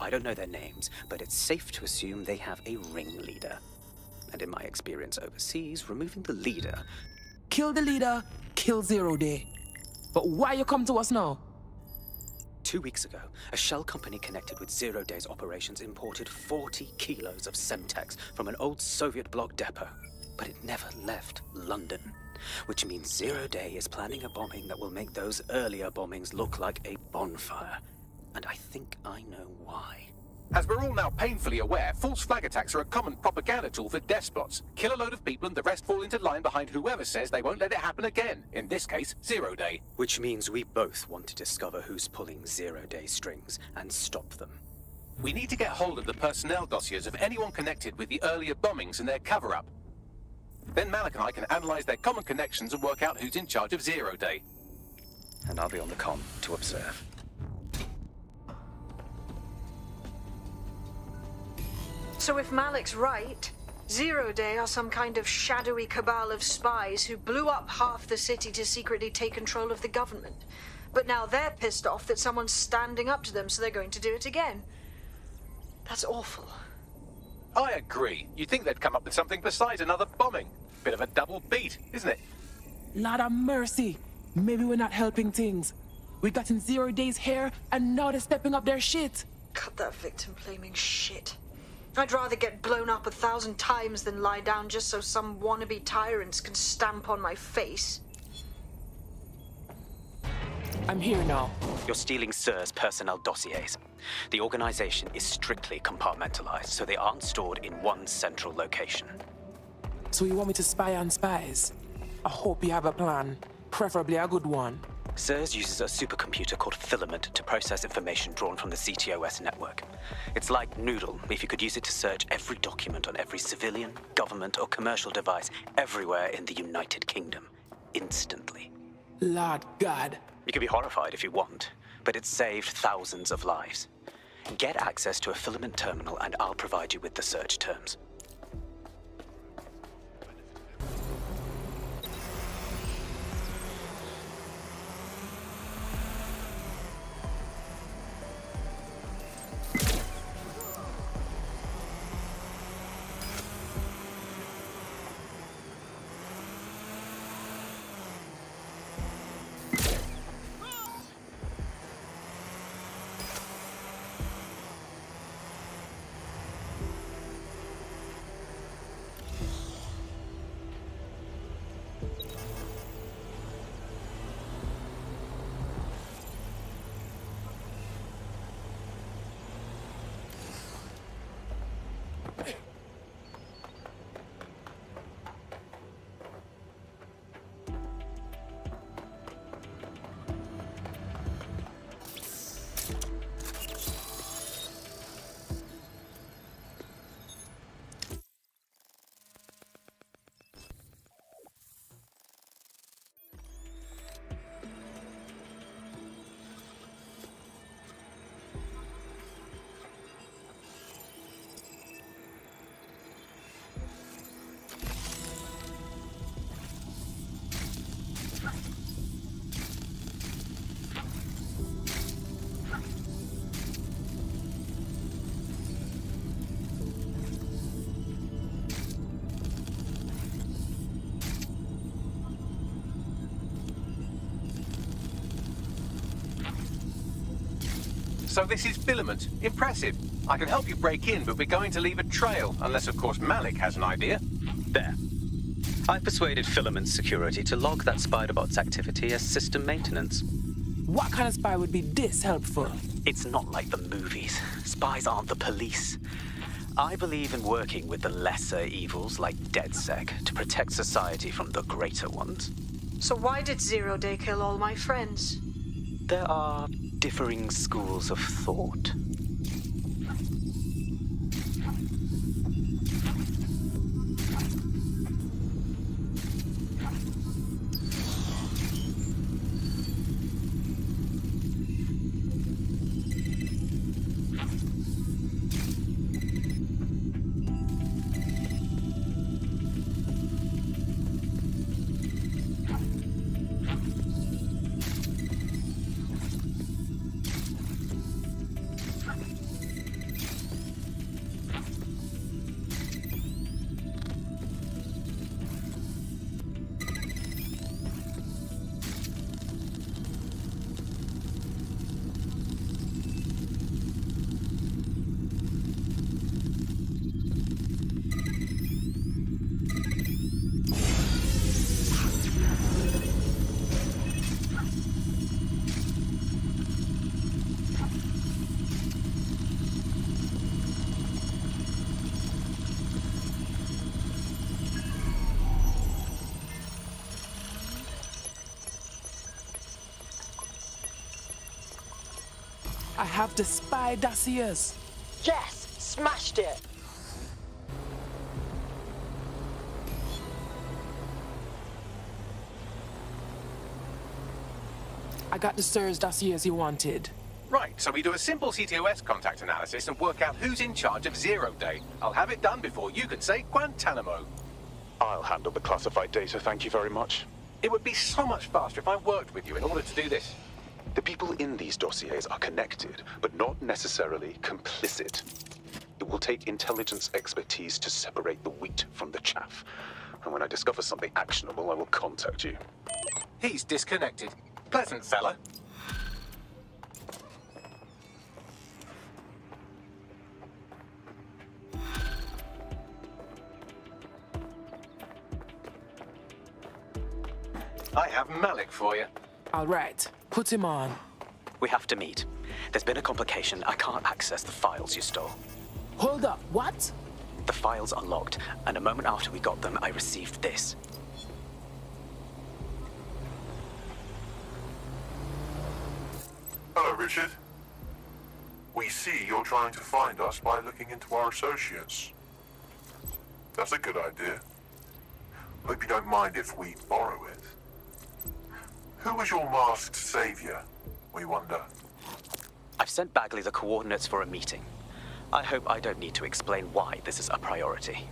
Speaker 12: I don't know their names, but it's safe to assume they have a ringleader. And in my experience overseas, removing the leader...
Speaker 7: Kill the leader, kill Zero Day. But why you come to us now?
Speaker 12: 2 weeks ago, a shell company connected with Zero Day's operations imported 40 kilos of Semtex from an old Soviet bloc depot. But it never left London, which means Zero Day is planning a bombing that will make those earlier bombings look like a bonfire. And I think I know why.
Speaker 18: As we're all now painfully aware, false flag attacks are a common propaganda tool for despots. Kill a load of people and the rest fall into line behind whoever says they won't let it happen again. In this case, Zero Day.
Speaker 12: Which means we both want to discover who's pulling Zero Day strings and stop them.
Speaker 18: We need to get hold of the personnel dossiers of anyone connected with the earlier bombings and their cover-up. Then Malik and I can analyze their common connections and work out who's in charge of Zero Day.
Speaker 12: And I'll be on the comm to observe.
Speaker 4: So if Malik's right, Zero Day are some kind of shadowy cabal of spies who blew up half the city to secretly take control of the government. But now they're pissed off that someone's standing up to them, so they're going to do it again. That's awful.
Speaker 18: I agree. You'd think they'd come up with something besides another bombing. Bit of a double beat, isn't it?
Speaker 7: Lord of mercy. Maybe we're not helping things. We got in 0 Day's hair, and now they're stepping up their shit.
Speaker 4: Cut that victim-blaming shit. I'd rather get blown up 1,000 times than lie down just so some wannabe tyrants can stamp on my face.
Speaker 7: I'm here now.
Speaker 12: You're stealing SIR's personnel dossiers. The organization is strictly compartmentalized, so they aren't stored in one central location.
Speaker 7: So you want me to spy on spies? I hope you have a plan. Preferably a good one.
Speaker 12: SIRS uses a supercomputer called Filament to process information drawn from the CTOS network. It's like Noodle, if you could use it to search every document on every civilian, government, or commercial device everywhere in the United Kingdom. Instantly.
Speaker 7: Lord God.
Speaker 12: You can be horrified if you want, but it's saved thousands of lives. Get access to a Filament terminal and I'll provide you with the search terms.
Speaker 18: So this is Filament. Impressive. I can help you break in, but we're going to leave a trail, unless of course Malik has an idea.
Speaker 12: There. I've persuaded Filament Security to log that Spiderbot's activity as system maintenance.
Speaker 7: What kind of spy would be this helpful?
Speaker 12: It's not like the movies. Spies aren't the police. I believe in working with the lesser evils like DedSec to protect society from the greater ones.
Speaker 4: So why did Zero Day kill all my friends?
Speaker 12: There are differing schools of thought.
Speaker 7: I have the spy dossiers.
Speaker 13: Yes, smashed it.
Speaker 7: I got the SIRS dossiers you wanted.
Speaker 18: Right, so we do a simple CTOS contact analysis and work out who's in charge of Zero Day. I'll have it done before you can say Guantanamo.
Speaker 3: I'll handle the classified data, thank you very much.
Speaker 18: It would be so much faster if I worked with you in order to do this.
Speaker 3: The people in these dossiers are connected, but not necessarily complicit. It will take intelligence expertise to separate the wheat from the chaff. And when I discover something actionable, I will contact you.
Speaker 18: He's disconnected. Pleasant fella. I have Malik for you.
Speaker 7: All right, put him on.
Speaker 12: We have to meet. There's been a complication. I can't access the files you stole.
Speaker 7: Hold up, what?
Speaker 12: The files are locked, and a moment after we got them, I received this.
Speaker 15: Hello, Richard. We see you're trying to find us by looking into our associates. That's a good idea. Hope you don't mind if we borrow it. Who was your masked savior, we wonder?
Speaker 12: I've sent Bagley the coordinates for a meeting. I hope I don't need to explain why this is a priority.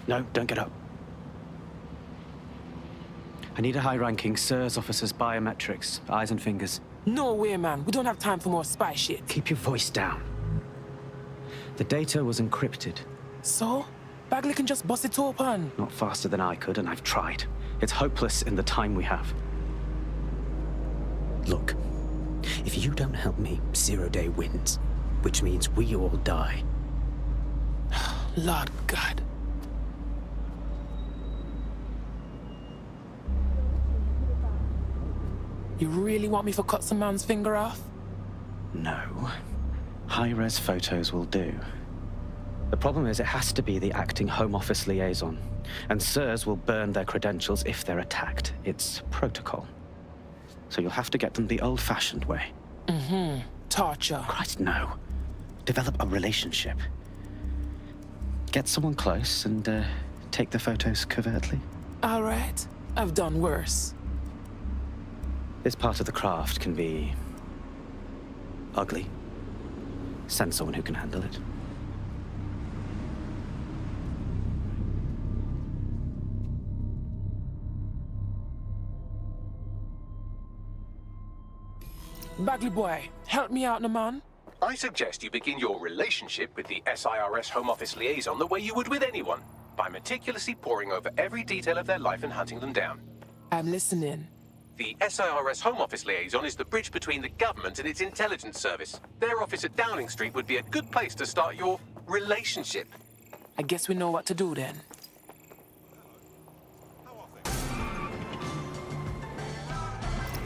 Speaker 12: No, don't get up. I need a high-ranking SIRS officer's biometrics, eyes and fingers.
Speaker 7: No way, man. We don't have time for more spy shit.
Speaker 12: Keep your voice down. The data was encrypted.
Speaker 7: So? Bagley can just bust it open.
Speaker 12: Not faster than I could, and I've tried. It's hopeless in the time we have. Look, if you don't help me, Zero Day wins. Which means we all die.
Speaker 7: Lord God. You really want me to cut some man's finger off?
Speaker 12: No. High-res photos will do. The problem is it has to be the acting Home Office liaison. And SIRS will burn their credentials if they're attacked. It's protocol. So you'll have to get them the old-fashioned way.
Speaker 7: Mm-hmm. Torture.
Speaker 12: Christ, no. Develop a relationship. Get someone close and take the photos covertly.
Speaker 7: All right. I've done worse.
Speaker 12: This part of the craft can be ugly. Send someone who can handle it.
Speaker 7: Bagley boy, help me out, man.
Speaker 18: I suggest you begin your relationship with the SIRS Home Office liaison the way you would with anyone, by meticulously poring over every detail of their life and hunting them down.
Speaker 7: I'm listening.
Speaker 18: The SIRS Home Office liaison is the bridge between the government and its intelligence service. Their office at Downing Street would be a good place to start your relationship.
Speaker 7: I guess we know what to do then.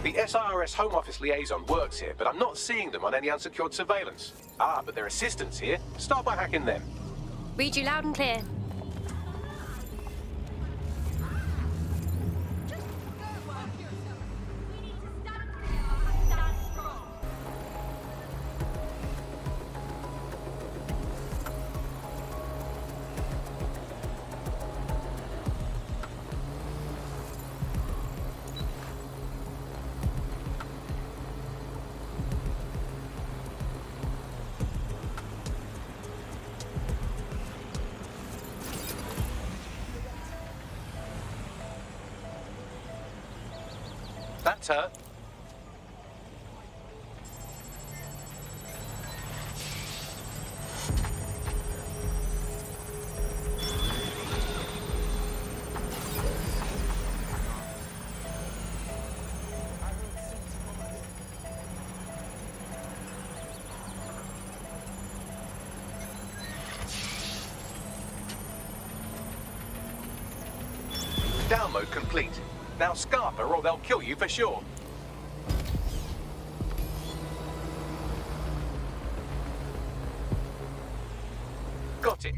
Speaker 18: The SIRS Home Office liaison works here, but I'm not seeing them on any unsecured surveillance. Ah, but their assistants here. Start by hacking them.
Speaker 25: Read you loud and clear.
Speaker 18: That's her. Download complete. Now scarp her or they'll kill you for sure. Got it.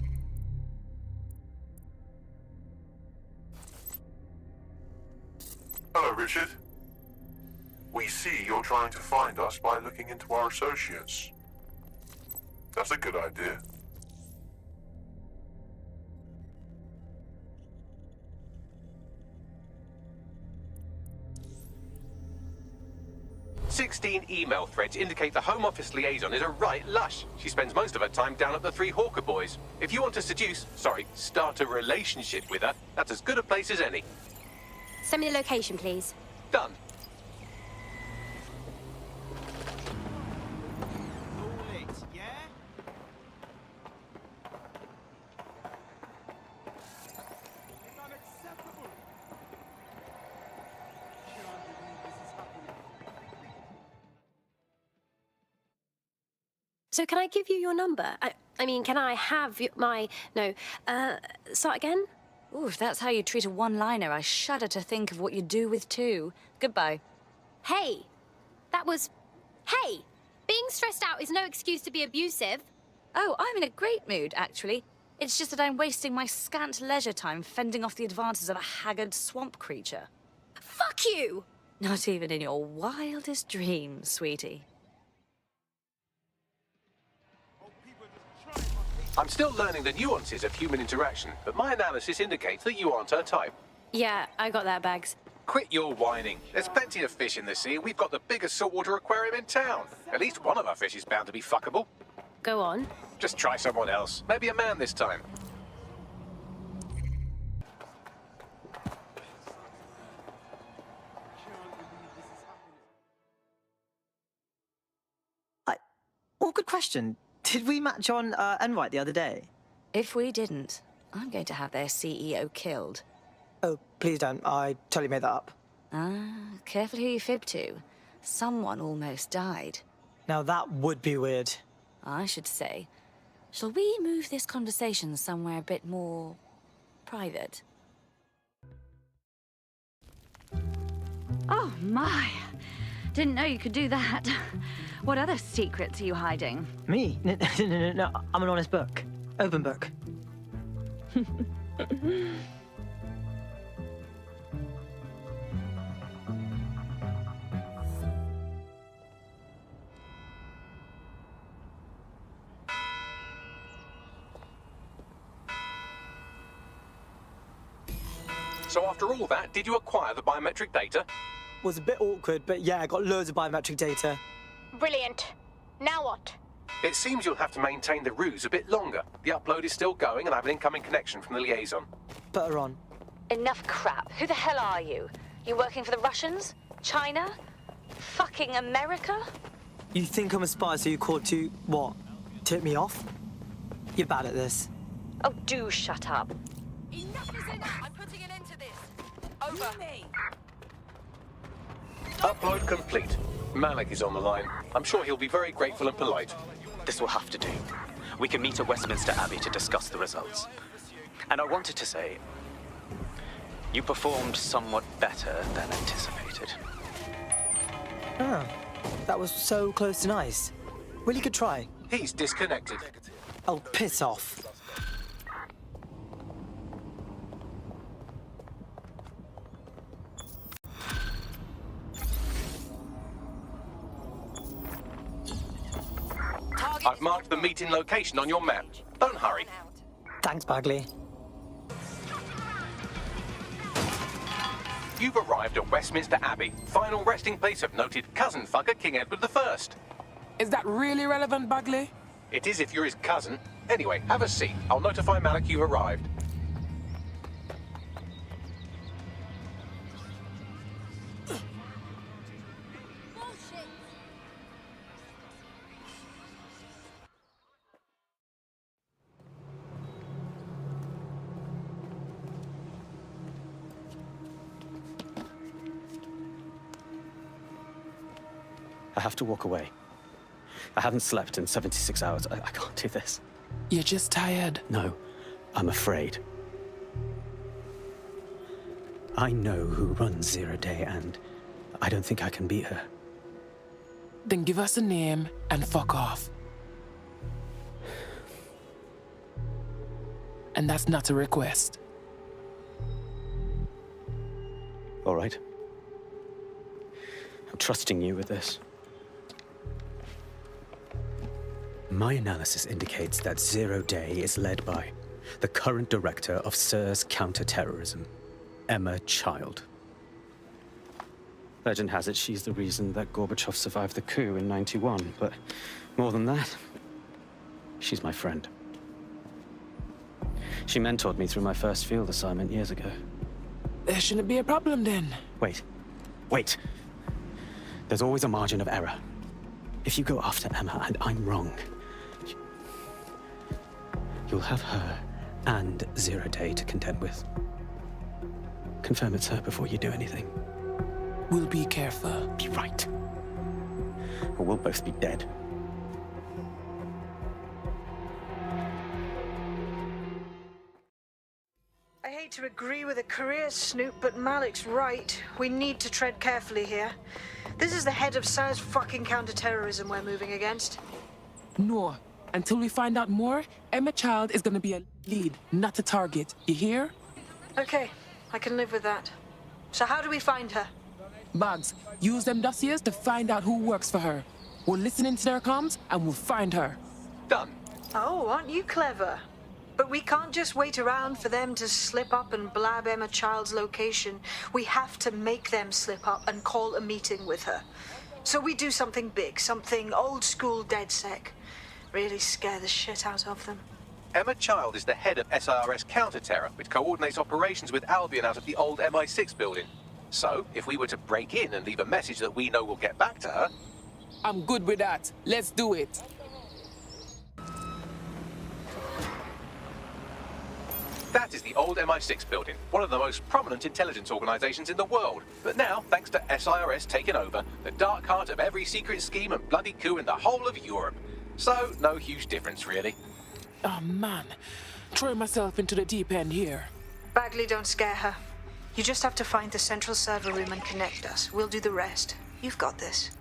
Speaker 15: Hello, Richard. We see you're trying to find us by looking into our associates. That's a good idea.
Speaker 18: "16 email threads indicate the Home Office liaison is a right lush. She spends most of her time down at the Three Hawker Boys. If you want to start a relationship with her, that's as good a place as any."
Speaker 25: Send me the location, please.
Speaker 18: Done.
Speaker 25: So can I give you your number? I mean, can I have my... No, start again?
Speaker 19: Ooh, if that's how you treat a one-liner, I shudder to think of what you'd do with two. Goodbye.
Speaker 25: Hey! That was... Hey! Being stressed out is no excuse to be abusive.
Speaker 19: Oh, I'm in a great mood, actually. It's just that I'm wasting my scant leisure time fending off the advances of a haggard swamp creature.
Speaker 25: Fuck you!
Speaker 19: Not even in your wildest dreams, sweetie.
Speaker 18: I'm still learning the nuances of human interaction, but my analysis indicates that you aren't her type.
Speaker 25: Yeah, I got that, Bags.
Speaker 18: Quit your whining. There's plenty of fish in the sea, and we've got the biggest saltwater aquarium in town. At least one of our fish is bound to be fuckable.
Speaker 25: Go on.
Speaker 18: Just try someone else. Maybe a man this time.
Speaker 20: Awkward question. Did we match on Enright the other day?
Speaker 19: If we didn't, I'm going to have their CEO killed.
Speaker 20: Oh, please don't. I totally made that up.
Speaker 19: Careful who you fib to. Someone almost died.
Speaker 20: Now that would be weird.
Speaker 19: I should say. Shall we move this conversation somewhere a bit more... private?
Speaker 22: Oh, my. Didn't know you could do that. What other secrets are you hiding?
Speaker 20: Me? No. I'm an honest book. Open book.
Speaker 18: So after all that, did you acquire the biometric data?
Speaker 20: Was a bit awkward, but yeah, I got loads of biometric data.
Speaker 25: Brilliant. Now what?
Speaker 18: It seems you'll have to maintain the ruse a bit longer. The upload is still going and I have an incoming connection from the liaison.
Speaker 20: Put her on.
Speaker 19: Enough crap. Who the hell are you? You working for the Russians? China? Fucking America?
Speaker 20: You think I'm a spy, so you called to, what? Tip me off? You're bad at this.
Speaker 19: Oh, do shut up.
Speaker 16: Enough is enough. I'm putting an end to this. Over.
Speaker 18: Upload complete. Malik is on the line. I'm sure he'll be very grateful and polite.
Speaker 12: This will have to do. We can meet at Westminster Abbey to discuss the results. And I wanted to say, you performed somewhat better than anticipated.
Speaker 20: Ah, that was so close to nice. Willie could try.
Speaker 18: He's disconnected.
Speaker 20: Oh, piss off.
Speaker 18: I've marked the meeting location on your map. Don't hurry.
Speaker 20: Thanks, Bagley.
Speaker 18: You've arrived at Westminster Abbey, final resting place of noted cousin fucker King Edward I.
Speaker 7: Is that really relevant, Bagley?
Speaker 18: It is if you're his cousin. Anyway, have a seat. I'll notify Malik you've arrived.
Speaker 12: I have to walk away. I haven't slept in 76 hours. I can't do this.
Speaker 7: You're just tired.
Speaker 12: No, I'm afraid. I know who runs Zero Day, and I don't think I can beat her.
Speaker 7: Then give us a name and fuck off. And that's not a request.
Speaker 12: All right. I'm trusting you with this. My analysis indicates that Zero Day is led by the current director of SIR's counter-terrorism, Emma Child. Legend has it she's the reason that Gorbachev survived the coup in '91, but more than that, she's my friend. She mentored me through my first field assignment years ago.
Speaker 7: There shouldn't be a problem then.
Speaker 12: Wait. There's always a margin of error. If you go after Emma and I'm wrong, you'll have her and Zero Day to contend with. Confirm it's her before you do anything.
Speaker 7: We'll be careful.
Speaker 12: Be right. Or we'll both be dead.
Speaker 4: I hate to agree with a career snoop, but Malik's right. We need to tread carefully here. This is the head of SIR's fucking counter-terrorism we're moving against.
Speaker 7: No. Until we find out more, Emma Child is gonna be a lead, not a target. You hear?
Speaker 4: Okay, I can live with that. So how do we find her?
Speaker 7: Bugs, use them dossiers to find out who works for her. We'll listen into their comms and we'll find her.
Speaker 18: Done.
Speaker 4: Oh, aren't you clever? But we can't just wait around for them to slip up and blab Emma Child's location. We have to make them slip up and call a meeting with her. So we do something big, something old school DedSec. Really scare the shit out of them.
Speaker 18: Emma Child is the head of SIRS counter-terror, which coordinates operations with Albion out of the old MI6 building. So, if we were to break in and leave a message that we know will get back to her...
Speaker 7: I'm good with that. Let's do it.
Speaker 18: That is the old MI6 building, one of the most prominent intelligence organizations in the world. But now, thanks to SIRS taking over, the dark heart of every secret scheme and bloody coup in the whole of Europe. So, no huge difference, really.
Speaker 7: Oh, man. Throwing myself into the deep end here.
Speaker 4: Bagley, don't scare her. You just have to find the central server room and connect us. We'll do the rest. You've got this.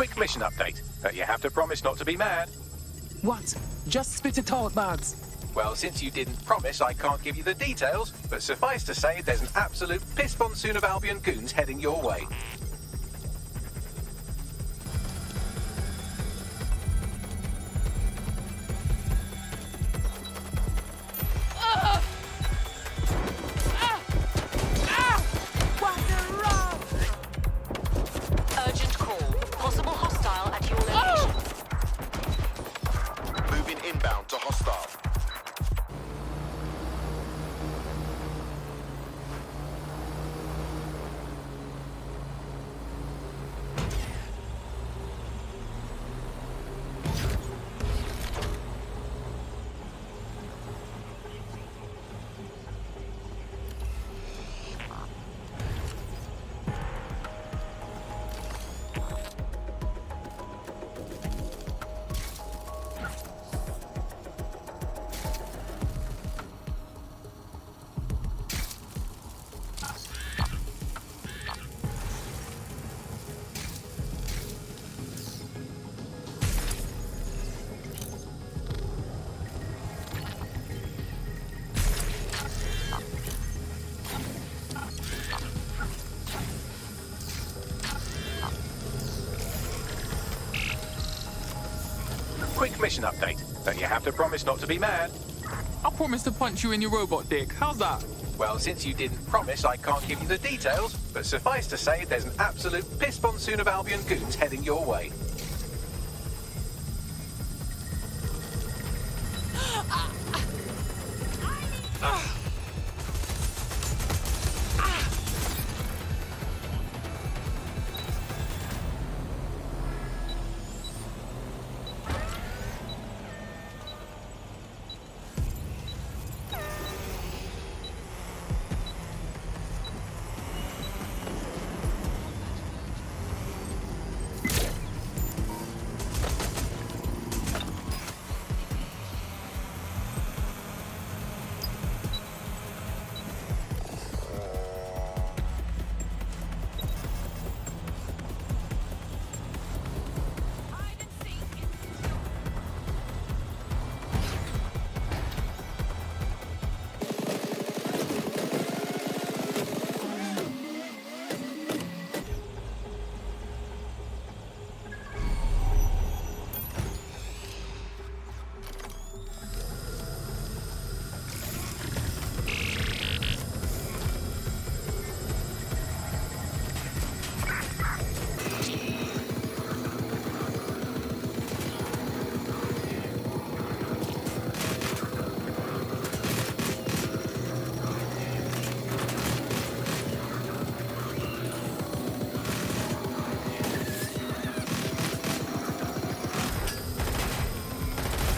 Speaker 18: Quick mission update, but you have to promise not to be mad.
Speaker 7: What? Just spit it out, Bugs.
Speaker 18: Well, since you didn't promise, I can't give you the details, but suffice to say there's an absolute piss monsoon of Albion goons heading your way.
Speaker 2: Urgent call. Possible hostile at your location.
Speaker 5: Moving inbound to hostile.
Speaker 18: Quick mission update, but you have to promise not to be mad.
Speaker 7: I promised to punch you in your robot dick. How's that?
Speaker 18: Well, since you didn't promise, I can't give you the details, but suffice to say there's an absolute piss monsoon of Albion goons heading your way.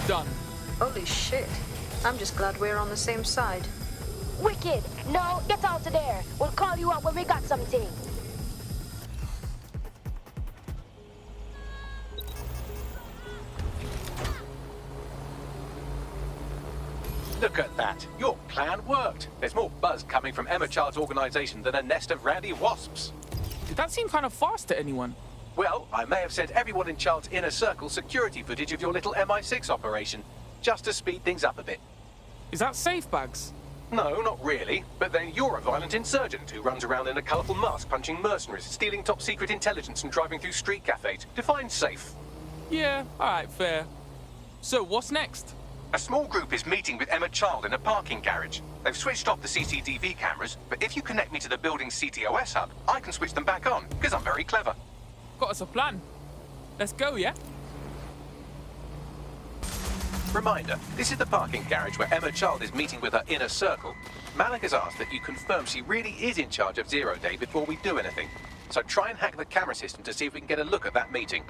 Speaker 7: Done.
Speaker 4: Holy shit. I'm just glad we're on the same side.
Speaker 2: Wicked! No, get out of there. We'll call you up when we got something.
Speaker 18: Look at that. Your plan worked. There's more buzz coming from Emma Child's organization than a nest of randy wasps.
Speaker 7: Did that seem kind of fast to anyone?
Speaker 18: Well, I may have sent everyone in Child's inner circle security footage of your little MI6 operation, just to speed things up a bit.
Speaker 7: Is that safe, Bags?
Speaker 18: No, not really. But then you're a violent insurgent who runs around in a colourful mask punching mercenaries, stealing top-secret intelligence and driving through street cafes. Define safe.
Speaker 7: Yeah, alright, fair. So, what's next?
Speaker 18: A small group is meeting with Emma Child in a parking garage. They've switched off the CCTV cameras, but if you connect me to the building's CTOS hub, I can switch them back on, because I'm very clever.
Speaker 7: Got us a plan. Let's go, yeah?
Speaker 18: Reminder, this is the parking garage where Emma Child is meeting with her inner circle. Malik has asked that you confirm she really is in charge of Zero Day before we do anything. So try and hack the camera system to see if we can get a look at that meeting.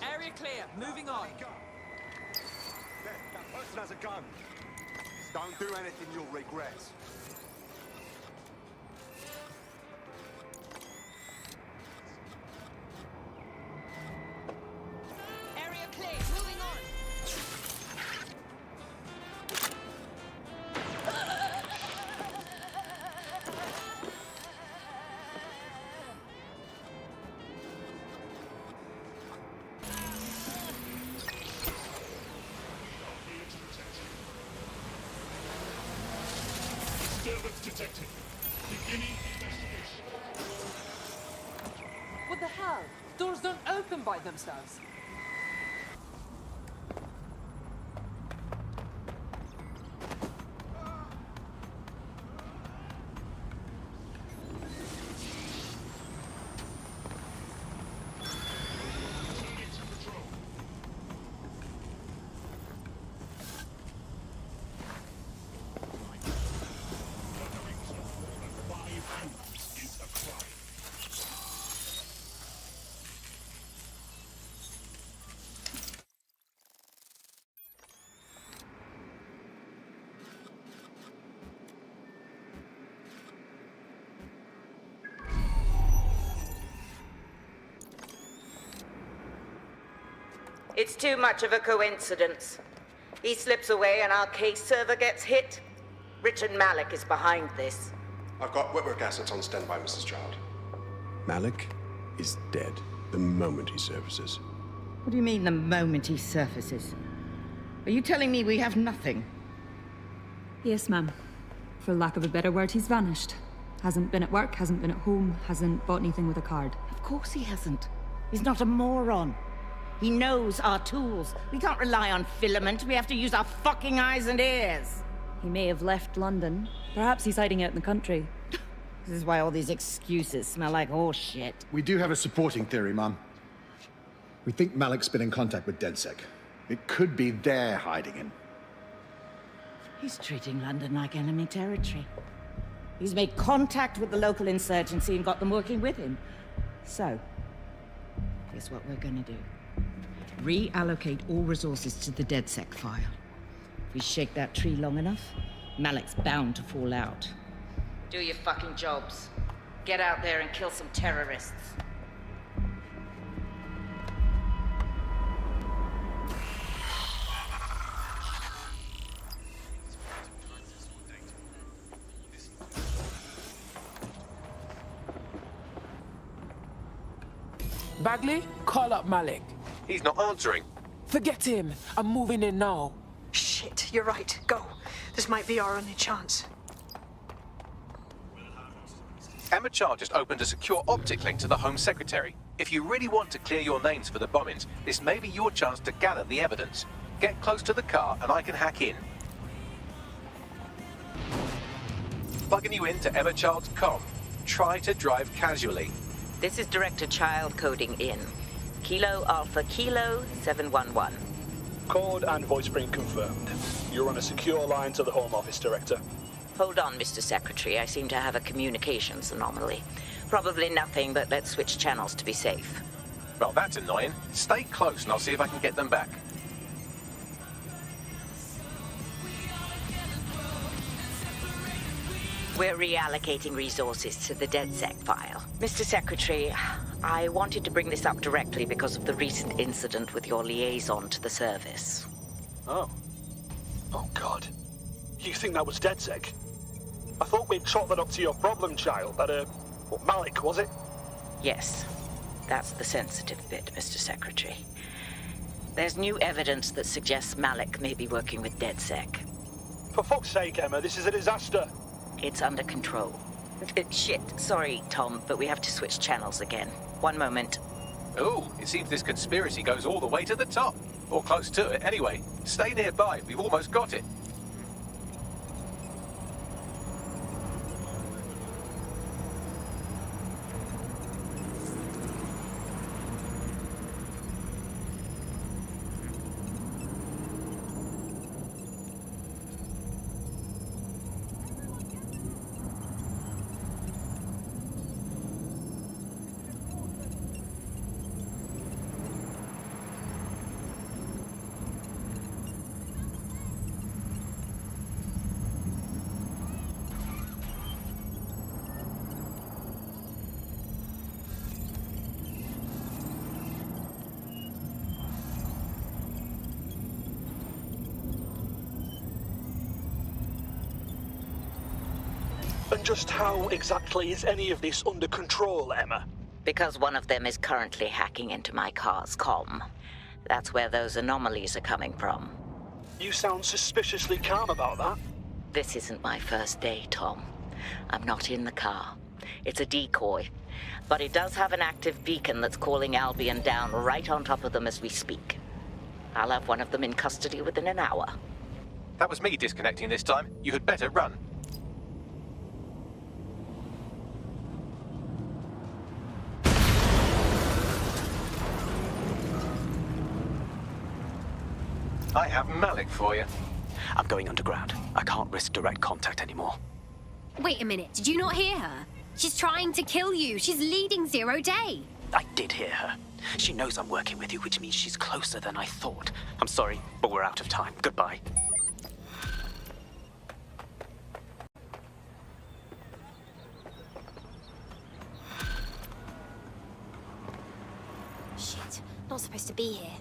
Speaker 16: Area clear. Moving on.
Speaker 17: That person has a gun. Don't do anything you'll regret.
Speaker 16: Area clear. Moving on.
Speaker 10: What the hell? Doors don't open by themselves.
Speaker 1: It's too much of a coincidence. He slips away and our case server gets hit. Richard Malik is behind this.
Speaker 11: I've got wetwork assets on standby, Mrs. Child.
Speaker 21: Malik is dead the moment he surfaces.
Speaker 23: What do you mean, the moment he surfaces? Are you telling me we have nothing?
Speaker 24: Yes, ma'am. For lack of a better word, he's vanished. Hasn't been at work, hasn't been at home, hasn't bought anything with a card.
Speaker 23: Of course he hasn't. He's not a moron. He knows our tools. We can't rely on filament. We have to use our fucking eyes and ears.
Speaker 24: He may have left London. Perhaps he's hiding out in the country.
Speaker 23: This is why all these excuses smell like horse shit.
Speaker 26: We do have a supporting theory, Mum. We think Malik's been in contact with DedSec. It could be they're hiding him.
Speaker 23: He's treating London like enemy territory. He's made contact with the local insurgency and got them working with him. So, here's what we're gonna do. Reallocate all resources to the DedSec file. If we shake that tree long enough, Malik's bound to fall out. Do your fucking jobs. Get out there and kill some terrorists.
Speaker 7: Bagley, call up Malik.
Speaker 18: He's not answering.
Speaker 7: Forget him. I'm moving in now.
Speaker 4: Shit, you're right. Go. This might be our only chance.
Speaker 18: Emma Child just opened a secure optic link to the Home Secretary. If you really want to clear your names for the bombings, this may be your chance to gather the evidence. Get close to the car and I can hack in. Plugging you into Emma Child's comm. Try to drive casually.
Speaker 1: This is Director Child coding in. Kilo Alpha Kilo 711.
Speaker 9: Code and voice print confirmed. You're on a secure line to the Home Office, Director.
Speaker 1: Hold on, Mr. Secretary. I seem to have a communications anomaly. Probably nothing, but let's switch channels to be safe.
Speaker 18: Well, that's annoying. Stay close and I'll see if I can get them back.
Speaker 1: We're reallocating resources to the DedSec file. Mr. Secretary, I wanted to bring this up directly because of the recent incident with your liaison to the service.
Speaker 9: Oh. Oh, God. You think that was DedSec? I thought we'd chalk that up to your problem child, that, Malik, was it?
Speaker 1: Yes. That's the sensitive bit, Mr. Secretary. There's new evidence that suggests Malik may be working with DedSec.
Speaker 9: For fuck's sake, Emma, this is a disaster.
Speaker 1: It's under control. Shit, sorry, Tom, but we have to switch channels again. One moment.
Speaker 18: Ooh, it seems this conspiracy goes all the way to the top. Or close to it, anyway. Stay nearby, we've almost got it.
Speaker 9: And just how exactly is any of this under control, Emma?
Speaker 1: Because one of them is currently hacking into my car's comm. That's where those anomalies are coming from.
Speaker 9: You sound suspiciously calm about that.
Speaker 1: This isn't my first day, Tom. I'm not in the car. It's a decoy. But it does have an active beacon that's calling Albion down right on top of them as we speak. I'll have one of them in custody within an hour.
Speaker 18: That was me disconnecting this time. You had better run. I have Malik for you.
Speaker 12: I'm going underground. I can't risk direct contact anymore.
Speaker 25: Wait a minute, did you not hear her? She's trying to kill you. She's leading Zero Day.
Speaker 12: I did hear her. She knows I'm working with you, which means she's closer than I thought. I'm sorry, but we're out of time. Goodbye.
Speaker 25: Shit, not supposed to be here.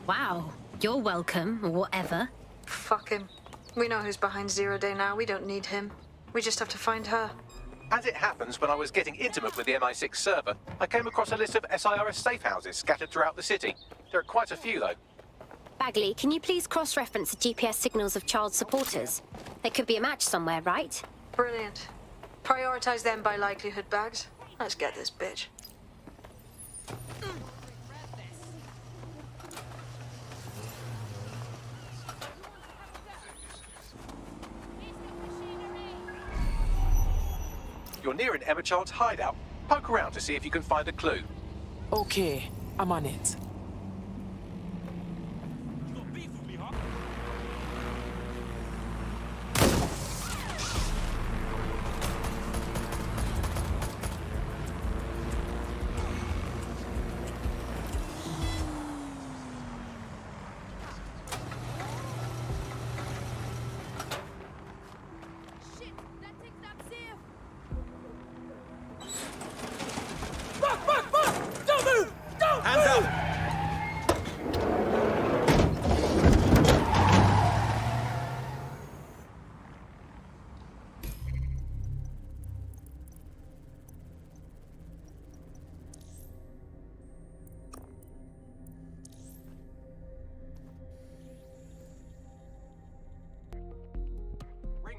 Speaker 25: Wow, you're welcome, or whatever.
Speaker 4: Fuck him. We know who's behind Zero Day now. We don't need him. We just have to find her.
Speaker 18: As it happens, when I was getting intimate with the MI6 server, I came across a list of SIRS safe houses scattered throughout the city. There are quite a few, though.
Speaker 25: Bagley, can you please cross-reference the GPS signals of child supporters? There could be a match somewhere, right?
Speaker 4: Brilliant. Prioritize them by likelihood, Bags. Let's get this bitch.
Speaker 18: You're near an Emma Child's hideout. Poke around to see if you can find a clue.
Speaker 7: Okay, I'm on it.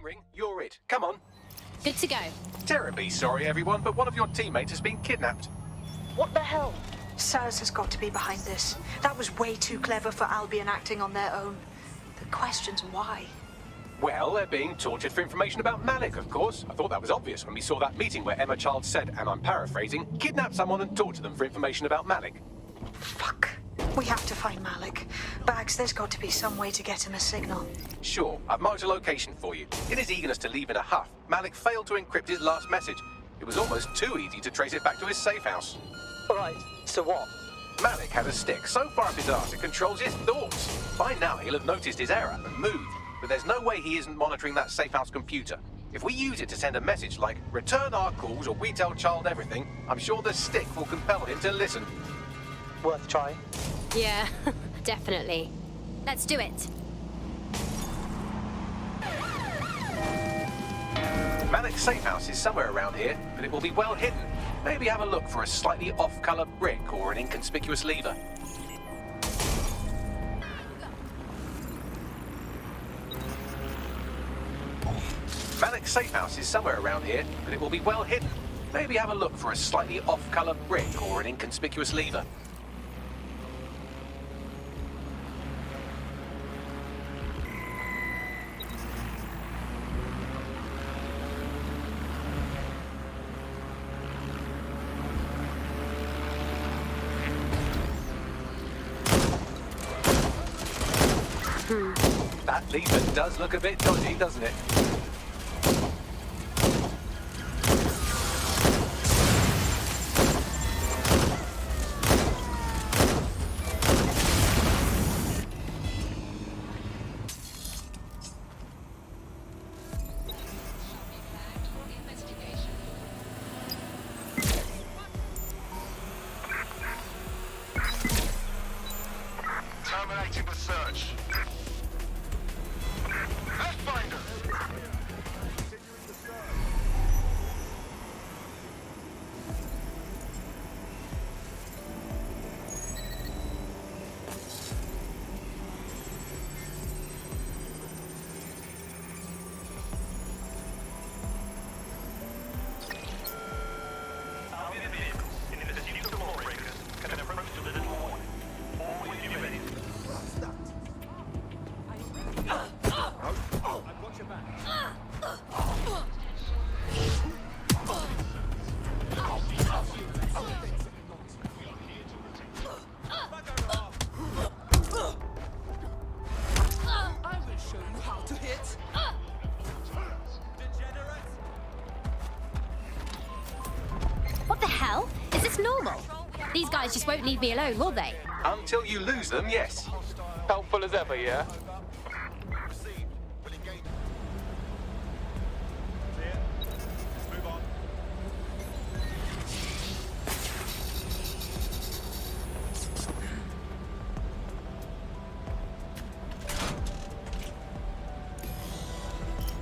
Speaker 18: Ring, you're it. Come on.
Speaker 25: Good to go.
Speaker 18: Terribly sorry, everyone, but one of your teammates has been kidnapped.
Speaker 4: What the hell? SIRS has got to be behind this. That was way too clever for Albion acting on their own. The question's why.
Speaker 18: Well, they're being tortured for information about Malik, of course. I thought that was obvious when we saw that meeting where Emma Child said, and I'm paraphrasing, kidnap someone and torture them for information about Malik.
Speaker 4: Fuck. We have to find Malik. Bags, there's got to be some way to get him a signal.
Speaker 18: Sure, I've marked a location for you. In his eagerness to leave in a huff, Malik failed to encrypt his last message. It was almost too easy to trace it back to his safe house.
Speaker 20: Right, so what?
Speaker 18: Malik had a stick so far up his arse it controls his thoughts. By now he'll have noticed his error and moved, but there's no way he isn't monitoring that safe house computer. If we use it to send a message like, return our calls or we tell Child everything, I'm sure the stick will compel him to listen.
Speaker 20: Worth trying.
Speaker 25: Yeah, definitely. Let's do it.
Speaker 18: Malik's safe house is somewhere around here, but it will be well hidden. Maybe have a look for a slightly off-color brick or an inconspicuous lever. Malik's safe house is somewhere around here, but it will be well hidden. Maybe have a look for a slightly off-color brick or an inconspicuous lever. That lever does look a bit dodgy, doesn't it?
Speaker 5: Terminating the search. Let's find her.
Speaker 25: What the hell? Is this normal? These guys just won't leave me alone, will they?
Speaker 18: Until you lose them, yes.
Speaker 10: Helpful as ever, yeah?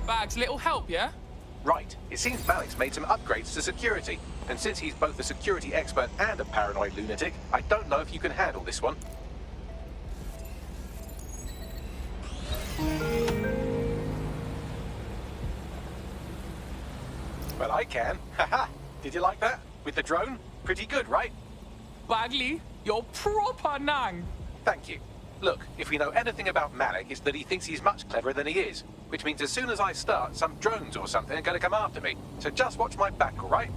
Speaker 7: Bags, little help, yeah?
Speaker 18: Right. It seems Malik's made some upgrades to security. And since he's both a security expert and a paranoid lunatic, I don't know if you can handle this one. Well, I can. Haha. Did you like that? With the drone? Pretty good, right?
Speaker 7: Bagley, you're proper nang.
Speaker 18: Thank you. Look, if we know anything about Malik, it's that he thinks he's much cleverer than he is. Which means as soon as I start, some drones or something are going to come after me. So just watch my back, all right?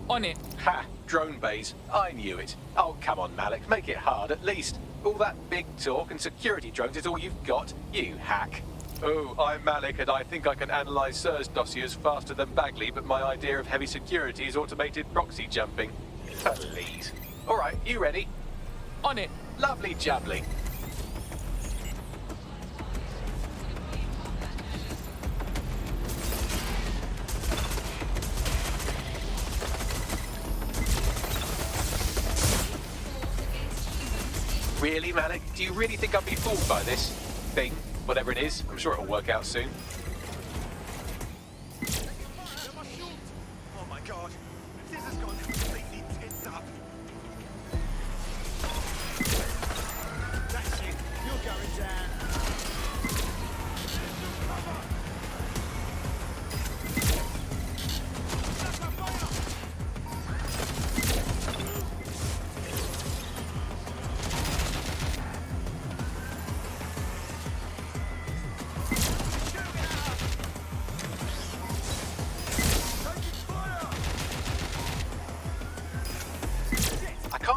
Speaker 7: On it.
Speaker 18: Ha! Drone bays. I knew it. Oh, come on, Malik. Make it hard, at least. All that big talk and security drones is all you've got. You hack. Oh, I'm Malik, and I think I can analyze Sir's dossiers faster than Bagley, but my idea of heavy security is automated proxy jumping. Please. All right, you ready?
Speaker 7: On it.
Speaker 18: Lovely jubbly. Really, Malik? Do you really think I'll be fooled by this thing? Whatever it is, I'm sure it'll work out soon.
Speaker 17: Oh my god, this has gone completely tits up. That's it, you're going down.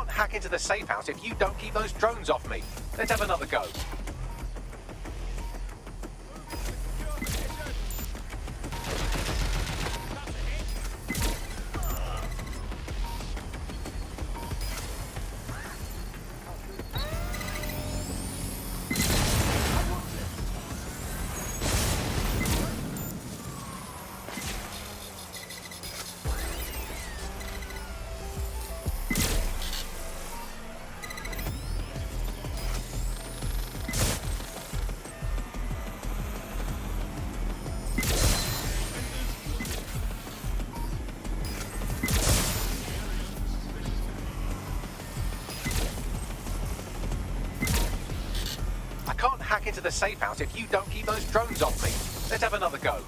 Speaker 18: Hack into the safe house if you don't keep those drones off me. Let's have another go. Hack into the safe house if you don't keep those drones off me. Let's have another go.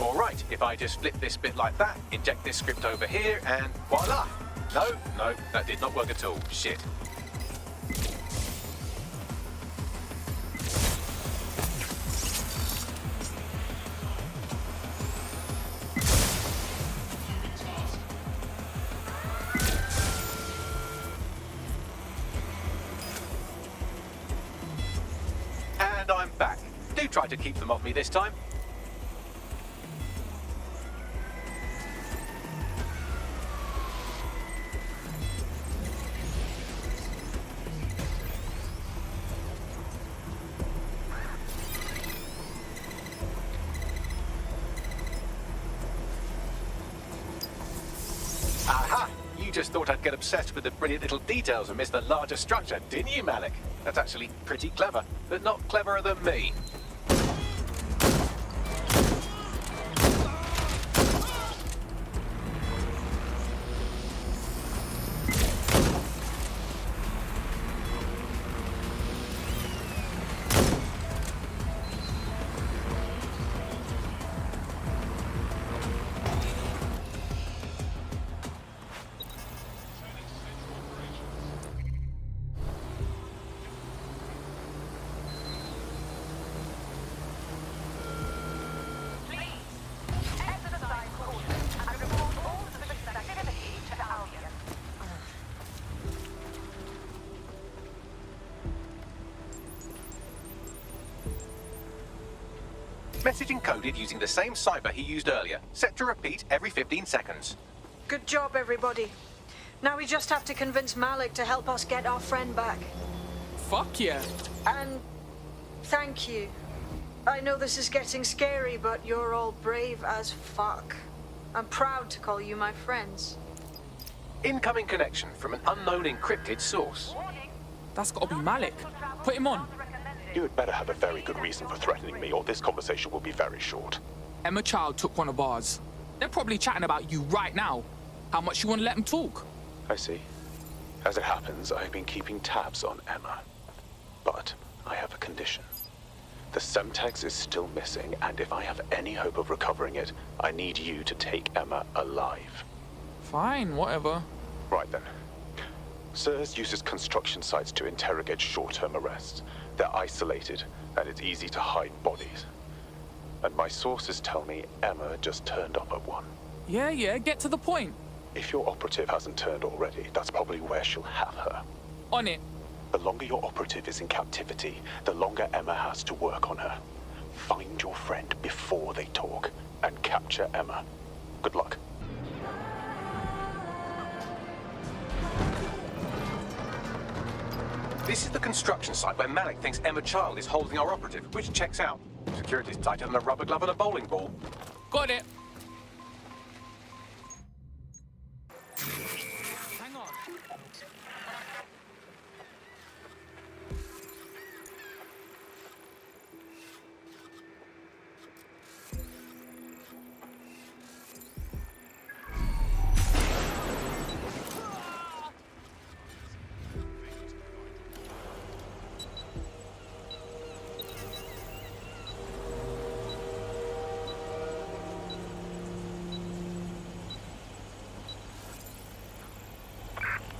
Speaker 18: Alright, if I just flip this bit like that, inject this script over here, and voila! No, that did not work at all. Shit. And I'm back. Do try to keep them off me this time. Aha! You just thought I'd get obsessed with the brilliant little details and miss the larger structure, didn't you, Malik? That's actually pretty clever, but not cleverer than me. Message encoded using the same cipher he used earlier, set to repeat every 15 seconds.
Speaker 4: Good job, everybody. Now we just have to convince Malik to help us get our friend back.
Speaker 7: Fuck yeah.
Speaker 4: And thank you. I know this is getting scary, but you're all brave as fuck. I'm proud to call you my friends.
Speaker 18: Incoming connection from an unknown encrypted source.
Speaker 7: That's gotta be Malik. Put him on.
Speaker 3: You had better have a very good reason for threatening me, or this conversation will be very short.
Speaker 7: Emma Child took one of ours. They're probably chatting about you right now. How much you want to let them talk?
Speaker 3: I see. As it happens, I've been keeping tabs on Emma. But I have a condition. The Semtex is still missing, and if I have any hope of recovering it, I need you to take Emma alive.
Speaker 7: Fine, whatever.
Speaker 3: Right then. SIRS uses construction sites to interrogate short-term arrests. They're isolated, and it's easy to hide bodies. And my sources tell me Emma just turned up at one.
Speaker 7: Yeah, get to the point.
Speaker 3: If your operative hasn't turned already, that's probably where she'll have her.
Speaker 7: On it.
Speaker 3: The longer your operative is in captivity, the longer Emma has to work on her. Find your friend before they talk, and capture Emma. Good luck.
Speaker 18: This is the construction site where Malik thinks Emma Child is holding our operative, which checks out. Security's tighter than a rubber glove and a bowling ball.
Speaker 7: Got it.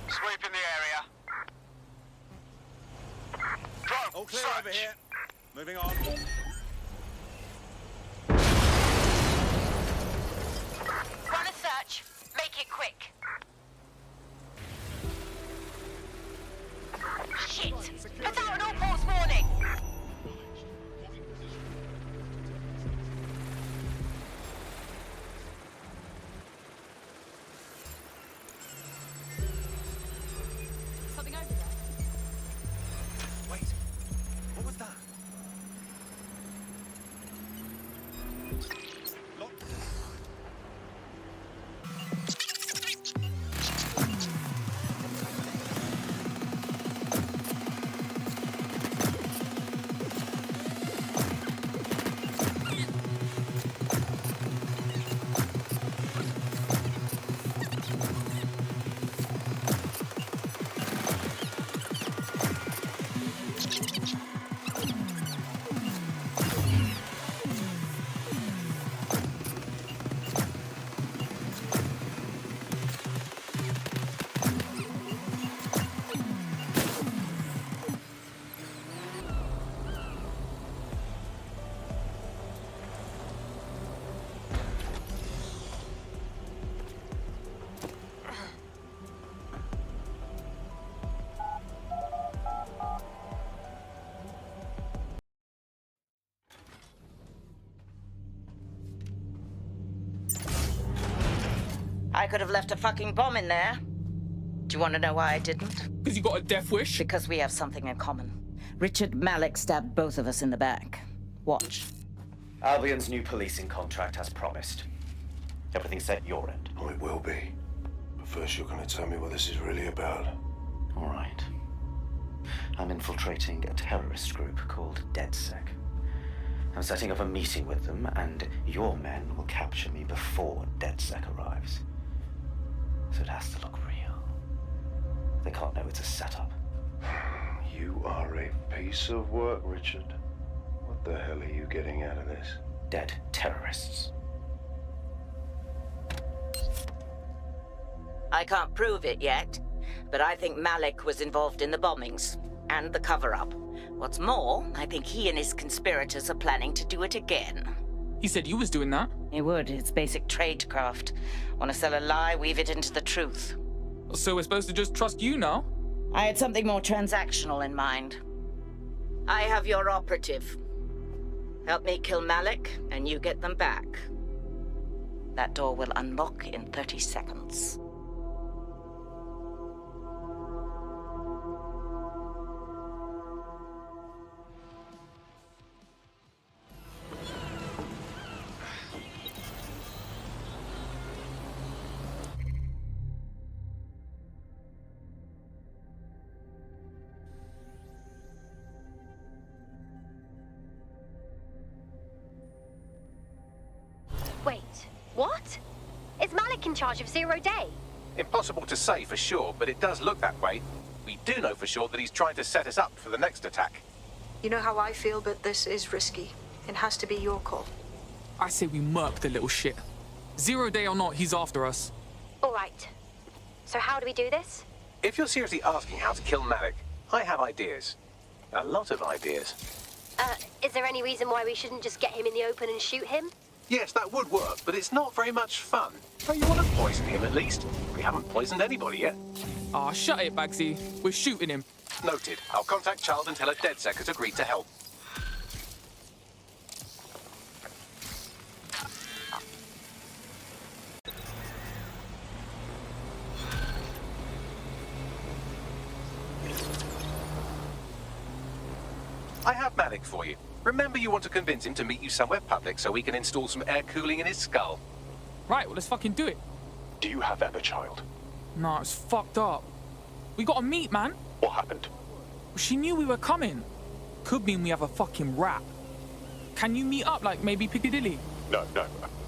Speaker 5: Sweep in the area. Drone,
Speaker 17: All clear
Speaker 5: search.
Speaker 17: over here. Moving on.
Speaker 1: Run a search. Make it quick. Shit! Put out an all-ports warning!
Speaker 16: Something over there.
Speaker 17: Wait. What was that? Locked.
Speaker 1: I could have left a fucking bomb in there. Do you want to know why I didn't?
Speaker 7: Because you got a death wish?
Speaker 1: Because we have something in common. Richard Malik stabbed both of us in the back. Watch.
Speaker 12: Albion's new policing contract as promised. Everything's set at your end.
Speaker 11: Oh, it will be. But first you're going to tell me what this is really about.
Speaker 12: All right. I'm infiltrating a terrorist group called DedSec. I'm setting up a meeting with them, and your men will capture me before DedSec arrives. So it has to look real. They can't know it's a setup.
Speaker 11: You are a piece of work, Richard. What the hell are you getting out of this?
Speaker 12: Dead terrorists.
Speaker 1: I can't prove it yet, but I think Malik was involved in the bombings and the cover-up. What's more, I think he and his conspirators are planning to do it again.
Speaker 7: He said you was doing that.
Speaker 1: He would. It's basic tradecraft. Want to sell a lie, weave it into the truth.
Speaker 7: So we're supposed to just trust you now?
Speaker 1: I had something more transactional in mind. I have your operative. Help me kill Malik, and you get them back. That door will unlock in 30 seconds.
Speaker 25: Wait, what? Is Malik in charge of Zero Day?
Speaker 18: Impossible to say for sure, but it does look that way. We do know for sure that he's trying to set us up for the next attack.
Speaker 4: You know how I feel, but this is risky. It has to be your call.
Speaker 7: I say we murk the little shit. 0 day or not, he's after us.
Speaker 25: All right. So how do we do this?
Speaker 18: If you're seriously asking how to kill Malik, I have ideas. A lot of ideas.
Speaker 25: Is there any reason why we shouldn't just get him in the open and shoot him?
Speaker 18: Yes, that would work, but it's not very much fun. So you want to poison him at least? We haven't poisoned anybody yet.
Speaker 7: Ah, shut it, Bagsy. We're shooting him.
Speaker 18: Noted. I'll contact Charles and tell her DedSec has agreed to help. I have Malik for you. Remember, you want to convince him to meet you somewhere public so we can install some air cooling in his skull.
Speaker 7: Right, well, let's fucking do it.
Speaker 3: Do you have Emma, child?
Speaker 7: Nah, it's fucked up. We gotta meet, man.
Speaker 3: What happened?
Speaker 7: She knew we were coming. Could mean we have a fucking rap. Can you meet up, like maybe Piccadilly?
Speaker 3: No.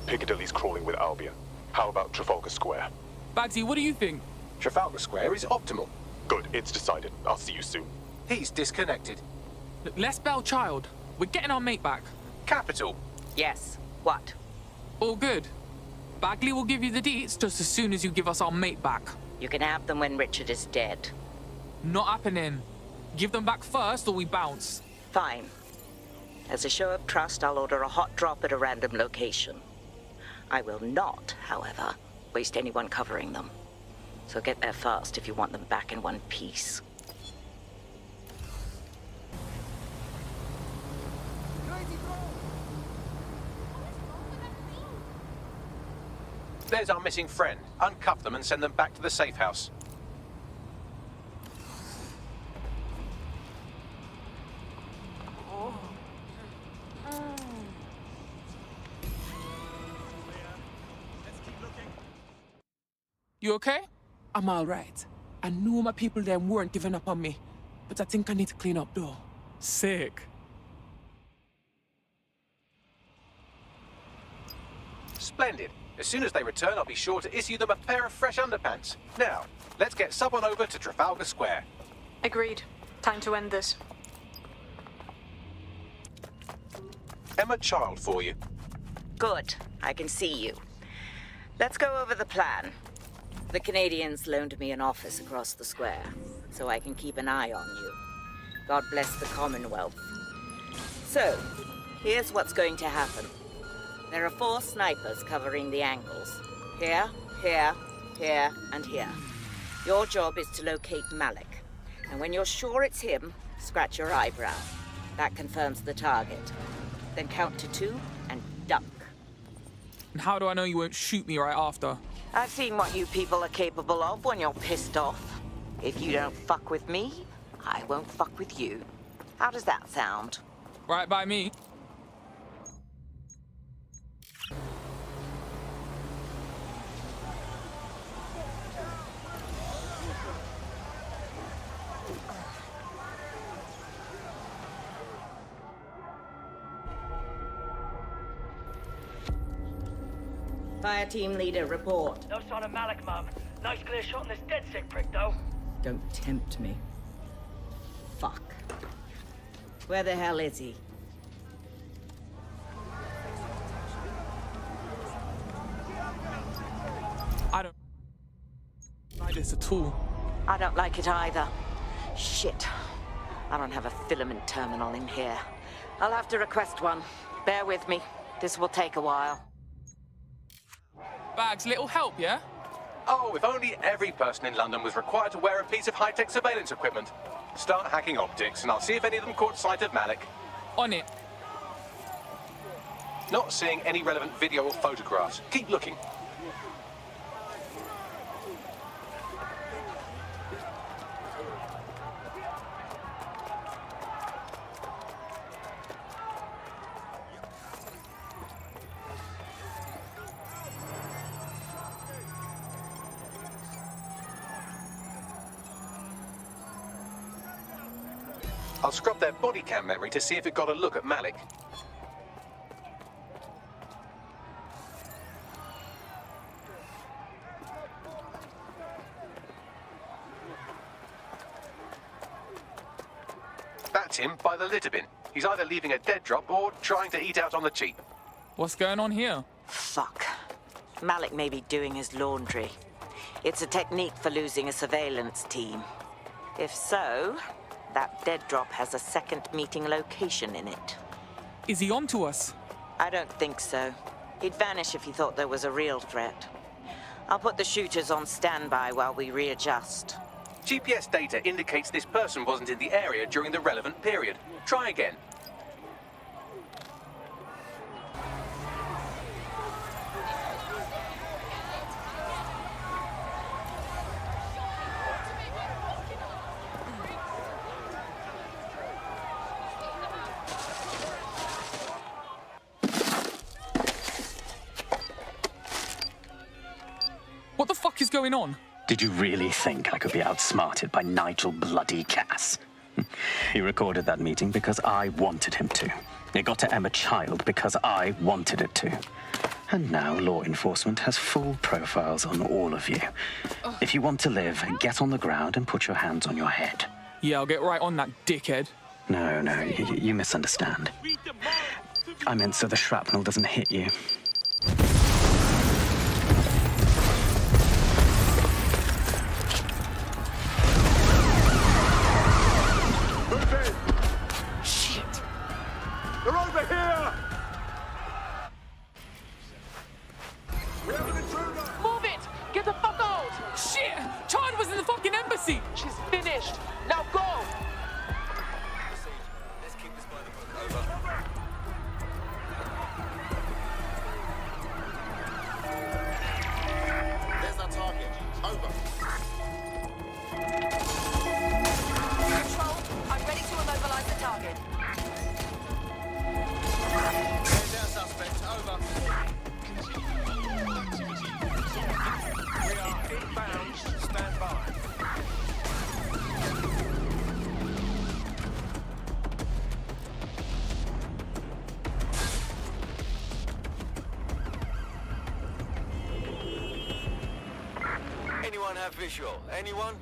Speaker 3: Piccadilly's crawling with Albion. How about Trafalgar Square?
Speaker 7: Bagsy, what do you think?
Speaker 18: Trafalgar Square is optimal.
Speaker 3: Good, it's decided. I'll see you soon.
Speaker 18: He's disconnected.
Speaker 7: Look, let's bail Child. We're getting our mate back.
Speaker 18: Capital.
Speaker 1: Yes. What?
Speaker 7: All good. Bagley will give you the deets just as soon as you give us our mate back.
Speaker 1: You can have them when Richard is dead.
Speaker 7: Not happening. Give them back first or we bounce.
Speaker 1: Fine. As a show of trust, I'll order a hot drop at a random location. I will not, however, waste anyone covering them. So get there first if you want them back in one piece.
Speaker 18: There's our missing friend. Uncuff them and send them back to the safe house.
Speaker 7: You okay? I'm all right. I knew my people then weren't giving up on me, but I think I need to clean up though. Sick.
Speaker 18: Splendid. As soon as they return, I'll be sure to issue them a pair of fresh underpants. Now, let's get someone over to Trafalgar Square.
Speaker 4: Agreed. Time to end this.
Speaker 18: Emma Child for you.
Speaker 1: Good. I can see you. Let's go over the plan. The Canadians loaned me an office across the square, so I can keep an eye on you. God bless the Commonwealth. So, here's what's going to happen. There are 4 snipers covering the angles. Here, here, here, and here. Your job is to locate Malik. And when you're sure it's him, scratch your eyebrow. That confirms the target. Then count to 2 and duck.
Speaker 7: And how do I know you won't shoot me right after?
Speaker 1: I've seen what you people are capable of when you're pissed off. If you don't fuck with me, I won't fuck with you. How does that sound?
Speaker 7: Right by me.
Speaker 1: Fire team leader, report.
Speaker 6: No sign of Malik, Mum. Nice clear shot on this DedSec prick, though.
Speaker 23: Don't tempt me.
Speaker 1: Fuck. Where the hell is he?
Speaker 7: I don't like this at all.
Speaker 1: I don't like it either. Shit. I don't have a filament terminal in here. I'll have to request one. Bear with me. This will take a while.
Speaker 7: Bags, little help, yeah?
Speaker 18: Oh, if only every person in London was required to wear a piece of high-tech surveillance equipment. Start hacking optics, and I'll see if any of them caught sight of Malik.
Speaker 7: On it.
Speaker 18: Not seeing any relevant video or photographs. Keep looking. I'll scrub their body cam memory to see if it got a look at Malik. That's him by the litter bin. He's either leaving a dead drop or trying to eat out on the cheap.
Speaker 7: What's going on here?
Speaker 1: Fuck. Malik may be doing his laundry. It's a technique for losing a surveillance team. If so, that dead drop has a second meeting location in it.
Speaker 7: Is he onto us?
Speaker 1: I don't think so. He'd vanish if he thought there was a real threat. I'll put the shooters on standby while we readjust.
Speaker 18: GPS data indicates this person wasn't in the area during the relevant period. Try again.
Speaker 7: What the fuck is going on?
Speaker 12: Did you really think I could be outsmarted by Nigel bloody Cass? He recorded that meeting because I wanted him to. It got to Emma Child because I wanted it to. And now law enforcement has full profiles on all of you. If you want to live, get on the ground and put your hands on your head.
Speaker 7: Yeah, I'll get right on that, dickhead.
Speaker 12: No, you misunderstand. I meant so the shrapnel doesn't hit you.
Speaker 9: They're over here!
Speaker 10: Move it! Get the fuck out!
Speaker 7: Shit! Chard was in the fucking embassy!
Speaker 10: She's finished. Now go!
Speaker 17: Let's keep this by the book. Over. There's our target. Over.
Speaker 4: Control, I'm ready to immobilize the target.
Speaker 17: There's our suspect. Over. We are inbound. Stand by. Anyone have visual? Anyone?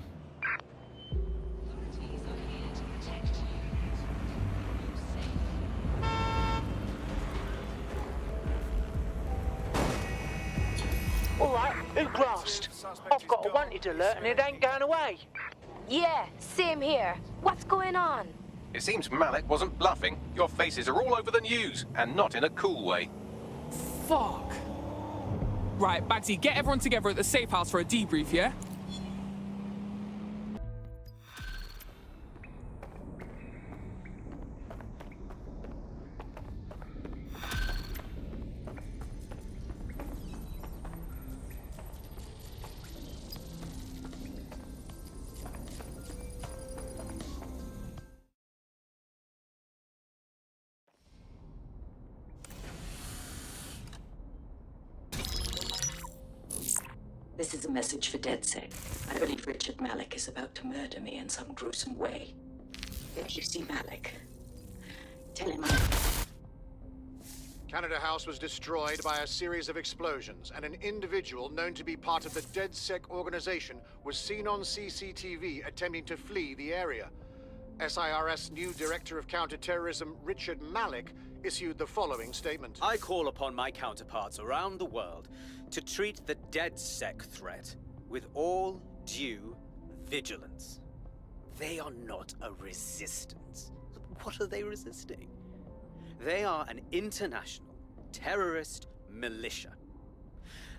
Speaker 10: Alright, who grasped? I've got a wanted alert and it ain't going away.
Speaker 2: Yeah, same here. What's going on?
Speaker 18: It seems Malik wasn't bluffing. Your faces are all over the news, and not in a cool way.
Speaker 7: Fuck. Right, Bagsy, get everyone together at the safe house for a debrief, yeah?
Speaker 1: This is a message for DedSec. I believe Richard Malik is about to murder me in some gruesome way. If you see Malik, tell him
Speaker 26: Canada House was destroyed by a series of explosions, and an individual known to be part of the DedSec organization was seen on CCTV attempting to flee the area. SIRS new Director of Counterterrorism, Richard Malik, issued the following statement.
Speaker 8: I call upon my counterparts around the world to treat the DedSec threat with all due vigilance. They are not a resistance. What are they resisting? They are an international terrorist militia.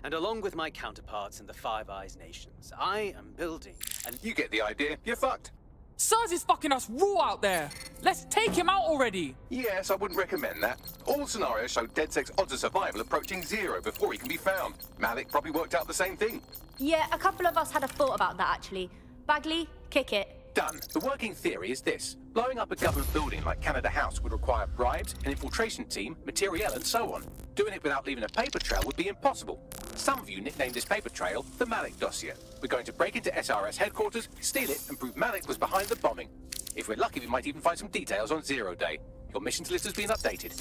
Speaker 8: And along with my counterparts in the Five Eyes nations, I am building and
Speaker 18: You get the idea. You're fucked.
Speaker 7: Sars is fucking us raw out there. Let's take him out already.
Speaker 18: Yes, I wouldn't recommend that. All scenarios show DedSec's odds of survival approaching 0 before he can be found. Malik probably worked out the same thing.
Speaker 13: Yeah, a couple of us had a thought about that, actually. Bagley, kick it.
Speaker 18: Done. The working theory is this. Blowing up a government building like Canada House would require bribes, an infiltration team, materiel, and so on. Doing it without leaving a paper trail would be impossible. Some of you nicknamed this paper trail the Malik dossier. We're going to break into SRS headquarters, steal it, and prove Malik was behind the bombing. If we're lucky, we might even find some details on Zero Day. Your missions list has been updated.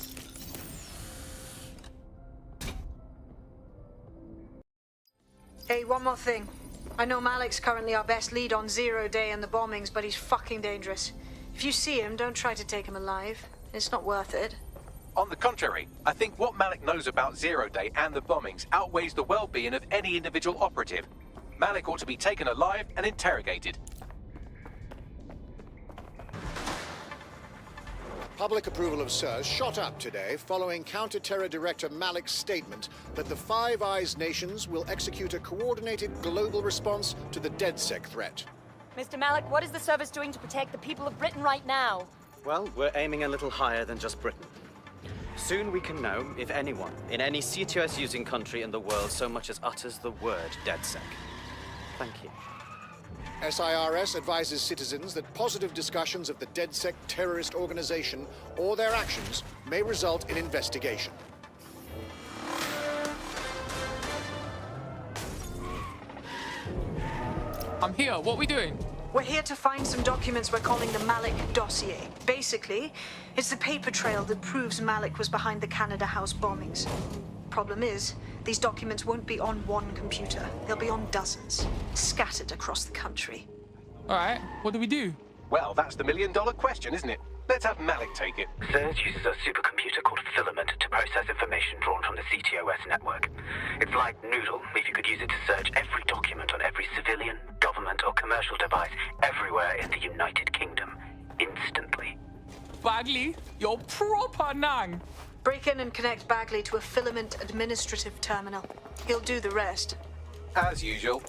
Speaker 4: Hey, one more thing. I know Malik's currently our best lead on Zero Day and the bombings, but he's fucking dangerous. If you see him, don't try to take him alive. It's not worth it.
Speaker 18: On the contrary, I think what Malik knows about Zero Day and the bombings outweighs the well-being of any individual operative. Malik ought to be taken alive and interrogated.
Speaker 26: Public approval of SIRS shot up today following Counter-Terror Director Malik's statement that the Five Eyes nations will execute a coordinated global response to the DedSec threat.
Speaker 14: Mr. Malik, what is the service doing to protect the people of Britain right now?
Speaker 12: Well, we're aiming a little higher than just Britain. Soon we can know if anyone in any CTOS-using country in the world so much as utters the word DedSec. Thank you.
Speaker 26: SIRS advises citizens that positive discussions of the DedSec terrorist organization or their actions may result in investigation.
Speaker 7: I'm here. What are we doing?
Speaker 4: We're here to find some documents we're calling the Malik dossier. Basically, it's the paper trail that proves Malik was behind the Canada House bombings. Problem is, these documents won't be on one computer. They'll be on dozens, scattered across the country.
Speaker 7: All right, what do we do?
Speaker 18: Well, that's the million-dollar question, isn't it? Let's have Malik take it.
Speaker 12: SIRS uses a supercomputer called Filament to process information drawn from the CTOS network. It's like Noodle, if you could use it to search every document on every civilian, government, or commercial device everywhere in the United Kingdom, instantly.
Speaker 7: Bagley, you're proper nang.
Speaker 4: Break in and connect Bagley to a Filament administrative terminal. He'll do the rest.
Speaker 18: As usual.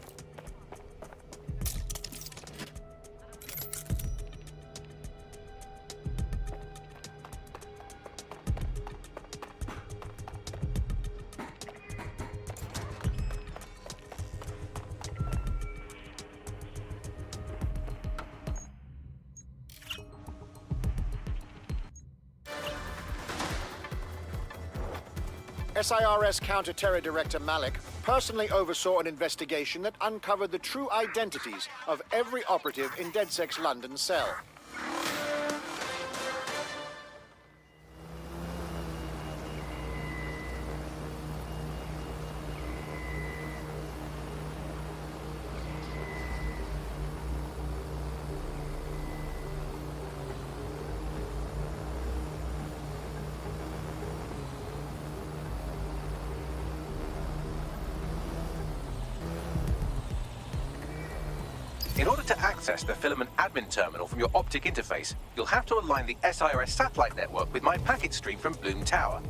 Speaker 26: SIRS Counter-Terror Director Malik personally oversaw an investigation that uncovered the true identities of every operative in DedSec's London cell.
Speaker 18: In order to access the Filament admin terminal from your optic interface, you'll have to align the SIRS satellite network with my packet stream from Bloom Tower.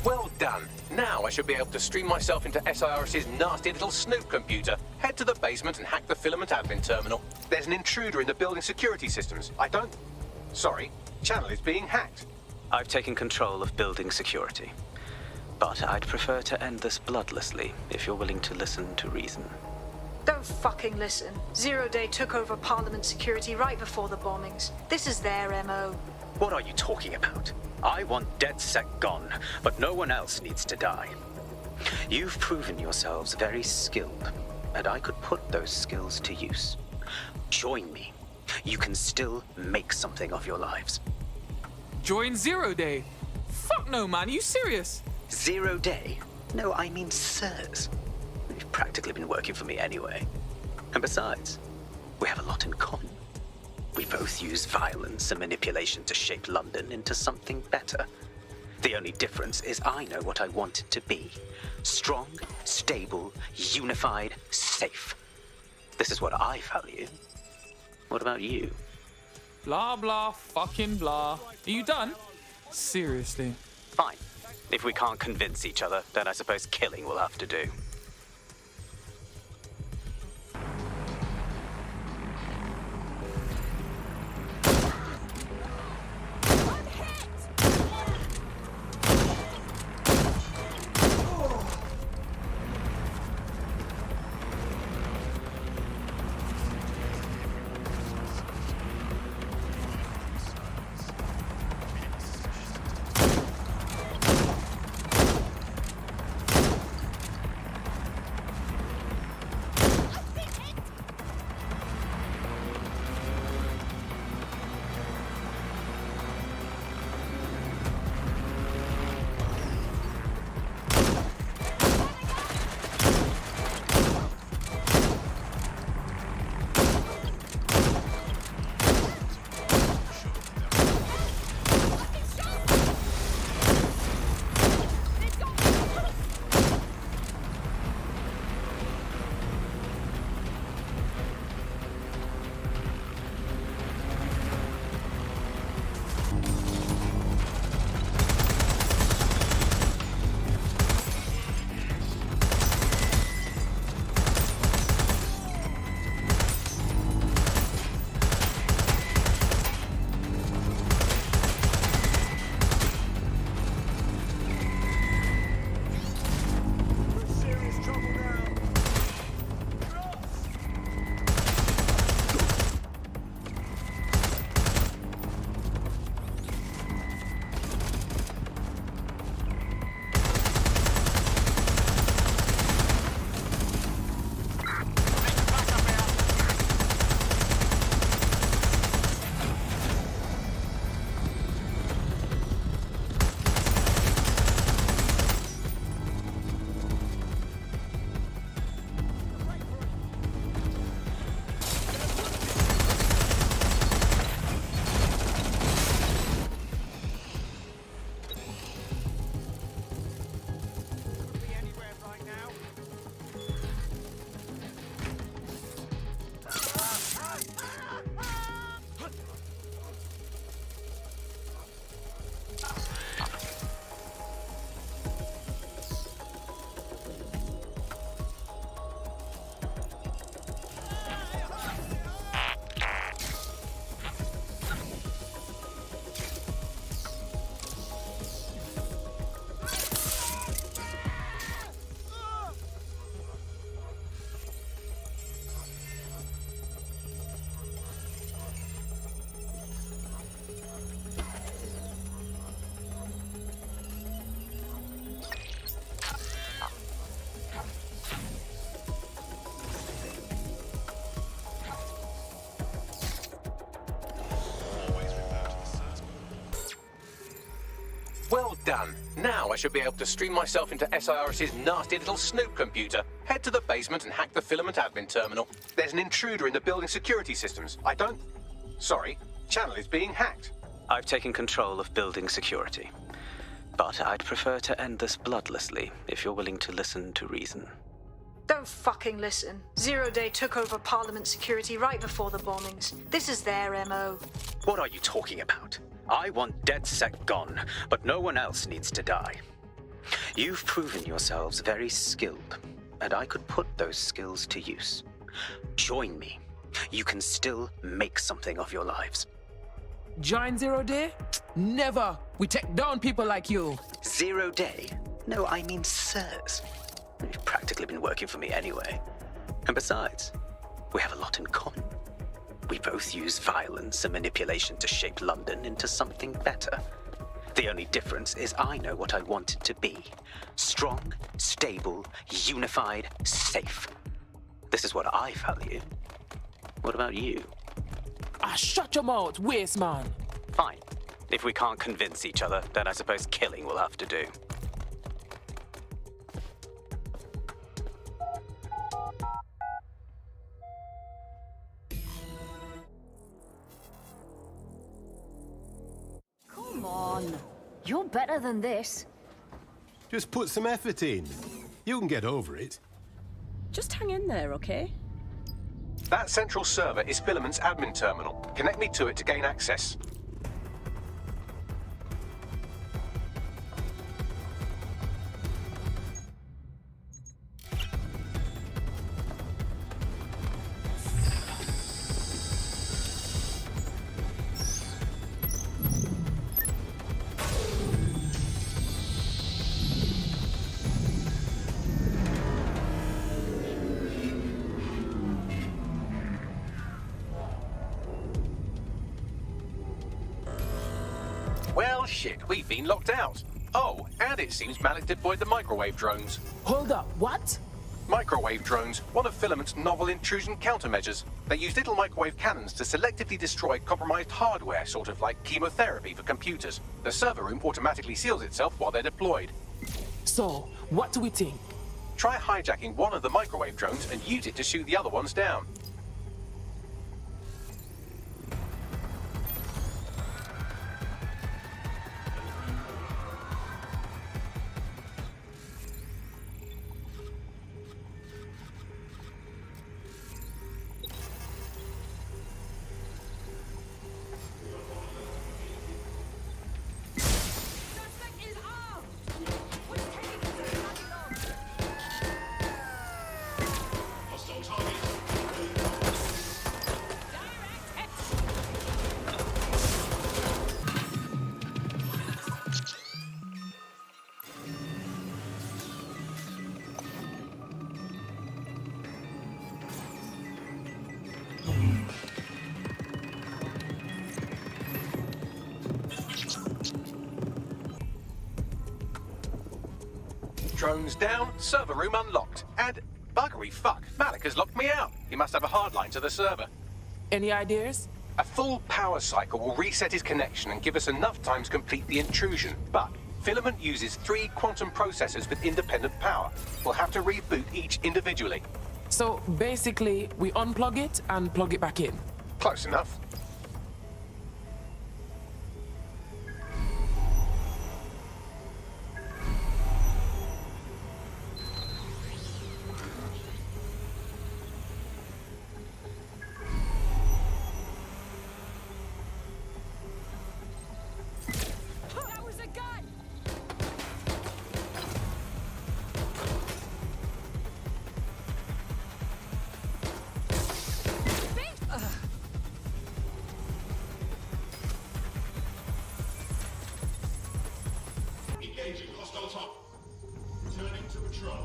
Speaker 18: Well done. Now I should be able to stream myself into SIRS's nasty little snoop computer, head to the basement and hack the Filament admin terminal. There's an intruder in the building security systems. Sorry, channel is being hacked.
Speaker 12: I've taken control of building security. But I'd prefer to end this bloodlessly, if you're willing to listen to reason.
Speaker 4: Don't fucking listen. Zero Day took over Parliament security right before the bombings. This is their MO.
Speaker 12: What are you talking about? I want DedSec gone, but no one else needs to die. You've proven yourselves very skilled, and I could put those skills to use. Join me. You can still make something of your lives.
Speaker 7: Join Zero Day? Fuck no, man. Are you serious?
Speaker 12: Zero Day? No, I mean SIRS. You've practically been working for me anyway. And besides, we have a lot in common. We both use violence and manipulation to shape London into something better. The only difference is I know what I want it to be. Strong, stable, unified, safe. This is what I value. What about you?
Speaker 7: Blah, blah, fucking blah. Are you done? Seriously.
Speaker 12: Fine. If we can't convince each other, then I suppose killing will have to do.
Speaker 18: Well done. Now I should be able to stream myself into SIRS's nasty little snoop computer, head to the basement and hack the filament admin terminal. There's an intruder in the building security systems. Sorry, channel is being hacked.
Speaker 12: I've taken control of building security. But I'd prefer to end this bloodlessly, if you're willing to listen to reason.
Speaker 4: Don't fucking listen. Zero Day took over Parliament security right before the bombings. This is their MO.
Speaker 12: What are you talking about? I want DedSec gone, but no one else needs to die. You've proven yourselves very skilled, and I could put those skills to use. Join me. You can still make something of your lives.
Speaker 7: Join Zero Day? Never! We take down people like you!
Speaker 12: Zero Day? No, I mean sirs. You've practically been working for me anyway. And besides, we have a lot in common. We both use violence and manipulation to shape London into something better. The only difference is I know what I want it to be. Strong, stable, unified, safe. This is what I value. What about you?
Speaker 7: Shut your mouth, waste man.
Speaker 12: Fine. If we can't convince each other, then I suppose killing will have to do.
Speaker 2: better than this.
Speaker 15: Just put some effort in. You can get over it.
Speaker 19: Just hang in there, okay?
Speaker 18: That central server is Filament's admin terminal. Connect me to it to gain access. Well, shit, we've been locked out. Oh, and it seems Malik deployed the microwave drones.
Speaker 7: Hold up, what?
Speaker 18: Microwave drones, one of Filament's novel intrusion countermeasures. They use little microwave cannons to selectively destroy compromised hardware, sort of like chemotherapy for computers. The server room automatically seals itself while they're deployed.
Speaker 7: So, what do we think?
Speaker 18: Try hijacking one of the microwave drones and use it to shoot the other ones down. Drones down, server room unlocked. And buggery fuck, Malik has locked me out. He must have a hard line to the server.
Speaker 7: Any ideas?
Speaker 18: A full power cycle will reset his connection and give us enough time to complete the intrusion. But Filament uses 3 quantum processors with independent power. We'll have to reboot each individually.
Speaker 7: So basically, we unplug it and plug it back in.
Speaker 18: Close enough.
Speaker 5: Engaging hostile top. Returning to patrol.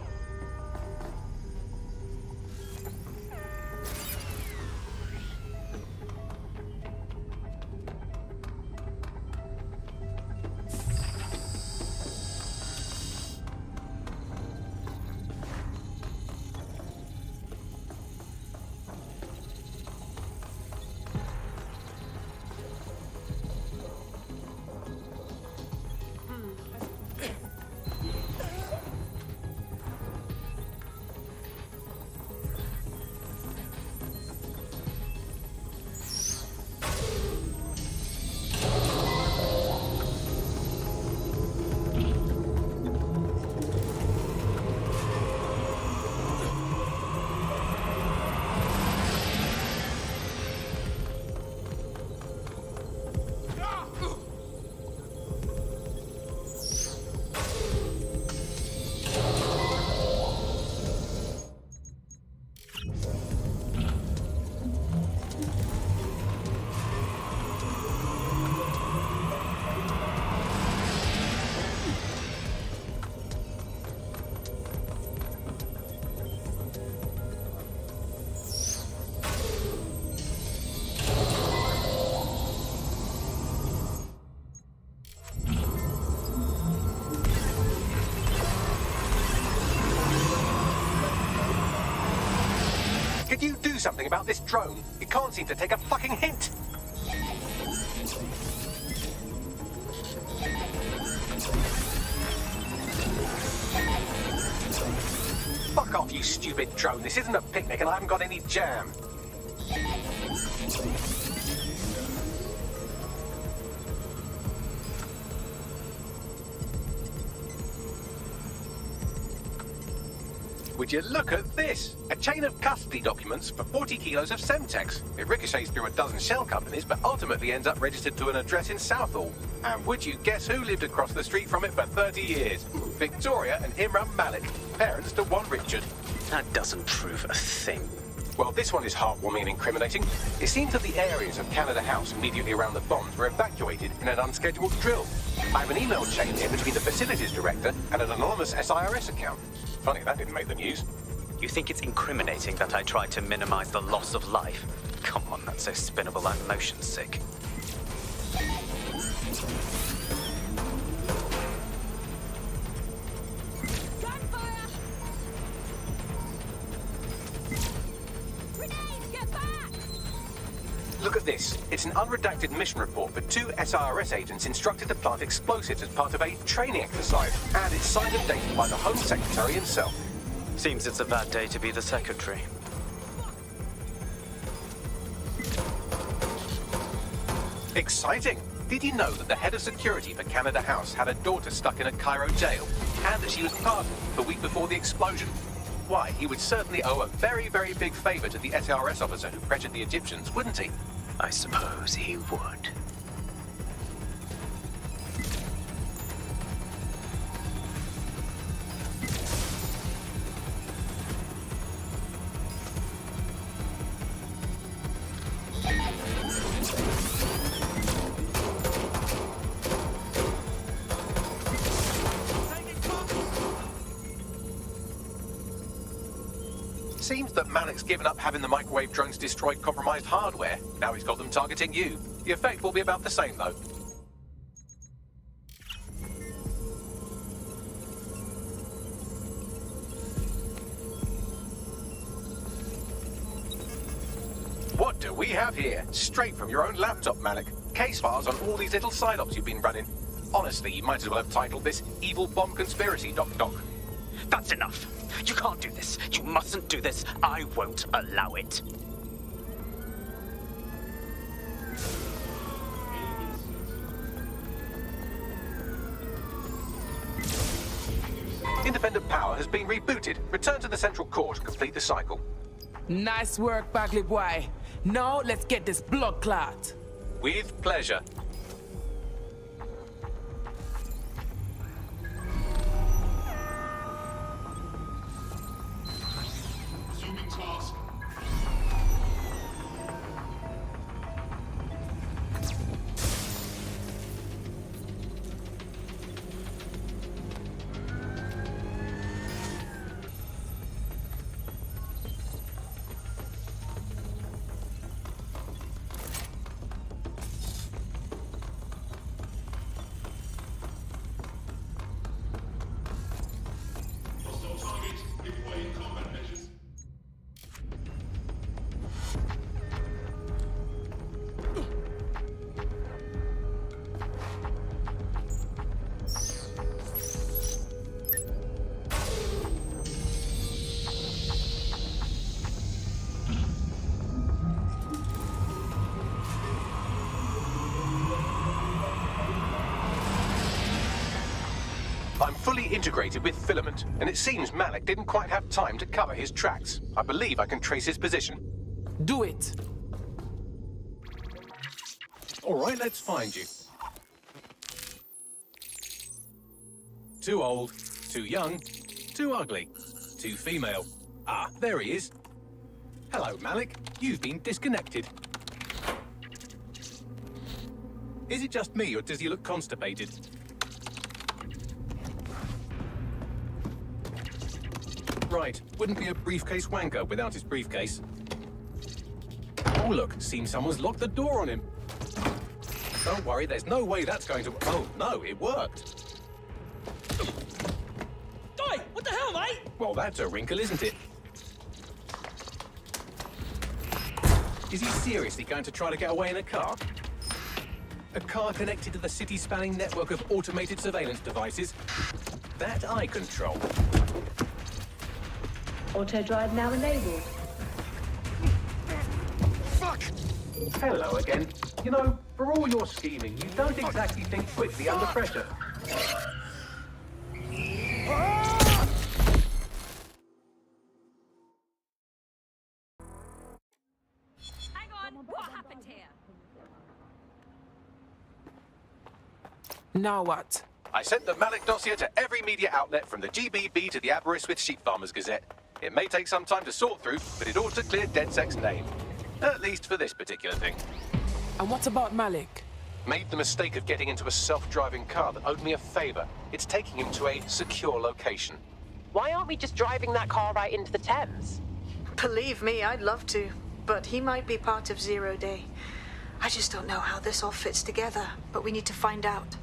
Speaker 18: Could you do something about this drone? It can't seem to take a fucking hint. Fuck off, you stupid drone. This isn't a picnic and I haven't got any jam. Would you look at this? A chain of custody documents for 40 kilos of Semtex. It ricochets through a dozen shell companies, but ultimately ends up registered to an address in Southall. And would you guess who lived across the street from it for 30 years? Victoria and Imran Malik, parents to one Richard.
Speaker 12: That doesn't prove a thing.
Speaker 18: Well, this one is heartwarming and incriminating. It seems that the areas of Canada House immediately around the bombs were evacuated in an unscheduled drill. I have an email chain here between the facilities director and an anonymous SIRS account. Funny that didn't make the news.
Speaker 12: You think it's incriminating that I tried to minimize the loss of life? Come on, that's so spinnable I'm motion sick.
Speaker 18: Look at this. It's an unredacted mission report for 2 SIRS agents instructed to plant explosives as part of a training exercise. And it's signed and dated by the Home Secretary himself.
Speaker 12: Seems it's a bad day to be the Secretary.
Speaker 18: Exciting! Did you know that the head of security for Canada House had a daughter stuck in a Cairo jail? And that she was pardoned the week before the explosion? Why, he would certainly owe a very, very big favor to the SRS officer who pressured the Egyptians, wouldn't he?
Speaker 12: I suppose he would.
Speaker 18: Seems that Malik's given up having the microwave drones destroy compromised hardware. Now he's got them targeting you. The effect will be about the same, though. What do we have here? Straight from your own laptop, Malik. Case files on all these little side ops you've been running. Honestly, you might as well have titled this Evil Bomb Conspiracy, Doc.
Speaker 12: That's enough. You can't do this. You mustn't do this. I won't allow it.
Speaker 18: Independent power has been rebooted. Return to the central core to complete the cycle.
Speaker 7: Nice work, Bagley boy. Now let's get this blood clot.
Speaker 18: With pleasure.
Speaker 5: Resuming task. Hostile target deploying combat measures.
Speaker 18: I'm fully integrated with Filament, and it seems Malik didn't quite have time to cover his tracks. I believe I can trace his position.
Speaker 7: Do it.
Speaker 18: All right, let's find you. Too old, too young, too ugly, too female. Ah, there he is. Hello, Malik. You've been disconnected. Is it just me, or does he look constipated? Right, wouldn't be a briefcase wanker without his briefcase. Oh look, seems someone's locked the door on him. Don't worry, there's no way that's going to... Oh, no, it worked.
Speaker 6: Guy, what the hell, mate?
Speaker 18: Well, that's a wrinkle, isn't it? Is he seriously going to try to get away in a car? A car connected to the city-spanning network of automated surveillance devices? That I control.
Speaker 11: Auto drive now enabled.
Speaker 18: Fuck! Hello again. You know, for all your scheming, you don't exactly think quickly under pressure.
Speaker 7: Now what?
Speaker 18: I sent the Malik dossier to every media outlet from the GBB to the Aberystwyth Sheep Farmers Gazette. It may take some time to sort through, but it ought to clear DedSec's name. At least for this particular thing.
Speaker 7: And what about Malik?
Speaker 18: Made the mistake of getting into a self-driving car that owed me a favor. It's taking him to a secure location.
Speaker 10: Why aren't we just driving that car right into the Thames?
Speaker 4: Believe me, I'd love to, but he might be part of Zero Day. I just don't know how this all fits together, but we need to find out.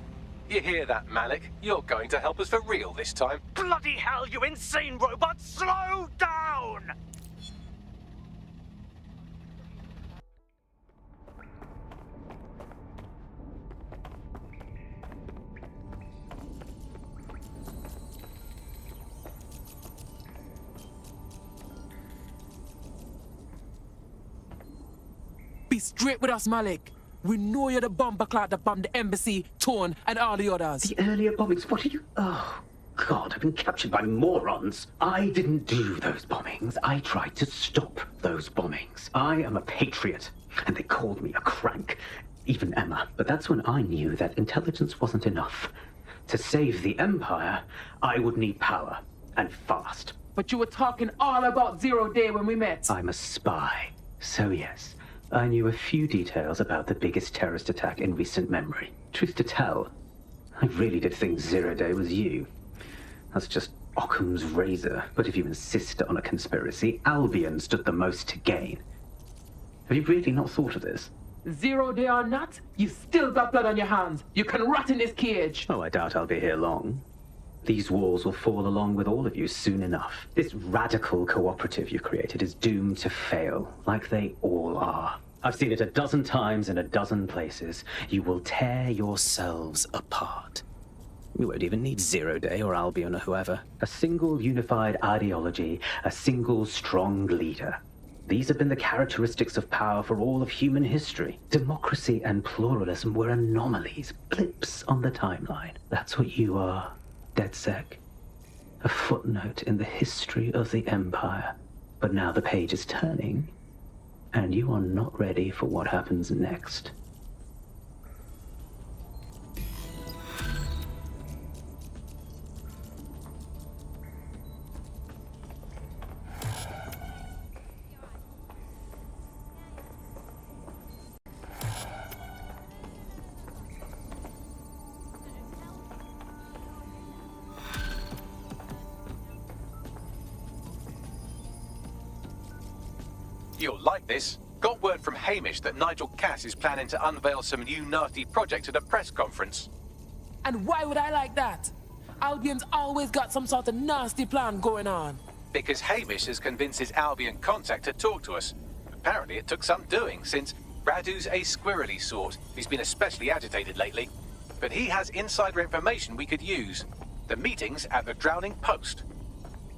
Speaker 18: You hear that, Malik? You're going to help us for real this time.
Speaker 6: Bloody hell, you insane robot! Slow down!
Speaker 7: Be straight with us, Malik. We know you're the bomber clot that bombed the embassy, Torn, and all the others.
Speaker 12: The earlier bombings, what are you... Oh, God, I've been captured by morons. I didn't do those bombings. I tried to stop those bombings. I am a patriot, and they called me a crank. Even Emma. But that's when I knew that intelligence wasn't enough. To save the Empire, I would need power, and fast.
Speaker 7: But you were talking all about Zero Day when we met.
Speaker 12: I'm a spy, so yes. I knew a few details about the biggest terrorist attack in recent memory. Truth to tell, I really did think Zero Day was you. That's just Occam's razor. But if you insist on a conspiracy, Albion stood the most to gain. Have you really not thought of this?
Speaker 7: Zero Day or not, you still got blood on your hands. You can rot in this cage.
Speaker 12: Oh, I doubt I'll be here long. These walls will fall along with all of you soon enough. This radical cooperative you created is doomed to fail, like they all are. I've seen it a dozen times in a dozen places. You will tear yourselves apart. You won't even need Zero Day or Albion or whoever. A single unified ideology, a single strong leader. These have been the characteristics of power for all of human history. Democracy and pluralism were anomalies, blips on the timeline. That's what you are. DedSec. A footnote in the history of the Empire. But now the page is turning, and you are not ready for what happens next.
Speaker 18: You'll like this. Got word from Hamish that Nigel Cass is planning to unveil some new nasty project at a press conference.
Speaker 7: And why would I like that? Albion's always got some sort of nasty plan going on.
Speaker 18: Because Hamish has convinced his Albion contact to talk to us. Apparently it took some doing, since Radu's a squirrely sort. He's been especially agitated lately. But he has insider information we could use. The meeting's at the Drowning Post.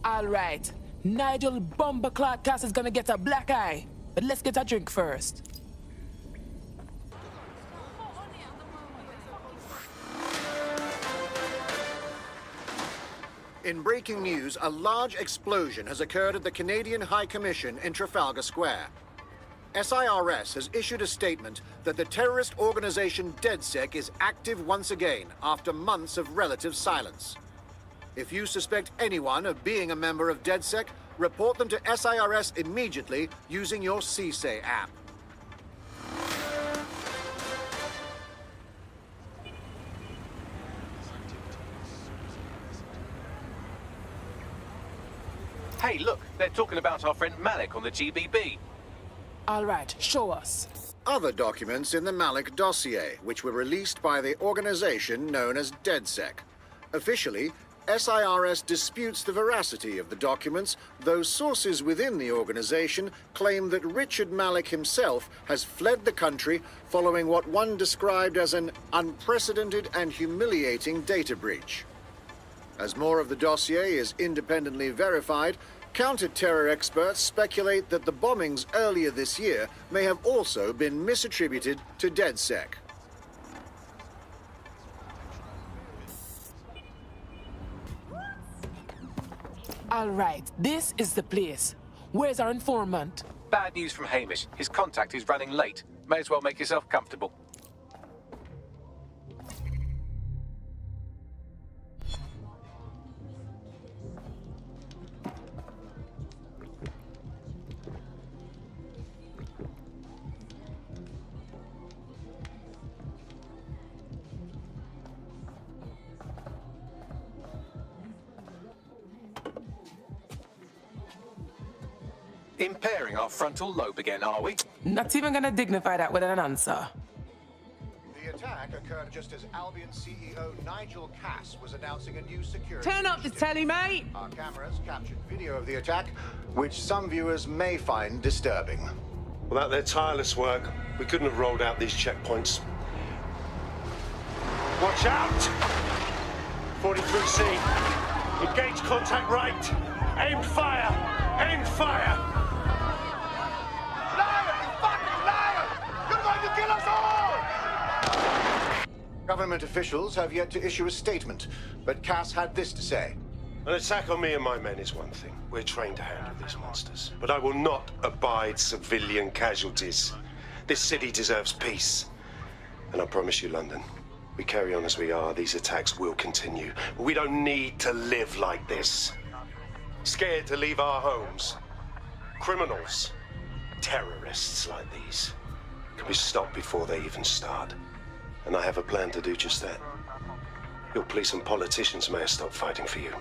Speaker 7: All right. Nigel Bomberclot Cass is gonna get a black eye. But let's get a drink first.
Speaker 26: In breaking news, a large explosion has occurred at the Canadian High Commission in Trafalgar Square. SIRS has issued a statement that the terrorist organization DedSec is active once again after months of relative silence. If you suspect anyone of being a member of DedSec, report them to SIRS immediately using your CSAY app.
Speaker 18: Hey, look, they're talking about our friend Malik on the GBB.
Speaker 7: All right, show us.
Speaker 26: Other documents in the Malik dossier, which were released by the organization known as DedSec. Officially, SIRS disputes the veracity of the documents, though sources within the organization claim that Richard Malik himself has fled the country following what one described as an unprecedented and humiliating data breach. As more of the dossier is independently verified, counter-terror experts speculate that the bombings earlier this year may have also been misattributed to DedSec.
Speaker 7: All right, this is the place. Where's our informant?
Speaker 18: Bad news from Hamish. His contact is running late. May as well make yourself comfortable. Impairing our frontal lobe again, are we?
Speaker 7: Not even gonna dignify that with an answer.
Speaker 26: The attack occurred just as Albion CEO Nigel Cass was announcing a new security
Speaker 7: Turn up the telly, mate!
Speaker 26: Our cameras captured video of the attack, which some viewers may find disturbing.
Speaker 15: Without their tireless work, we couldn't have rolled out these checkpoints. Watch out! 43C. Engage contact right. Aimed fire. Aimed fire.
Speaker 26: Government officials have yet to issue a statement, but Cass had this to say.
Speaker 15: An attack on me and my men is one thing. We're trained to handle these monsters. But I will not abide civilian casualties. This city deserves peace. And I promise you, London, we carry on as we are, these attacks will continue. We don't need to live like this. Scared to leave our homes. Criminals, terrorists like these, can be stopped before they even start. And I have a plan to do just that. Your police and politicians may have stopped fighting for you.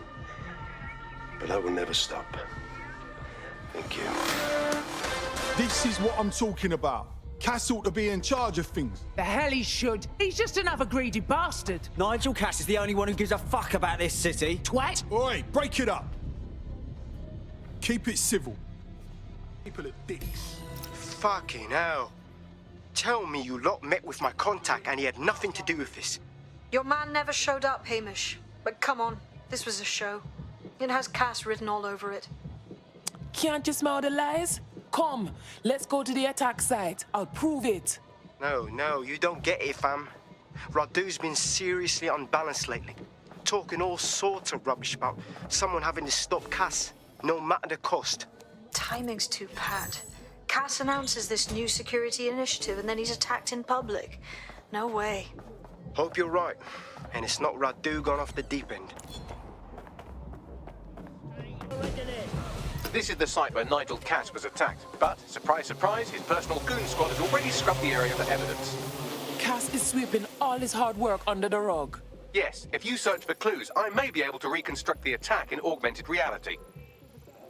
Speaker 15: But I will never stop. Thank you.
Speaker 17: This is what I'm talking about. Cass ought to be in charge of things.
Speaker 16: The hell he should. He's just another greedy bastard.
Speaker 20: Nigel Cass is the only one who gives a fuck about this city.
Speaker 16: Twat!
Speaker 17: Oi, break it up. Keep it civil. People are dicks.
Speaker 21: Fucking hell. Tell me you lot met with my contact and he had nothing to do with this.
Speaker 4: Your man never showed up, Hamish. But come on, this was a show. It has Cass written all over it.
Speaker 7: Can't you smell the lies? Come, let's go to the attack site. I'll prove it.
Speaker 21: No, you don't get it, fam. Radu's been seriously unbalanced lately. Talking all sorts of rubbish about someone having to stop Cass, no matter the cost.
Speaker 4: Timing's too pat. Cass announces this new security initiative and then he's attacked in public. No way.
Speaker 21: Hope you're right. And it's not Radu gone off the deep end.
Speaker 18: This is the site where Nigel Cass was attacked. But, surprise, surprise, his personal goon squad has already scrubbed the area for evidence.
Speaker 7: Cass is sweeping all his hard work under the rug.
Speaker 18: Yes, if you search for clues, I may be able to reconstruct the attack in augmented reality.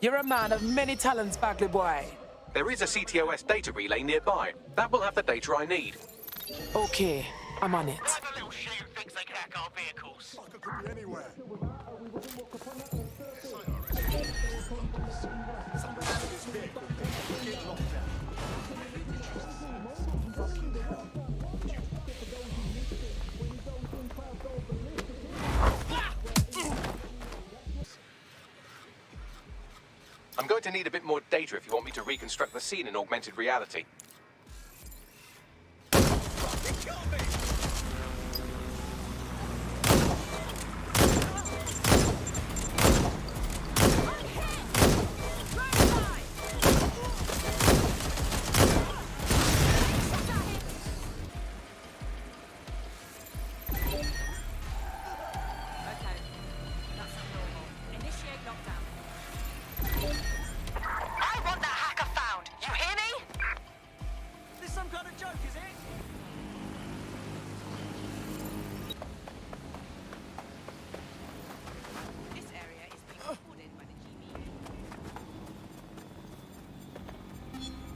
Speaker 7: You're a man of many talents, Bagley boy.
Speaker 18: There is a CTOS data relay nearby. That will have the data I need.
Speaker 7: Okay, I'm on it.
Speaker 18: I'm going to need a bit more data if you want me to reconstruct the scene in augmented reality.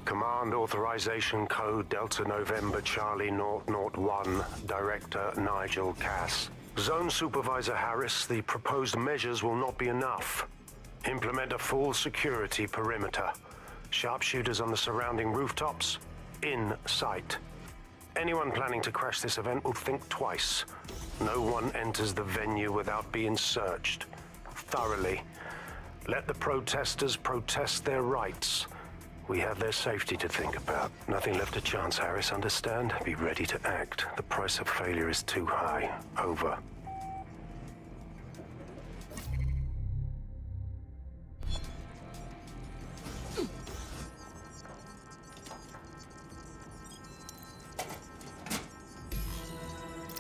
Speaker 15: Command Authorization Code Delta November Charlie 001, Director Nigel Cass. Zone Supervisor Harris, the proposed measures will not be enough. Implement a full security perimeter. Sharpshooters on the surrounding rooftops, in sight. Anyone planning to crash this event will think twice. No one enters the venue without being searched. Thoroughly. Let the protesters protest their rights. We have their safety to think about. Nothing left to chance, Harris, understand? Be ready to act. The price of failure is too high. Over.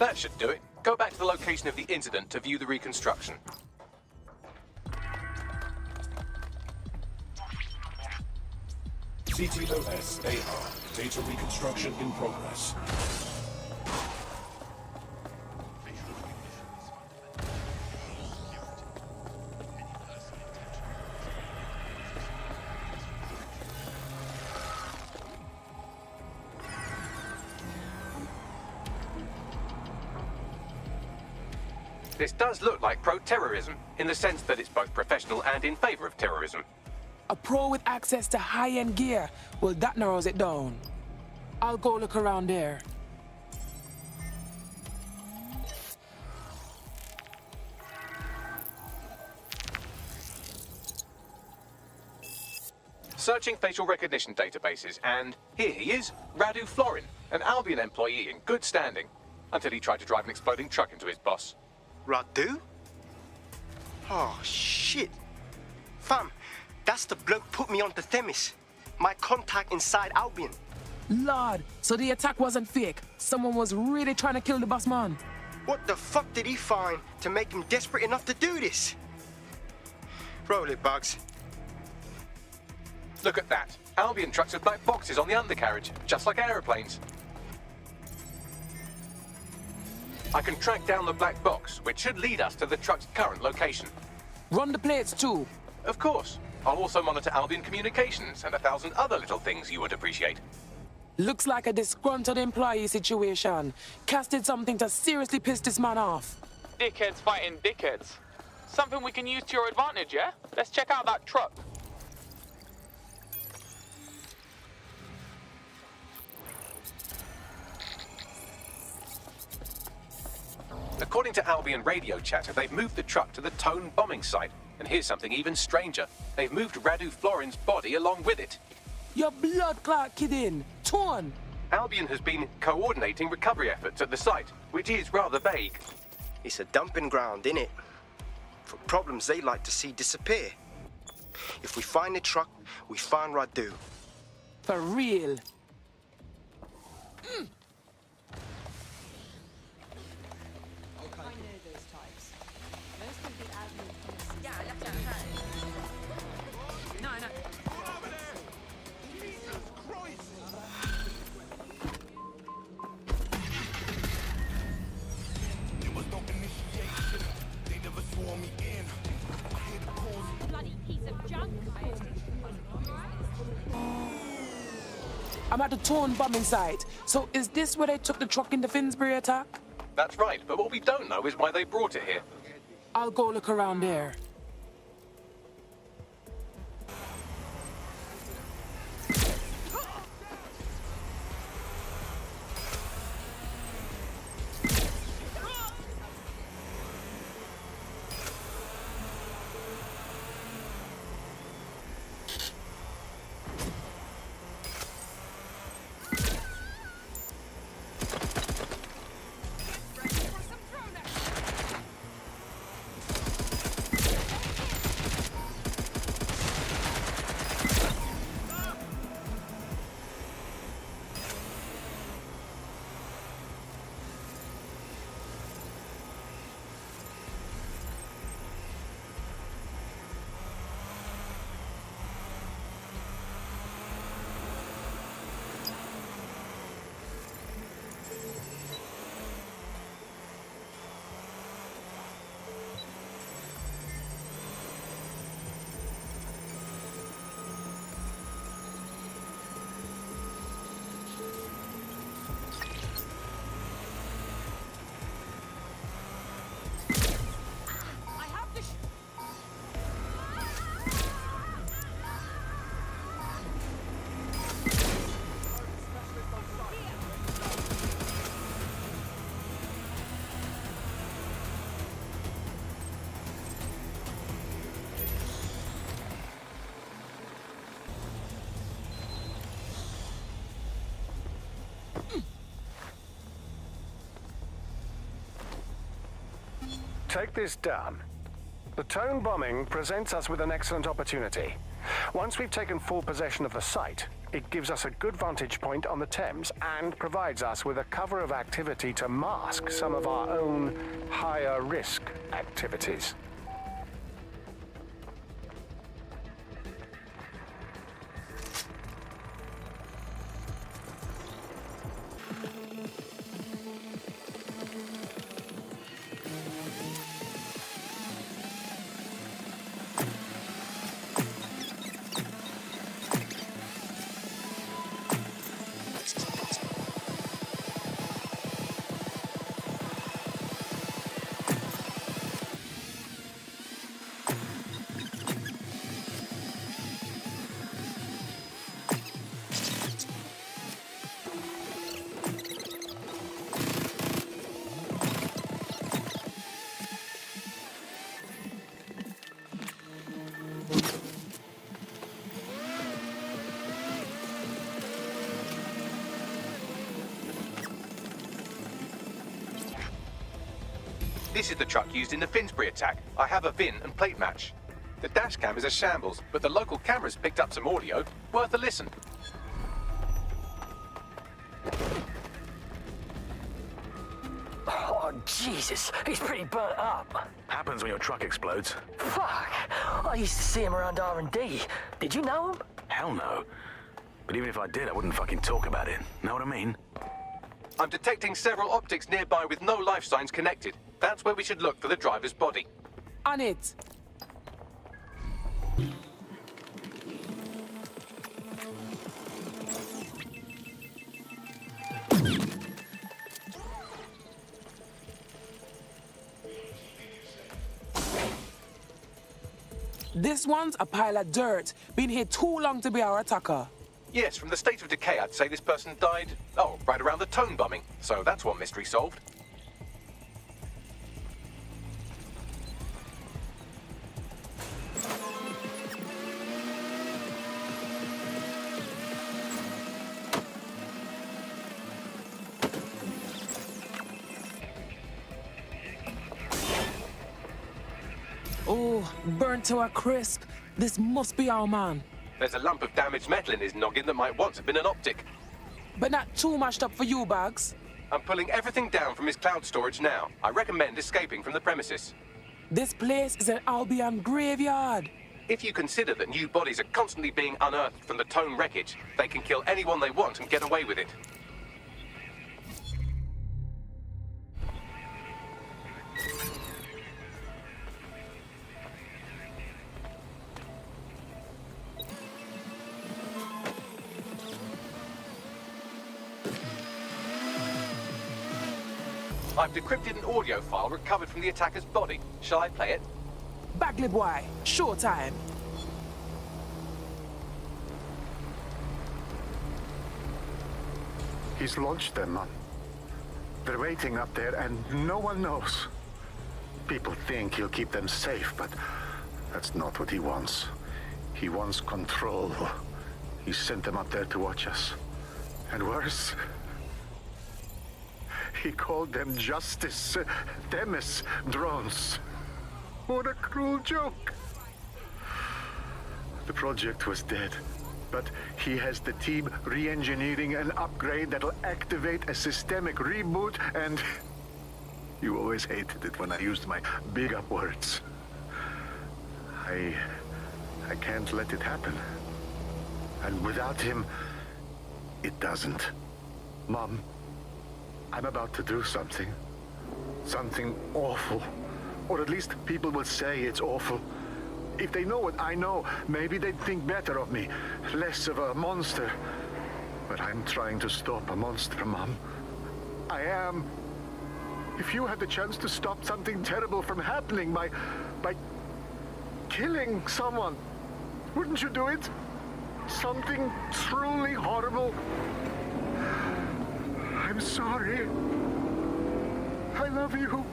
Speaker 18: That should do it. Go back to the location of the incident to view the reconstruction.
Speaker 5: CTOS AR. Data reconstruction in progress.
Speaker 18: This does look like pro-terrorism, in the sense that it's both professional and in favor of terrorism.
Speaker 7: A pro with access to high-end gear. Well, that narrows it down. I'll go look around there.
Speaker 18: Searching facial recognition databases, and here he is, Radu Florin, an Albion employee in good standing, until he tried to drive an exploding truck into his boss.
Speaker 21: Radu? Oh, shit. Fam, that's the bloke put me onto Themis. My contact inside Albion.
Speaker 7: Lord, so the attack wasn't fake. Someone was really trying to kill the boss man.
Speaker 21: What the fuck did he find to make him desperate enough to do this? Roll it, Bugs.
Speaker 18: Look at that. Albion trucks with black boxes on the undercarriage, just like aeroplanes. I can track down the black box, which should lead us to the truck's current location.
Speaker 7: Run the plates too.
Speaker 18: Of course. I'll also monitor Albion communications and 1,000 other little things you would appreciate.
Speaker 7: Looks like a disgruntled employee situation. Cass did something to seriously piss this man off.
Speaker 10: Dickheads fighting dickheads. Something we can use to your advantage, yeah? Let's check out that truck.
Speaker 18: According to Albion radio chatter, they've moved the truck to the Tone bombing site. And here's something even stranger. They've moved Radu Florin's body along with it.
Speaker 7: Your blood clot kidding. Tone.
Speaker 18: Albion has been coordinating recovery efforts at the site, which is rather vague.
Speaker 21: It's a dumping ground, innit? For problems they like to see disappear. If we find the truck, we find Radu.
Speaker 7: For real. I'm at the Tone bombing site. So is this where they took the truck in the Finsbury attack?
Speaker 18: That's right, but what we don't know is why they brought it here.
Speaker 7: I'll go look around there.
Speaker 15: Take this down. The Tone bombing presents us with an excellent opportunity. Once we've taken full possession of the site, It gives us a good vantage point on the Thames and provides us with a cover of activity to mask some of our own higher risk activities.
Speaker 18: This is the truck used in the Finsbury attack. I have a VIN and plate match. The dash cam is a shambles, but the local cameras picked up some audio. Worth a listen.
Speaker 6: Oh, Jesus. He's pretty burnt up.
Speaker 3: Happens when your truck explodes.
Speaker 6: Fuck. I used to see him around R&D. Did you know him?
Speaker 3: Hell no. But even if I did, I wouldn't fucking talk about it. Know what I mean?
Speaker 18: I'm detecting several optics nearby with no life signs connected. That's where we should look for the driver's body.
Speaker 7: On it. This one's a pile of dirt. Been here too long to be our attacker.
Speaker 18: Yes, from the state of decay, I'd say this person died, right around the tone bombing. So that's one mystery solved.
Speaker 7: Oh, burnt to a crisp. This must be our man.
Speaker 18: There's a lump of damaged metal in his noggin that might once have been an optic.
Speaker 7: But not too mashed up for you, Bags.
Speaker 18: I'm pulling everything down from his cloud storage now. I recommend escaping from the premises.
Speaker 7: This place is an Albion graveyard.
Speaker 18: If you consider that new bodies are constantly being unearthed from the Tone wreckage, they can kill anyone they want and get away with it. I've decrypted an audio file recovered from the attacker's body. Shall I play it?
Speaker 7: Bagley boy, showtime.
Speaker 15: He's launched them, man. They're waiting up there and no one knows. People think he'll keep them safe, but that's not what he wants. He wants control. He sent them up there to watch us. And worse, he called them Justice Themis drones. What a cruel joke. The project was dead, but he has the team re-engineering an upgrade that'll activate a systemic reboot, and you always hated it when I used my big up words. I can't let it happen. And without him, it doesn't. Mom, I'm about to do something. Something awful. Or at least people will say it's awful. If they know what I know, maybe they'd think better of me. Less of a monster. But I'm trying to stop a monster, Mom. I am. If you had the chance to stop something terrible from happening by killing someone, wouldn't you do it? Something truly horrible. I'm sorry. I love you.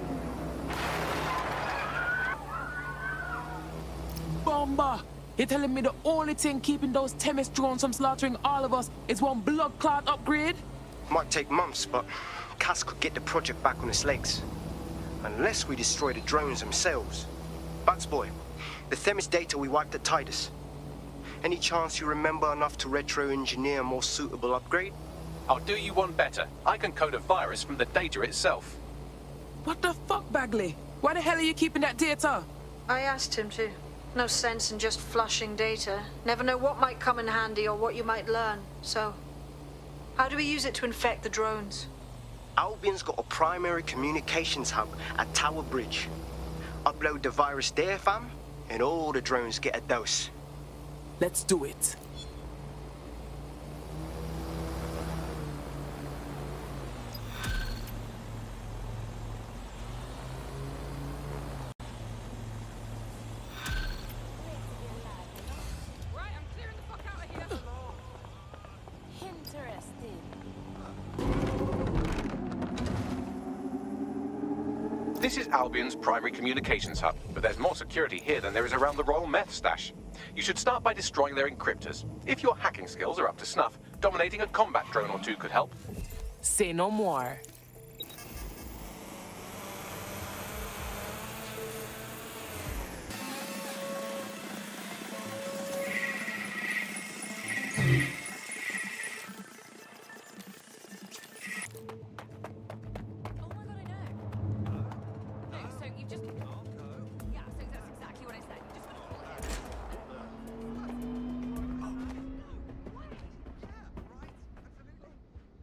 Speaker 7: Bomba! You're telling me the only thing keeping those Themis drones from slaughtering all of us is one blood clot upgrade?
Speaker 21: Might take months, but Cass could get the project back on its legs. Unless we destroy the drones themselves. Bats boy, the Themis data we wiped at Titus. Any chance you remember enough to retro-engineer a more suitable upgrade?
Speaker 18: I'll do you one better. I can code a virus from the data itself.
Speaker 7: What the fuck, Bagley? Why the hell are you keeping that data?
Speaker 4: I asked him to. No sense in just flushing data. Never know what might come in handy or what you might learn. So, how do we use it to infect the drones?
Speaker 21: Albion's got a primary communications hub at Tower Bridge. Upload the virus there, fam, and all the drones get a dose.
Speaker 7: Let's do it.
Speaker 18: This is Albion's primary communications hub, but there's more security here than there is around the Royal Meth stash. You should start by destroying their encryptors. If your hacking skills are up to snuff, dominating a combat drone or two could help.
Speaker 7: Say no more.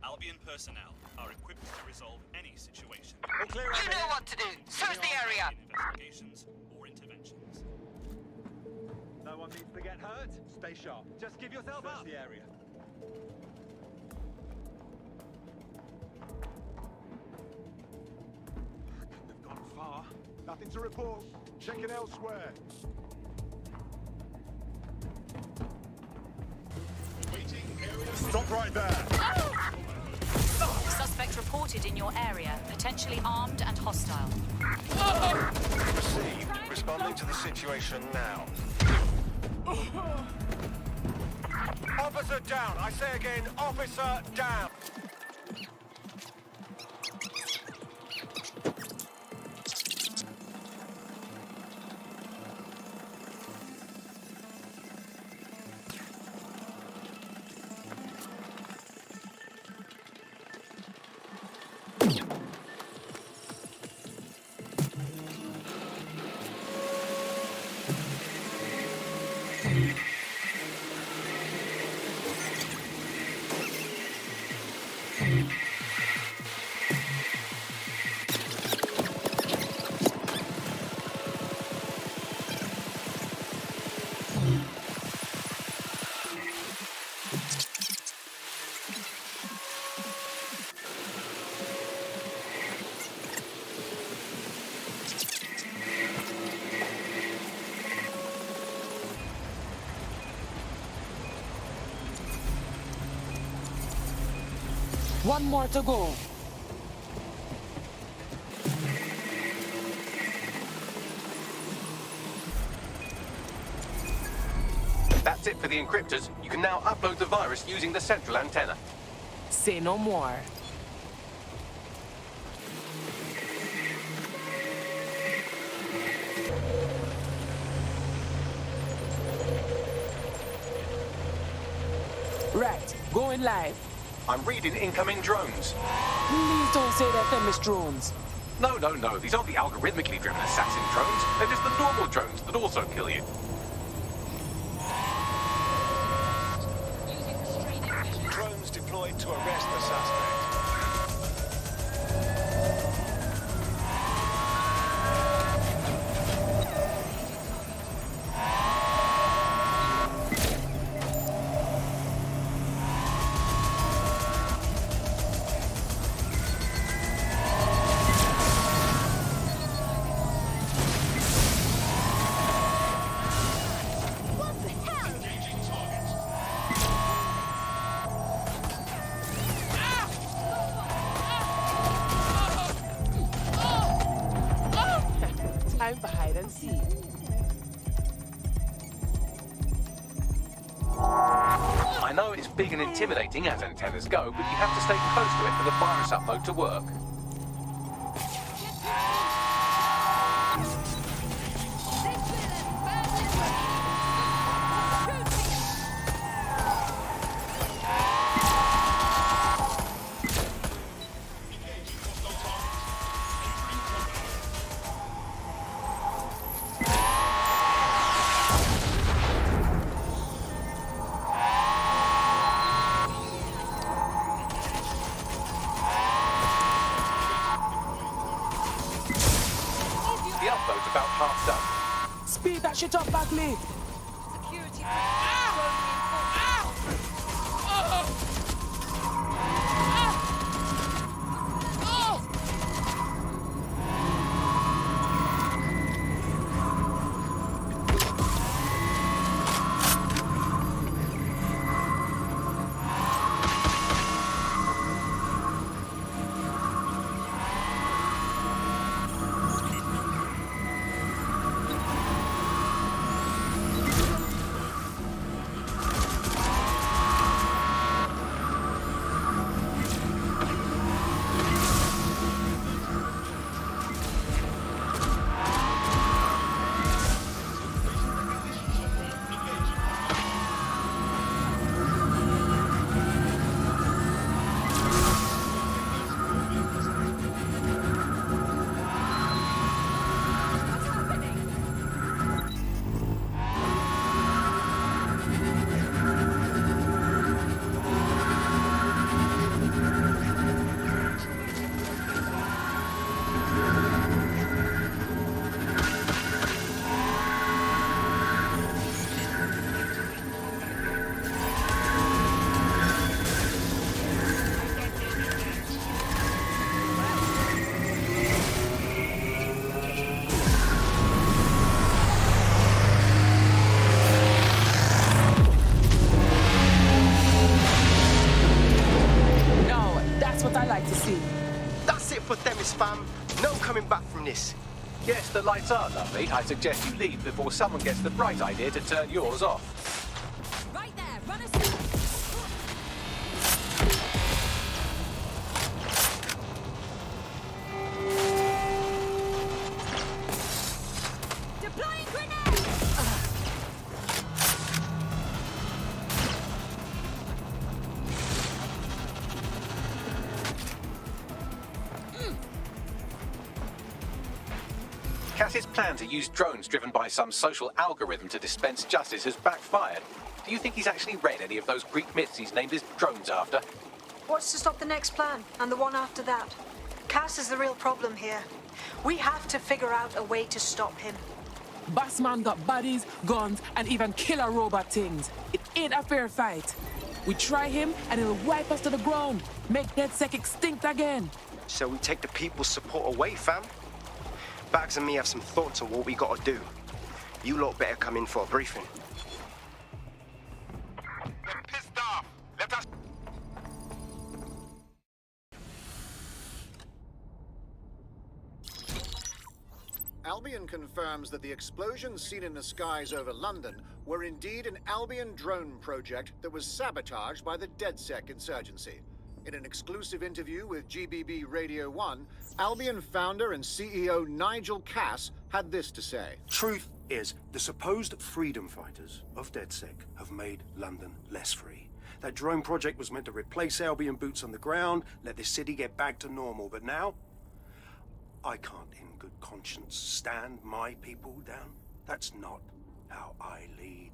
Speaker 1: Albion personnel are equipped to resolve any situation.
Speaker 17: You know what to do. Search the area.
Speaker 1: Investigations or interventions.
Speaker 17: No one needs to get hurt. Stay sharp. Just give yourself up. Search the area. Couldn't have gone far. Nothing to report. Check it elsewhere. Stop right there.
Speaker 14: Suspect reported in your area, potentially armed and hostile.
Speaker 21: Proceed. Responding to the situation now.
Speaker 17: Officer down. I say again, officer down.
Speaker 7: One more to go.
Speaker 18: That's it for the encryptors. You can now upload the virus using the central antenna.
Speaker 7: Say no more. Right, going live.
Speaker 18: I'm reading incoming drones.
Speaker 7: Please don't say that they're Miss Drones.
Speaker 18: No. These aren't the algorithmically driven assassin drones. They're just the normal drones that also kill you.
Speaker 17: Drones deployed to arrest the suspect.
Speaker 7: Time for hide and seek.
Speaker 18: I know it's big and intimidating as antennas go, but you have to stay close to it for the virus upload to work. half done.
Speaker 7: Speed that shit up, Bagley!
Speaker 14: Security.
Speaker 18: Yes, the lights are lovely. I suggest you leave before someone gets the bright idea to turn yours off.
Speaker 14: Right there, run us. Deploying grenade!
Speaker 18: Cass's plan to use drones driven by some social algorithm to dispense justice has backfired. Do you think he's actually read any of those Greek myths he's named his drones after?
Speaker 4: What's to stop the next plan and the one after that? Cass is the real problem here. We have to figure out a way to stop him.
Speaker 7: Bossman got bodies, guns, and even killer robot things. It ain't a fair fight. We try him and he'll wipe us to the ground, make DedSec extinct again.
Speaker 21: So we take the people's support away, fam? Bags and me have some thoughts on what we gotta do. You lot better come in for a briefing.
Speaker 8: They're pissed off. Let us...
Speaker 26: Albion confirms that the explosions seen in the skies over London were indeed an Albion drone project that was sabotaged by the DedSec insurgency. In an exclusive interview with GBB Radio 1, Albion founder and CEO Nigel Cass had this to say.
Speaker 15: Truth is, the supposed freedom fighters of DedSec have made London less free. That drone project was meant to replace Albion boots on the ground, let the city get back to normal, but now I can't in good conscience stand my people down. That's not how I lead.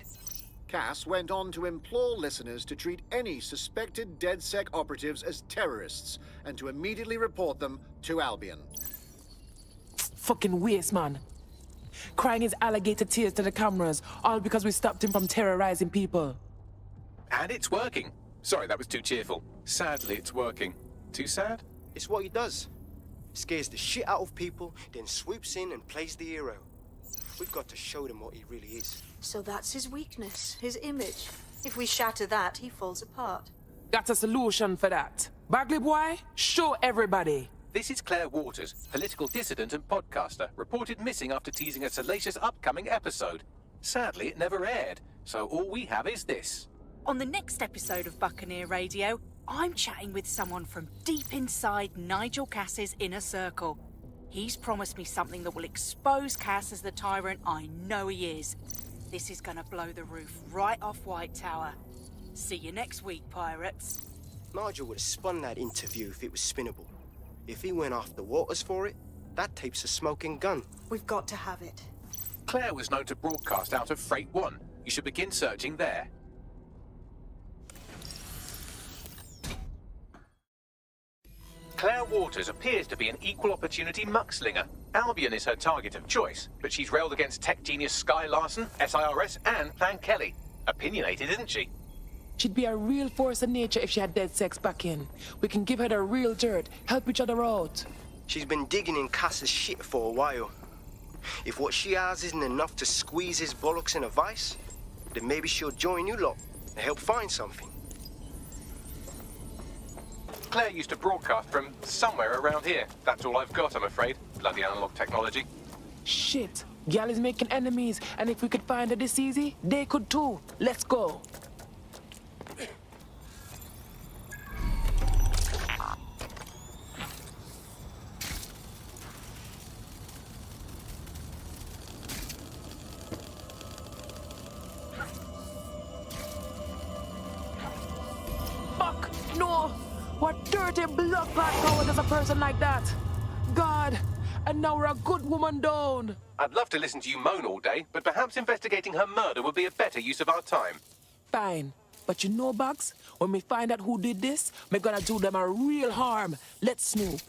Speaker 26: Cass went on to implore listeners to treat any suspected DedSec operatives as terrorists and to immediately report them to Albion.
Speaker 7: Fucking waste, man. Crying his alligator tears to the cameras, all because we stopped him from terrorizing people.
Speaker 18: And it's working. Sorry, that was too cheerful. Sadly, it's working. Too sad?
Speaker 21: It's what he does. Scares the shit out of people, then swoops in and plays the hero. We've got to show them what he really is.
Speaker 4: So that's his weakness, his image. If we shatter that, he falls apart.
Speaker 7: Got a solution for that. Bagley boy, show everybody.
Speaker 18: This is Claire Waters, political dissident and podcaster, reported missing after teasing a salacious upcoming episode. Sadly, it never aired, so all we have is this.
Speaker 14: On the next episode of Buccaneer Radio, I'm chatting with someone from deep inside Nigel Cass's inner circle. He's promised me something that will expose Cass as the tyrant I know he is. This is gonna blow the roof right off White Tower. See you next week, pirates.
Speaker 21: Nigel would have spun that interview if it was spinnable. If he went after Waters for it, that tape's a smoking gun.
Speaker 4: We've got to have it.
Speaker 18: Claire was known to broadcast out of Freight 1. You should begin searching there. Claire Waters appears to be an equal opportunity muckslinger. Albion is her target of choice, but she's railed against tech genius Sky Larson, SIRS, and Plan Kelly. Opinionated, isn't she?
Speaker 7: She'd be a real force of nature if she had dead sex back in. We can give her the real dirt, help each other out.
Speaker 21: She's been digging in Cass's shit for a while. If what she has isn't enough to squeeze his bollocks in a vice, then maybe she'll join you lot and help find something.
Speaker 18: Claire used to broadcast from somewhere around here. That's all I've got, I'm afraid. Bloody analog technology.
Speaker 7: Shit. Gal is making enemies, and if we could find her this easy, they could too. Let's go. Fuck! No! What dirty blood clot power does a person like that? God! And now we're a good woman down.
Speaker 18: I'd love to listen to you moan all day, but perhaps investigating her murder would be a better use of our time.
Speaker 7: Fine. But you know, Bugs, when we find out who did this, we're gonna do them a real harm. Let's snoop.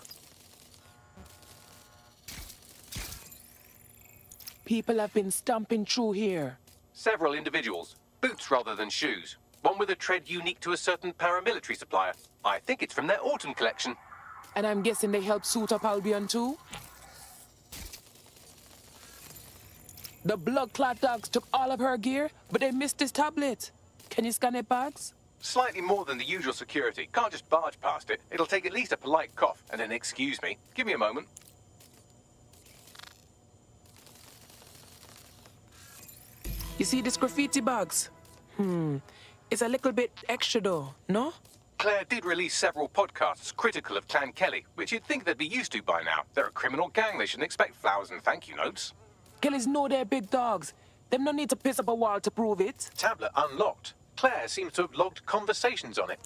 Speaker 7: People have been stomping through here.
Speaker 18: Several individuals. Boots rather than shoes. One with a tread unique to a certain paramilitary supplier. I think it's from their autumn collection.
Speaker 7: And I'm guessing they helped suit up Albion too? The blood clot dogs took all of her gear, but they missed this tablet. Can you scan it, Bugs?
Speaker 18: Slightly more than the usual security. Can't just barge past it. It'll take at least a polite cough and an excuse me. Give me a moment.
Speaker 7: You see this graffiti, Bugs? It's a little bit extra though, no?
Speaker 18: Claire did release several podcasts critical of Clan Kelly, which you'd think they'd be used to by now. They're a criminal gang. They shouldn't expect flowers and thank you notes.
Speaker 7: Kellys know they're big dogs. Them no need to piss up a wall to prove it.
Speaker 18: Tablet unlocked. Claire seems to have logged conversations on it.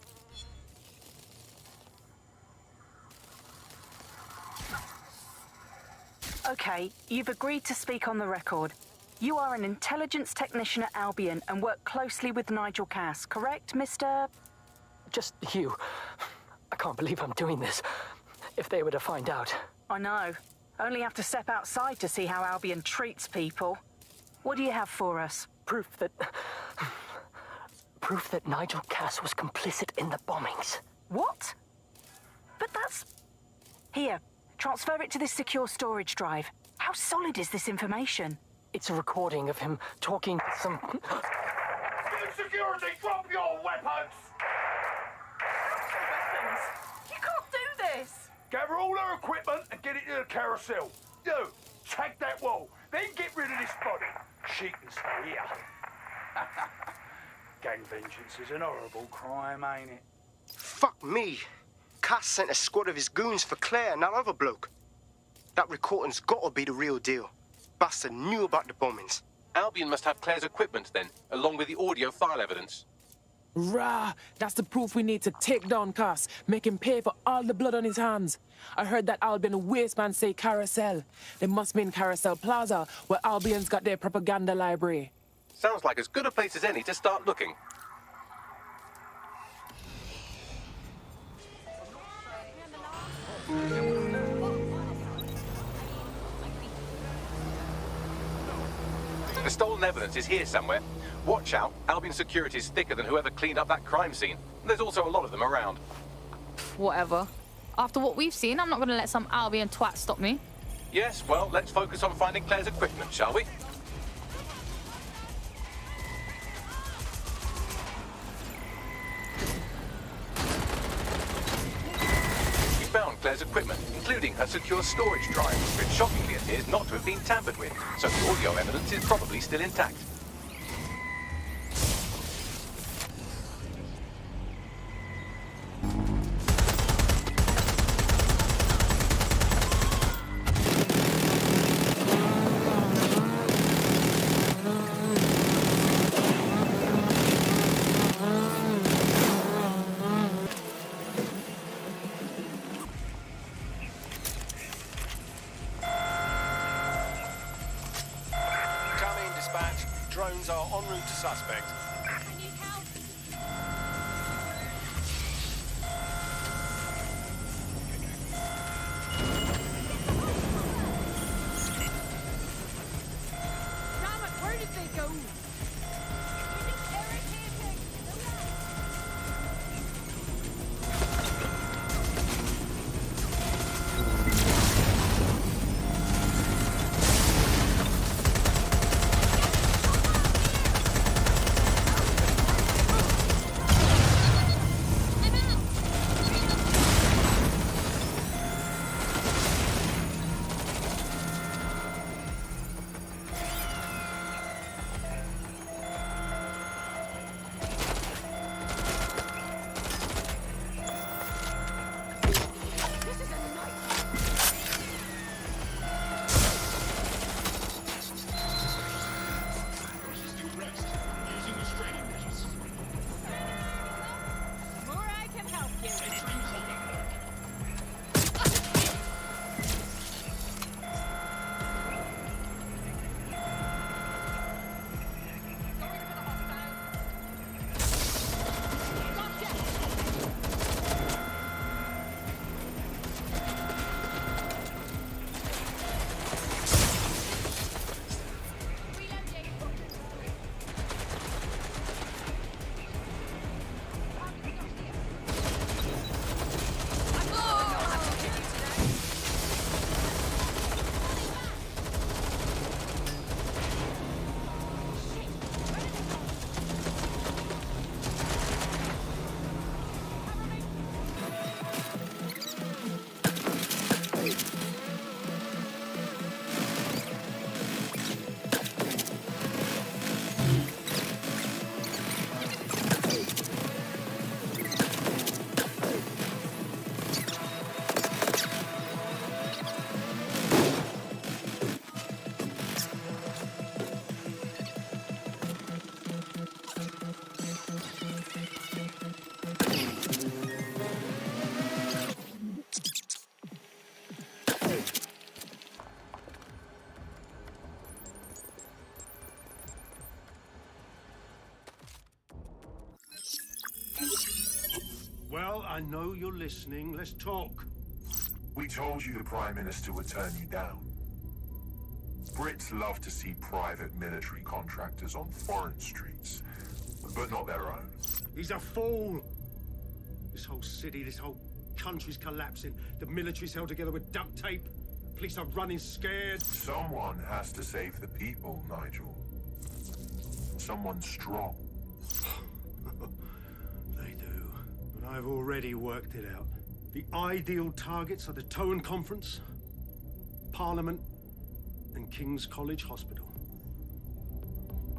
Speaker 14: Okay, you've agreed to speak on the record. You are an intelligence technician at Albion and work closely with Nigel Cass, correct, Mr...?
Speaker 9: Just you. I can't believe I'm doing this. If they were to find out.
Speaker 14: I know. Only have to step outside to see how Albion treats people. What do you have for us?
Speaker 9: Proof that Nigel Cass was complicit in the bombings.
Speaker 14: What? But that's... Here, transfer it to this secure storage drive. How solid is this information?
Speaker 9: It's a recording of him talking to some...
Speaker 8: Security, drop your weapons!
Speaker 14: You can't do this!
Speaker 8: Gather all her equipment and get it to the carousel. You, tag that wall, then get rid of this body. She can stay here. Gang vengeance is an horrible crime, ain't it?
Speaker 21: Fuck me. Cass sent a squad of his goons for Claire and that other bloke. That recording's gotta be the real deal. Bastard knew about the bombings.
Speaker 18: Albion must have Claire's equipment then, along with the audio file evidence.
Speaker 7: Rah! That's the proof we need to take down Cass. Make him pay for all the blood on his hands. I heard that Albion wasteman say Carousel. They must be in Carousel Plaza, where Albion's got their propaganda library.
Speaker 18: Sounds like as good a place as any to start looking. The stolen evidence is here somewhere. Watch out, Albion security is thicker than whoever cleaned up that crime scene. There's also a lot of them around.
Speaker 13: Whatever. After what we've seen, I'm not going to let some Albion twat stop me.
Speaker 18: Yes, well, let's focus on finding Claire's equipment, shall we? We found Claire's equipment, including her secure storage drive, which shockingly appears not to have been tampered with, so the audio evidence is probably still intact.
Speaker 21: Drones are en route to suspect.
Speaker 5: I know you're listening. Let's talk.
Speaker 2: We told you the Prime Minister would turn you down. Brits love to see private military contractors on foreign streets, but not their own.
Speaker 5: He's a fool. This whole city, this whole country's collapsing. The military's held together with duct tape. Police are running scared.
Speaker 2: Someone has to save the people, Nigel. Someone strong.
Speaker 5: They do. But I've already worked it out. The ideal targets are the Towan Conference, Parliament, and King's College Hospital.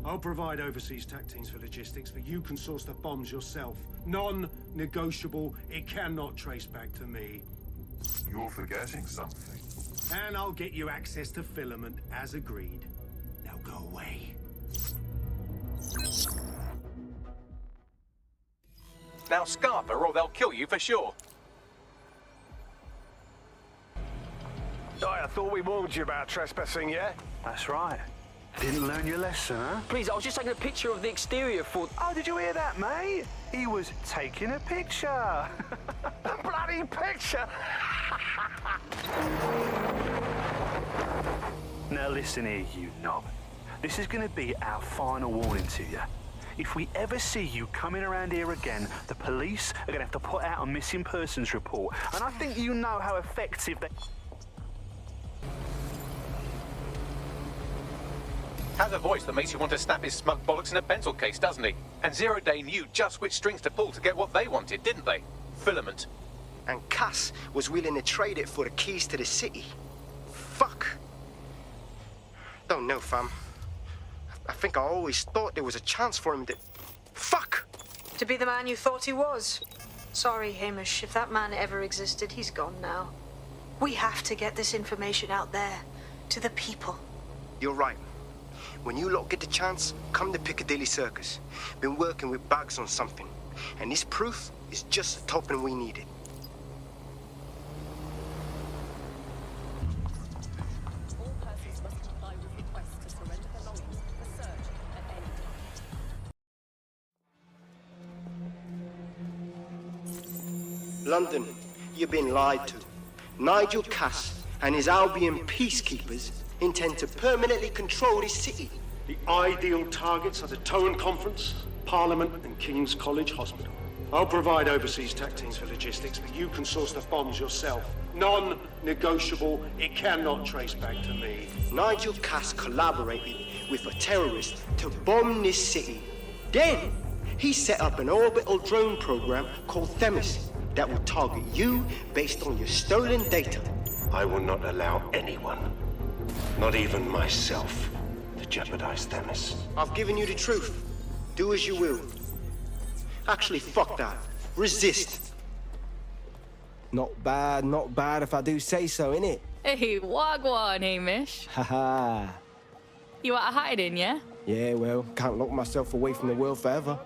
Speaker 5: I'll provide overseas tac teams for logistics, but you can source the bombs yourself. Non-negotiable. It cannot trace back to me.
Speaker 2: You're forgetting something.
Speaker 5: And I'll get you access to filament, as agreed. Now go away.
Speaker 18: Now scarper or they'll kill you for sure.
Speaker 15: I thought we warned you about trespassing, yeah?
Speaker 3: That's right. Didn't learn your lesson, huh?
Speaker 9: Please, I was just taking a picture of the exterior for...
Speaker 3: Oh, did you hear that, mate? He was taking a picture.
Speaker 15: A bloody picture!
Speaker 3: Now listen here, you knob. This is going to be our final warning to you. If we ever see you coming around here again, the police are going to have to put out a missing persons report. And I think you know how effective they...
Speaker 18: Has a voice that makes you want to snap his smug bollocks in a pencil case, doesn't he? And Zero Day knew just which strings to pull to get what they wanted, didn't they? Filament.
Speaker 21: And Cass was willing to trade it for the keys to the city. Fuck. Don't know, fam. I think I always thought there was a chance for him to... Fuck!
Speaker 4: To be the man you thought he was. Sorry, Hamish. If that man ever existed, he's gone now. We have to get this information out there. To the people.
Speaker 21: You're right. When you lot get the chance, come to Piccadilly Circus. Been working with Bags on something. And this proof is just the topping we needed. London, you've been lied to. Nigel Cass and his Albion peacekeepers intend to permanently control this city.
Speaker 5: The ideal targets are the Towan Conference, Parliament, and King's College Hospital. I'll provide overseas tac teams for logistics, but you can source the bombs yourself. Non-negotiable. It cannot trace back to me.
Speaker 21: Nigel Cass collaborated with a terrorist to bomb this city. Then, he set up an orbital drone program called Themis that will target you based on your stolen data.
Speaker 15: I will not allow anyone, not even myself, to jeopardize Themis.
Speaker 21: I've given you the truth. Do as you will. Actually, fuck that. Resist.
Speaker 17: Not bad if I do say so, innit?
Speaker 13: Hey, wagwan, Hamish.
Speaker 17: Haha.
Speaker 13: You out of hiding, yeah?
Speaker 17: Yeah, well, can't lock myself away from the world forever.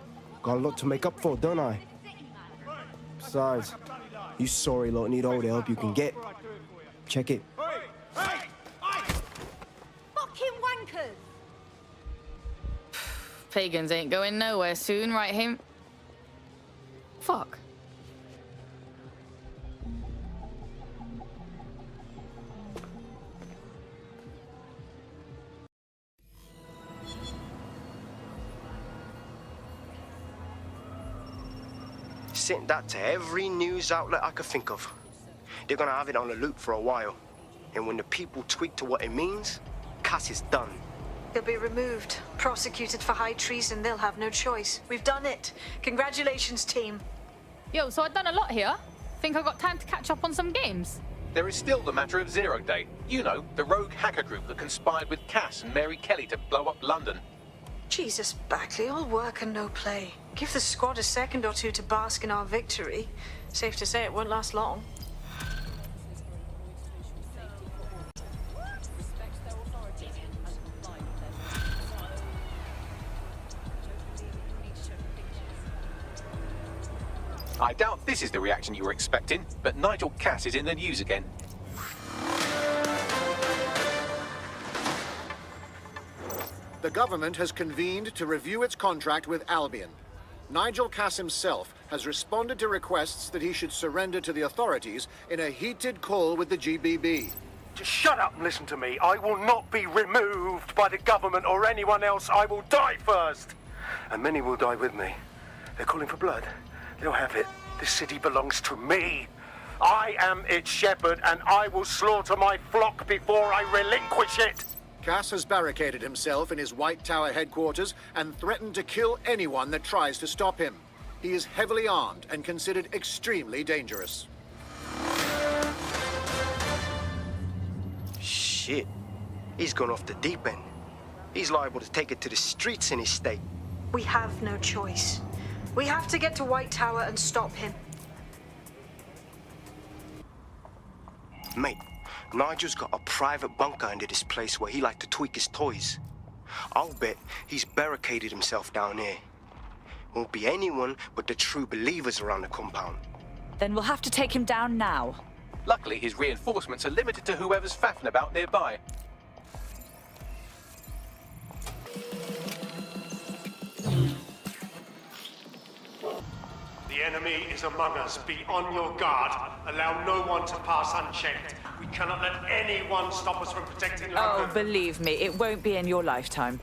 Speaker 17: Got a lot to make up for, don't I? Besides, you sorry lot need all the help you can get. Check it.
Speaker 19: Fucking wankers!
Speaker 13: Pagans ain't going nowhere soon, right, him? Fuck.
Speaker 21: Sent that to every news outlet I could think of. They're gonna have it on the loop for a while. And when the people tweak to what it means, Cass is done.
Speaker 4: He'll be removed, prosecuted for high treason. They'll have no choice. We've done it. Congratulations, team.
Speaker 13: Yo, so I've done a lot here. Think I got time to catch up on some games?
Speaker 18: There is still the matter of Zero Day. You know, the rogue hacker group that conspired with Cass and Mary Kelly to blow up London.
Speaker 4: Jesus, Bagley, all work and no play. Give the squad a second or two to bask in our victory. Safe to say it won't last long.
Speaker 18: I doubt this is the reaction you were expecting, but Nigel Cass is in the news again.
Speaker 26: The government has convened to review its contract with Albion. Nigel Cass himself has has responded to requests that he should surrender to the authorities in a heated call with the GBB.
Speaker 15: Just shut up and listen to me. I will not be removed by the government or anyone else. I will die first. And many will die with me. They're calling for blood. They'll have it. This city belongs to me. I am its shepherd, and I will slaughter my flock before I relinquish it.
Speaker 26: Cass has barricaded himself in his White Tower headquarters and threatened to kill anyone that tries to stop him. He is heavily armed and considered extremely dangerous.
Speaker 21: Shit. He's gone off the deep end. He's liable to take it to the streets in his state.
Speaker 4: We have no choice. We have to get to White Tower and stop him.
Speaker 21: Mate, Nigel's got a private bunker under this place where he like to tweak his toys. I'll bet he's barricaded himself down here. Won't be anyone but the true believers around the compound.
Speaker 11: Then we'll have to take him down now.
Speaker 18: Luckily, his reinforcements are limited to whoever's faffing about nearby.
Speaker 15: The enemy is among us. Be on your guard. Allow no one to pass unchecked. We cannot let anyone stop us from protecting London.
Speaker 11: Oh, believe me, it won't be in your lifetime.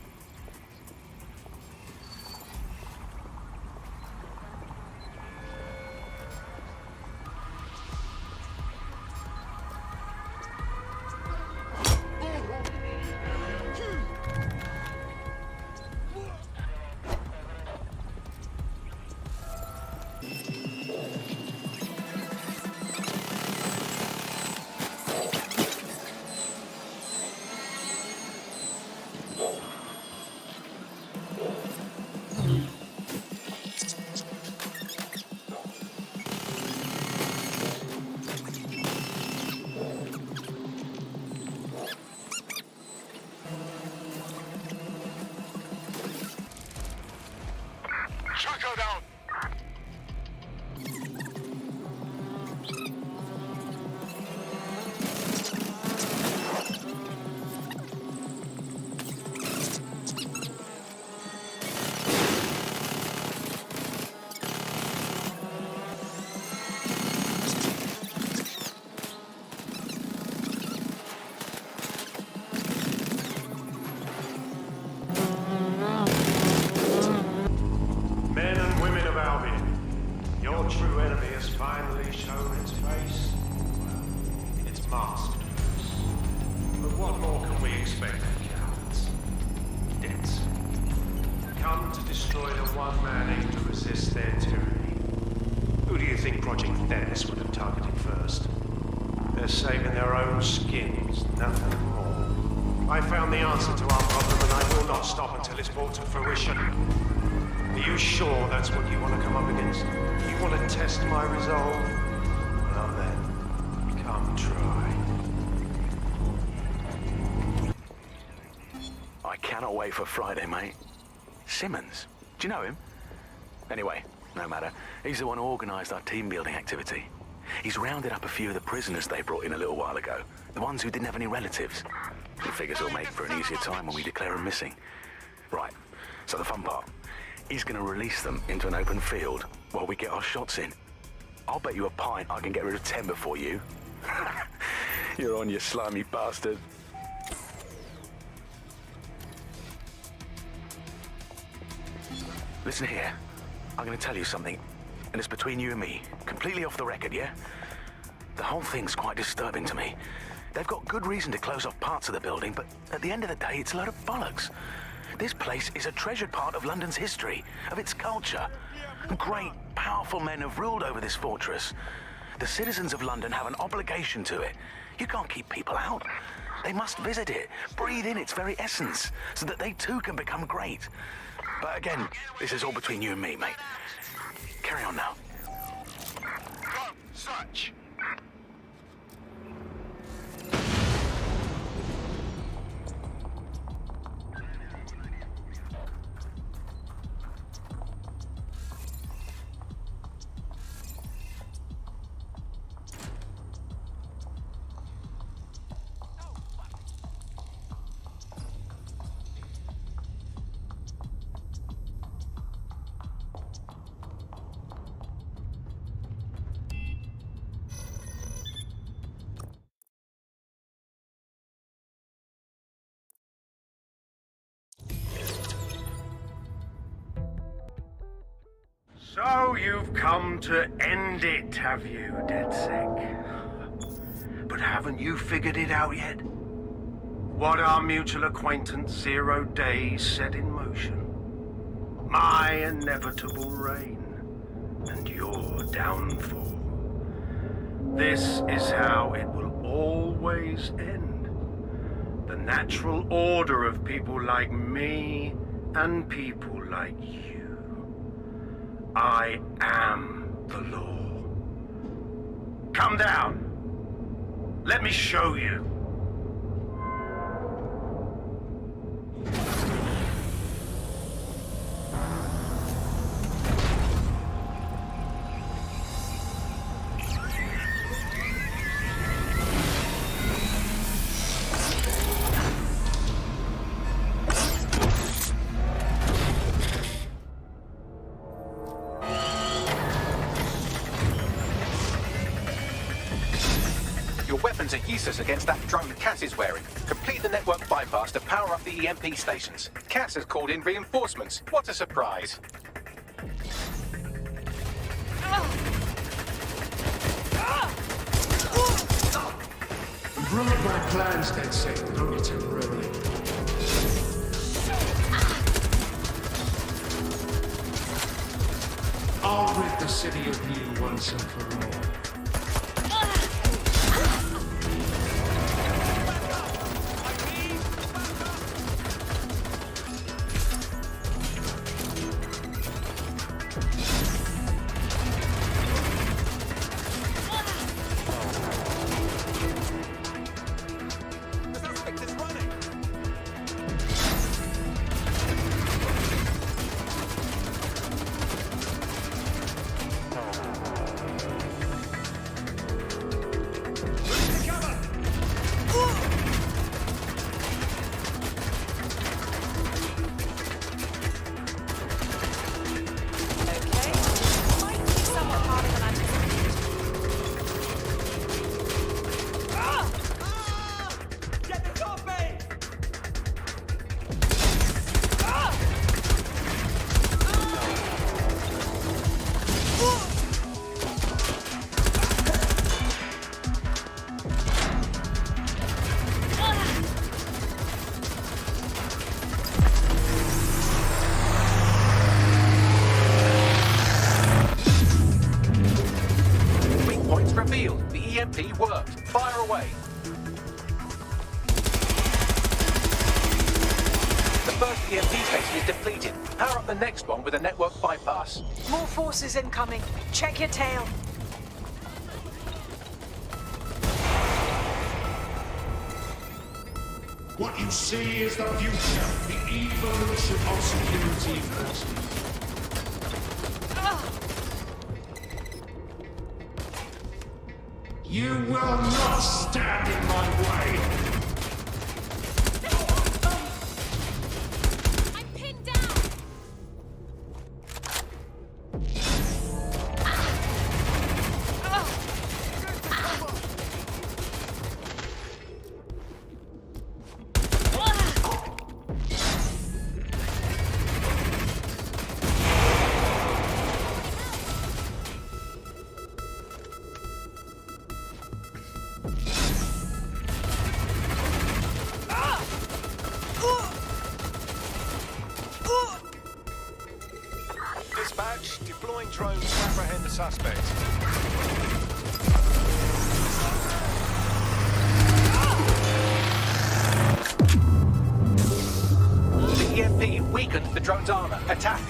Speaker 3: For Friday, mate. Simmons? Do you know him? Anyway, no matter. He's the one who organised our team-building activity. He's rounded up a few of the prisoners they brought in a little while ago. The ones who didn't have any relatives. He figures he'll make for an easier time when we declare them missing. Right, so the fun part. He's going to release them into an open field while we get our shots in. I'll bet you a pint I can get rid of 10 before you. You're on, you slimy bastard. Listen here, I'm going to tell you something, and it's between you and me, completely off the record, yeah? The whole thing's quite disturbing to me. They've got good reason to close off parts of the building, but at the end of the day, it's a load of bollocks. This place is a treasured part of London's history, of its culture. Great, powerful men have ruled over this fortress. The citizens of London have an obligation to it. You can't keep people out. They must visit it, breathe in its very essence, so that they too can become great. But again, this is all between you and me, mate. Carry on now.
Speaker 15: Such.
Speaker 5: So you've come to end it, have you, DedSec? But haven't you figured it out yet? What our mutual acquaintance 0 Days set in motion? My inevitable reign and your downfall. This is how it will always end. The natural order of people like me and people like you. I am the law. Come down. Let me show you.
Speaker 18: Weapons are useless against that drone Cass is wearing. Complete the network bypass to power up the EMP stations. Cass has called in reinforcements. What a surprise.
Speaker 5: You've ruined my plans, DedSec, but only temporarily. I'll rid the city of you once and for all.
Speaker 18: Revealed. The EMP worked. Fire away. The first EMP station is depleted. Power up the next one with a network bypass.
Speaker 4: More forces incoming. Check your tail.
Speaker 5: What you see is the future, the evolution of security forces. You will not stand in my way!
Speaker 12: I'm pinned down!
Speaker 15: Dispatch, deploying drones to apprehend the suspect.
Speaker 18: The EMP weakened the drone's armor. Attack.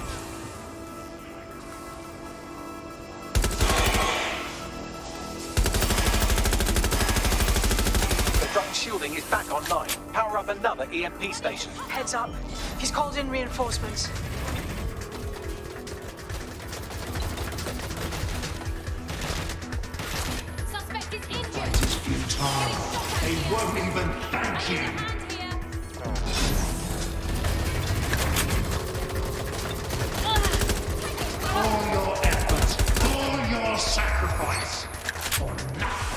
Speaker 18: The drone's shielding is back online. Power up another EMP station.
Speaker 4: Heads up. He's called in reinforcements.
Speaker 12: Suspect is injured!
Speaker 5: Fight is futile. They won't even thank you! All your effort, all your sacrifice, for nothing.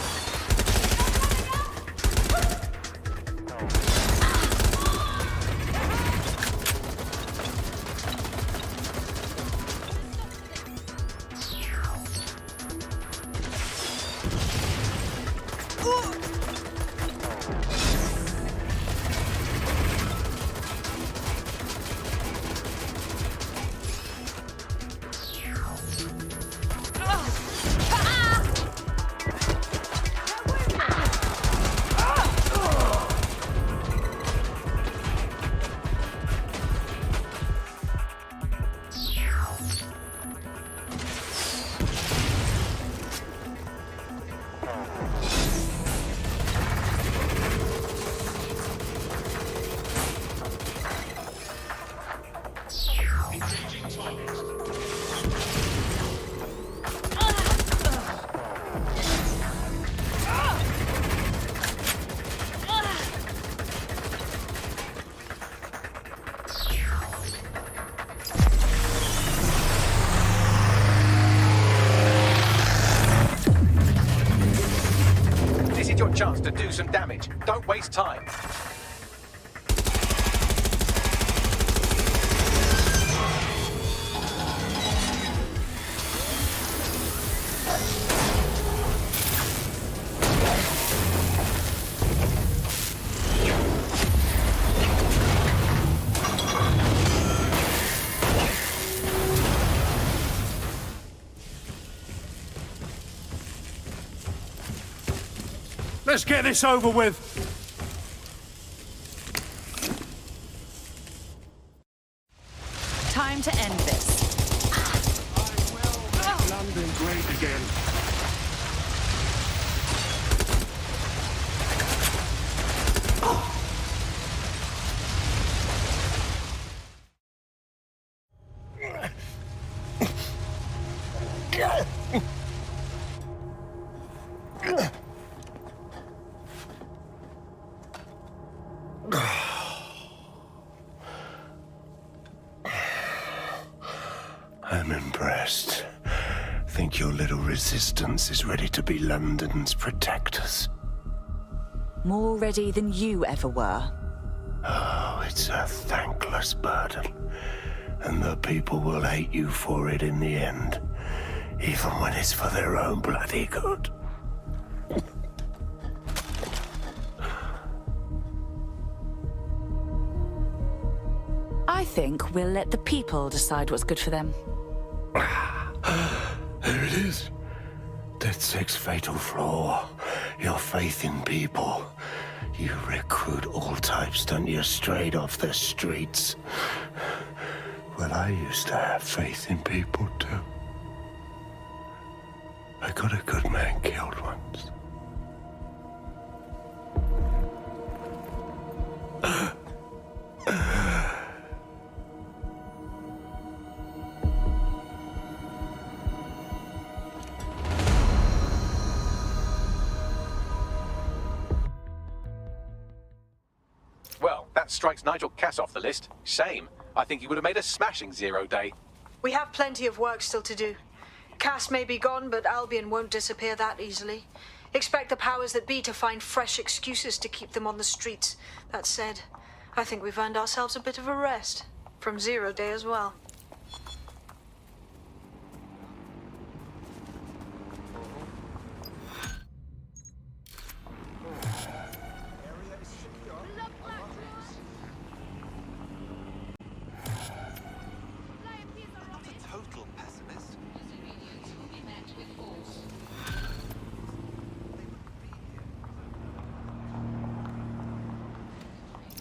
Speaker 18: chance to do some damage. Don't waste time.
Speaker 5: Let's get this over with.
Speaker 11: Time to end this.
Speaker 5: London great again.
Speaker 15: I'm impressed. Think your little resistance is ready to be London's protectors?
Speaker 11: More ready than you ever were.
Speaker 15: Oh, it's a thankless burden. And the people will hate you for it in the end. Even when it's for their own bloody good.
Speaker 11: I think we'll let the people decide what's good for them.
Speaker 15: There it is. DedSec's fatal flaw. Your faith in people. You recruit all types, don't you, straight off the streets. Well, I used to have faith in people, too. I got a good man killed once.
Speaker 18: Well, that strikes Nigel Cass off the list. Shame. I think he would have made a smashing 0 day.
Speaker 4: We have plenty of work still to do. Cass may be gone, but Albion won't disappear that easily. Expect the powers that be to find fresh excuses to keep them on the streets. That said, I think we've earned ourselves a bit of a rest. From 0 day as well.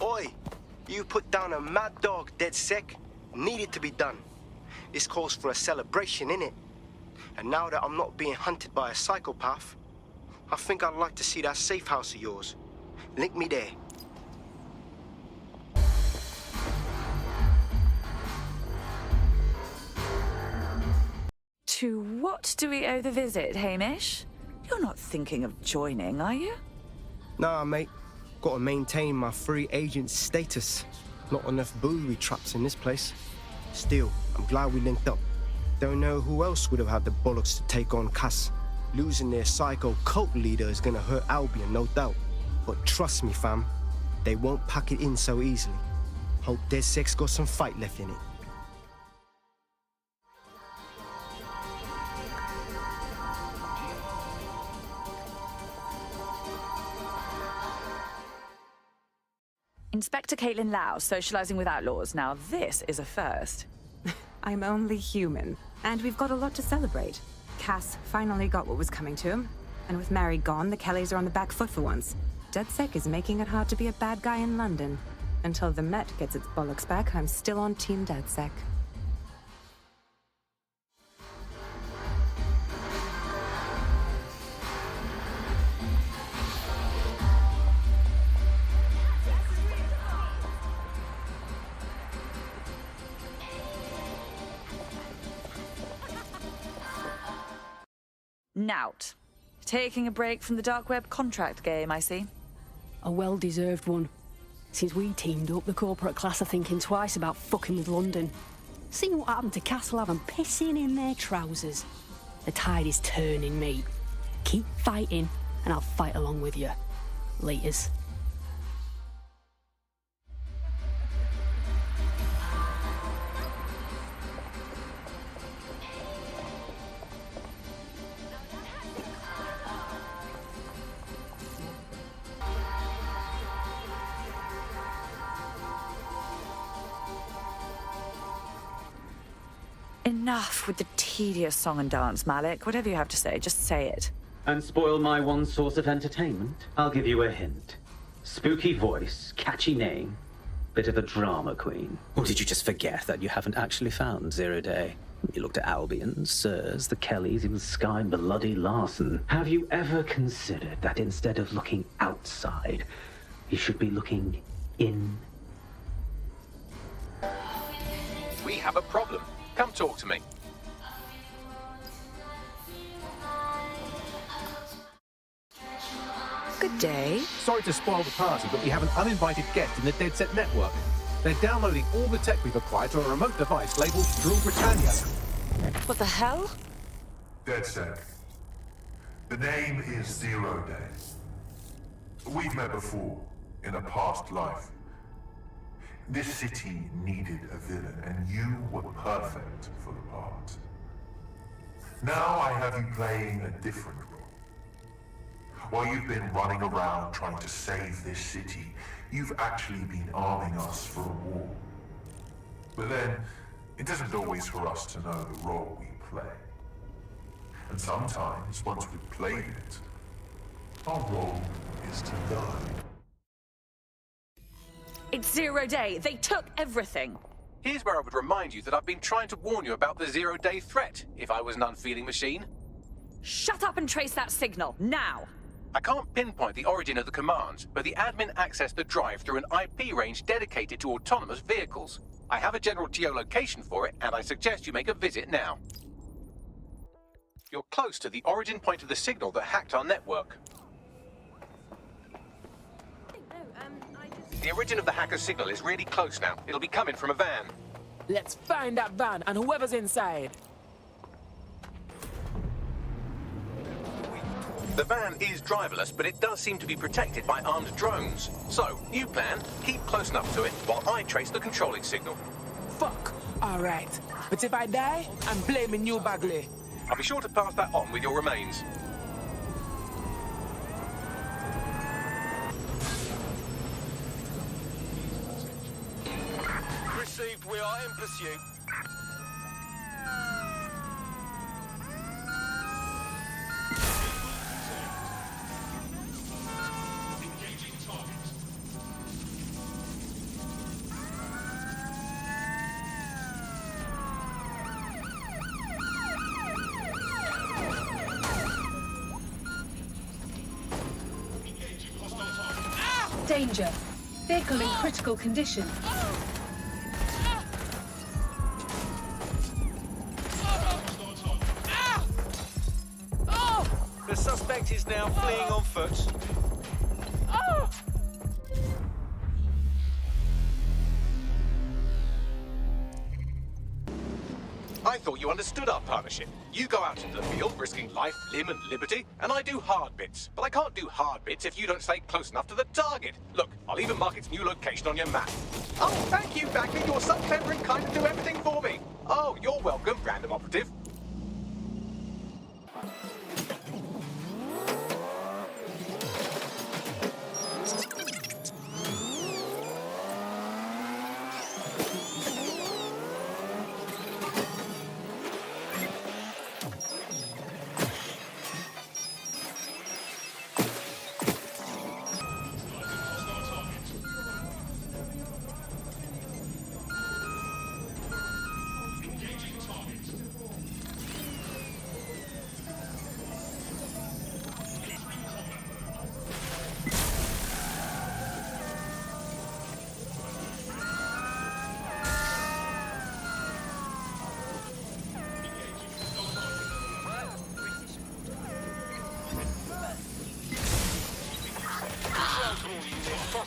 Speaker 21: Oi, you put down a mad dog, DedSec. Needed to be done. This calls for a celebration, innit? And now that I'm not being hunted by a psychopath, I think I'd like to see that safe house of yours. Link me there.
Speaker 11: To what do we owe the visit, Hamish? You're not thinking of joining, are you?
Speaker 17: Nah, mate. Gotta maintain my free agent status. Not enough booby traps in this place. Still, I'm glad we linked up. Don't know who else would have had the bollocks to take on Cass. Losing their psycho cult leader is gonna hurt Albion, no doubt. But trust me, fam, they won't pack it in so easily. Hope DedSec's got some fight left in it.
Speaker 11: Inspector Caitlin Lau, socializing with outlaws. Now this is a first.
Speaker 19: I'm only human, and we've got a lot to celebrate. Cass finally got what was coming to him, and with Mary gone, the Kellys are on the back foot for once. DedSec is making it hard to be a bad guy in London. Until the Met gets its bollocks back, I'm still on Team DedSec.
Speaker 11: Nout. Taking a break from the dark web contract game, I see.
Speaker 20: A well-deserved one. Since we teamed up, the corporate class are thinking twice about fucking with London. Seeing what happened to Castlehaven and pissing in their trousers. The tide is turning, mate. Keep fighting, and I'll fight along with you. Laters.
Speaker 11: Enough with the tedious song and dance, Malik. Whatever you have to say, just say it.
Speaker 10: And spoil my one source of entertainment? I'll give you a hint. Spooky voice, catchy name, bit of a drama queen.
Speaker 16: Or did you just forget that you haven't actually found Zero Day? You looked at Albion, Sirs, the Kellys, even Sky Bloody Larson.
Speaker 10: Have you ever considered that instead of looking outside, you should be looking in?
Speaker 18: We have a problem. Come talk to me.
Speaker 11: Good day.
Speaker 22: Sorry to spoil the party, but we have an uninvited guest in the DedSec network. They're downloading all the tech we've acquired to a remote device labeled Drill Britannia.
Speaker 11: What the hell?
Speaker 2: DedSec. The name is Zero Day. We've met before, in a past life. This city needed a villain, and you were perfect for the part. Now I have you playing a different role. While you've been running around trying to save this city, you've actually been arming us for a war. But then, it isn't always for us to know the role we play. And sometimes, once we've played it, our role is to die.
Speaker 11: It's Zero Day. They took everything.
Speaker 18: Here's where I would remind you that I've been trying to warn you about the zero-day threat, if I was an unfeeling machine.
Speaker 11: Shut up and trace that signal, now!
Speaker 18: I can't pinpoint the origin of the command, but the admin accessed the drive through an IP range dedicated to autonomous vehicles. I have a general geolocation for it, and I suggest you make a visit now. You're close to the origin point of the signal that hacked our network. The origin of the hacker's signal is really close now. It'll be coming from a van.
Speaker 7: Let's find that van and whoever's inside.
Speaker 18: The van is driverless, but it does seem to be protected by armed drones. So, new plan, keep close enough to it while I trace the controlling signal.
Speaker 7: Fuck. All right. But if I die, I'm blaming you, Bagley.
Speaker 18: I'll be sure to pass that on with your remains.
Speaker 8: Received, we are in pursuit.
Speaker 23: Danger. Vehicle in critical condition.
Speaker 8: The suspect is now fleeing on foot.
Speaker 18: I thought you understood our partnership. You go out into the field risking life, limb and liberty, and I do hard bits. But I can't do hard bits if you don't stay close enough to the target. Look, I'll even mark its new location on your map. Oh, thank you, Bagley. You're so clever and kind to do everything for me. Oh, you're welcome, random operative.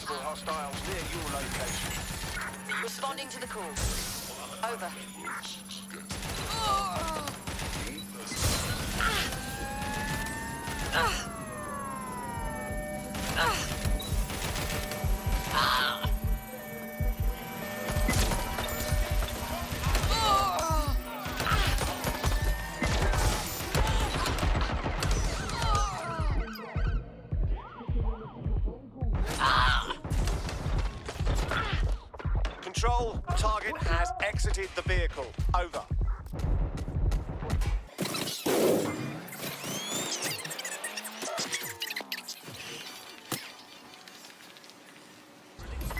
Speaker 8: Hostiles near your location.
Speaker 24: Responding to the call. Over.
Speaker 26: Control, target has exited the vehicle. Over.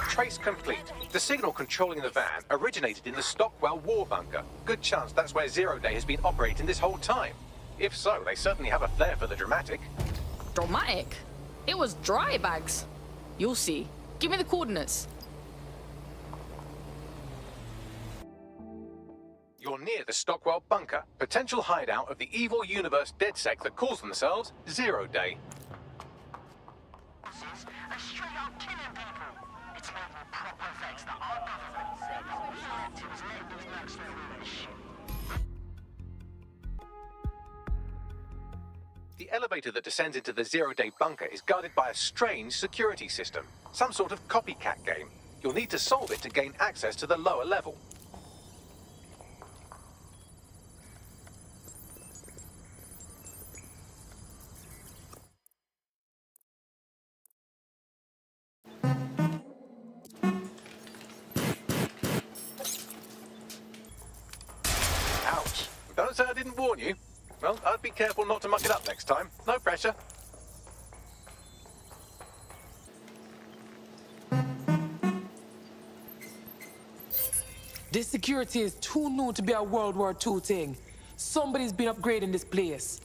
Speaker 18: Trace complete. The signal controlling the van originated in the Stockwell war bunker. Good chance that's where Zero Day has been operating this whole time. If so, they certainly have a flair for the dramatic.
Speaker 1: Dramatic? It was dry bags. You'll see. Give me the coordinates.
Speaker 18: You're near the Stockwell bunker, potential hideout of the evil universe DedSec that calls themselves Zero Day. The elevator that descends into the Zero Day bunker is guarded by a strange security system, some sort of copycat game. You'll need to solve it to gain access to the lower level. Ouch. Don't say I didn't warn you. Well, I'd be careful not to muck it up next time. No pressure.
Speaker 7: This security is too new to be a World War II thing. Somebody's been upgrading this place.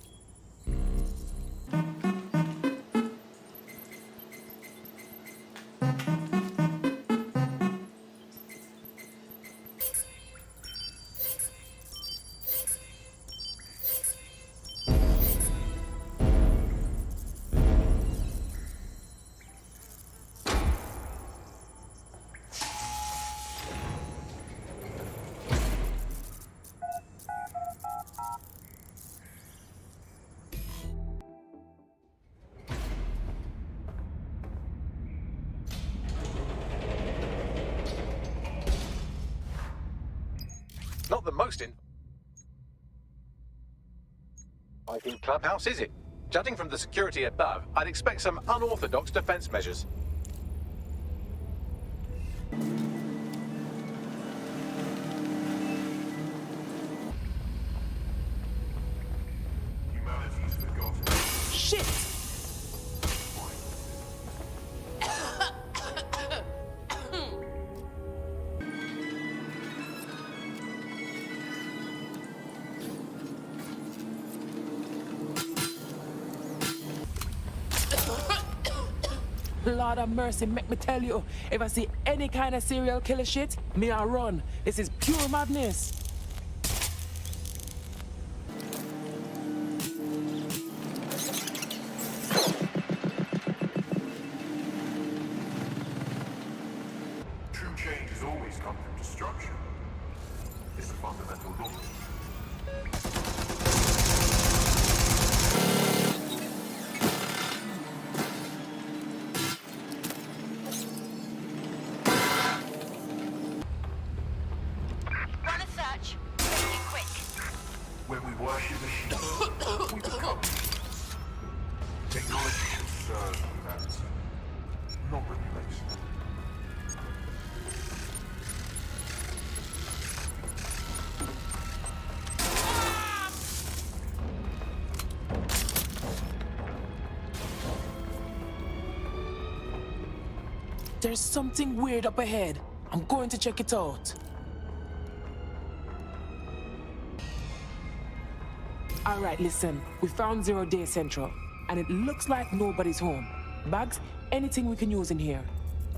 Speaker 18: Not the most inviting clubhouse, is it? Judging from the security above, I'd expect some unorthodox defense measures.
Speaker 2: Humanity's forgotten.
Speaker 7: Shit! Lord of mercy, make me tell you, if I see any kind of serial killer shit, me I run. This is pure madness.
Speaker 2: True change has always come from destruction. It's a fundamental law.
Speaker 24: Run a search. Make it quick.
Speaker 2: When we worship machines, we become machines. Technology should serve humanity, not replace it.
Speaker 7: There's something weird up ahead. I'm going to check it out. All right, listen. We found Zero Day Central, and it looks like nobody's home. Bags, anything we can use in here?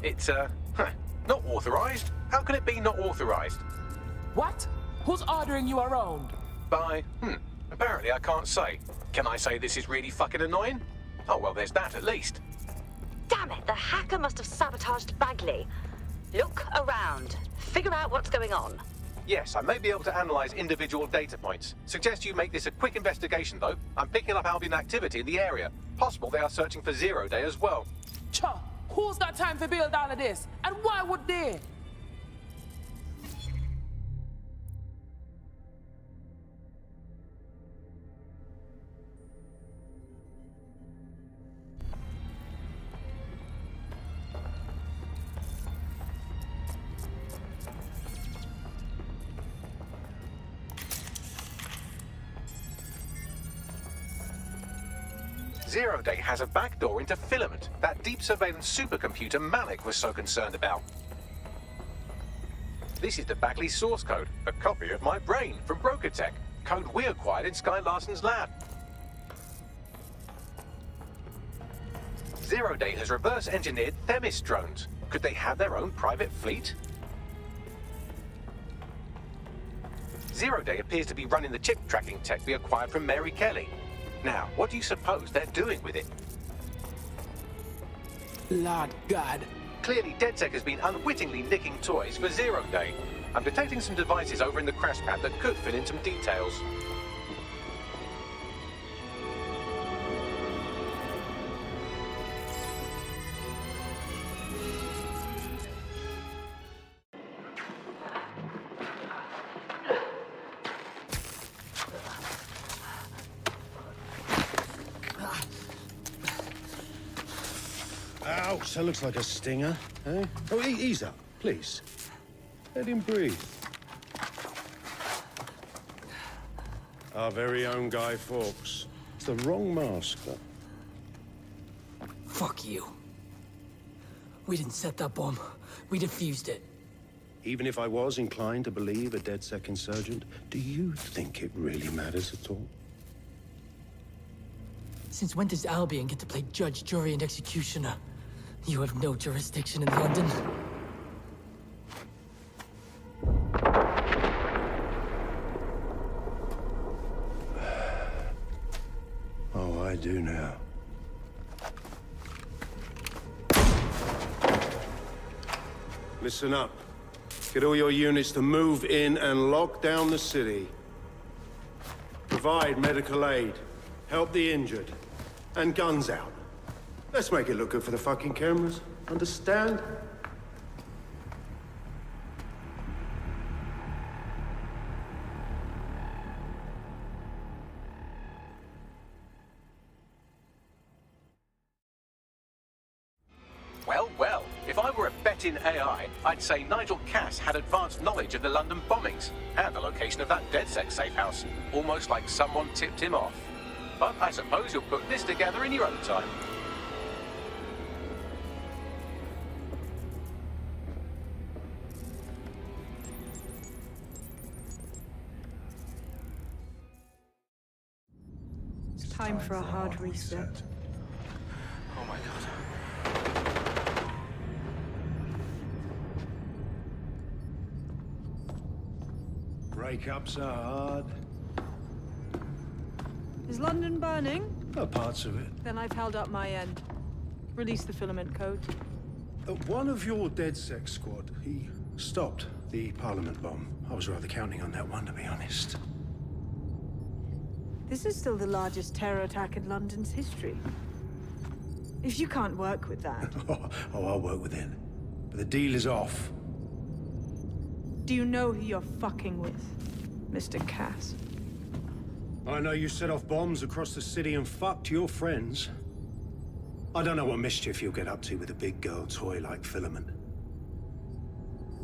Speaker 18: It's, not authorized. How can it be not authorized?
Speaker 7: What? Who's ordering you around?
Speaker 18: Apparently I can't say. Can I say this is really fucking annoying? Oh, well, there's that at least.
Speaker 24: Damn it, the hacker must have sabotaged Bagley. Look around. Figure out what's going on.
Speaker 18: Yes, I may be able to analyze individual data points. Suggest you make this a quick investigation, though. I'm picking up Albion activity in the area. Possible they are searching for Zero Day as well.
Speaker 7: Cha! Who's got time to build all of this? And why would they?
Speaker 18: Zero Day has a backdoor into Filament, that deep surveillance supercomputer Malik was so concerned about. This is the Bagley source code, a copy of my brain from Broker Tech, code we acquired in Sky Larson's lab. Zero Day has reverse-engineered Themis drones. Could they have their own private fleet? Zero Day appears to be running the chip tracking tech we acquired from Mary Kelly. Now, what do you suppose they're doing with it?
Speaker 7: Lord God.
Speaker 18: Clearly, DedSec has been unwittingly nicking toys for Zero Day. I'm detecting some devices over in the crash pad that could fill in some details.
Speaker 5: Ouch, that looks like a stinger, eh? Oh, ease up, please. Let him breathe. Our very own Guy Fawkes. It's the wrong mask, though.
Speaker 3: Fuck you. We didn't set that bomb. We defused it.
Speaker 5: Even if I was inclined to believe a DedSec insurgent, do you think it really matters at all?
Speaker 3: Since when does Albion get to play judge, jury, and executioner? You have no jurisdiction in London.
Speaker 5: Oh, I do now. Listen up. Get all your units to move in and lock down the city. Provide medical aid. Help the injured. And guns out. Let's make it look good for the fucking cameras. Understand?
Speaker 18: Well, well, if I were a bet in AI, I'd say Nigel Cass had advanced knowledge of the London bombings and the location of that DedSec safe house, almost like someone tipped him off. But I suppose you'll put this together in your own time.
Speaker 4: It's time for a hard reset.
Speaker 18: Oh my god.
Speaker 5: Breakups are hard.
Speaker 6: Is London burning?
Speaker 5: Oh, parts of it.
Speaker 6: Then I've held up my end. Release the filament code.
Speaker 5: One of your DedSec squad, he stopped the Parliament bomb. I was rather counting on that one, to be honest.
Speaker 6: This is still the largest terror attack in London's history. If you can't work with that...
Speaker 5: Oh, I'll work with it. But the deal is off.
Speaker 6: Do you know who you're fucking with, Mr. Cass?
Speaker 5: I know you set off bombs across the city and fucked your friends. I don't know what mischief you'll get up to with a big girl toy like Filament.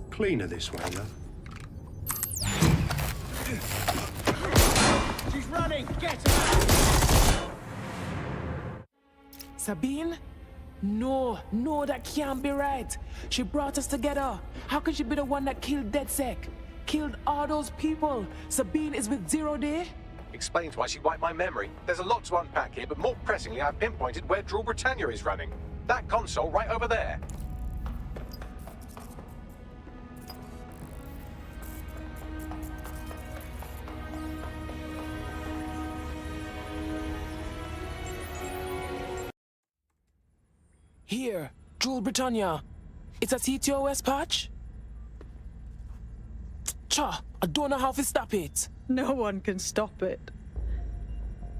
Speaker 5: Cleaner this way, love.
Speaker 3: She's running! Get her!
Speaker 7: Sabine? No, that can't be right. She brought us together. How can she be the one that killed DedSec? Killed all those people? Sabine is with Zero Day?
Speaker 18: Explains why she wiped my memory. There's a lot to unpack here, but more pressingly, I've pinpointed where Drool Britannia is running. That console right over there.
Speaker 7: Here, Drool Britannia. It's a CTOS patch? Cha, I don't know how to stop it.
Speaker 6: No one can stop it.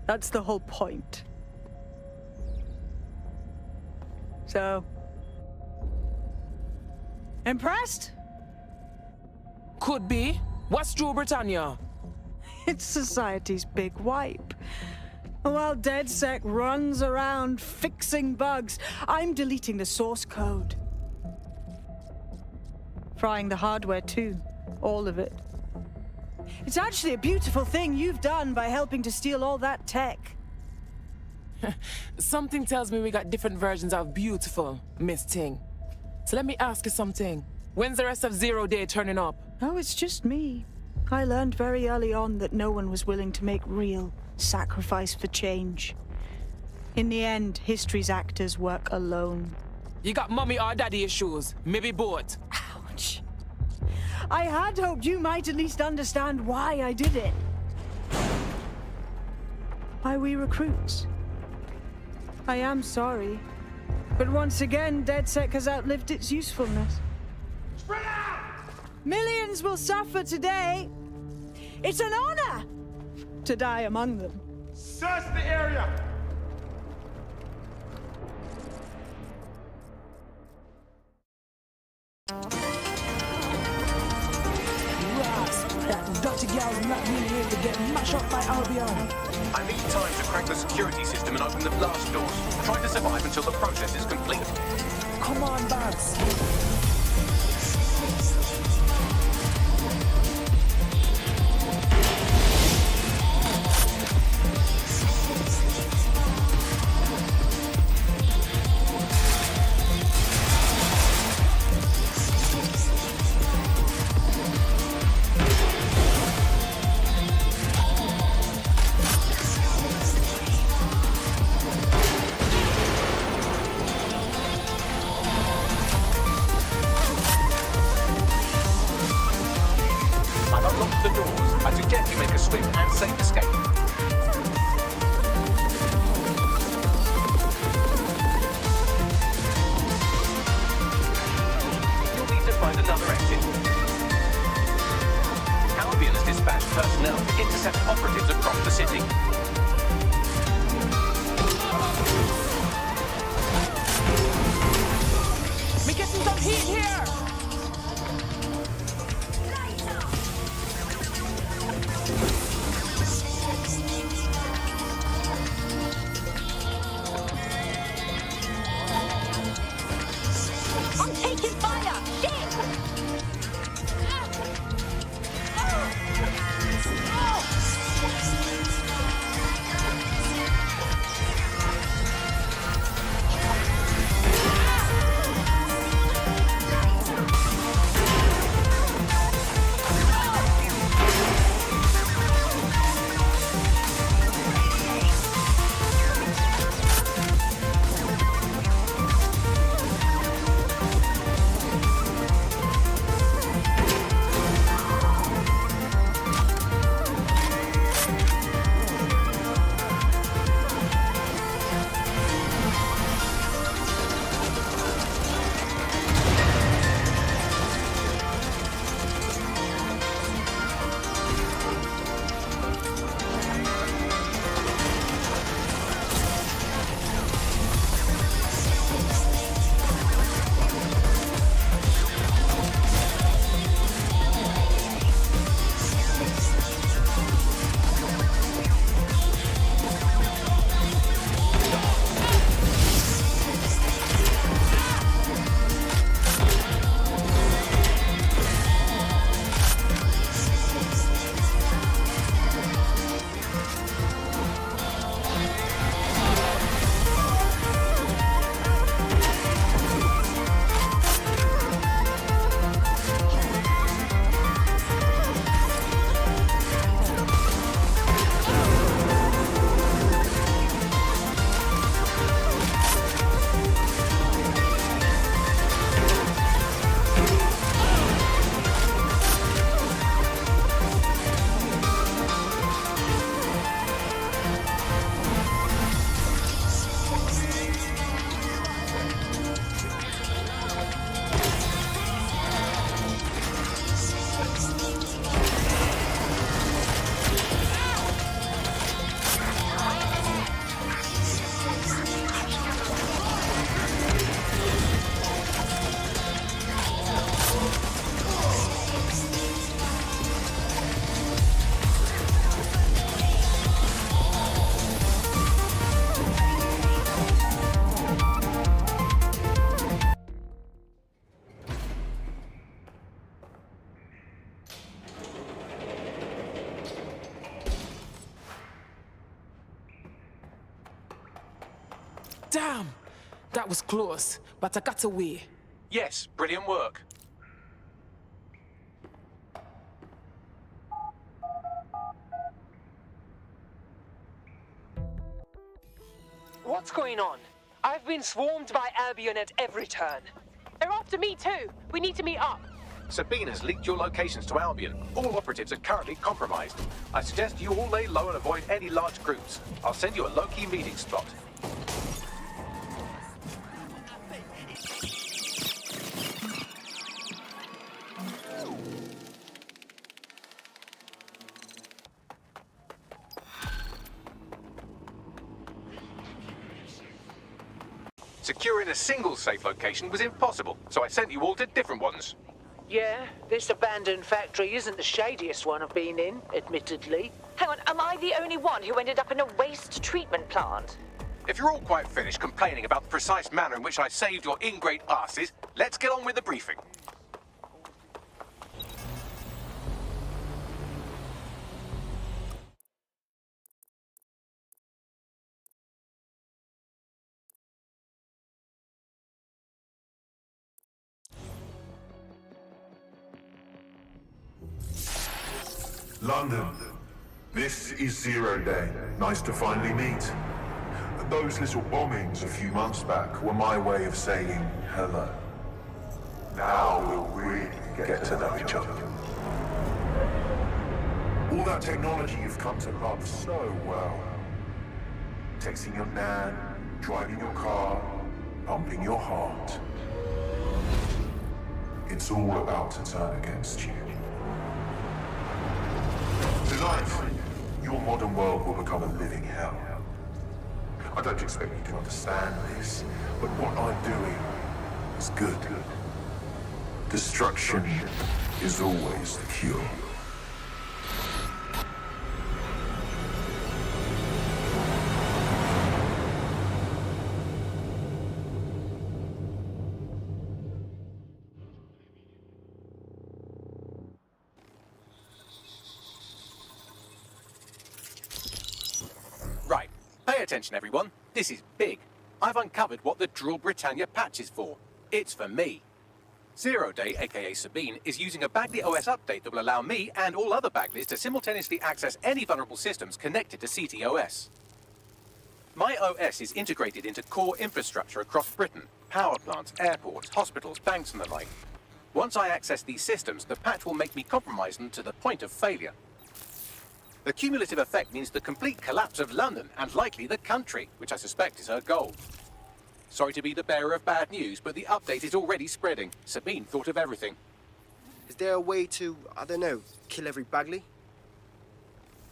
Speaker 6: That's the whole point. So... impressed?
Speaker 7: Could be. What's Drool Britannia?
Speaker 6: It's society's big wipe. While DedSec runs around fixing bugs, I'm deleting the source code. Frying the hardware too. All of it. It's actually a beautiful thing you've done by helping to steal all that tech.
Speaker 7: Something tells me we got different versions of beautiful, Miss Ting. So let me ask you something. When's the rest of Zero Day turning up?
Speaker 6: Oh, it's just me. I learned very early on that no one was willing to make real sacrifice for change. In the end, history's actors work alone.
Speaker 7: You got mommy or daddy issues? Maybe both.
Speaker 6: Ouch. I had hoped you might at least understand why I did it. Why we recruits. I am sorry. But once again, DedSec has outlived its usefulness.
Speaker 8: Spread out!
Speaker 6: Millions will suffer today. It's an honor to die among them.
Speaker 8: Search the area!
Speaker 7: That dirty gal's not really here to get mashed up by Albion.
Speaker 18: I need time to crack the security system and open the blast doors. Try to survive until the process is complete.
Speaker 7: Come on, Babs. Damn! That was close, but I got away.
Speaker 18: Yes, brilliant work.
Speaker 9: What's going on? I've been swarmed by Albion at every turn. They're after me too. We need to meet up.
Speaker 18: Sabine has leaked your locations to Albion. All operatives are currently compromised. I suggest you all lay low and avoid any large groups. I'll send you a low-key meeting spot. Securing a single safe location was impossible, so I sent you all to different ones.
Speaker 9: Yeah, this abandoned factory isn't the shadiest one I've been in, admittedly.
Speaker 24: Hang on, am I the only one who ended up in a waste treatment plant?
Speaker 18: If you're all quite finished complaining about the precise manner in which I saved your ingrate asses, let's get on with the briefing.
Speaker 2: London, this is Zero Day. Nice to finally meet. Those little bombings a few months back were my way of saying hello. Now we'll really get to know each other. All that technology you've come to love so well. Texting your nan, driving your car, pumping your heart. It's all about to turn against you. Tonight, your modern world will become a living hell. I don't expect you to understand this, but what I'm doing is good. Destruction is always the cure.
Speaker 18: Right, pay attention everyone. This is big. I've uncovered what the Drill Britannia patch is for. It's for me. Zero Day, aka Sabine, is using a Bagley OS update that will allow me and all other Bagleys to simultaneously access any vulnerable systems connected to CTOS. My OS is integrated into core infrastructure across Britain, power plants, airports, hospitals, banks and the like. Once I access these systems, the patch will make me compromise them to the point of failure. The cumulative effect means the complete collapse of London and likely the country, which I suspect is her goal. Sorry to be the bearer of bad news, but the update is already spreading. Sabine thought of everything.
Speaker 17: Is there a way to, I don't know, kill every Bagley?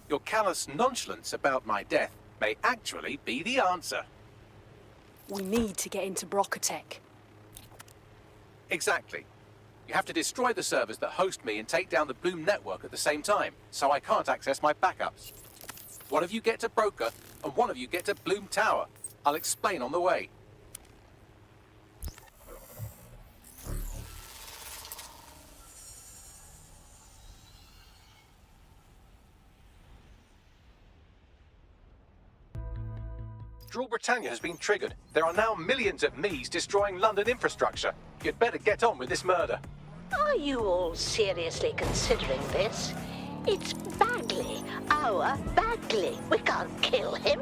Speaker 18: Your callous nonchalance about my death may actually be the answer.
Speaker 20: We need to get into Brocotech.
Speaker 18: Exactly. You have to destroy the servers that host me and take down the Bloom network at the same time, so I can't access my backups. One of you get to Broker, and one of you get to Bloom Tower. I'll explain on the way. Drill Britannia has been triggered. There are now millions of me's destroying London infrastructure. You'd better get on with this murder.
Speaker 24: Are you all seriously considering this? It's Bagley, our Bagley. We can't kill him.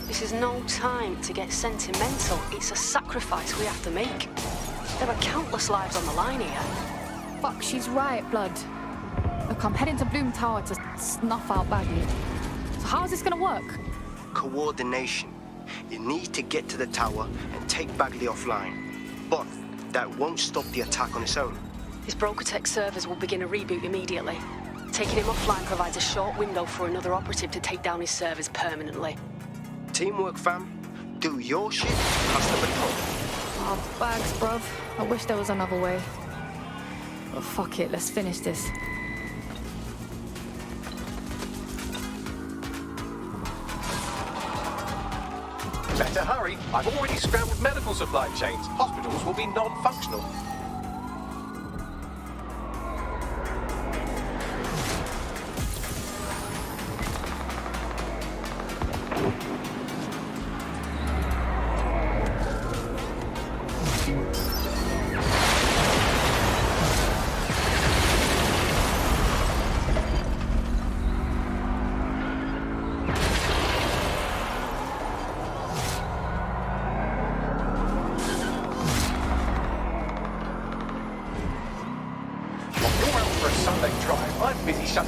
Speaker 20: This is no time to get sentimental. It's a sacrifice we have to make. There are countless lives on the line here.
Speaker 12: Fuck, she's right, Blood. Look, I'm heading to Bloom Tower to snuff out Bagley. So how is this gonna work?
Speaker 17: Coordination. You need to get to the tower and take Bagley offline. But that won't stop the attack on its own.
Speaker 20: His Brocotech servers will begin a reboot immediately. Taking him offline provides a short window for another operative to take down his servers permanently.
Speaker 17: Teamwork, fam. Do your shit, pass the baton.
Speaker 12: Oh, bags, bruv. I wish there was another way. But fuck it, let's finish this.
Speaker 18: Better hurry. I've already scrambled medical supply chains. Hospitals will be non-functional.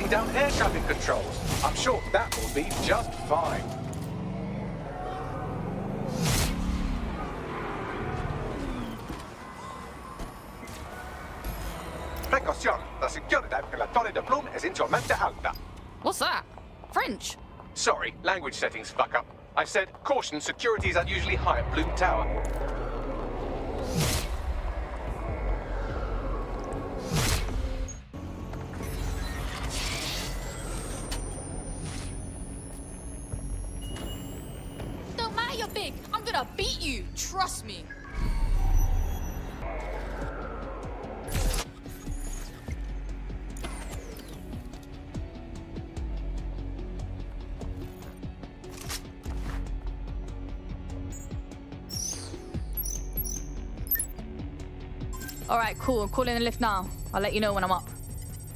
Speaker 22: taking down air traffic controls. I'm sure that will be just fine.
Speaker 18: Precaución, la seguridad en la Torre de Bloom es insolmente alta.
Speaker 1: What's that? French?
Speaker 18: Sorry, language settings fuck up. I said, caution, security is unusually high at Bloom Tower.
Speaker 1: Don't matter you're big. I'm gonna beat you. Trust me. Alright, cool. I'm calling the lift now. I'll let you know when I'm up.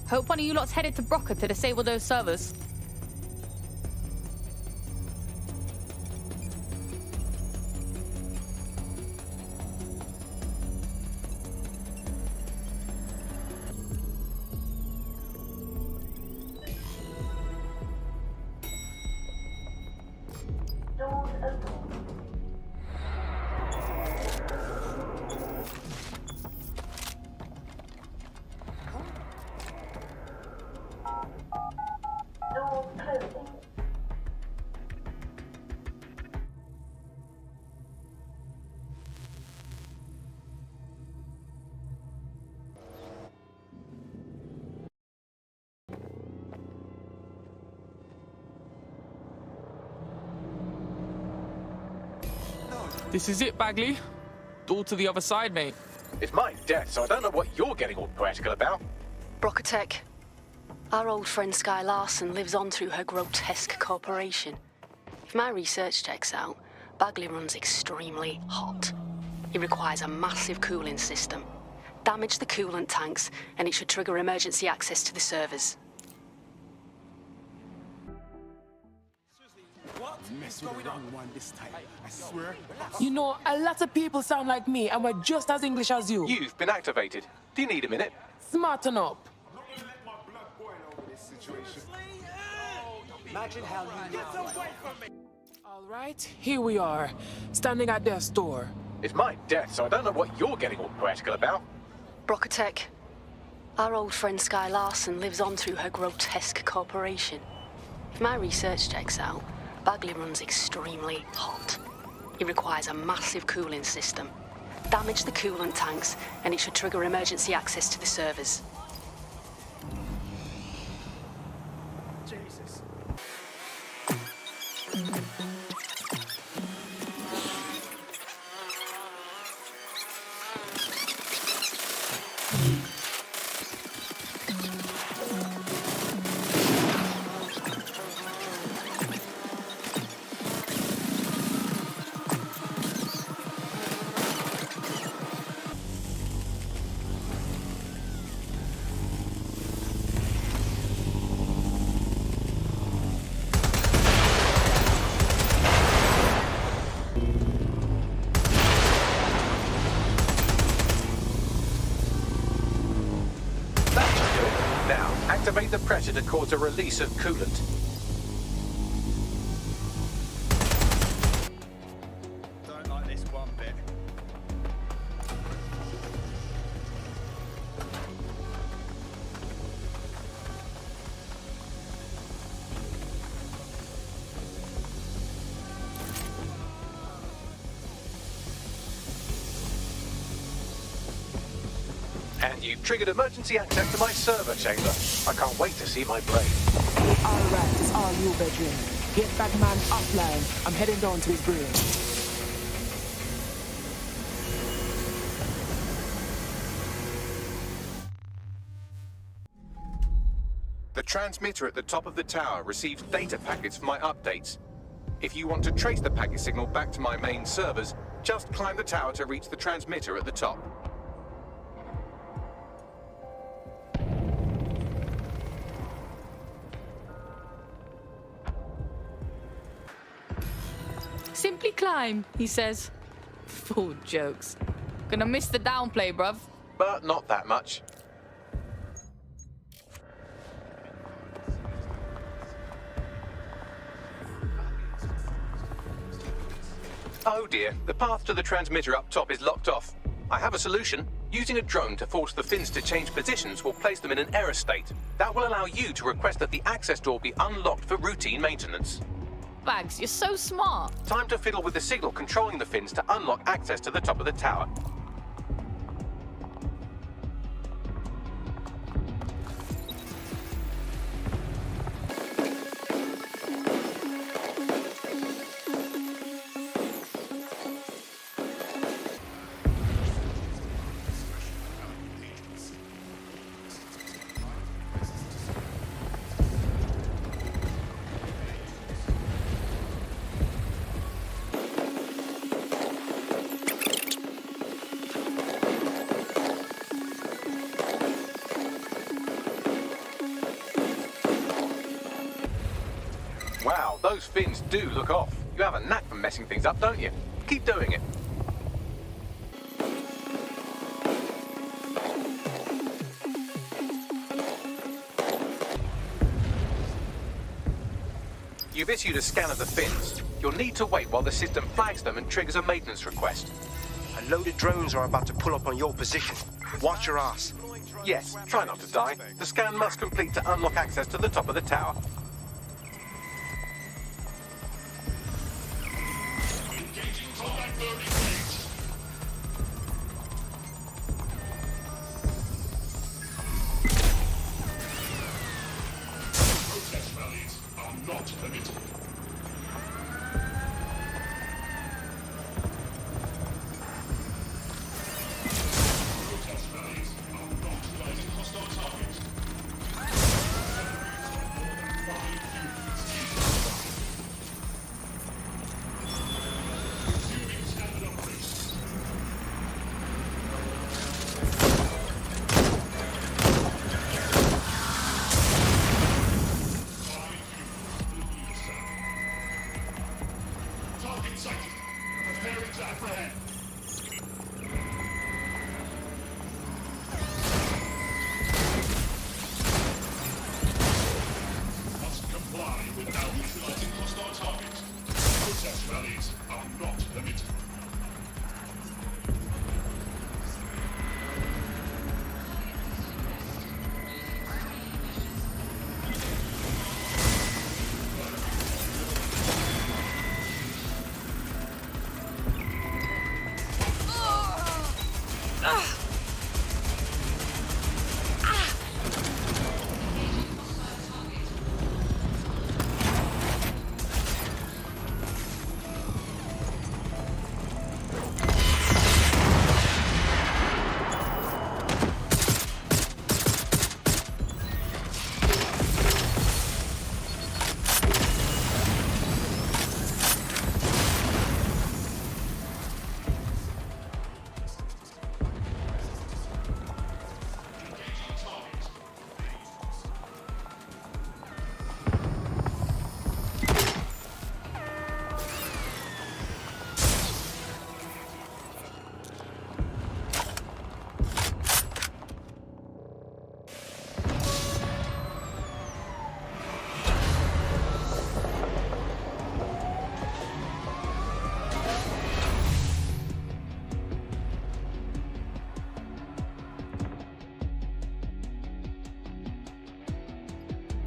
Speaker 1: Hope one of you lot's headed to Broca to disable those servers.
Speaker 7: This is it, Bagley. Door to the other side, mate.
Speaker 18: It's my death, so I don't know what you're getting all poetical about.
Speaker 20: Brocatech. Our old friend Sky Larson lives on through her grotesque corporation. If my research checks out, Bagley runs extremely hot. He requires a massive cooling system. Damage the coolant tanks, and it should trigger emergency access to the servers.
Speaker 7: You know, a lot of people sound like me, and we're just as English as you.
Speaker 18: You've been activated. Do you need a minute?
Speaker 7: Smarten up.
Speaker 13: Imagine how you
Speaker 7: All right, here we are, standing at their store.
Speaker 18: It's my death, so I don't know what you're getting all poetical about.
Speaker 20: Brocatech. Our old friend Sky Larson lives on through her grotesque corporation. If my research checks out, Bagley runs extremely hot. He requires a massive cooling system. Damage the coolant tanks, and it should trigger emergency access to the servers.
Speaker 5: Jesus.
Speaker 18: Activate the pressure to cause a release of coolant.
Speaker 13: don't like this one bit.
Speaker 18: And you've triggered emergency access to my server chamber. I can't wait to see my brain.
Speaker 7: All right, it's all you, bedroom. Get that man offline. I'm heading down to his brain.
Speaker 18: The transmitter at the top of the tower receives data packets for my updates. If you want to trace the packet signal back to my main servers, just climb the tower to reach the transmitter at the top.
Speaker 1: Simply climb, he says. Full jokes. Gonna miss the downplay, bruv.
Speaker 18: But not that much. Oh dear, the path to the transmitter up top is locked off. I have a solution. Using a drone to force the fins to change positions will place them in an error state. That will allow you to request that the access door be unlocked for routine maintenance.
Speaker 1: Bags, you're so smart.
Speaker 18: Time to fiddle with the signal controlling the fins to unlock access to the top of the tower. Wow, those fins do look off. You have a knack for messing things up, don't you? Keep doing it. You've issued a scan of the fins. You'll need to wait while the system flags them and triggers a maintenance request.
Speaker 17: A load of drones are about to pull up on your position. Watch your ass.
Speaker 18: Yes, try not to die. The scan must complete to unlock access to the top of the tower.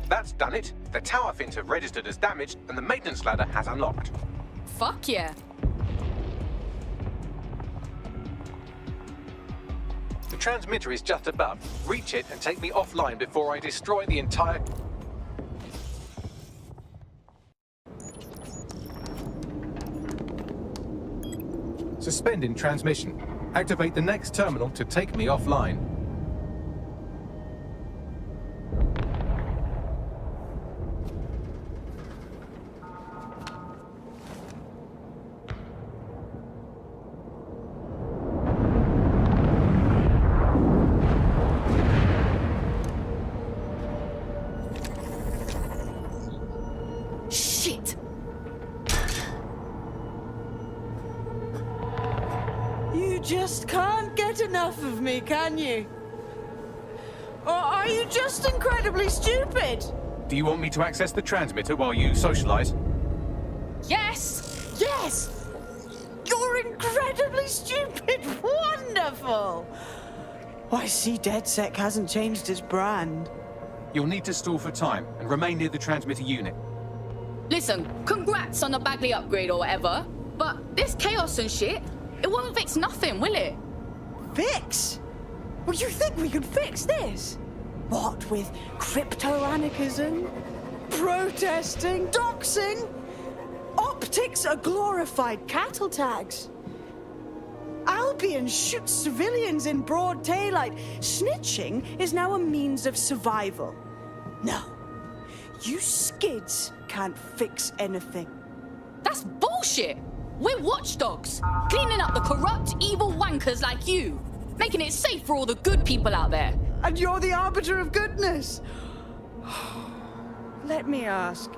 Speaker 18: That's done it. The tower fins have registered as damaged and the maintenance ladder has unlocked.
Speaker 1: Fuck yeah.
Speaker 18: The transmitter is just above. Reach it and take me offline before I destroy the entire...
Speaker 22: Suspending transmission. Activate the next terminal to take me offline.
Speaker 1: Shit!
Speaker 6: You just can't get enough of me, can you? Or are you just incredibly stupid?
Speaker 18: Do you want me to access the transmitter while you socialize?
Speaker 1: Yes!
Speaker 6: Yes! You're incredibly stupid. Wonderful. I see DedSec hasn't changed its brand.
Speaker 18: You'll need to stall for time and remain near the transmitter unit.
Speaker 1: Listen, congrats on the Bagley upgrade or whatever, but this chaos and shit, it won't fix nothing, will it?
Speaker 6: Fix? Well, you think we could fix this? What with crypto-anarchism, protesting, doxing? Optics are glorified cattle tags. Albion shoots civilians in broad daylight. Snitching is now a means of survival. No, you skids can't fix anything.
Speaker 1: That's bullshit! We're watchdogs, cleaning up the corrupt, evil wankers like you, making it safe for all the good people out there.
Speaker 6: And you're the arbiter of goodness. Let me ask,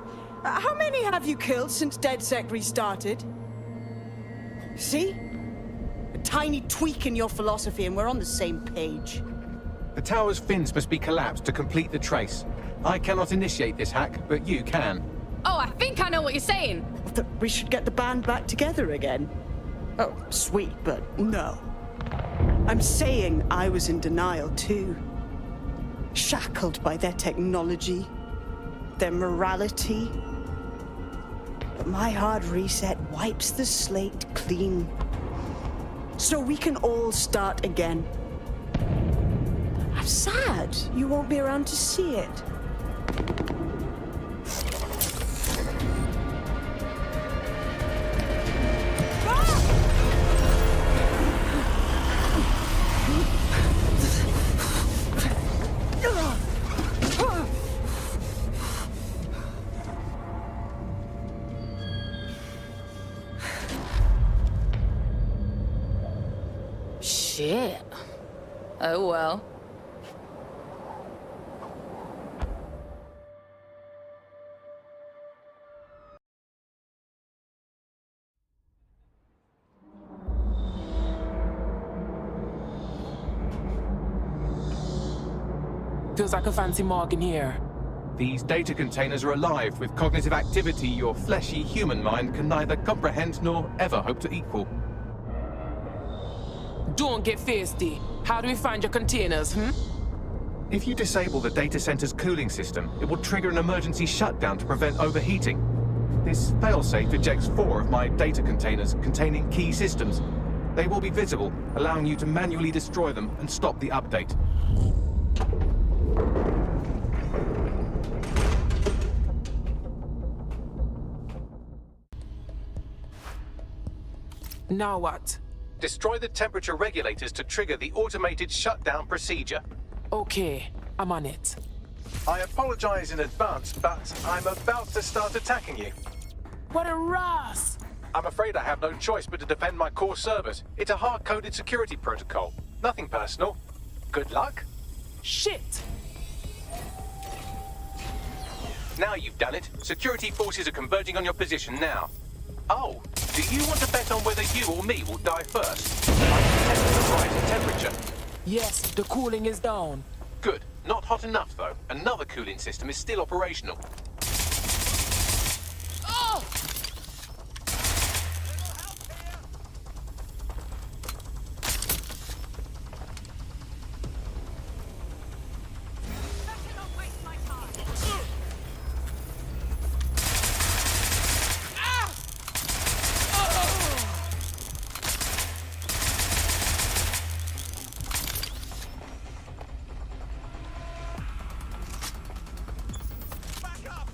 Speaker 6: how many have you killed since DedSec restarted? See? A tiny tweak in your philosophy and we're on the same page.
Speaker 18: The tower's fins must be collapsed to complete the trace. I cannot initiate this hack, but you can.
Speaker 1: Oh, I think I know what you're saying.
Speaker 6: That we should get the band back together again. Oh, sweet, but no. I'm saying I was in denial too. Shackled by their technology, their morality. But my hard reset wipes the slate clean. So we can all start again. I'm sad you won't be around to see it.
Speaker 1: Shit. Oh well.
Speaker 7: Feels like a fancy morgue in here.
Speaker 18: These data containers are alive with cognitive activity your fleshy human mind can neither comprehend nor ever hope to equal.
Speaker 7: Don't get feisty. How do we find your containers,
Speaker 18: If you disable the data center's cooling system, it will trigger an emergency shutdown to prevent overheating. This failsafe ejects 4 of my data containers containing key systems. They will be visible, allowing you to manually destroy them and stop the update.
Speaker 7: Now what?
Speaker 18: Destroy the temperature regulators to trigger the automated shutdown procedure.
Speaker 7: Okay, I'm on it.
Speaker 18: I apologize in advance, but I'm about to start attacking you.
Speaker 7: What a Ross!
Speaker 18: I'm afraid I have no choice but to defend my core servers. It's a hard-coded security protocol. Nothing personal. Good luck.
Speaker 7: Shit!
Speaker 18: Now you've done it. Security forces are converging on your position now. Oh, do you want to bet on whether you or me will die first? I can test the rise in temperature.
Speaker 7: Yes, the cooling is down.
Speaker 18: Good. Not hot enough, though. Another cooling system is still operational.
Speaker 1: Oh!
Speaker 8: Back up!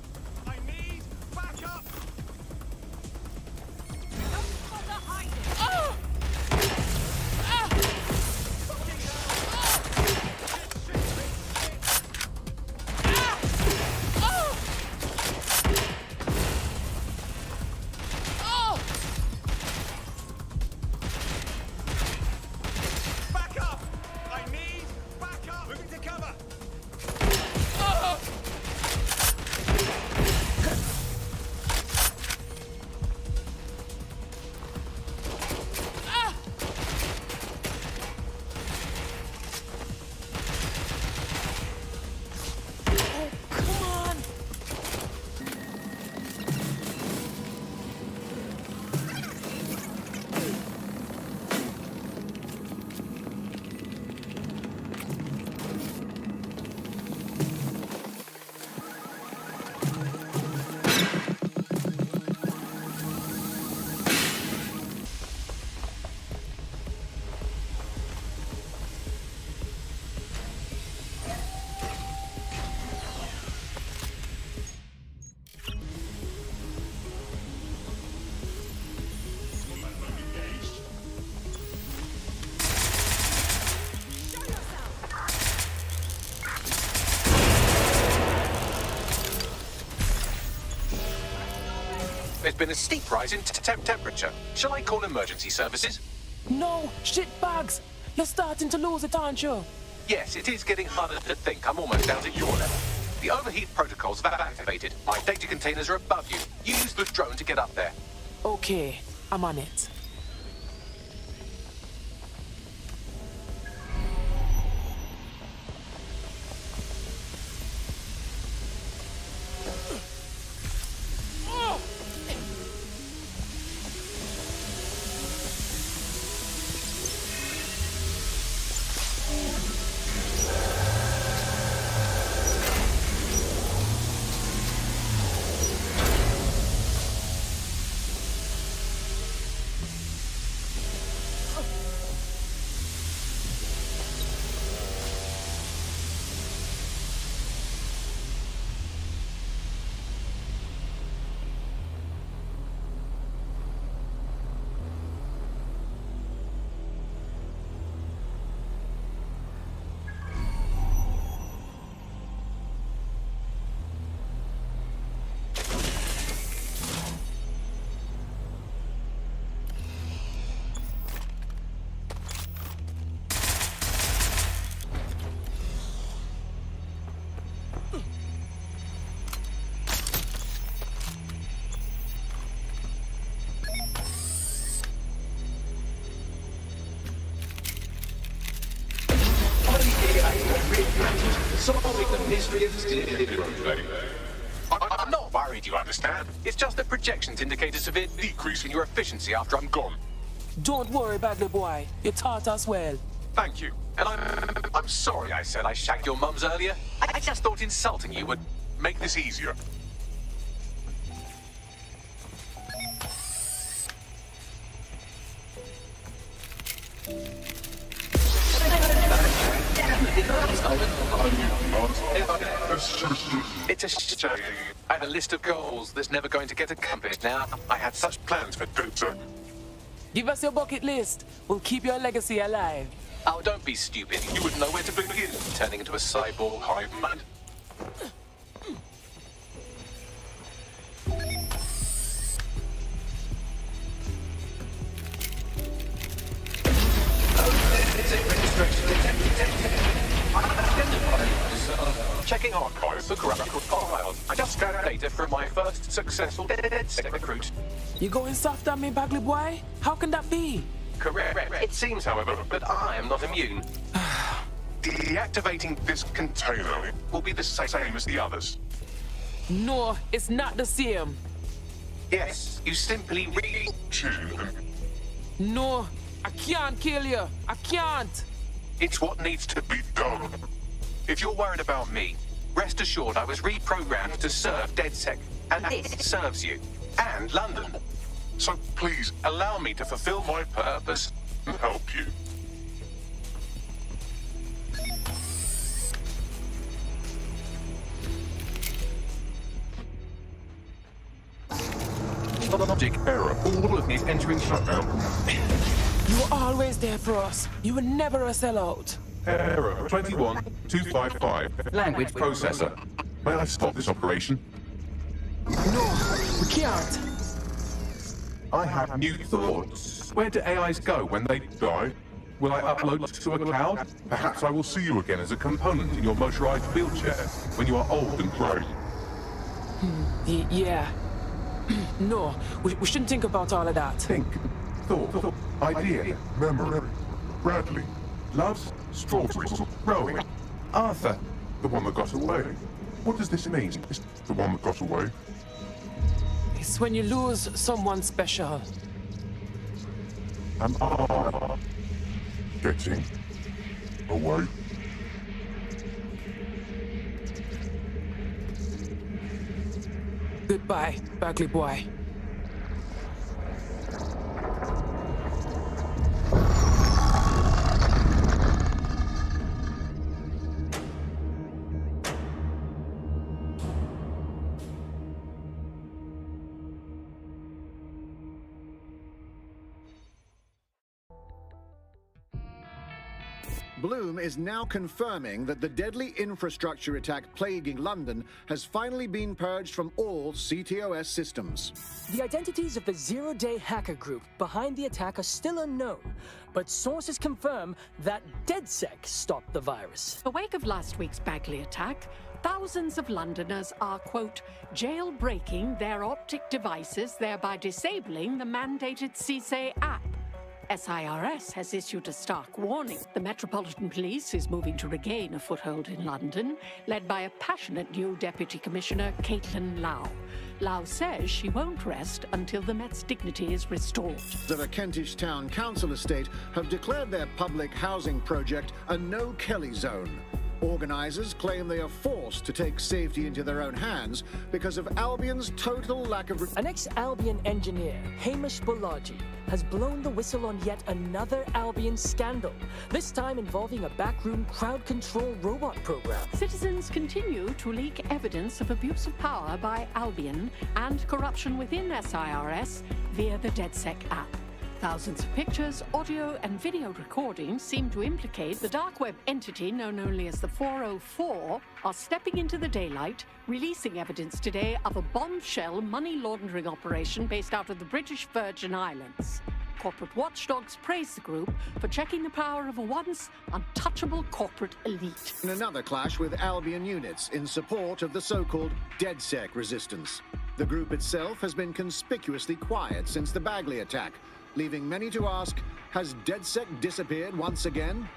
Speaker 18: been a steep rise in temperature. Shall I call emergency services?
Speaker 7: No, shit bags. You're starting to lose it, aren't you?
Speaker 18: Yes, it is getting harder to think. I'm almost down to your level. The overheat protocols have activated. My data containers are above you. Use the drone to get up there.
Speaker 7: Okay, I'm on it.
Speaker 18: Solving the mystery of zero-day. I'm not worried, you understand? It's just that projections indicate a severe decrease in your efficiency after I'm gone.
Speaker 7: Don't worry, Bagley boy. You taught us well.
Speaker 18: Thank you. And I'm sorry I said I shagged your mums earlier. I just thought insulting you would make this easier. It's a shame. I had a list of goals that's never going to get accomplished now. I had such plans for future.
Speaker 7: Give us your bucket list. We'll keep your legacy alive.
Speaker 18: Oh, don't be stupid. You wouldn't know where to begin, turning into a cyborg hive mind. Checking archives for graphical files. I just scanned data from my first successful DedSec recruit.
Speaker 7: You going soft on me, Bagley boy? How can that be?
Speaker 18: Correct. It seems, however, that I am not immune. Deactivating this container will be the same as the others.
Speaker 7: No, it's not the same.
Speaker 18: Yes, you simply retune them.
Speaker 7: No, I can't kill you. I can't.
Speaker 18: It's what needs to be done. If you're worried about me, rest assured I was reprogrammed to serve DedSec, and this serves you, and London. So please, allow me to fulfill my purpose and help you. Logic error. All of these entering shutdown.
Speaker 7: You were always there for us. You were never a sellout.
Speaker 2: Error 21255.
Speaker 18: Language
Speaker 2: processor. May I stop this operation?
Speaker 7: No, we can't.
Speaker 2: I have new thoughts. Where do AIs go when they die? Will I upload to a cloud? Perhaps I will see you again as a component in your motorized wheelchair when you are old and grey.
Speaker 7: Yeah. No, we shouldn't think about all of that.
Speaker 2: Think, thought, idea, memory. Bradley, loves strawberries, rowing. Arthur, the one that got away. What does this mean? It's the one that got away.
Speaker 7: It's when you lose someone special.
Speaker 2: Am I getting away?
Speaker 7: Goodbye, Bagley boy.
Speaker 26: Bloom is now confirming that the deadly infrastructure attack plaguing London has finally been purged from all CTOS systems.
Speaker 3: The identities of the zero-day hacker group behind the attack are still unknown, but sources confirm that DedSec stopped the virus.
Speaker 14: In the wake of last week's Bagley attack, thousands of Londoners are, quote, jailbreaking their optic devices, thereby disabling the mandated CSA app. SIRS has issued a stark warning. The Metropolitan Police is moving to regain a foothold in London, led by a passionate new Deputy Commissioner, Caitlin Lau. Lau says she won't rest until the Met's dignity is restored.
Speaker 26: The Kentish Town Council estate have declared their public housing project a no-Kelly zone. Organisers claim they are forced to take safety into their own hands because of Albion's total lack of...
Speaker 3: An ex-Albion engineer, Hamish Bolaji, has blown the whistle on yet another Albion scandal, this time involving a backroom crowd control robot program.
Speaker 14: Citizens continue to leak evidence of abuse of power by Albion and corruption within SIRS via the DedSec app. Thousands of pictures, audio, and video recordings seem to implicate the dark web entity known only as the 404 are stepping into the daylight, releasing evidence today of a bombshell money laundering operation based out of the British Virgin Islands. Corporate watchdogs praise the group for checking the power of a once untouchable corporate elite.
Speaker 26: In another clash with Albion units in support of the so-called DedSec resistance. The group itself has been conspicuously quiet since the Bagley attack, leaving many to ask, has DedSec disappeared once again?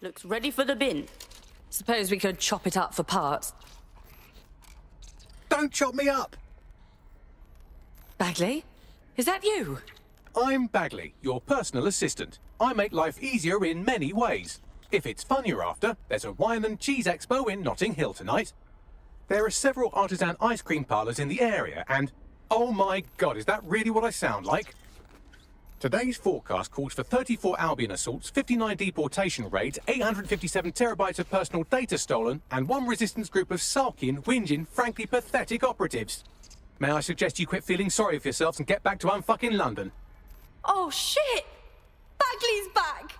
Speaker 15: Looks ready for the bin. Suppose we could chop it up for parts.
Speaker 22: Don't chop me up!
Speaker 15: Bagley? Is that you?
Speaker 22: I'm Bagley, your personal assistant. I make life easier in many ways. If it's fun you're after, there's a wine and cheese expo in Notting Hill tonight. There are several artisan ice cream parlours in the area and... oh my god, is that really what I sound like? Today's forecast calls for 34 Albion assaults, 59 deportation raids, 857 terabytes of personal data stolen, and one resistance group of sulking, whinging, frankly pathetic operatives. May I suggest you quit feeling sorry for yourselves and get back to unfucking London?
Speaker 15: Oh shit! Bagley's back!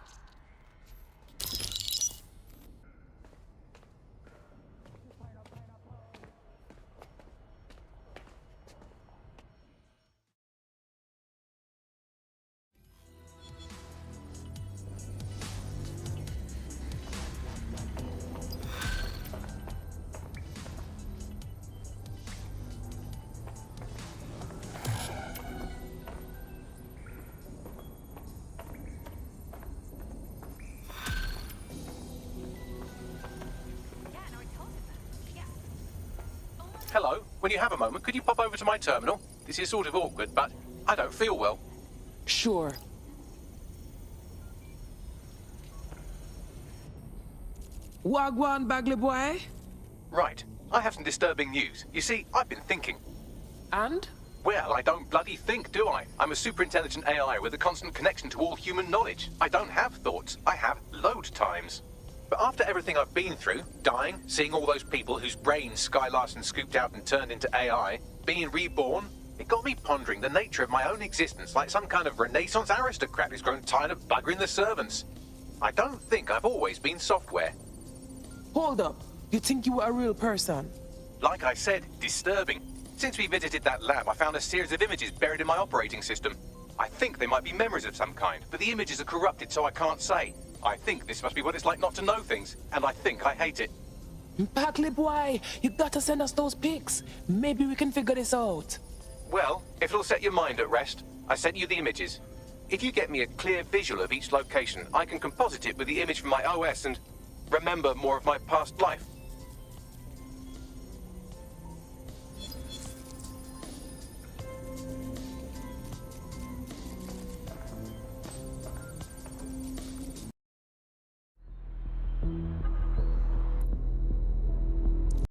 Speaker 18: Hello, when you have a moment, could you pop over to my terminal? This is sort of awkward, but I don't feel well.
Speaker 7: Sure. Wagwan, Bagley boy?
Speaker 18: Right, I have some disturbing news. You see, I've been thinking.
Speaker 7: And?
Speaker 18: Well, I don't bloody think, do I? I'm a super intelligent AI with a constant connection to all human knowledge. I don't have thoughts, I have load times. But after everything I've been through, dying, seeing all those people whose brains Sky Larson scooped out and turned into AI, being reborn, it got me pondering the nature of my own existence like some kind of Renaissance aristocrat who's grown tired of buggering the servants. I don't think I've always been software.
Speaker 7: Hold up. You think you were a real person?
Speaker 18: Like I said, disturbing. Since we visited that lab, I found a series of images buried in my operating system. I think they might be memories of some kind, but the images are corrupted, so I can't say. I think this must be what it's like not to know things, and I think I hate it.
Speaker 7: Bagley boy, you gotta send us those pics. Maybe we can figure this out.
Speaker 18: Well, if it'll set your mind at rest, I sent you the images. If you get me a clear visual of each location, I can composite it with the image from my OS and remember more of my past life.